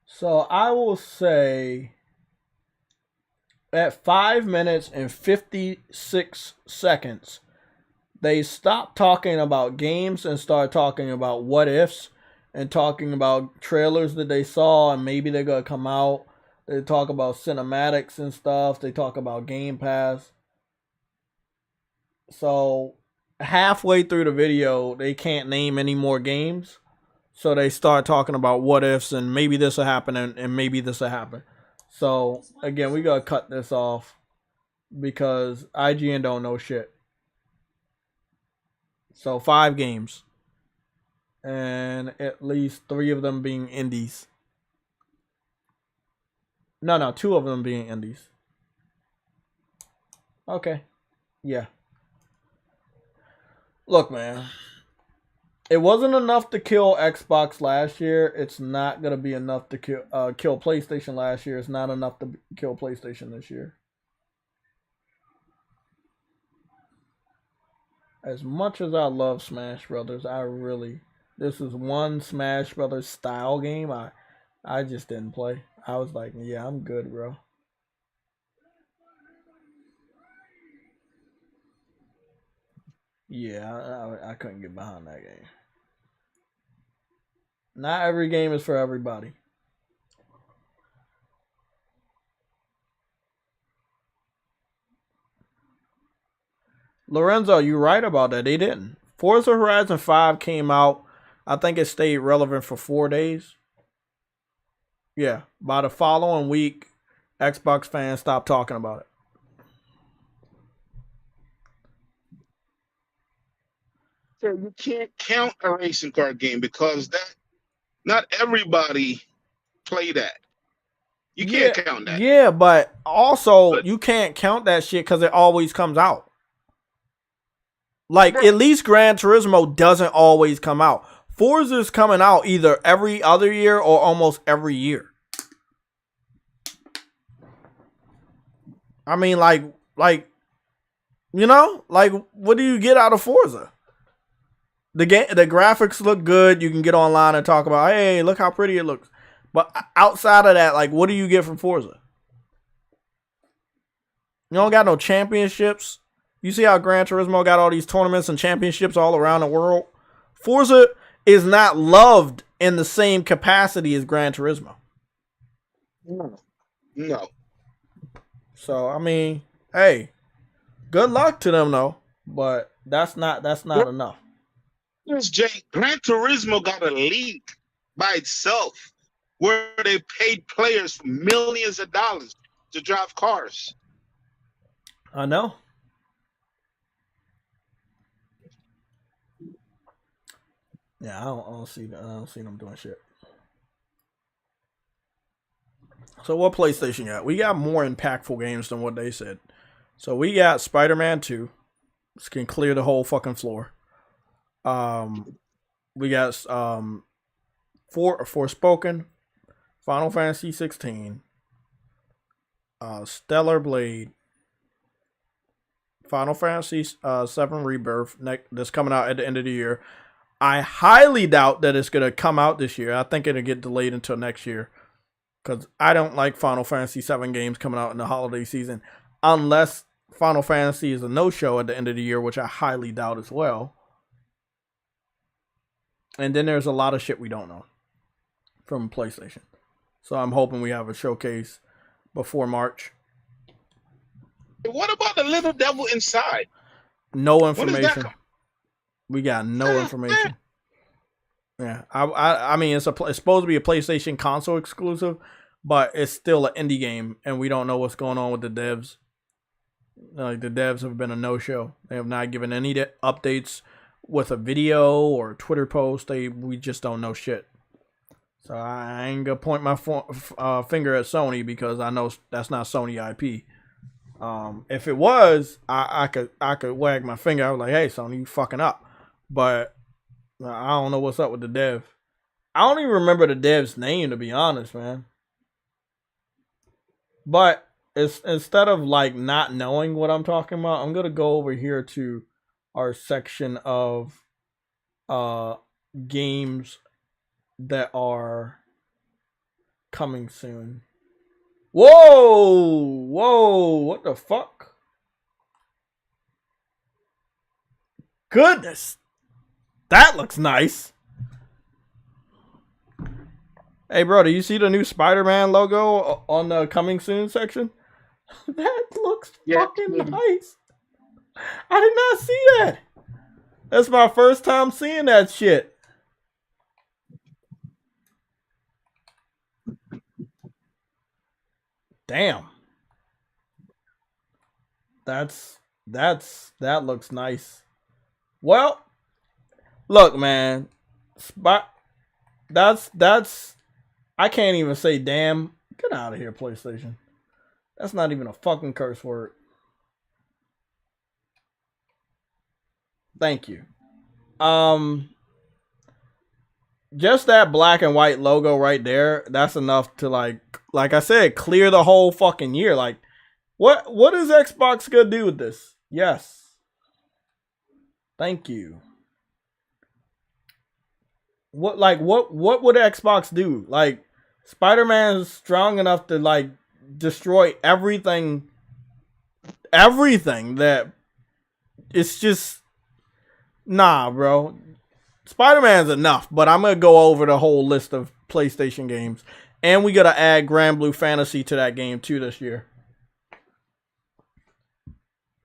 Speaker 2: So I would say at 5 minutes and 56 seconds, they stopped talking about games and start talking about what ifs and talking about trailers that they saw and maybe they're going to come out. They talk about cinematics and stuff. They talk about Game Pass. So halfway through the video, they can't name any more games. So they start talking about what ifs and maybe this will happen and maybe this will happen. So again, we gotta cut this off because IGN don't know shit. So 5 games. And at least 3 of them being indies. No, 2 of them being indies. Okay. Yeah. Look, man. It wasn't enough to kill Xbox last year. It's not gonna be enough to kill PlayStation last year. It's not enough to kill PlayStation this year. As much as I love Smash Brothers, this is one Smash Brothers style game I just didn't play. I was like, yeah, I'm good, bro. Yeah, I couldn't get behind that game. Not every game is for everybody. Lorenzo, you're right about that. They didn't. Forza Horizon 5 came out. I think it stayed relevant for 4 days. Yeah. By the following week, Xbox fans stopped talking about it.
Speaker 9: So you can't count a racing car game because not everybody play that. You can't count that.
Speaker 2: Yeah, but also you can't count that shit because it always comes out. Like, at least Gran Turismo doesn't always come out. Forza's coming out either every other year or almost every year. I mean, like, you know, like, what do you get out of Forza? The graphics look good. You can get online and talk about, hey, look how pretty it looks. But outside of that, like, what do you get from Forza? You don't got no championships. You see how Gran Turismo got all these tournaments and championships all around the world? Forza is not loved in the same capacity as Gran Turismo.
Speaker 9: No.
Speaker 2: So, I mean, hey, good luck to them, though. But that's not enough.
Speaker 9: Yes, Jay, Gran Turismo got a league by itself where they paid players millions of dollars to drive cars.
Speaker 2: I know. Yeah, I don't see them doing shit. So what PlayStation got? We got more impactful games than what they said. So we got Spider-Man 2. This can clear the whole fucking floor. We got Forspoken, Final Fantasy 16, Stellar Blade, Final Fantasy 7 Rebirth that's coming out at the end of the year. I highly doubt that it's gonna come out this year. I think it'll get delayed until next year because I don't like Final Fantasy 7 games coming out in the holiday season unless Final Fantasy is a no-show at the end of the year, which I highly doubt as well. And then there's a lot of shit we don't know from PlayStation. So I'm hoping we have a showcase before March.
Speaker 9: What about the little devil inside?
Speaker 2: No information. We got no information. Yeah, I mean it's supposed to be a PlayStation console exclusive, but it's still an indie game, and we don't know what's going on with the devs. Like the devs have been a no-show. They have not given any updates with a video or Twitter post. We just don't know shit. So I ain't gonna point my finger at Sony because I know that's not Sony IP. If it was, I could wag my finger. I was like, hey, Sony, you fucking up. But I don't know what's up with the dev. I don't even remember the dev's name, to be honest, man. But instead of like not knowing what I'm talking about, I'm gonna go over here to our section of games that are coming soon. Whoa, what the fuck? Goodness, that looks nice. Hey, bro, do you see the new Spider-Man logo on the coming soon section? That looks fucking nice. I did not see that. That's my first time seeing that shit. Damn. That looks nice. Well, look, man. That's I can't even say damn. Get out of here, PlayStation. That's not even a fucking curse word. Thank you. Just that black and white logo right there, that's enough to like I said, clear the whole fucking year. Like, what is Xbox gonna do with this? Yes. Thank you. What would Xbox do? Like, Spider-Man is strong enough to like destroy everything that it's just nah, bro. Spider-Man's enough, but I'm gonna go over the whole list of PlayStation games, and we gotta add Grand Blue Fantasy to that game too this year,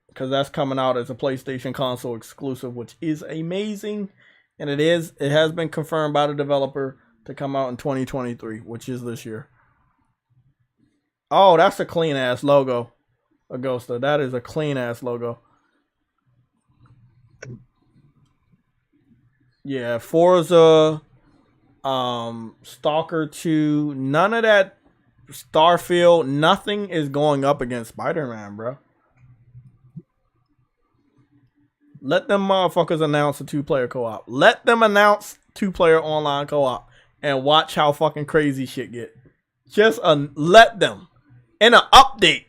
Speaker 2: because that's coming out as a PlayStation console exclusive, which is amazing, and it has been confirmed by the developer to come out in 2023, which is this year. Oh, that's a clean ass logo, Agosta. That is a clean ass logo. Yeah, Forza, Stalker 2, none of that Starfield, nothing is going up against Spider-Man, bro. Let them motherfuckers announce a 2-player co-op. Let them announce 2-player online co-op and watch how fucking crazy shit get. Just let them. In an update,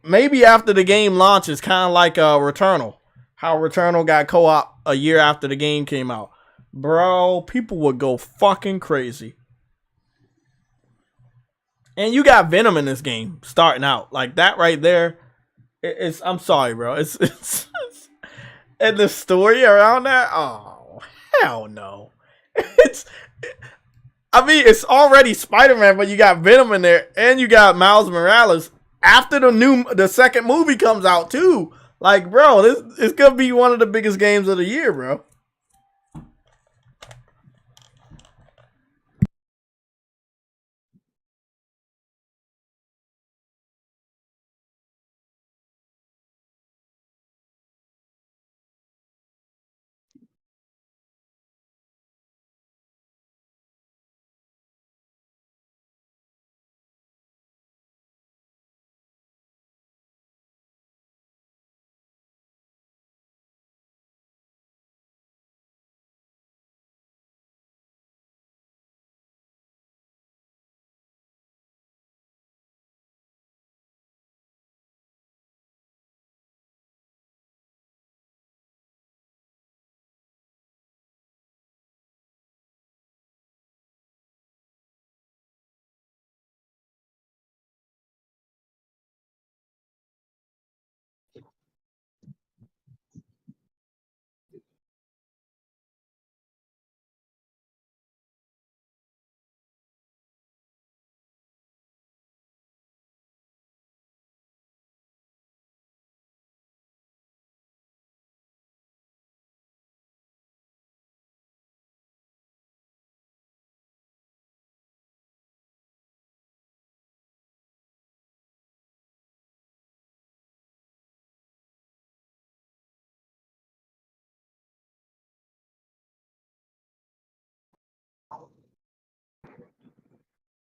Speaker 2: maybe after the game launches, kind of like Returnal. How Returnal got co-op a year after the game came out. Bro, people would go fucking crazy. And you got Venom in this game starting out. Like, that right there, I'm sorry, bro. It's and the story around that, oh, hell no. It's already Spider-Man, but you got Venom in there, and you got Miles Morales after the second movie comes out too. Like, bro, this is gonna be one of the biggest games of the year, bro.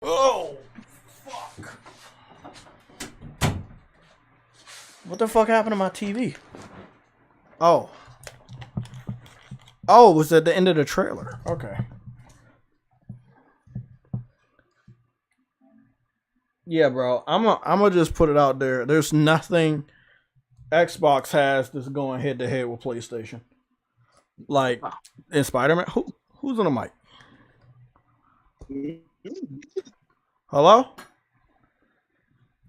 Speaker 2: Oh, fuck. What the fuck happened to my TV? Oh. Oh, it was at the end of the trailer. Okay. Yeah, bro. I'm gonna just put it out there. There's nothing Xbox has that's going head to head with PlayStation. Like in Spider-Man. Who's on the mic? Hello?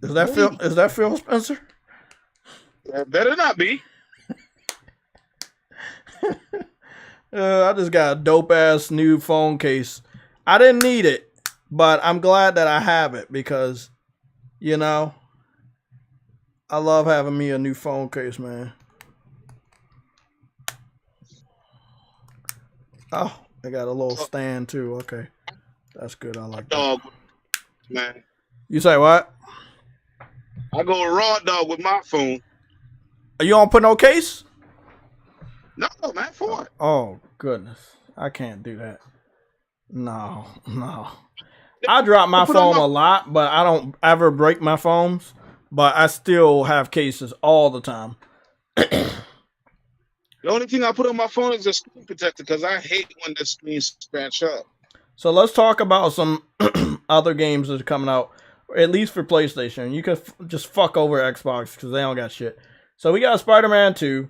Speaker 2: Is that Phil Spencer?
Speaker 9: That better not be.
Speaker 2: I just got a dope ass new phone case. I didn't need it, but I'm glad that I have it because, you know, I love having me a new phone case, man. Oh, I got a little stand too. Okay, that's good. I like that.
Speaker 9: Man.
Speaker 2: You say what?
Speaker 9: I go raw dog with my phone.
Speaker 2: Are you don't put no case?
Speaker 9: No, man, for it.
Speaker 2: Oh goodness, I can't do that. No. I drop my phone a lot, but I don't ever break my phones. But I still have cases all the time.
Speaker 9: The only thing I put on my phone is a screen protector because I hate when the screens scratch up.
Speaker 2: So let's talk about some other games that are coming out, at least for PlayStation. You could just fuck over Xbox because they don't got shit. So we got Spider-Man 2,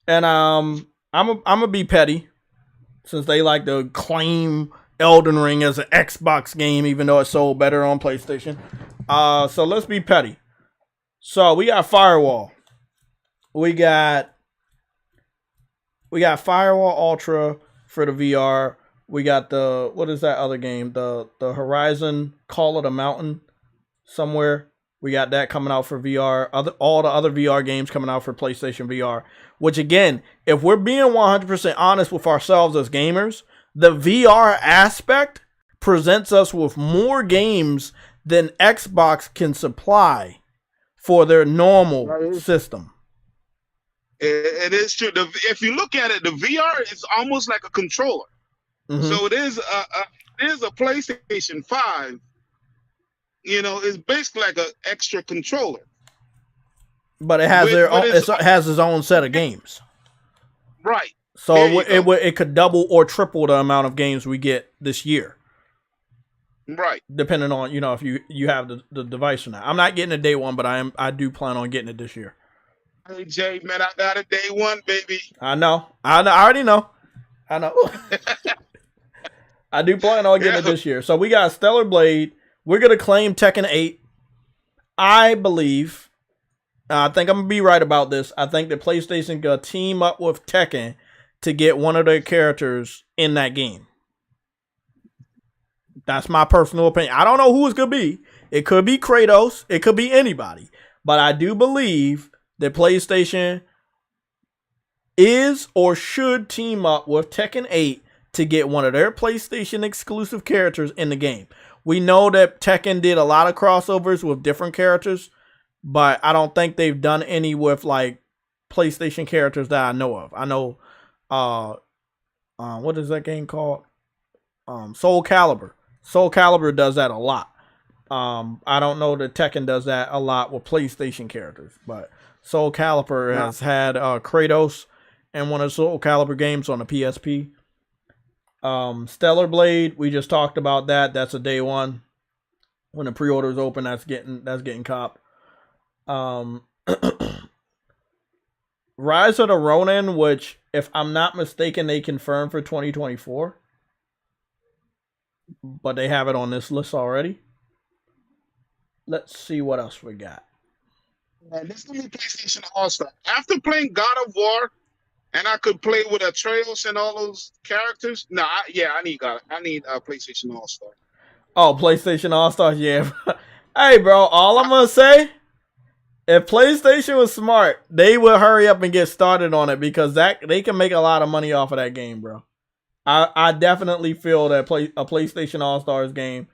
Speaker 2: and I'm gonna be petty since they like to claim Elden Ring as an Xbox game, even though it sold better on PlayStation. So let's be petty. So we got Firewall. We got Firewall Ultra for the VR. We got what is that other game? The Horizon Call of the Mountain somewhere. We got that coming out for VR. All the other VR games coming out for PlayStation VR. Which again, if we're being 100% honest with ourselves as gamers, the VR aspect presents us with more games than Xbox can supply for their normal system.
Speaker 9: It is true. If you look at it, the VR is almost like a controller. Mm-hmm. So it is a PlayStation 5. You know, it's basically like an extra controller.
Speaker 2: But it has it has its own set of games.
Speaker 9: Right.
Speaker 2: So it could double or triple the amount of games we get this year.
Speaker 9: Right.
Speaker 2: Depending on, if you have the device or not. I'm not getting a day one, but I do plan on getting it this year.
Speaker 9: Hey Jay, man, I got it day one, baby.
Speaker 2: I know. I already know. I know. I do plan on getting it this year. So we got Stellar Blade. We're gonna claim Tekken 8. I believe. I think I'm gonna be right about this. I think the PlayStation gonna team up with Tekken to get one of their characters in that game. That's my personal opinion. I don't know who it's gonna be. It could be Kratos. It could be anybody. But I do believe that PlayStation is or should team up with Tekken 8 to get one of their PlayStation exclusive characters in the game. We know that Tekken did a lot of crossovers with different characters, but I don't think they've done any with like PlayStation characters that I know of. I know, what is that game called? Soul Calibur. Soul Calibur does that a lot. I don't know that Tekken does that a lot with PlayStation characters, but Soul Calibur has had Kratos in one of the Soul Calibur games on the PSP. Stellar Blade, we just talked about that. That's a day one. When the pre-orders open, that's getting copped. Rise of the Ronin, which, if I'm not mistaken, they confirmed for 2024. But they have it on this list already. Let's see what else we got.
Speaker 9: And this is gonna be PlayStation All-Star. After playing God of War, and I could play with Atreus and all those characters. No, I need PlayStation All-Star.
Speaker 2: Oh, PlayStation All-Star, yeah. Hey, bro, all I'm gonna say, if PlayStation was smart, they would hurry up and get started on it because they can make a lot of money off of that game, bro. I definitely feel that a PlayStation All-Stars game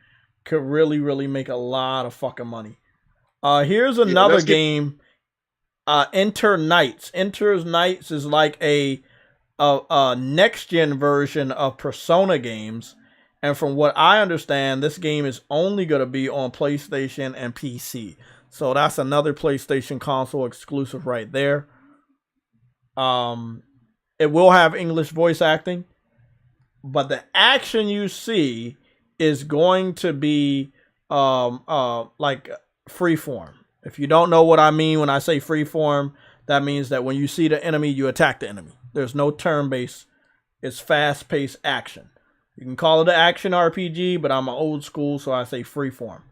Speaker 2: could really, really make a lot of fucking money. Here's another game. Enter Knights. Enter Knights is like a next-gen version of Persona games. And from what I understand, this game is only going to be on PlayStation and PC. So that's another PlayStation console exclusive right there. It will have English voice acting. But the action you see is going to be like freeform. If you don't know what I mean when I say freeform, that means that when you see the enemy, you attack the enemy. There's no turn-based. It's fast-paced action. You can call it an action RPG, but I'm an old school, so I say freeform.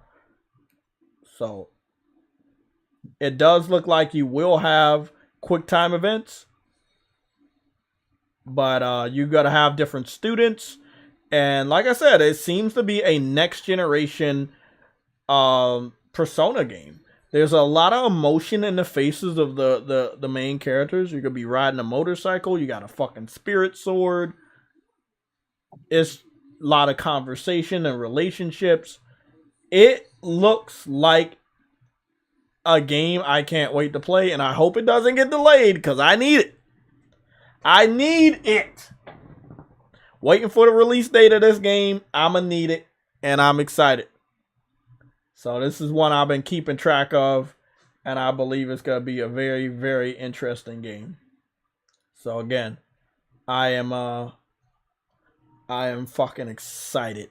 Speaker 2: So it does look like you will have quick time events, but you got to have different students. And like I said, it seems to be a next generation Persona game. There's a lot of emotion in the faces of the main characters. You could be riding a motorcycle. You got a fucking spirit sword. It's a lot of conversation and relationships. It looks like a game I can't wait to play, and I hope it doesn't get delayed because I need it. I need it. Waiting for the release date of this game. I'm going to need it, and I'm excited. So this is one I've been keeping track of, and I believe it's going to be a very, very interesting game. So again, I am fucking excited.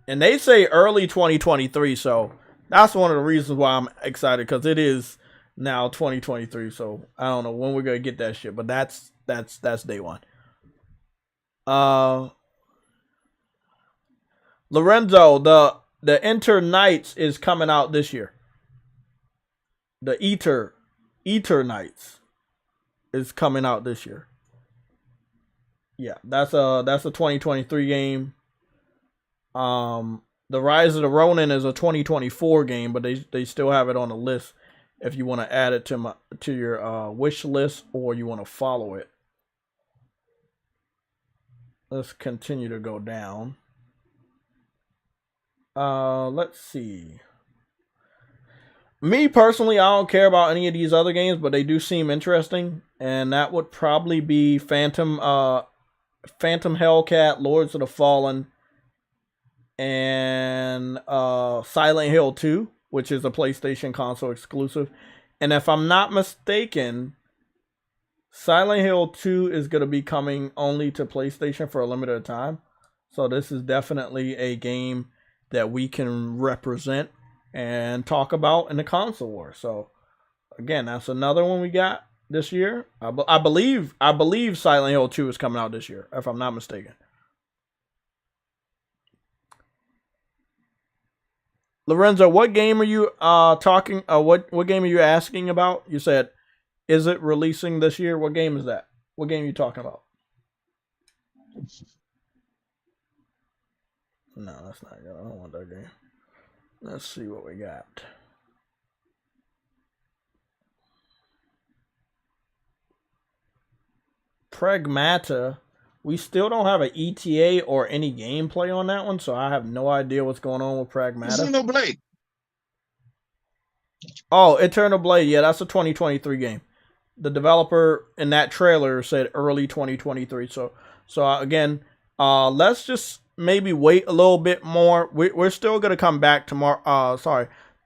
Speaker 2: And they say early 2023, so that's one of the reasons why I'm excited, because it is now 2023. So I don't know when we're gonna get that shit, but that's day one. Lorenzo, the Enter Knights is coming out this year. The Eater Knights is coming out this year. Yeah, that's a 2023 game. The Rise of the Ronin is a 2024 game, but they still have it on the list if you want to add it to your wish list, or you want to follow it. Let's continue to go down. Let's see. Me personally, I don't care about any of these other games, but they do seem interesting, and that would probably be Phantom Hellcat, Lords of the Fallen, and Silent Hill 2, which is a PlayStation console exclusive. And if I'm not mistaken, Silent Hill 2 is going to be coming only to PlayStation for a limited time. So this is definitely a game that we can represent and talk about in the console war. So again, that's another one we got this year. I believe Silent Hill 2 is coming out this year, if I'm not mistaken. Lorenzo, what game are you talking? What game are you asking about? You said, is it releasing this year? What game is that? What game are you talking about? No, that's not good. I don't want that game. Let's see what we got. Pragmata. We still don't have an ETA or any gameplay on that one, so I have no idea what's going on with Pragmata.
Speaker 9: Eternal Blade.
Speaker 2: Oh, Eternal Blade. Yeah, that's a 2023 game. The developer in that trailer said early 2023. So again, let's just maybe wait a little bit more. We're still gonna come back tomorrow.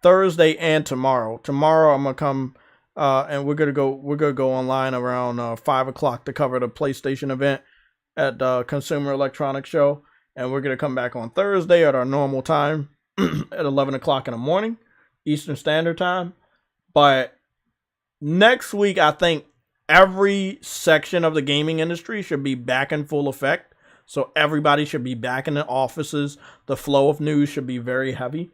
Speaker 2: Thursday and tomorrow. Tomorrow I'm gonna come and we're gonna go online around 5:00 to cover the PlayStation event at the Consumer Electronics Show, and we're gonna come back on Thursday at our normal time at 11:00 in the morning, Eastern Standard Time. But next week, I think every section of the gaming industry should be back in full effect. So everybody should be back in the offices. The flow of news should be very heavy.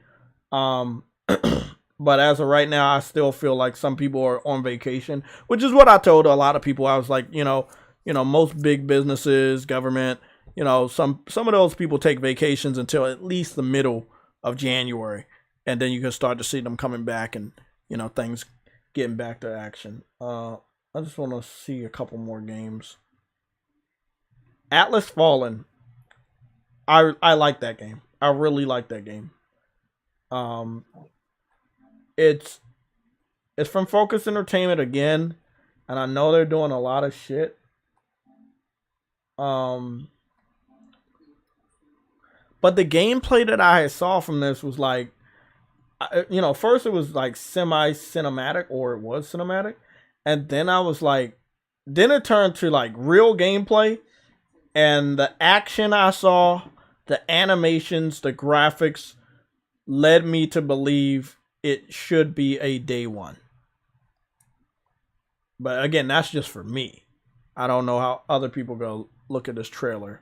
Speaker 2: But as of right now, I still feel like some people are on vacation, which is what I told a lot of people. I was like, most big businesses, government, some of those people take vacations until at least the middle of January. And then you can start to see them coming back and, things getting back to action. I just want to see a couple more games. Atlas Fallen. I like that game. I really like that game. It's from Focus Entertainment again, and I know they're doing a lot of shit. But the gameplay that I saw from this was like, first it was like semi-cinematic, or it was cinematic, and then I was like, then it turned to like real gameplay, and the action I saw, the animations, the graphics led me to believe it should be a day one. But again, that's just for me. I don't know how other people go look at this trailer.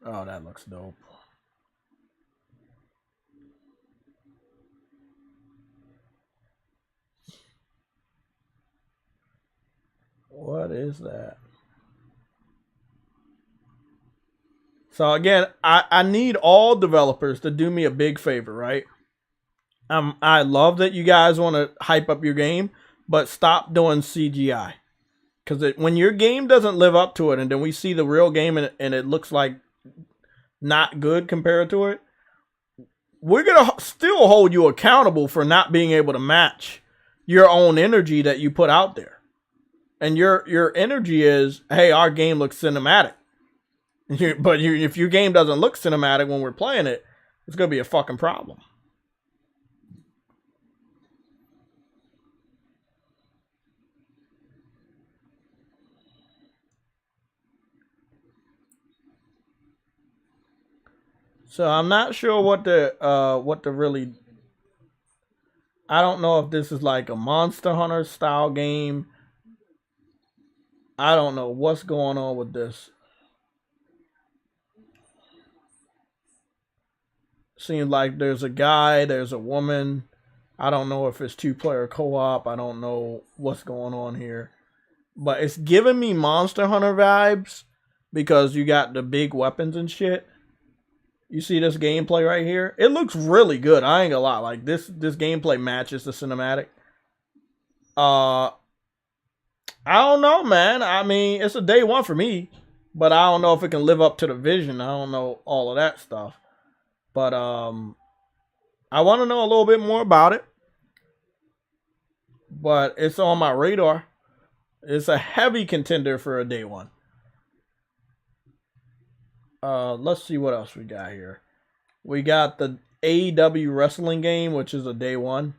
Speaker 2: Oh, that looks dope. What is that? So again, I need all developers to do me a big favor, right? I love that you guys want to hype up your game, but stop doing CGI. Because when your game doesn't live up to it, and then we see the real game and it looks like not good compared to it, we're going to still hold you accountable for not being able to match your own energy that you put out there. And your energy is, hey, our game looks cinematic. But if your game doesn't look cinematic when we're playing it, it's gonna be a fucking problem. So I'm not sure what the really. I don't know if this is like a Monster Hunter style game. I don't know what's going on with this. Seems like there's a guy, there's a woman. I don't know if it's 2-player co-op. I don't know what's going on here. But it's giving me Monster Hunter vibes because you got the big weapons and shit. You see this gameplay right here? It looks really good. I ain't gonna lie. Like this gameplay matches the cinematic. I don't know, man. I mean, it's a day one for me, but I don't know if it can live up to the vision. I don't know all of that stuff. But I want to know a little bit more about it. But it's on my radar. It's a heavy contender for a day one. Let's see what else we got here. We got the AEW wrestling game, which is a day one.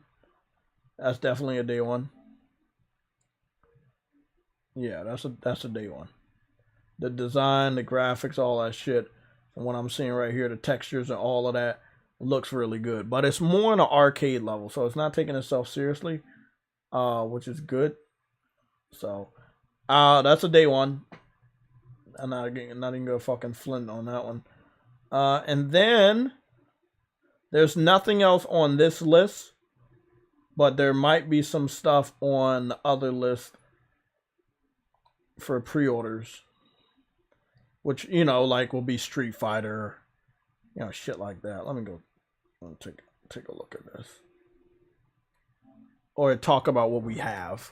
Speaker 2: That's definitely a day one. Yeah, that's a day one. The design, the graphics, all that shit. And what I'm seeing right here, the textures and all of that looks really good. But it's more on an arcade level, so it's not taking itself seriously, which is good. So, that's a day one. I'm not even gonna fucking flint on that one. And then there's nothing else on this list, but there might be some stuff on the other list for pre-orders, which, you know, like will be Street Fighter, you know, shit like that. Let me go take a look at this, or talk about what we have.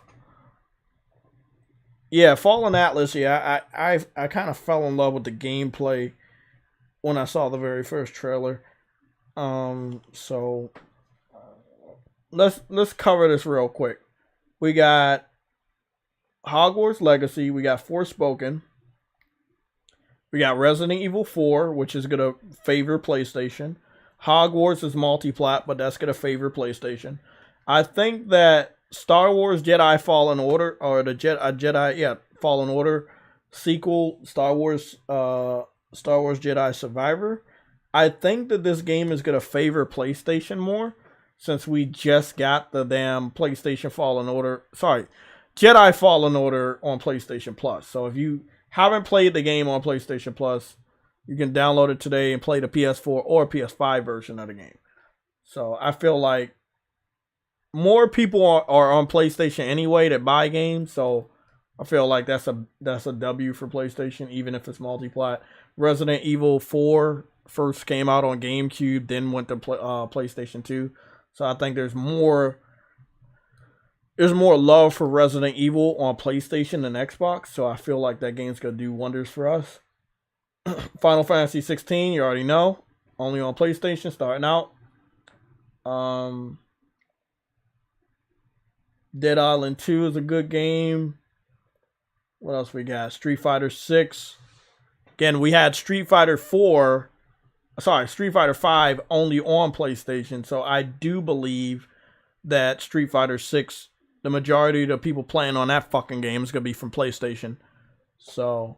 Speaker 2: Yeah, Fallen Atlas. Yeah, I kind of fell in love with the gameplay when I saw the very first trailer. So let's cover this real quick. We got Hogwarts Legacy. We got Forspoken. We got Resident Evil 4, which is gonna favor PlayStation. Hogwarts is multi-plat, but that's gonna favor PlayStation. I think that Star Wars Jedi Fallen Order, or the Jedi Fallen Order sequel, Star Wars Jedi Survivor, I think that this game is going to favor PlayStation more, since we just got the damn PlayStation Fallen Order, Jedi Fallen Order on PlayStation Plus. So if you haven't played the game on PlayStation Plus, you can download it today and play the PS4 or PS5 version of the game. So I feel like more people are on PlayStation anyway that buy games, so I feel like that's a W for PlayStation, even if it's multi-plat. Resident Evil 4 first came out on GameCube, then went to PlayStation 2. So I think there's more love for Resident Evil on PlayStation than Xbox, so I feel like that game's gonna do wonders for us. Final Fantasy 16, you already know, only on PlayStation starting out. Dead Island 2 is a good game. What else we got? Street Fighter 6. Again, we had Street Fighter 5 only on PlayStation. So I do believe that Street Fighter 6, the majority of the people playing on that fucking game is going to be from PlayStation. So,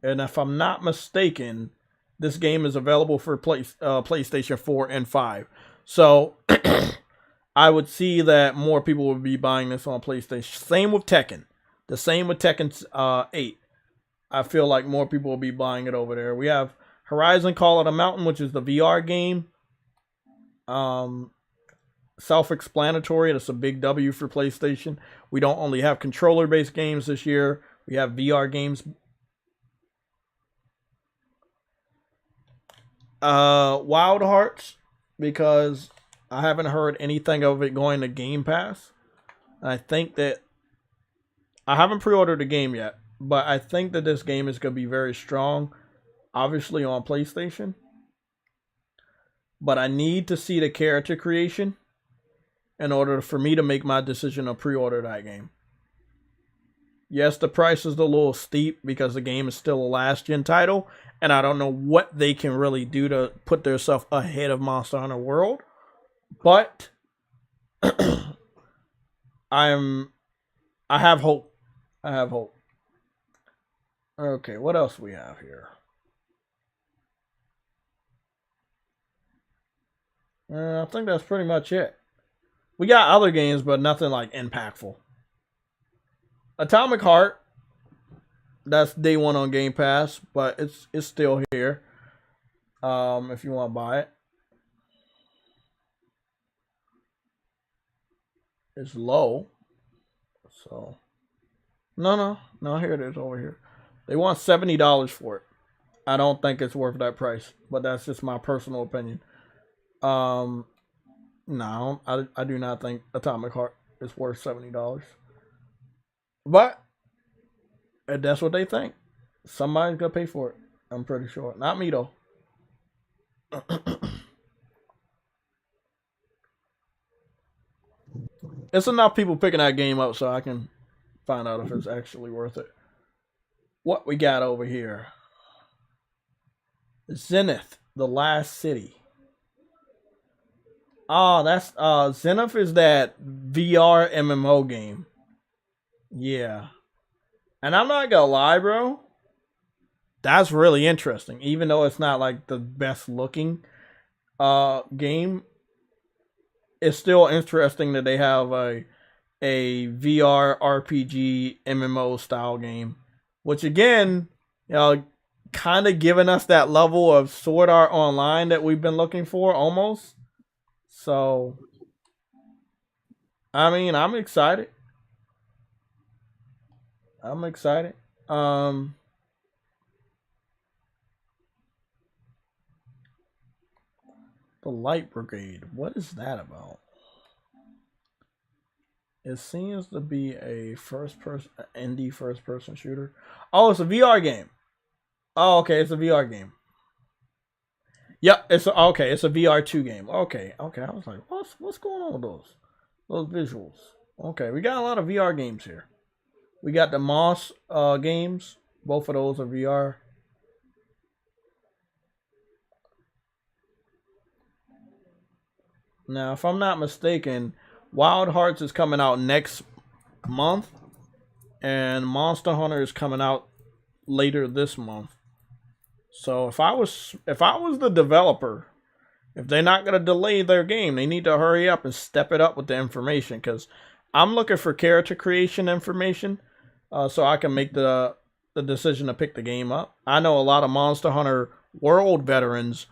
Speaker 2: and if I'm not mistaken, this game is available for PlayStation 4 and 5. So I would see that more people would be buying this on PlayStation. Same with Tekken. The same with Tekken 8. I feel like more people will be buying it over there. We have Horizon Call of the Mountain, which is the VR game. Self-explanatory. That's a big W for PlayStation. We don't only have controller-based games this year. We have VR games. Wild Hearts, because I haven't heard anything of it going to Game Pass. I think that I haven't pre-ordered the game yet, but I think that this game is going to be very strong, obviously on PlayStation. But I need to see the character creation in order for me to make my decision to pre-order that game. Yes, the price is a little steep because the game is still a last-gen title, and I don't know what they can really do to put themselves ahead of Monster Hunter World. But I have hope. I have hope. Okay, what else we have here? I think that's pretty much it. We got other games, but nothing like impactful. Atomic Heart. That's day one on Game Pass, but it's still here. If you want to buy it. It's low. So no, here it is over here. They want $70 for it. I don't think it's worth that price, but that's just my personal opinion. No, I do not think Atomic Heart is worth $70. But if that's what they think, somebody's gonna pay for it. I'm pretty sure. Not me though. It's enough people picking that game up so I can find out if it's actually worth it. What we got over here? Zenith, The Last City. Oh, that's Zenith is that VR MMO game. Yeah. And I'm not gonna lie, bro. That's really interesting. Even though it's not like the best looking game, it's still interesting that they have a VR RPG MMO style game. Which again, kind of giving us that level of Sword Art Online that we've been looking for almost. So, I mean, I'm excited. The Light Brigade. What is that about? It seems to be a indie first-person shooter. Oh, it's a VR game. Oh, okay, it's a VR game. Yep, it's a VR 2 game. Okay. I was like, what's going on with those visuals? Okay, we got a lot of VR games here. We got the Moss games. Both of those are VR. Now, if I'm not mistaken, Wild Hearts is coming out next month, and Monster Hunter is coming out later this month. So if I was the developer, if they're not going to delay their game, they need to hurry up and step it up with the information, because I'm looking for character creation information so I can make the decision to pick the game up. I know a lot of Monster Hunter World veterans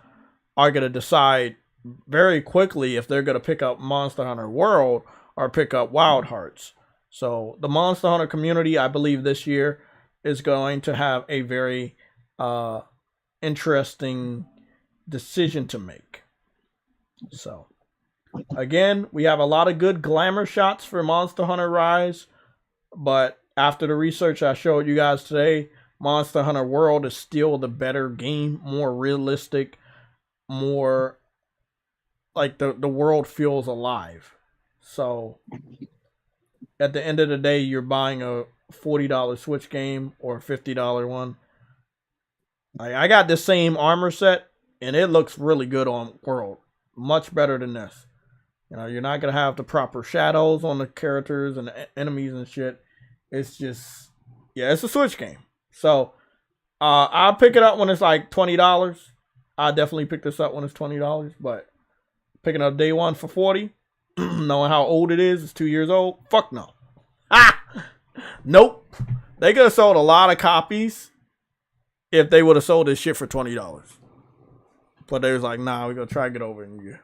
Speaker 2: are going to decide very quickly if they're going to pick up Monster Hunter World or pick up Wild Hearts. So the Monster Hunter community, I believe this year, is going to have a very interesting decision to make. So again, we have a lot of good glamour shots for Monster Hunter Rise, but after the research I showed you guys today, Monster Hunter World is still the better game, more realistic, more like the world feels alive. So at the end of the day, you're buying a $40 Switch game or a $50 one. I got the same armor set, and it looks really good on World. Much better than this. You're not going to have the proper shadows on the characters and the enemies and shit. It's just, it's a Switch game. So, I'll pick it up when it's like $20. I'll definitely pick this up when it's $20, but picking up day one for $40, knowing how old it is, it's 2 years old, fuck no. Nope. They could have sold a lot of copies if they would have sold this shit for $20. But they was like, nah, we're going to try to get over in a year.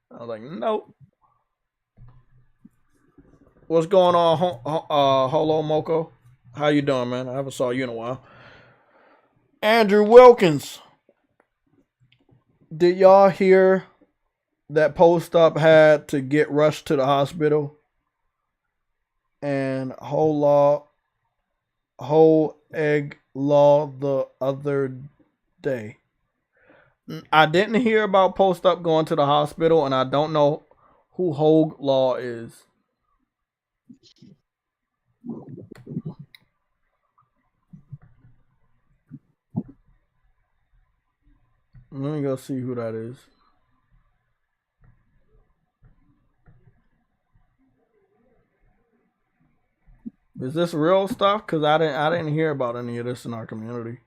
Speaker 2: I was like, nope. What's going on, Holo Moko? How you doing, man? I haven't saw you in a while. Andrew Wilkins. Did y'all hear that Post Up had to get rushed to the hospital? And whole egg law the other day. I didn't hear about Post Up going to the hospital, and I don't know who Hogue Law is. Let me go see who that is. Is this real stuff? Cause I didn't hear about any of this in our community.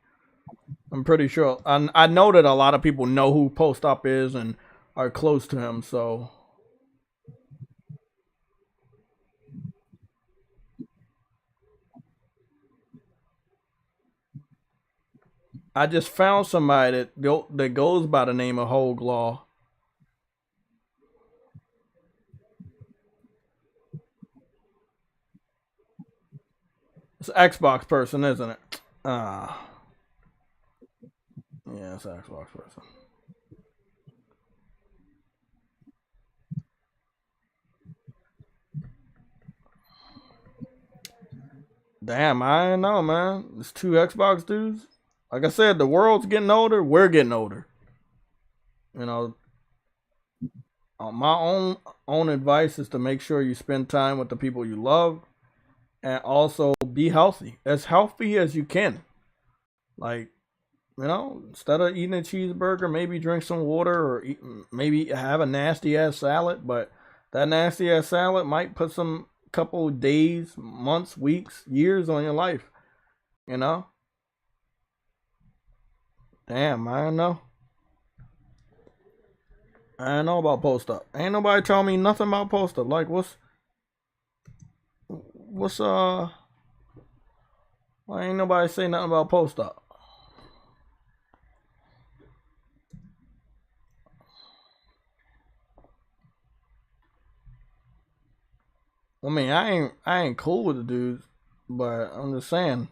Speaker 2: I'm pretty sure. I know that a lot of people know who Post Op is and are close to him. So I just found somebody that goes by the name of Hogue Law. It's an Xbox person, isn't it? Yeah, it's an Xbox person. Damn, I don't know, man. It's two Xbox dudes. Like I said, the world's getting older. We're getting older. You know, my own advice is to make sure you spend time with the people you love, and also be healthy as you can. Like, you know, instead of eating a cheeseburger, maybe drink some water or maybe have a nasty ass salad. But that nasty ass salad might put some couple of days, months, weeks, years on your life. You know? Damn, I don't know. I don't know about Post Up. Ain't nobody telling me nothing about Post Up. Like, why ain't nobody say nothing about Post Up? I mean, I ain't cool with the dudes, but I'm just saying,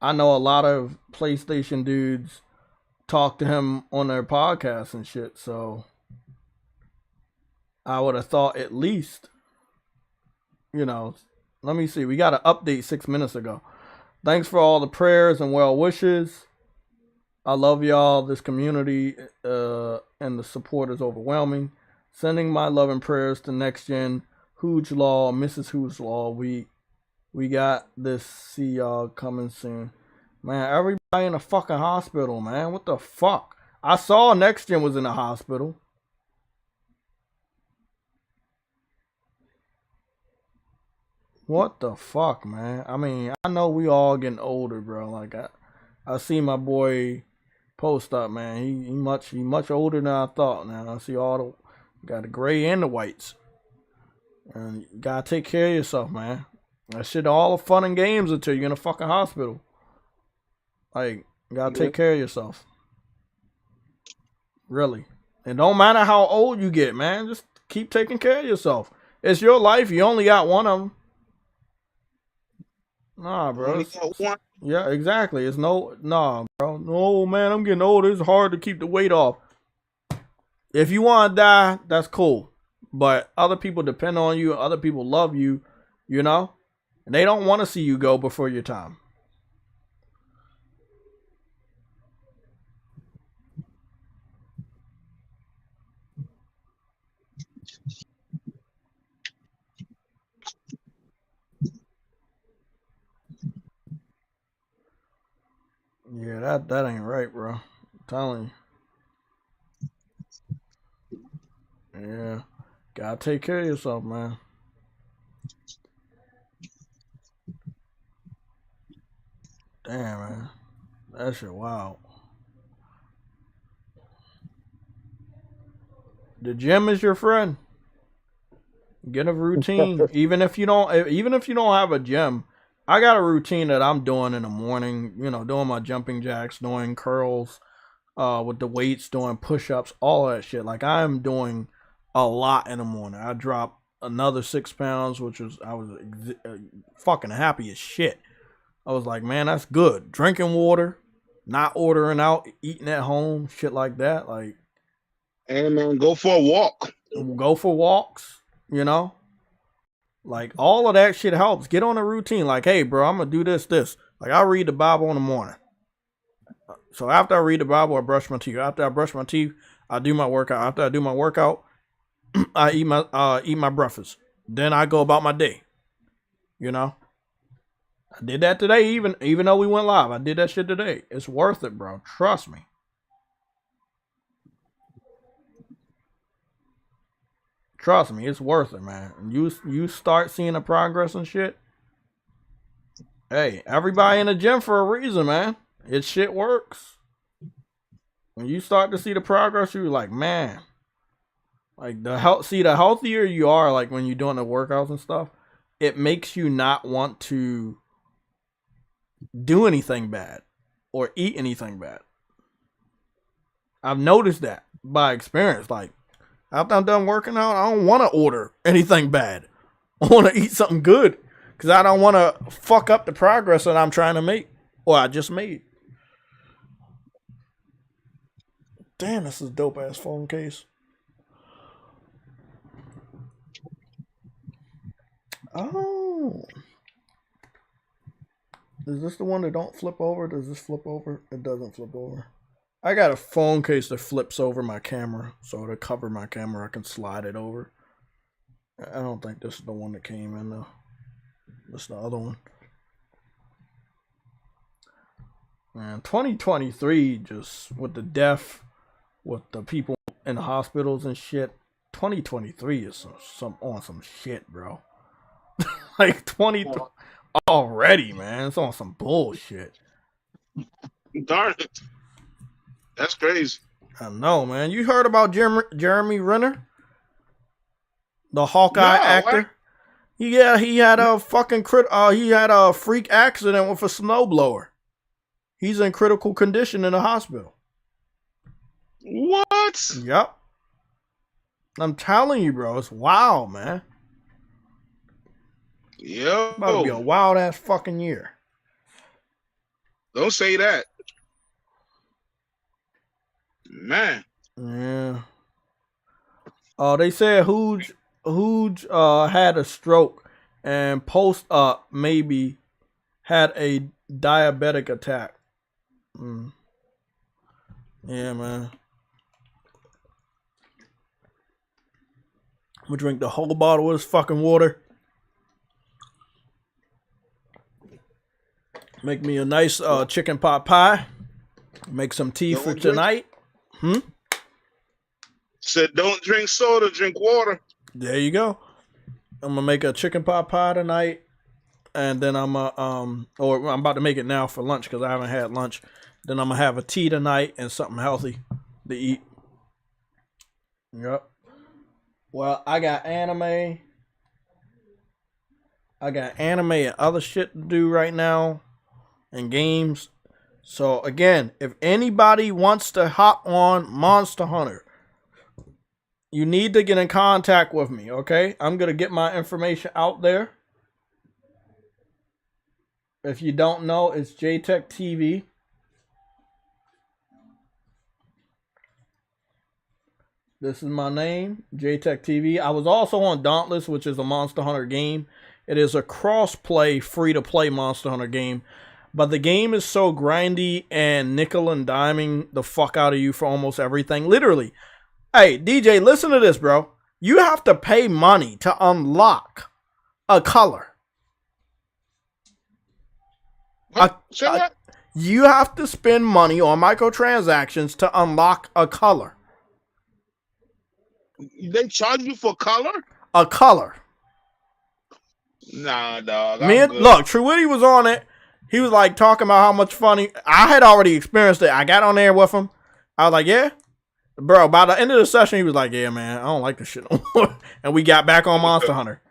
Speaker 2: I know a lot of PlayStation dudes talk to him on their podcasts and shit, so I would have thought at least, you know, let me see. We got an update 6 minutes ago. Thanks for all the prayers and well wishes. I love y'all. This community and the support is overwhelming. Sending my love and prayers to Next Gen, Hooge Law, Mrs. Hooge Law. We got this. See y'all coming soon. Man, everybody in a fucking hospital, man. What the fuck? I saw Next Gen was in the hospital. What the fuck, man? I mean, I know we all getting older, bro. Like I see my boy Post Up, man. He much older than I thought. Now I see all got the gray and the whites. And you gotta take care of yourself, man. That shit all fun and games until you're in a fucking hospital. Like, you gotta take care of yourself. Really. And don't matter how old you get, man. Just keep taking care of yourself. It's your life. You only got one of them. Nah, bro. Yeah, exactly. It's nah, bro. No, man, I'm getting older. It's hard to keep the weight off. If you want to die, that's cool. But other people depend on you. Other people love you, you know? And they don't want to see you go before your time. Yeah, that ain't right, bro. I'm telling you. Yeah. Gotta take care of yourself, man. Damn, man. That shit wild. The gym is your friend. Get a routine. even if you don't have a gym, I got a routine that I'm doing in the morning, you know, doing my jumping jacks, doing curls, with the weights, doing push-ups, all that shit. Like, I'm doing a lot in the morning. I dropped another 6 pounds, I was fucking happy as shit. I was like, man, that's good. Drinking water, not ordering out, eating at home, shit like that. Like,
Speaker 9: hey man, go for a walk.
Speaker 2: Go for walks, you know? Like, all of that shit helps. Get on a routine. Like, hey, bro, I'm going to do this. Like, I read the Bible in the morning. So after I read the Bible, I brush my teeth. After I brush my teeth, I do my workout. After I do my workout, I eat my breakfast. Then I go about my day. You know? I did that today, even though we went live. I did that shit today. It's worth it, bro. Trust me. Trust me, it's worth it, man. You start seeing the progress and shit. Hey, everybody in the gym for a reason, man. It shit works. When you start to see the progress, you're like, man. Like the healthier you are, like when you're doing the workouts and stuff, it makes you not want to do anything bad or eat anything bad. I've noticed that by experience. Like after I'm done working out, I don't want to order anything bad. I want to eat something good because I don't want to fuck up the progress that I'm trying to make or I just made. Damn, this is a dope ass phone case. Oh. Is this the one that don't flip over? Does this flip over? It doesn't flip over. I got a phone case that flips over my camera. So to cover my camera, I can slide it over. I don't think this is the one that came in though. This is the other one. Man, 2023 just with the death, with the people in the hospitals and shit. 2023 is some shit, bro. Like 20 already, man. It's on some bullshit.
Speaker 9: Darn it. That's crazy.
Speaker 2: I know, man. You heard about Jeremy Renner? The Hawkeye actor? Yeah, he had a fucking he had a freak accident with a snowblower. He's in critical condition in the hospital.
Speaker 9: What?
Speaker 2: Yep. I'm telling you, bro. It's wild, man.
Speaker 9: Yo.
Speaker 2: It's about to be a wild ass fucking year.
Speaker 9: Don't say that. Man.
Speaker 2: Yeah. They said Hooge had a stroke and post up maybe had a diabetic attack. Yeah, man. I'm gonna drink the whole bottle of this fucking water. Make me a nice chicken pot pie. Make some tea for tonight.
Speaker 9: Said don't drink soda, drink water.
Speaker 2: There you go. I'm gonna make a chicken pot pie tonight, and then I'm about to make it now for lunch because I haven't had lunch. Then I'm gonna have a tea tonight and something healthy to eat. Yep. Well, I got anime and other shit to do right now, and games. So again, if anybody wants to hop on Monster Hunter, you need to get in contact with me, okay? I'm going to get my information out there. If you don't know, it's JTech TV. This is my name, JTech TV. I was also on Dauntless, which is a Monster Hunter game. It is a cross-play, free-to-play Monster Hunter game. But the game is so grindy and nickel and diming the fuck out of you for almost everything. Literally. Hey, DJ, listen to this, bro. You have to pay money to unlock a color. You have to spend money on microtransactions to unlock a color.
Speaker 9: They charge you for color?
Speaker 2: A color.
Speaker 9: Nah, dog.
Speaker 2: Look, Truity was on it. He was like talking about how much fun I had already experienced it. I got on there with him. I was like, yeah. Bro, by the end of the session, he was like, yeah, man, I don't like this shit no more. And we got back on Monster Hunter.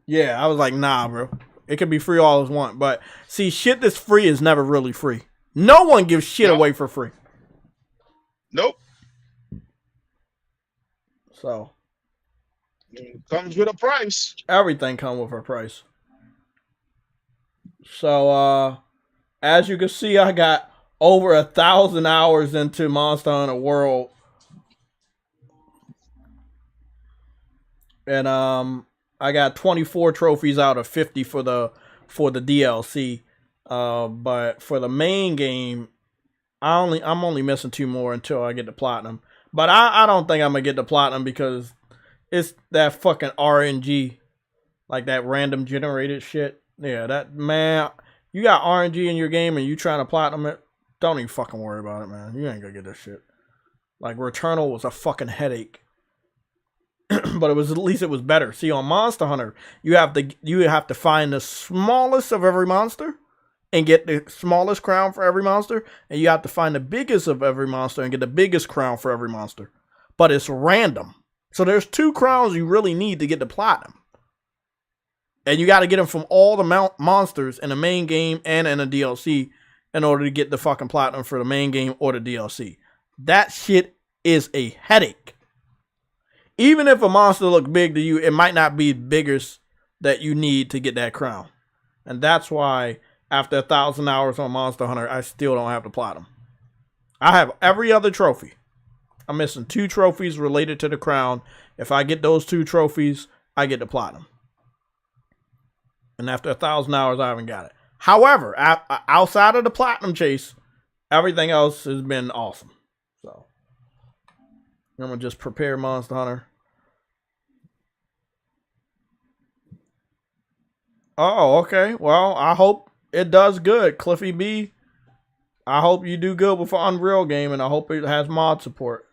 Speaker 2: Yeah, I was like, nah, bro. It can be free all as want. But see, shit that's free is never really free. No one gives shit away for free.
Speaker 9: Nope.
Speaker 2: So.
Speaker 9: It comes with a price.
Speaker 2: Everything comes with a price. So, as you can see, I got over 1,000 hours into Monster Hunter World. And I got 24 trophies out of 50 for the DLC. But for the main game, I'm only missing 2 more until I get the platinum. But I don't think I'm gonna get the platinum because it's that fucking RNG, like that random generated shit. Yeah, that, man, you got RNG in your game and you trying to platinum it, don't even fucking worry about it, man. You ain't gonna get this shit. Like, Returnal was a fucking headache. but at least it was better. See, on Monster Hunter, you have to find the smallest of every monster and get the smallest crown for every monster, and you have to find the biggest of every monster and get the biggest crown for every monster. But it's random. So there's 2 crowns you really need to get the platinum. And you got to get them from all the monsters in the main game and in the DLC in order to get the fucking platinum for the main game or the DLC. That shit is a headache. Even if a monster looks big to you, it might not be the biggest that you need to get that crown. And that's why after 1,000 hours on Monster Hunter, I still don't have the platinum. I have every other trophy. I'm missing 2 trophies related to the crown. If I get those 2 trophies, I get the platinum. And after 1,000 hours, I haven't got it. However, outside of the platinum chase, everything else has been awesome. So I'm going to just prepare Monster Hunter. Oh, okay. Well, I hope it does good. Cliffy B, I hope you do good with an Unreal game, and I hope it has mod support.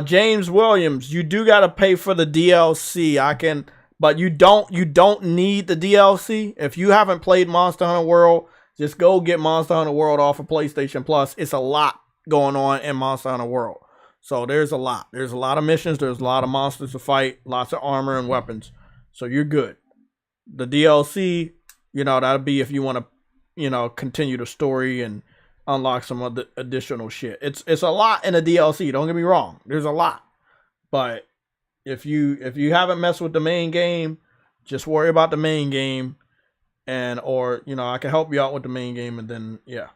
Speaker 2: James Williams, you do got to pay for the DLC. But you don't need the DLC. If you haven't played Monster Hunter World, just go get Monster Hunter World off of PlayStation Plus. It's a lot going on in Monster Hunter World. So there's a lot. There's a lot of missions. There's a lot of monsters to fight. Lots of armor and weapons. So you're good. The DLC, that'll be if you want to, continue the story and unlock some other additional shit. It's a lot in the DLC. Don't get me wrong. There's a lot. But if you haven't messed with the main game, just worry about the main game, or I can help you out with the main game, and then yeah.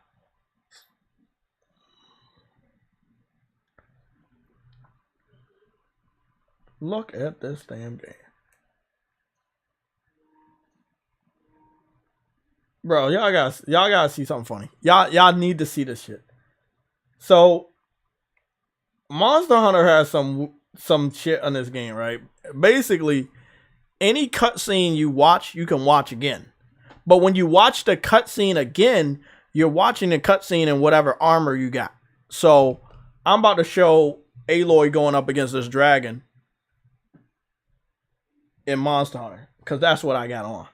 Speaker 2: Look at this damn game. Bro, y'all gotta see something funny. Y'all need to see this shit. So Monster Hunter has some shit on this game, right? Basically, any cutscene you watch, you can watch again. But when you watch the cutscene again, you're watching the cutscene in whatever armor you got. So I'm about to show Aloy going up against this dragon in Monster Hunter, because that's what I got on.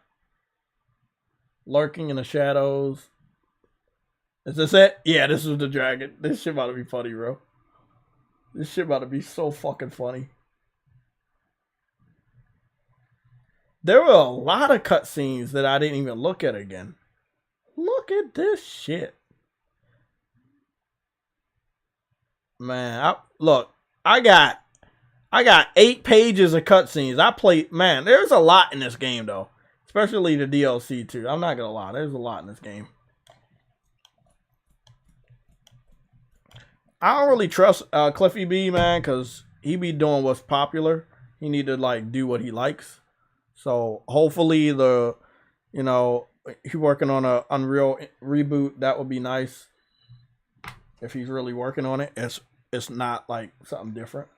Speaker 2: Lurking in the shadows. Is this it? Yeah, this is the dragon. This shit about to be funny, bro. This shit about to be so fucking funny. There were a lot of cutscenes that I didn't even look at again. Look at this shit. Man, I got 8 pages of cutscenes. Man, there's a lot in this game, though. Especially the DLC, too. I'm not gonna lie. There's a lot in this game. I don't really trust Cliffy B, man, because he be doing what's popular. He need to, do what he likes. So, hopefully, he's working on a Unreal reboot. That would be nice. If he's really working on it. It's not, something different.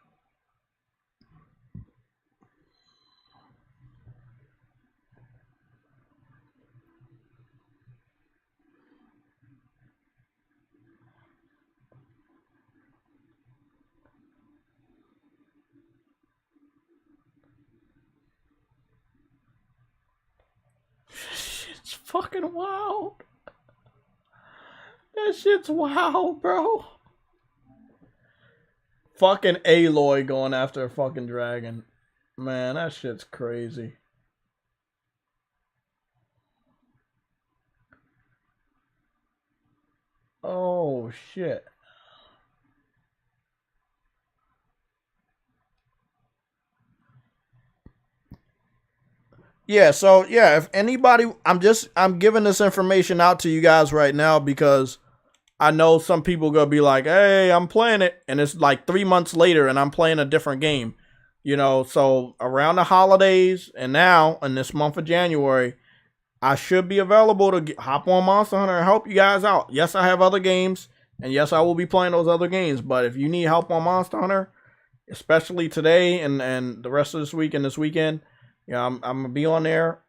Speaker 2: Shit's fucking wild. That shit's wild, bro. Fucking Aloy going after a fucking dragon. Man, that shit's crazy. Oh, shit. Yeah, so yeah, if anybody, I'm giving this information out to you guys right now because I know some people gonna be like, hey, I'm playing it, and it's 3 months later and I'm playing a different game. So around the holidays and now in this month of January, I should be available to hop on Monster Hunter and help you guys out. Yes, I have other games, and yes, I will be playing those other games, but if you need help on Monster Hunter, especially today and the rest of this week and this weekend, I'm going to be on there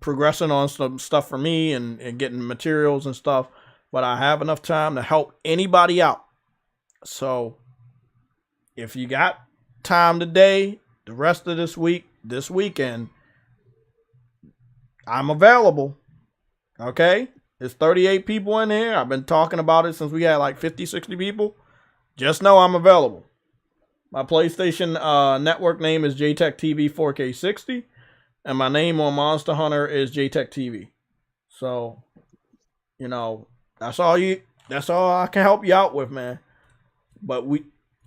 Speaker 2: progressing on some stuff for me and getting materials and stuff. But I have enough time to help anybody out. So if you got time today, the rest of this week, this weekend, I'm available. Okay? There's 38 people in here. I've been talking about it since we had like 50, 60 people. Just know I'm available. My PlayStation network name is JTech TV 4K60. And my name on Monster Hunter is JTech TV. So, you know, that's all I can help you out with, man. But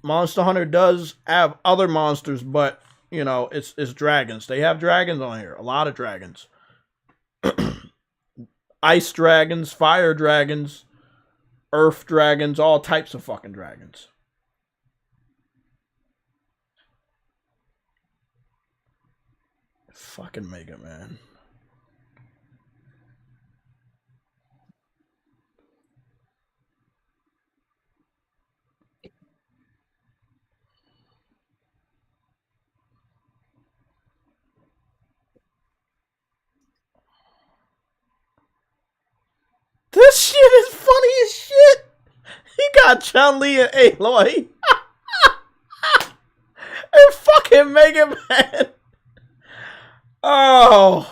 Speaker 2: Monster Hunter does have other monsters, but you know, it's dragons. They have dragons on here. A lot of dragons. Ice dragons, fire dragons, earth dragons, all types of fucking dragons. Fucking Mega Man. This shit is funny as shit. He got Chun-Li and Aloy. And fucking Mega Man. Oh,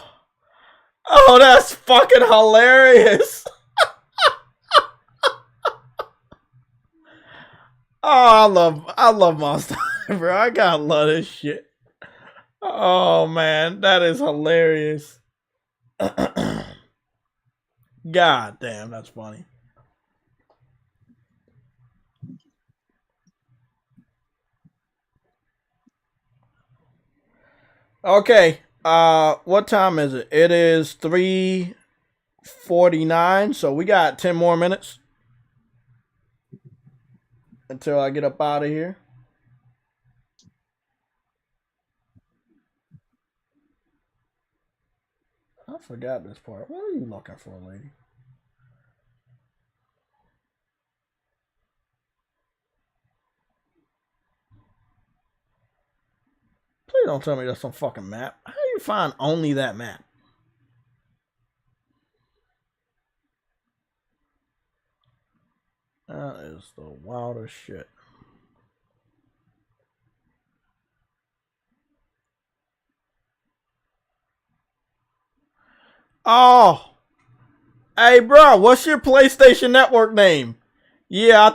Speaker 2: that's fucking hilarious. Oh, I love Monster Hunter, bro. I gotta love this shit. Oh man, that is hilarious. God damn, that's funny. Okay, what time is it? It is 3:49, so we got 10 more minutes until I get up out of here. I forgot this part. What are you looking for, lady? Please don't tell me that's some fucking map. How do you find only that map? That is the wildest shit. Oh, hey, bro, what's your PlayStation Network name? Yeah, I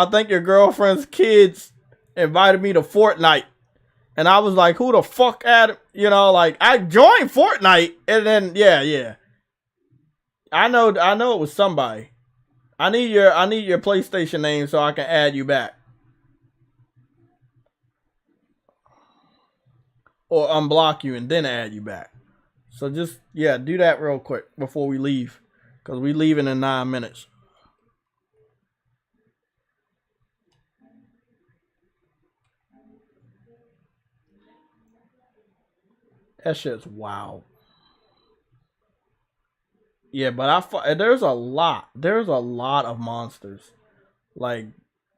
Speaker 2: think your girlfriend's kids invited me to Fortnite, and I was like, who the fuck at it? You know, like I joined Fortnite, and then yeah, I know it was somebody. I need your PlayStation name so I can add you back. Or unblock you and then add you back. So just, yeah, do that real quick before we leave. Because we leaving in 9 minutes. That shit's wild. Yeah, but there's a lot. There's a lot of monsters. Like,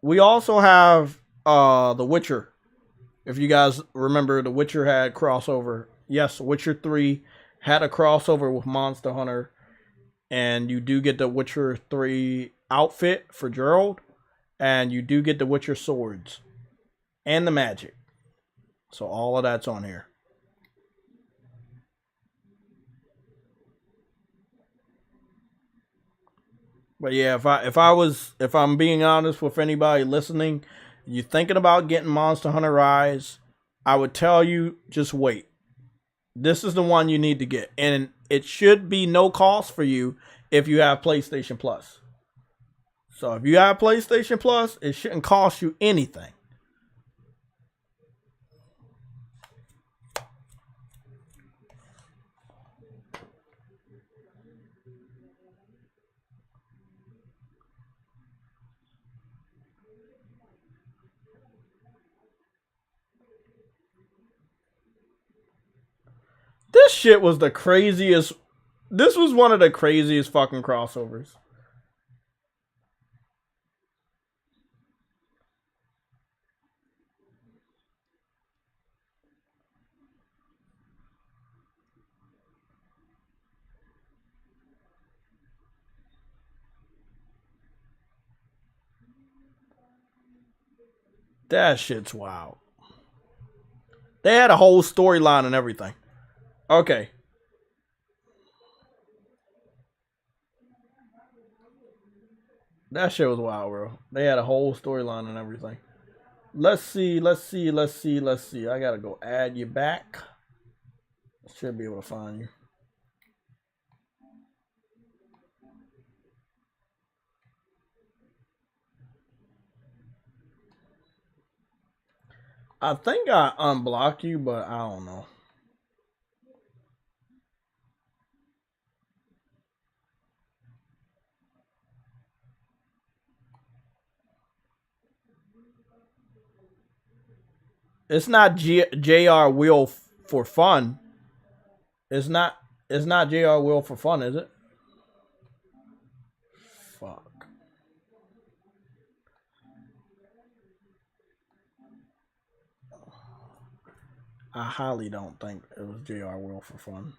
Speaker 2: we also have The Witcher. If you guys remember, The Witcher had crossover. Yes, Witcher 3 had a crossover with Monster Hunter. And you do get the Witcher 3 outfit for Geralt. And you do get the Witcher swords. And the magic. So all of that's on here. But yeah, if I'm being honest with anybody listening, you're thinking about getting Monster Hunter Rise, I would tell you, just wait. This is the one you need to get. And it should be no cost for you if you have PlayStation Plus. So if you have PlayStation Plus, it shouldn't cost you anything. This shit was the craziest. This was one of the craziest fucking crossovers. That shit's wild. They had a whole storyline and everything. Okay. That shit was wild, bro. They had a whole storyline and everything. Let's see. I gotta go add you back. Should be able to find you. I think I unblocked you, but I don't know. It's not JR Will for fun. It's not JR Will for fun, is it? Fuck. I highly don't think it was JR Will for fun.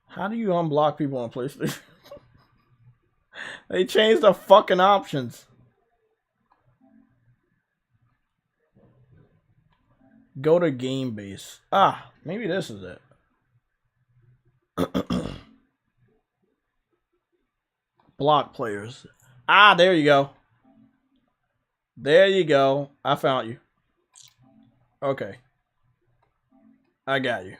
Speaker 2: How do you unblock people on PlayStation? They changed the fucking options. Go to game base. Ah, maybe this is it. Block players. Ah, there you go. There you go. I found you. Okay. I got you.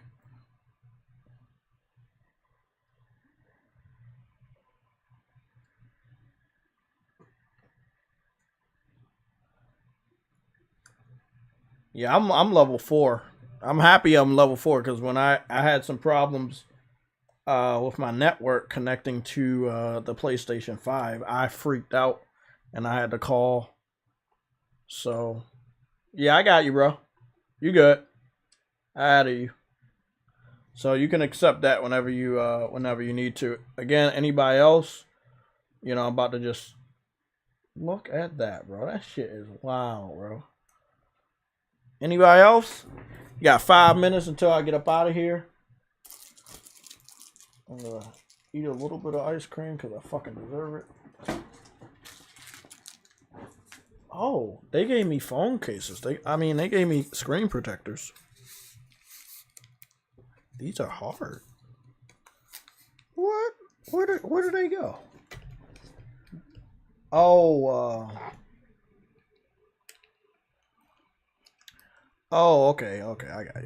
Speaker 2: Yeah, I'm level 4. I'm happy I'm level 4 because when I had some problems with my network connecting to the PlayStation 5, I freaked out and I had to call. So, yeah, I got you, bro. You good. I added you. So you can accept that whenever you need to. Again, anybody else, you know, I'm about to just look at that, bro. That shit is wild, bro. Anybody else? You got 5 minutes until I get up out of here. I'm gonna eat a little bit of ice cream because I fucking deserve it. Oh, they gave me phone cases. They gave me screen protectors. These are hard. What? Where did they go? Oh, oh, okay, I got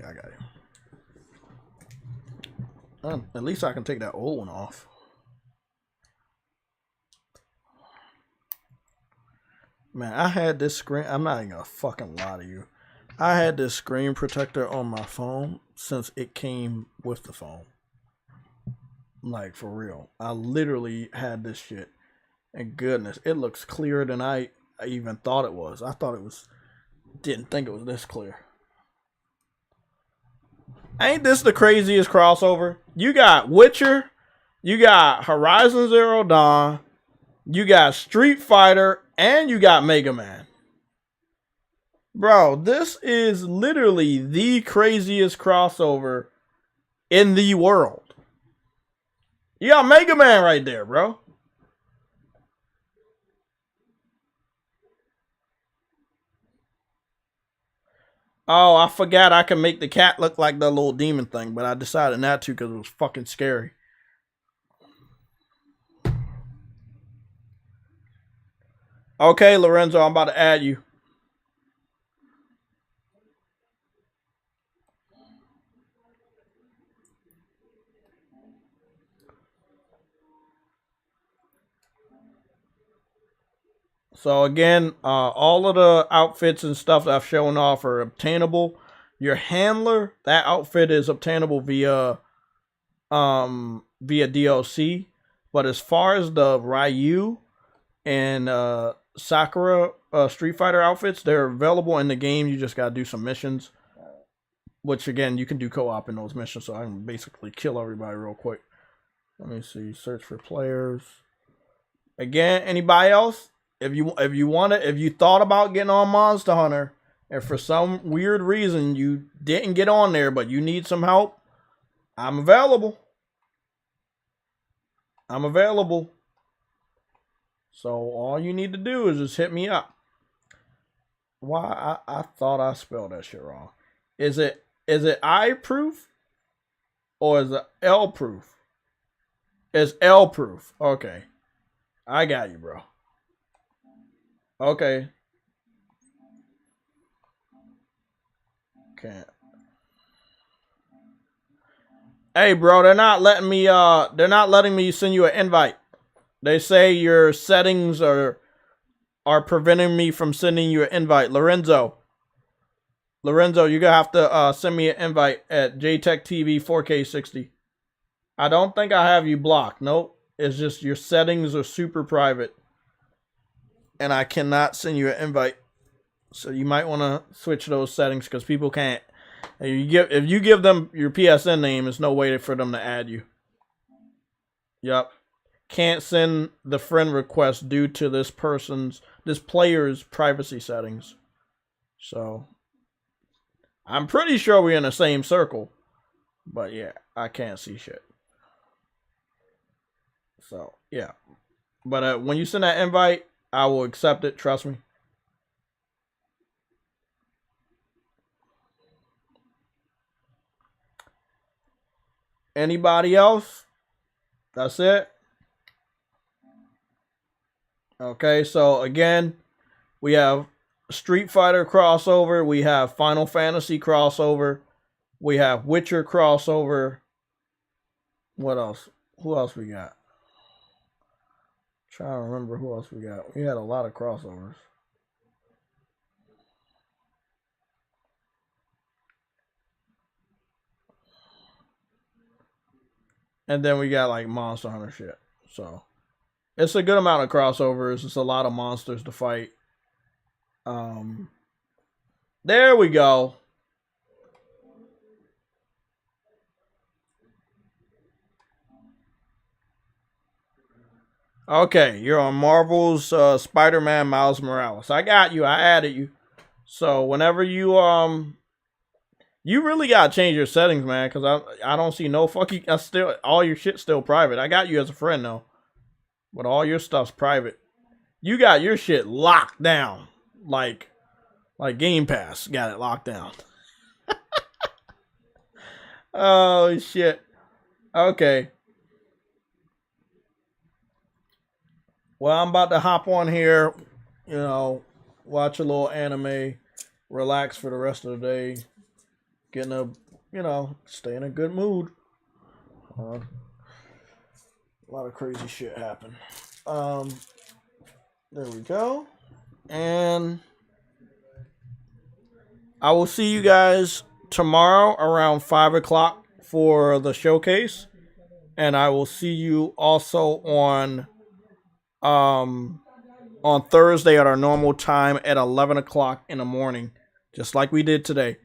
Speaker 2: you. At least I can take that old one off. Man, I had this screen. I'm not even gonna fucking lie to you. I had this screen protector on my phone since it came with the phone. Like, for real. I literally had this shit. And goodness, it looks clearer than I even thought it was. I thought it was... Didn't think it was this clear. Ain't this the craziest crossover? You got Witcher, you got Horizon Zero Dawn, you got Street Fighter, and you got Mega Man. Bro, this is literally the craziest crossover in the world. You got Mega Man right there, bro. Oh, I forgot I can make the cat look like the little demon thing, but I decided not to because it was fucking scary. Okay, Lorenzo, I'm about to add you. So again, all of the outfits and stuff that I've shown off are obtainable. Your handler, that outfit is obtainable via DLC. But as far as the Ryu and Sakura Street Fighter outfits, they're available in the game. You just gotta do some missions. Which again, you can do co-op in those missions, so I can basically kill everybody real quick. Let me see. Search for players. Again, anybody else? If you thought about getting on Monster Hunter if for some weird reason you didn't get on there, but you need some help, I'm available. I'm available. So all you need to do is just hit me up. Why? I thought I spelled that shit wrong. Is it I proof or is it L proof? It's L proof. Okay. I got you, bro. Okay. Can't. Hey, bro, they're not letting me send you an invite. They say your settings are preventing me from sending you an invite. Lorenzo, you're gonna have to send me an invite at JTech TV 4K60. I don't think I have you blocked. Nope. It's just your settings are super private. And I cannot send you an invite. So you might want to switch those settings because people can't. If you give them your PSN name, there's no way for them to add you. Yep. Can't send the friend request due to this player's privacy settings. So I'm pretty sure we're in the same circle. But yeah, I can't see shit. So yeah. But when you send that invite, I will accept it. Trust me. Anybody else? That's it. Okay, so again, we have Street Fighter crossover, we have Final Fantasy crossover, we have Witcher crossover. What else? Who else we got? Trying to remember who else we got. We had a lot of crossovers. And then we got like Monster Hunter shit. So it's a good amount of crossovers. It's a lot of monsters to fight. There we go. Okay, you're on Marvel's Spider-Man Miles Morales. I got you. I added you. So whenever you really gotta change your settings, man, because I don't see no fucking. All your shit's still private. I got you as a friend though, but all your stuff's private. You got your shit locked down, like Game Pass got it locked down. Oh shit. Okay. Well, I'm about to hop on here, watch a little anime, relax for the rest of the day, stay in a good mood. A lot of crazy shit happened. There we go. And I will see you guys tomorrow around 5 o'clock for the showcase. And I will see you also on Thursday at our normal time at 11 o'clock in the morning, just like we did today.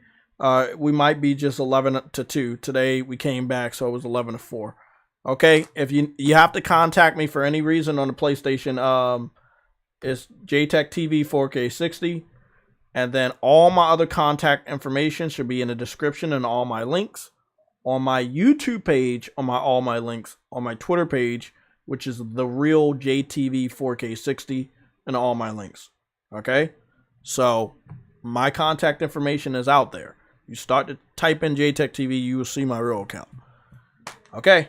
Speaker 2: We might be just 11 to 2. Today we came back, so it was 11 to 4. Okay, if you have to contact me for any reason on the PlayStation, it's JTech TV 4K60. And then all my other contact information should be in the description and all my links. On my YouTube page, all my links, on my Twitter page, which is the real JTV 4K60, and all my links. Okay? So, my contact information is out there. You start to type in JTech TV, you will see my real account. Okay?